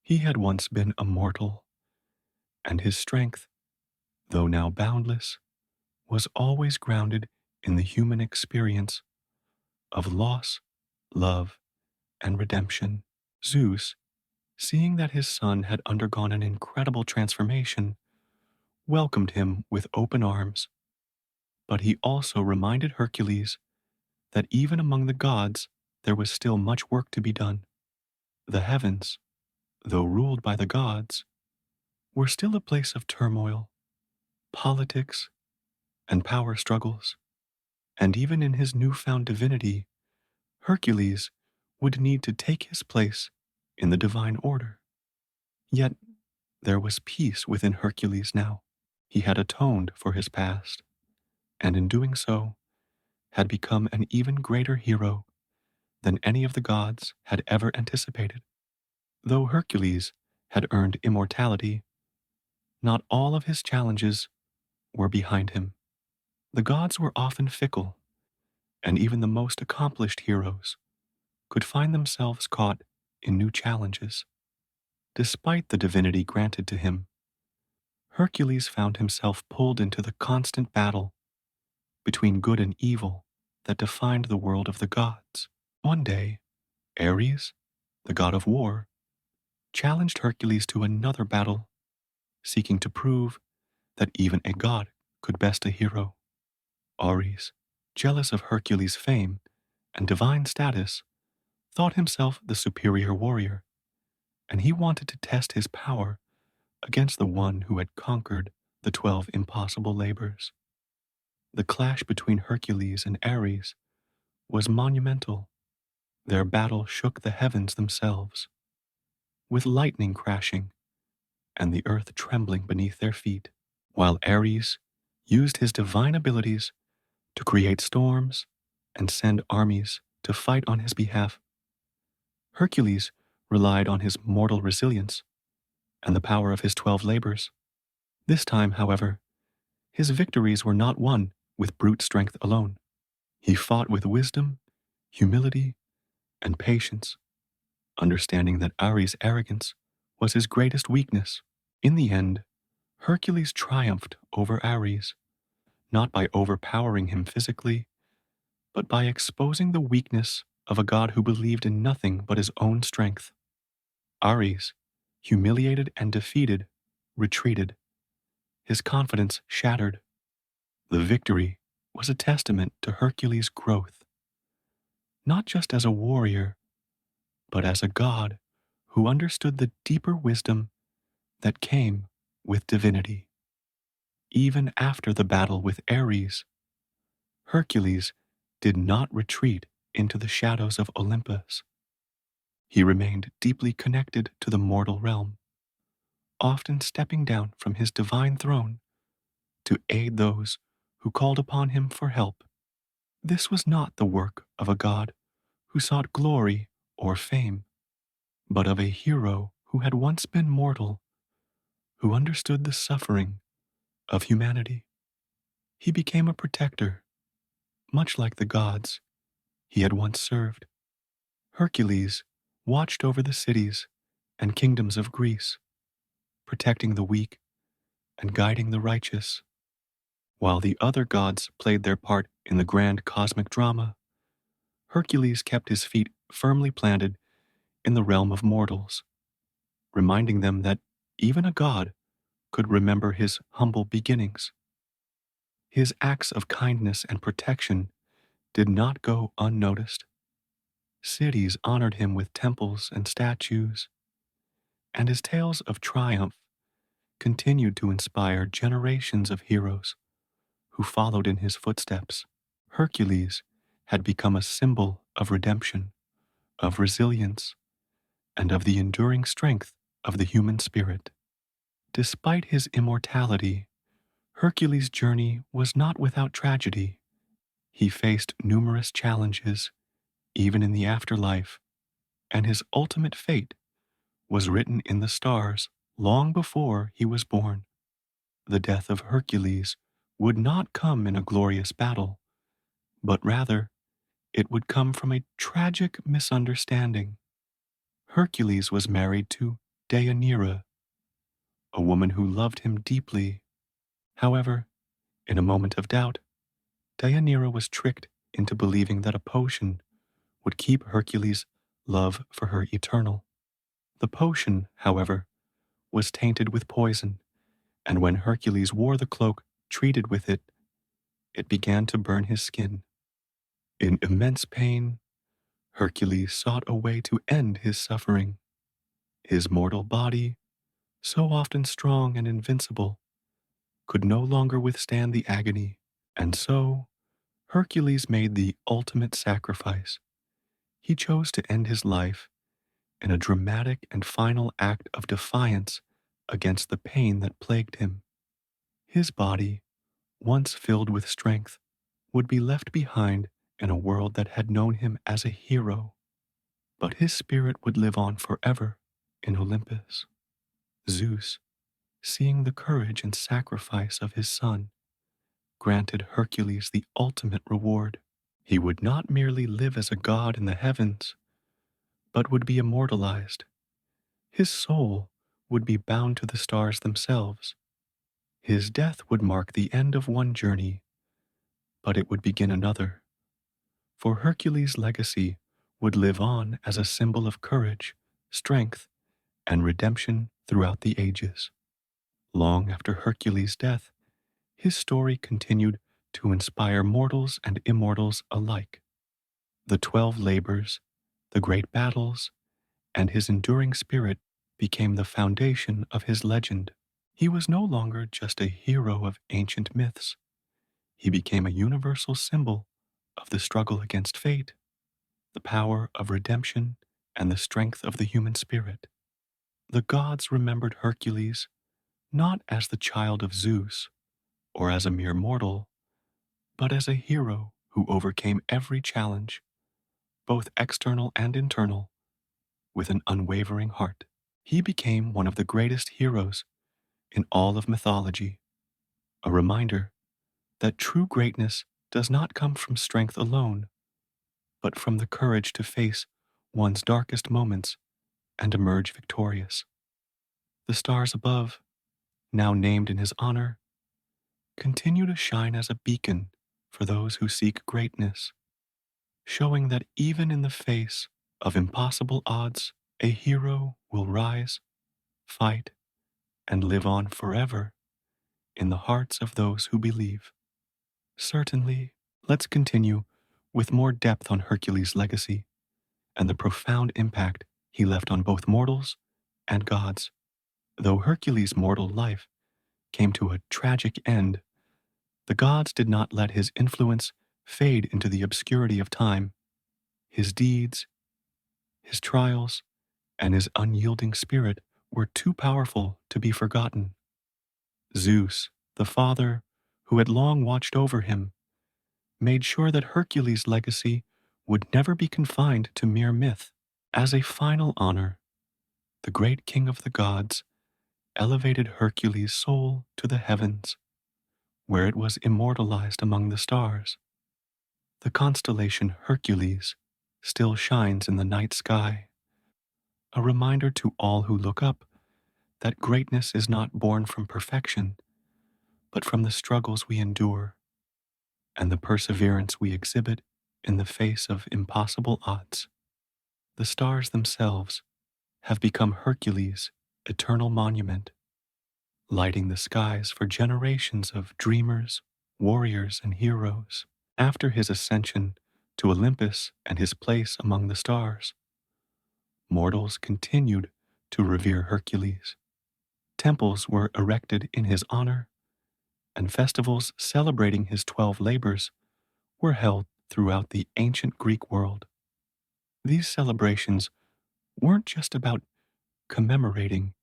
He had once been a mortal, and his strength, though now boundless, was always grounded in the human experience of loss, love, and redemption. Zeus, seeing that his son had undergone an incredible transformation, welcomed him with open arms. But he also reminded Hercules that even among the gods there was still much work to be done. The heavens, though ruled by the gods, were still a place of turmoil, politics, and power struggles. And even in his newfound divinity, Hercules would need to take his place in the divine order. Yet there was peace within Hercules now. He had atoned for his past, and in doing so, had become an even greater hero than any of the gods had ever anticipated. Though Hercules had earned immortality, not all of his challenges were behind him. The gods were often fickle, and even the most accomplished heroes could find themselves caught in new challenges. Despite the divinity granted to him, Hercules found himself pulled into the constant battle between good and evil that defined the world of the gods. One day, Ares, the god of war, challenged Hercules to another battle, seeking to prove that even a god could best a hero. Ares, jealous of Hercules' fame and divine status, thought himself the superior warrior, and he wanted to test his power against the one who had conquered the 12 impossible labors. The clash between Hercules and Ares was monumental. Their battle shook the heavens themselves, with lightning crashing and the earth trembling beneath their feet, while Ares used his divine abilities to create storms and send armies to fight on his behalf. Hercules relied on his mortal resilience and the power of his 12 labors. This time, however, his victories were not won with brute strength alone. He fought with wisdom, humility, and patience, understanding that Ares' arrogance was his greatest weakness. In the end, Hercules triumphed over Ares, not by overpowering him physically, but by exposing the weakness of a god who believed in nothing but his own strength. Ares, humiliated and defeated, retreated, his confidence shattered. The victory was a testament to Hercules' growth, not just as a warrior, but as a god who understood the deeper wisdom that came with divinity. Even after the battle with Ares, Hercules did not retreat into the shadows of Olympus. He remained deeply connected to the mortal realm, often stepping down from his divine throne to aid those who called upon him for help. This was not the work of a god who sought glory or fame, but of a hero who had once been mortal, who understood the suffering of humanity. He became a protector, much like the gods he had once served. Hercules watched over the cities and kingdoms of Greece, protecting the weak and guiding the righteous. While the other gods played their part in the grand cosmic drama, Hercules kept his feet firmly planted in the realm of mortals, reminding them that even a god could remember his humble beginnings. His acts of kindness and protection did not go unnoticed. Cities honored him with temples and statues, and his tales of triumph continued to inspire generations of heroes who followed in his footsteps. Hercules had become a symbol of redemption, of resilience, and of the enduring strength of the human spirit. Despite his immortality, Hercules' journey was not without tragedy. He faced numerous challenges, even in the afterlife, and his ultimate fate was written in the stars long before he was born. The death of Hercules would not come in a glorious battle, but rather it would come from a tragic misunderstanding. Hercules was married to Deianira, a woman who loved him deeply. However, in a moment of doubt, Deianira was tricked into believing that a potion would keep Hercules' love for her eternal. The potion, however, was tainted with poison, and when Hercules wore the cloak treated with it, it began to burn his skin. In immense pain, Hercules sought a way to end his suffering. His mortal body, so often strong and invincible, could no longer withstand the agony, and so Hercules made the ultimate sacrifice. He chose to end his life in a dramatic and final act of defiance against the pain that plagued him. His body, once filled with strength, would be left behind in a world that had known him as a hero, but his spirit would live on forever in Olympus. Zeus, seeing the courage and sacrifice of his son, granted Hercules the ultimate reward. He would not merely live as a god in the heavens, but would be immortalized. His soul would be bound to the stars themselves. His death would mark the end of one journey, but it would begin another. For Hercules' legacy would live on as a symbol of courage, strength, and redemption throughout the ages. Long after Hercules' death, his story continued to inspire mortals and immortals alike. The 12 labors, the great battles, and his enduring spirit became the foundation of his legend. He was no longer just a hero of ancient myths. He became a universal symbol of the struggle against fate, the power of redemption, and the strength of the human spirit. The gods remembered Hercules not as the child of Zeus or as a mere mortal, but as a hero who overcame every challenge, both external and internal, with an unwavering heart. He became one of the greatest heroes in all of mythology, a reminder that true greatness does not come from strength alone, but from the courage to face one's darkest moments and emerge victorious. The stars above, now named in his honor, continue to shine as a beacon for those who seek greatness, showing that even in the face of impossible odds, a hero will rise, fight, and live on forever in the hearts of those who believe. Certainly, let's continue with more depth on Hercules' legacy and the profound impact he left on both mortals and gods. Though Hercules' mortal life came to a tragic end, the gods did not let his influence fade into the obscurity of time. His deeds, his trials, and his unyielding spirit were too powerful to be forgotten. Zeus, the father who had long watched over him, made sure that Hercules' legacy would never be confined to mere myth. As a final honor, the great king of the gods elevated Hercules' soul to the heavens, where it was immortalized among the stars. The constellation Hercules still shines in the night sky, a reminder to all who look up that greatness is not born from perfection, but from the struggles we endure and the perseverance we exhibit in the face of impossible odds. The stars themselves have become Hercules' eternal monument, lighting the skies for generations of dreamers, warriors, and heroes. After his ascension to Olympus and his place among the stars, mortals continued to revere Hercules. Temples were erected in his honor, and festivals celebrating his 12 labors were held throughout the ancient Greek world. These celebrations weren't just about commemorating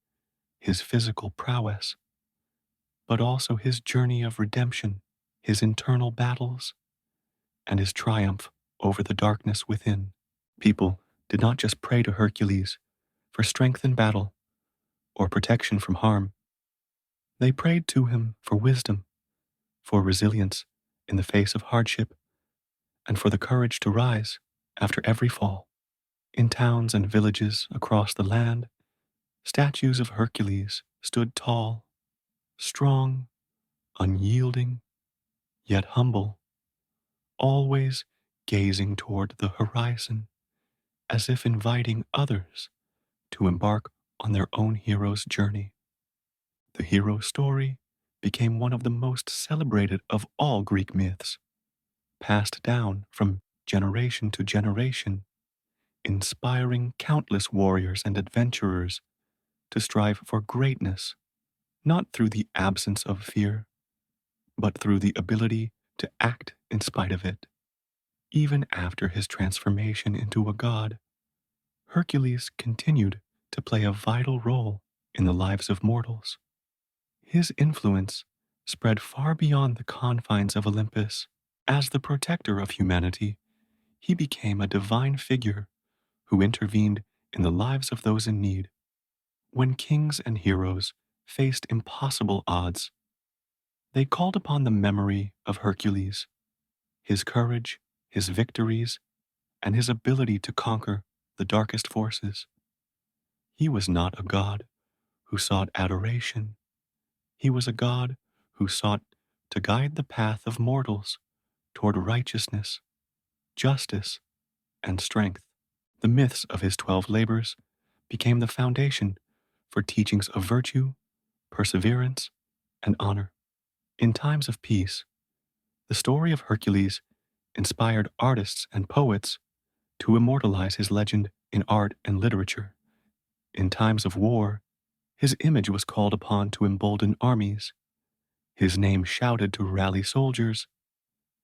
his physical prowess, but also his journey of redemption, his internal battles, and his triumph over the darkness within. People did not just pray to Hercules for strength in battle or protection from harm. They prayed to him for wisdom, for resilience in the face of hardship, and for the courage to rise after every fall. In towns and villages across the land, statues of Hercules stood tall, strong, unyielding, yet humble, always gazing toward the horizon as if inviting others to embark on their own hero's journey. The hero story became one of the most celebrated of all Greek myths, passed down from generation to generation, inspiring countless warriors and adventurers to strive for greatness, not through the absence of fear, but through the ability to act in spite of it. Even after his transformation into a god, Hercules continued to play a vital role in the lives of mortals. His influence spread far beyond the confines of Olympus. As the protector of humanity, he became a divine figure who intervened in the lives of those in need. When kings and heroes faced impossible odds, they called upon the memory of Hercules, his courage, his victories, and his ability to conquer the darkest forces. He was not a god who sought adoration. He was a god who sought to guide the path of mortals toward righteousness, justice, and strength. The myths of his 12 labors became the foundation for teachings of virtue, perseverance, and honor. In times of peace, the story of Hercules inspired artists and poets to immortalize his legend in art and literature. In times of war, his image was called upon to embolden armies, his name shouted to rally soldiers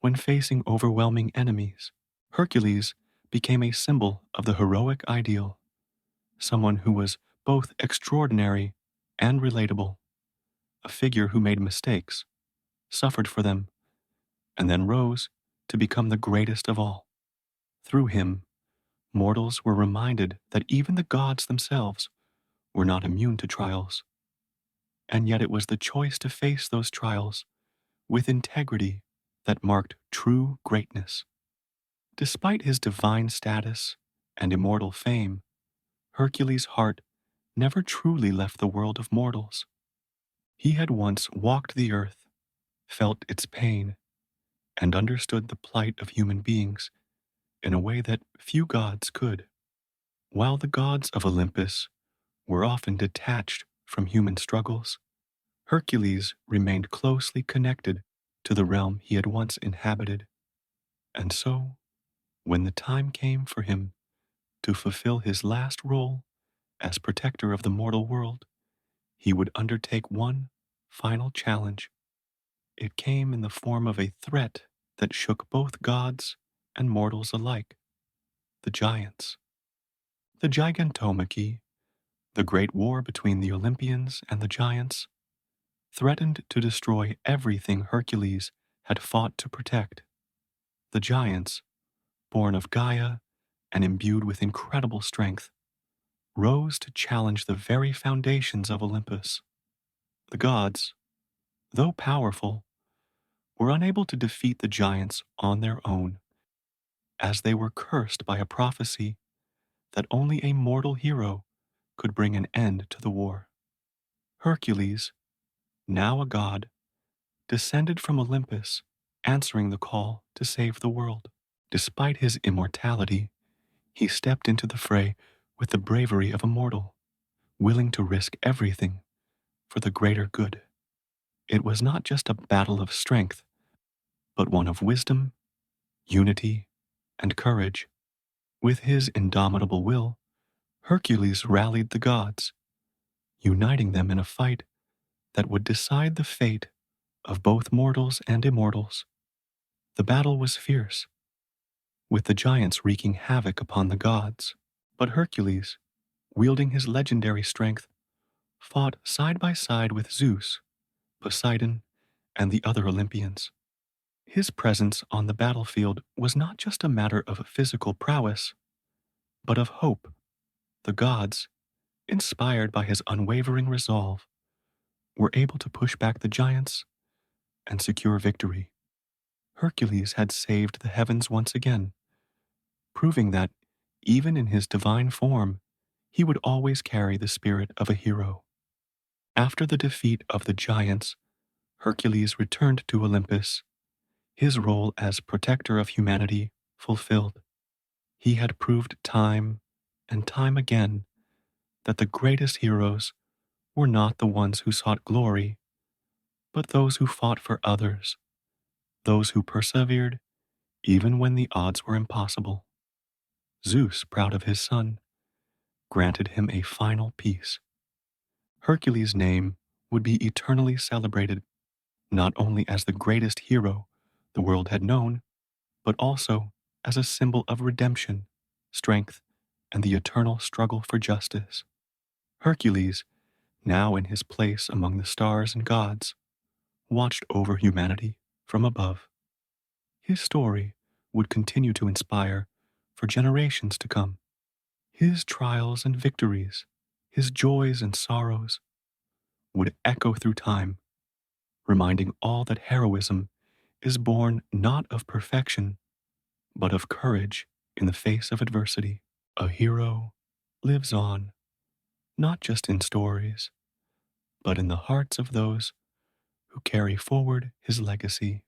when facing overwhelming enemies. Hercules became a symbol of the heroic ideal, someone who was both extraordinary and relatable, a figure who made mistakes, suffered for them, and then rose to become the greatest of all. Through him, mortals were reminded that even the gods themselves were not immune to trials. And yet it was the choice to face those trials with integrity that marked true greatness. Despite his divine status and immortal fame, Hercules' heart never truly left the world of mortals. He had once walked the earth, felt its pain, and understood the plight of human beings in a way that few gods could. While the gods of Olympus were often detached from human struggles, Hercules remained closely connected to the realm he had once inhabited. And so, when the time came for him to fulfill his last role as protector of the mortal world, he would undertake one final challenge. It came in the form of a threat that shook both gods and mortals alike: the giants. The Gigantomachy, the great war between the Olympians and the giants, threatened to destroy everything Hercules had fought to protect. The giants, born of Gaia and imbued with incredible strength, rose to challenge the very foundations of Olympus. The gods, though powerful, were unable to defeat the giants on their own, as they were cursed by a prophecy that only a mortal hero could bring an end to the war. Hercules, now a god, descended from Olympus, answering the call to save the world. Despite his immortality, he stepped into the fray with the bravery of a mortal, willing to risk everything for the greater good. It was not just a battle of strength, but one of wisdom, unity, and courage. With his indomitable will, Hercules rallied the gods, uniting them in a fight that would decide the fate of both mortals and immortals. The battle was fierce, with the giants wreaking havoc upon the gods. But Hercules, wielding his legendary strength, fought side by side with Zeus, Poseidon, and the other Olympians. His presence on the battlefield was not just a matter of physical prowess, but of hope. The gods, inspired by his unwavering resolve, were able to push back the giants and secure victory. Hercules had saved the heavens once again, proving that, even in his divine form, he would always carry the spirit of a hero. After the defeat of the giants, Hercules returned to Olympus, his role as protector of humanity fulfilled. He had proved time and time again that the greatest heroes were not the ones who sought glory, but those who fought for others, those who persevered even when the odds were impossible. Zeus, proud of his son, granted him a final peace. Hercules' name would be eternally celebrated, not only as the greatest hero the world had known, but also as a symbol of redemption, strength, and the eternal struggle for justice. Hercules, now in his place among the stars and gods, watched over humanity from above. His story would continue to inspire for generations to come. His trials and victories, his joys and sorrows, would echo through time, reminding all that heroism is born not of perfection, but of courage in the face of adversity. A hero lives on, not just in stories, but in the hearts of those who carry forward his legacy.